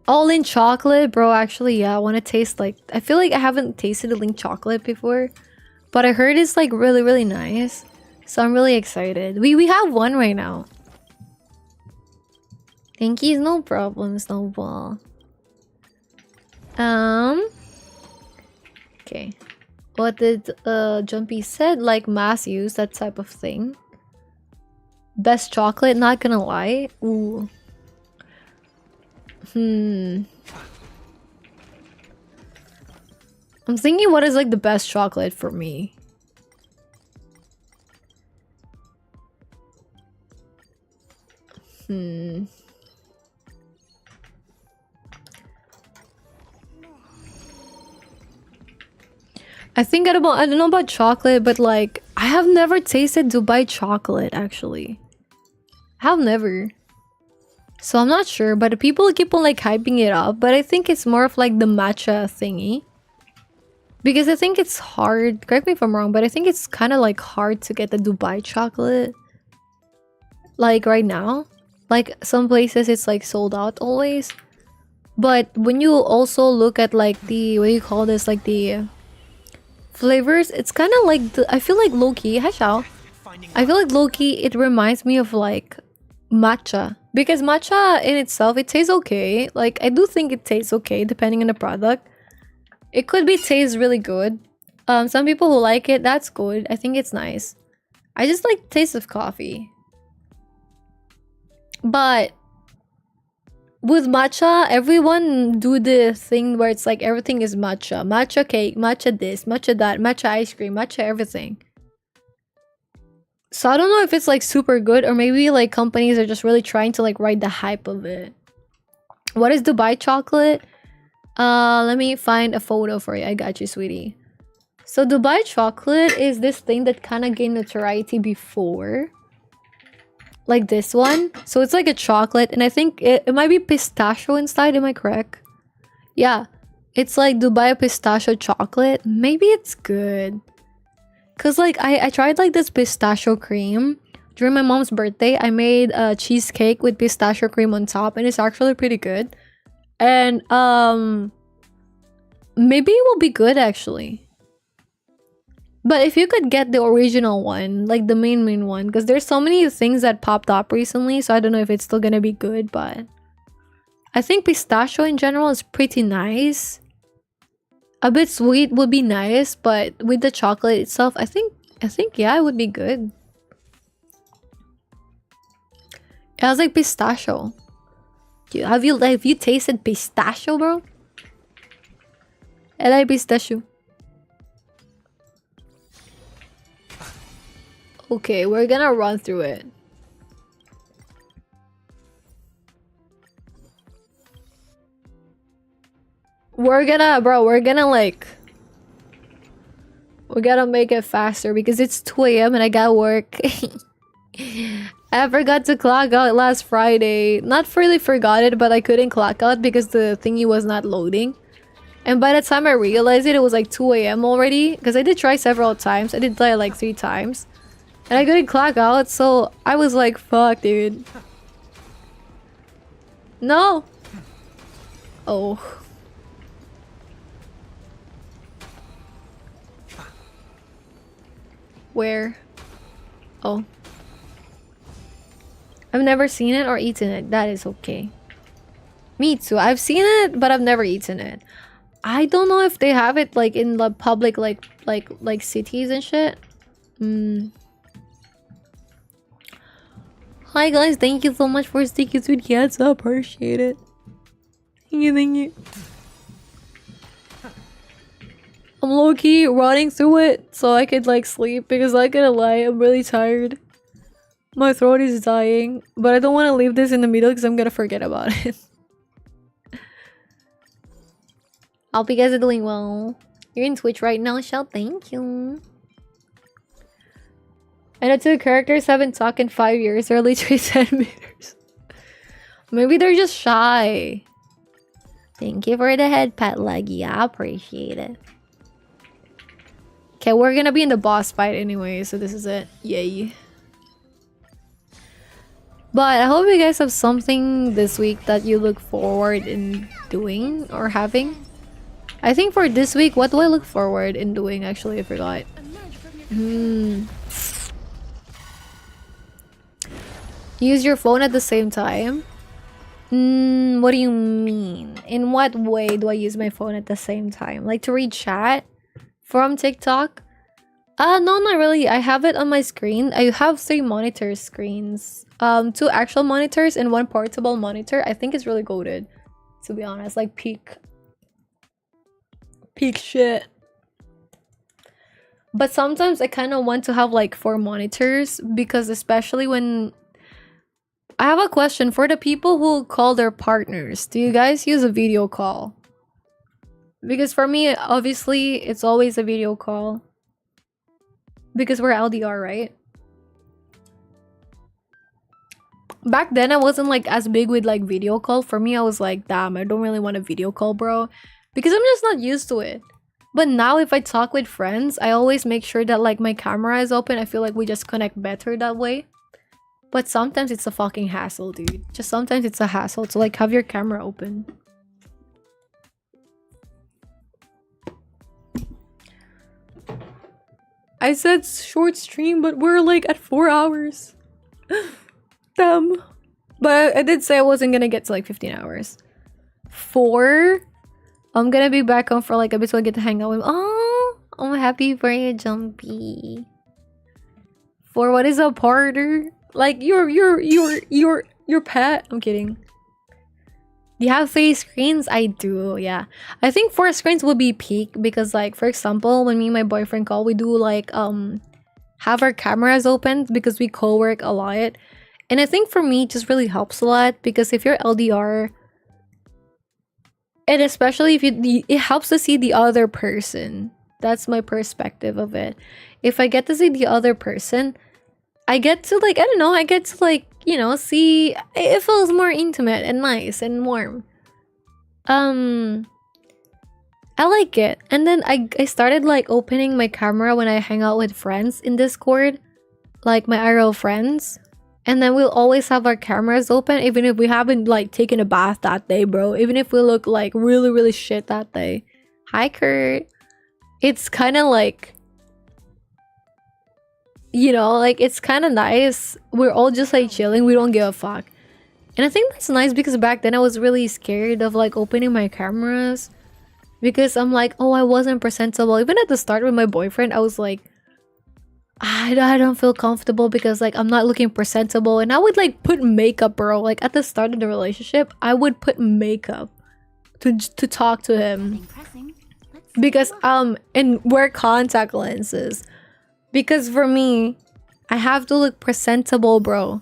All in chocolate, bro. Actually, yeah, I want to taste like. I feel like I haven't tasted a Link chocolate before, but I heard it's like really, really nice. So I'm really excited. We have one right now. Thank you, no problem, Snowball. Okay. What did Jumpy said? Like mass use, that type of thing. Best chocolate, not gonna lie. Ooh. I'm thinking what is like the best chocolate for me. I think I don't know about chocolate, but like I have never tasted Dubai chocolate actually. I have never. So I'm not sure, but people keep on like hyping it up, but I think it's more of like the matcha thingy. Because I think it's hard, correct me if I'm wrong, but I think it's kind of like hard to get the Dubai chocolate. Like right now. Like some places it's like sold out always. But when you also look at like the, what do you call this, like the flavors, it's kind of like I feel like low-key, hi Xiao. I feel like low-key it reminds me of like matcha. Because matcha in itself, it tastes okay. Like I do think it tastes okay depending on the product. It could be taste really good. Some people who like it, that's good. I think it's nice. I just like taste of coffee. But with matcha, everyone do the thing where it's like everything is matcha. Matcha cake, matcha this, matcha that, matcha ice cream, matcha everything. So I don't know if it's like super good or maybe like companies are just really trying to like ride the hype of it. What is Dubai chocolate? Let me find a photo for you. I got you, sweetie. So Dubai chocolate is this thing that kind of gained notoriety before. Like this one. So it's like a chocolate and I think it might be pistachio inside. Am I correct? Yeah. It's like Dubai pistachio chocolate. Maybe it's good. Cause like I tried like this pistachio cream. During my mom's birthday, I made a cheesecake with pistachio cream on top and it's actually pretty good. And maybe it will be good actually. But if you could get the original one, like the main one, because there's so many things that popped up recently, so I don't know if it's still gonna be good, but I think pistachio in general is pretty nice. A bit sweet would be nice, but with the chocolate itself, I think yeah, it would be good. It has like pistachio. Have you tasted pistachio, bro? I like pistachio. Okay, we're gonna run through it. We're gonna make it faster because it's 2 AM and I got work. I forgot to clock out last Friday. Not really forgot it, but I couldn't clock out because the thingy was not loading. And by the time I realized it, it was like 2 AM already. Because I did try several times. I did try like 3 times. And I couldn't clock out, so I was like, fuck, dude. No! Oh. Where? Oh. I've never seen it or eaten it. That is okay. Me too. I've seen it, but I've never eaten it. I don't know if they have it like in the public like cities and shit. Hi guys, thank you so much for sticking with cats. I appreciate it. Thank you. I'm low-key running through it so I could like sleep because I'm not gonna lie, I'm really tired. My throat is dying, but I don't want to leave this in the middle because I'm gonna forget about it. I hope you guys are doing well. You're in Twitch right now, Shell. Thank you. And the 2 characters haven't talked in 5 years. They're literally 10 meters. Maybe they're just shy. Thank you for the head pat, Leggy. I appreciate it. Okay, we're gonna be in the boss fight anyway, so this is it. Yay. But I hope you guys have something this week that you look forward in doing or having. I think for this week, what do I look forward in doing? Actually, I forgot. Use your phone at the same time? What do you mean? In what way do I use my phone at the same time? Like to read chat from TikTok? No, not really. I have it on my screen. I have 3 monitor screens. 2 actual monitors and 1 portable monitor. I think it's really goated, to be honest. Like peak shit. But sometimes I kind of want to have like 4 monitors because especially when... I have a question for the people who call their partners. Do you guys use a video call? Because for me, obviously, it's always a video call. Because we're LDR, right? Back then, I wasn't like as big with like video call. For me, I was like, damn, I don't really want a video call, bro. Because I'm just not used to it. But now if I talk with friends, I always make sure that like my camera is open. I feel like we just connect better that way. But sometimes it's a fucking hassle, dude. Just sometimes it's a hassle to like have your camera open. I said short stream, but we're like at 4 hours. Damn. But I did say I wasn't gonna get to like 15 hours. 4? I'm gonna be back on for like a bit so I get to hang out with... Oh, I'm happy for you, Jumpy. 4, what is a partner? Like your pet? I'm kidding. Do you have 3 screens? I do, yeah. I think 4 screens would be peak because like, for example, when me and my boyfriend call, we do like have our cameras open because we co-work a lot. And I think for me, it just really helps a lot because if you're LDR, and especially if it helps to see the other person. That's my perspective of it. If I get to see the other person, I get to like, I don't know, I get to like, you know, see, it feels more intimate and nice and warm. I like it. And then I started like opening my camera when I hang out with friends in Discord, like my IRL friends. And then we'll always have our cameras open even if we haven't like taken a bath that day, bro. Even if we look like really, really shit that day. Hi, Kurt. It's kind of like, you know, like it's kind of nice. We're all just like chilling. We don't give a fuck. And I think that's nice because back then I was really scared of like opening my cameras. Because I'm like, oh, I wasn't presentable. Even at the start with my boyfriend, I was like, I don't feel comfortable because like I'm not looking presentable. And I would like put makeup, bro. Like at the start of the relationship, I would put makeup to talk to him. Because and wear contact lenses. Because for me, I have to look presentable, bro.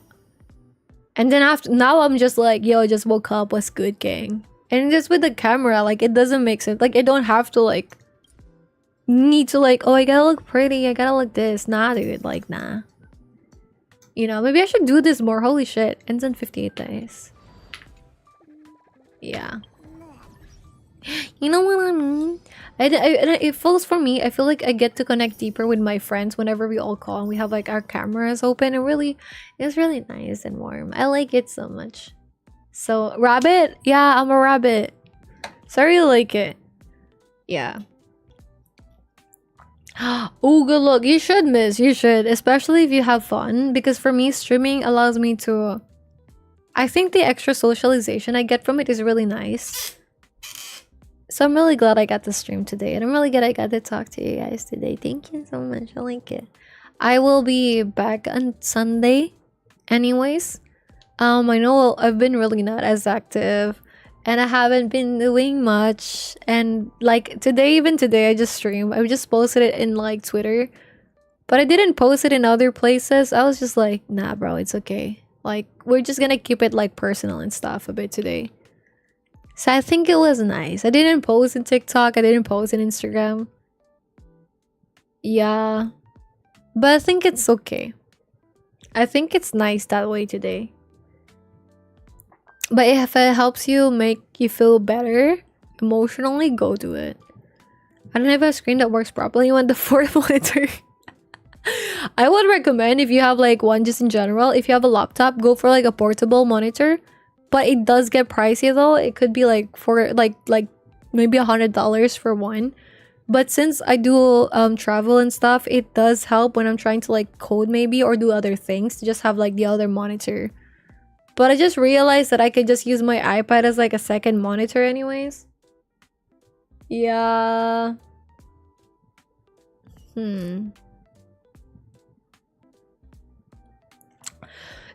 And then now I'm just like, yo, I just woke up, what's good, gang? And just with the camera, like it doesn't make sense. Like I don't have to like need to like, oh, I gotta look pretty, I gotta look this. Nah, dude, like nah. You know, maybe I should do this more. Holy shit, ends in 58 days. Yeah. You know what I mean? It feels for me, I feel like I get to connect deeper with my friends whenever we all call and we have like our cameras open. It's really nice and warm. I like it so much. So, rabbit? Yeah, I'm a rabbit. Sorry you like it. Yeah. Oh, good luck. You should, miss. You should. Especially if you have fun. Because for me, streaming allows me to... I think the extra socialization I get from it is really nice. So I'm really glad I got to stream today. And I'm really glad I got to talk to you guys today. Thank you so much. I like it. I will be back on Sunday. Anyways. I know I've been really not as active. And I haven't been doing much. And like today, even today, I just streamed. I just posted it in like Twitter. But I didn't post it in other places. I was just like, nah, bro, it's okay. Like, we're just gonna keep it like personal and stuff a bit today. So I think it was nice. I didn't post in TikTok. I didn't post in Instagram. Yeah. But I think it's okay. I think it's nice that way today. But if it helps you make you feel better emotionally, go do it. I don't have a screen that works properly. You want the fourth monitor? I would recommend, if you have like one just in general, if you have a laptop, go for like a portable monitor. But it does get pricey though. It could be like for like maybe $100 for one. But since I do travel and stuff, it does help when I'm trying to like code maybe or do other things to just have like the other monitor. But I just realized that I could just use my iPad as like a second monitor anyways. Yeah.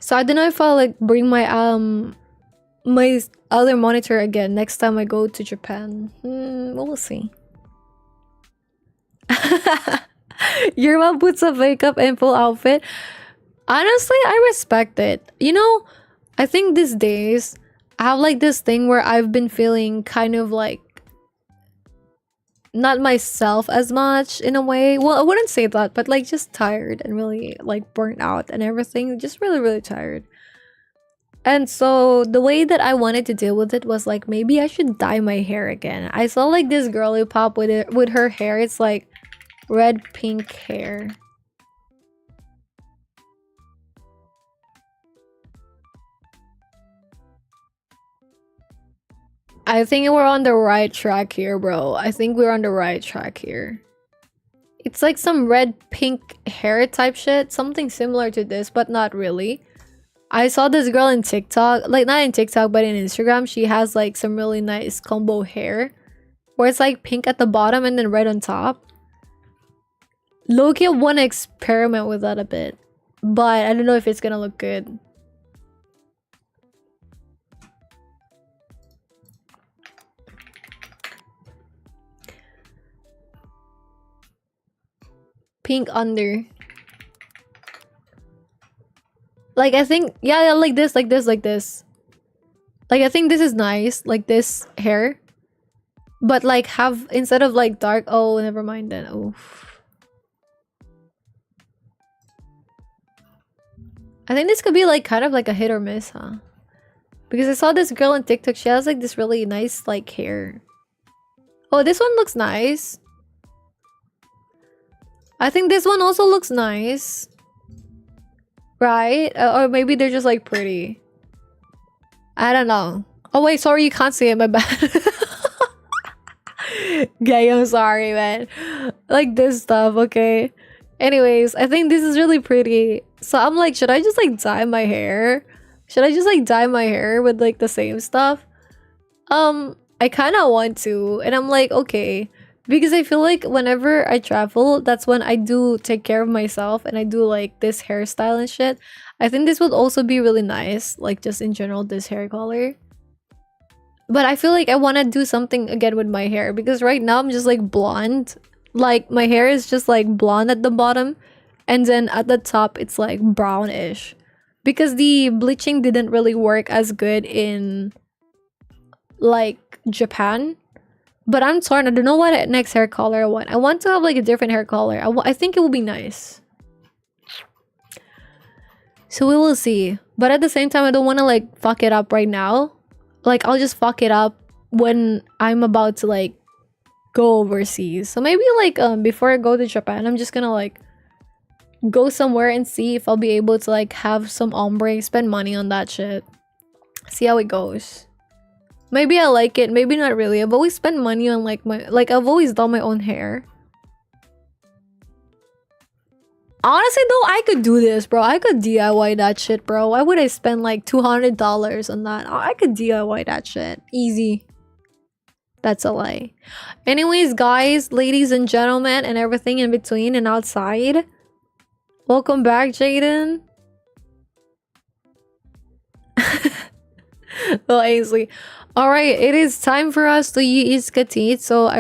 So I don't know if I'll like bring my my other monitor again next time I go to Japan. We'll see. Your mom puts a makeup and full outfit. Honestly, I respect it. You know, I think these days I have like this thing where I've been feeling kind of like not myself as much in a way. Well, I wouldn't say that, but like just tired and really like burnt out and everything. Just really, really tired. And so the way that I wanted to deal with it was like, maybe I should dye my hair again. I saw like this girly pop with it, with her hair. It's like red pink hair. I think we're on the right track here, bro. I think we're on the right track here. It's like some red pink hair type shit. Something similar to this, but not really. I saw this girl in TikTok. Like, not in TikTok, but in Instagram. She has like some really nice combo hair. Where it's like pink at the bottom and then red on top. Low-key, I want to experiment with that a bit. But I don't know if it's gonna look good. Pink under. Like, I think, yeah, like this, like this, like this. Like, I think this is nice, like this hair. But like have, instead of like dark, oh, never mind then. Oof. I think this could be like kind of like a hit or miss, huh? Because I saw this girl on TikTok, she has like this really nice like hair. Oh, this one looks nice. I think this one also looks nice. Right? Or maybe they're just like pretty. I don't know. Oh wait, sorry, you can't see it, my bad. Gay, I'm sorry, man. Like this stuff, okay? Anyways, I think this is really pretty. So I'm like, should I just like dye my hair? Should I just like dye my hair with like the same stuff? I kind of want to. And I'm like, okay. Because I feel like whenever I travel, that's when I do take care of myself and I do like this hairstyle and shit. I think this would also be really nice, like just in general, this hair color. But I feel like I want to do something again with my hair because right now I'm just like blonde. Like my hair is just like blonde at the bottom and then at the top it's like brownish. Because the bleaching didn't really work as good in like Japan. But I'm torn. I don't know what next hair color I want. I want to have like a different hair color. I think it will be nice. So we will see. But at the same time, I don't want to like fuck it up right now. Like I'll just fuck it up when I'm about to like go overseas. So maybe like before I go to Japan, I'm just gonna like go somewhere and see if I'll be able to like have some ombre, spend money on that shit. See how it goes. Maybe I like it, maybe not really. I've always spent money on like I've always done my own hair. Honestly though, I could do this, bro. I could DIY that shit, bro. Why would I spend like $200 on that? I could DIY that shit. Easy. That's a lie. Anyways, guys, ladies and gentlemen, and everything in between and outside. Welcome back, Jaden. Oh, Ainsley. Alright, it is time for us to eat Skatit, so I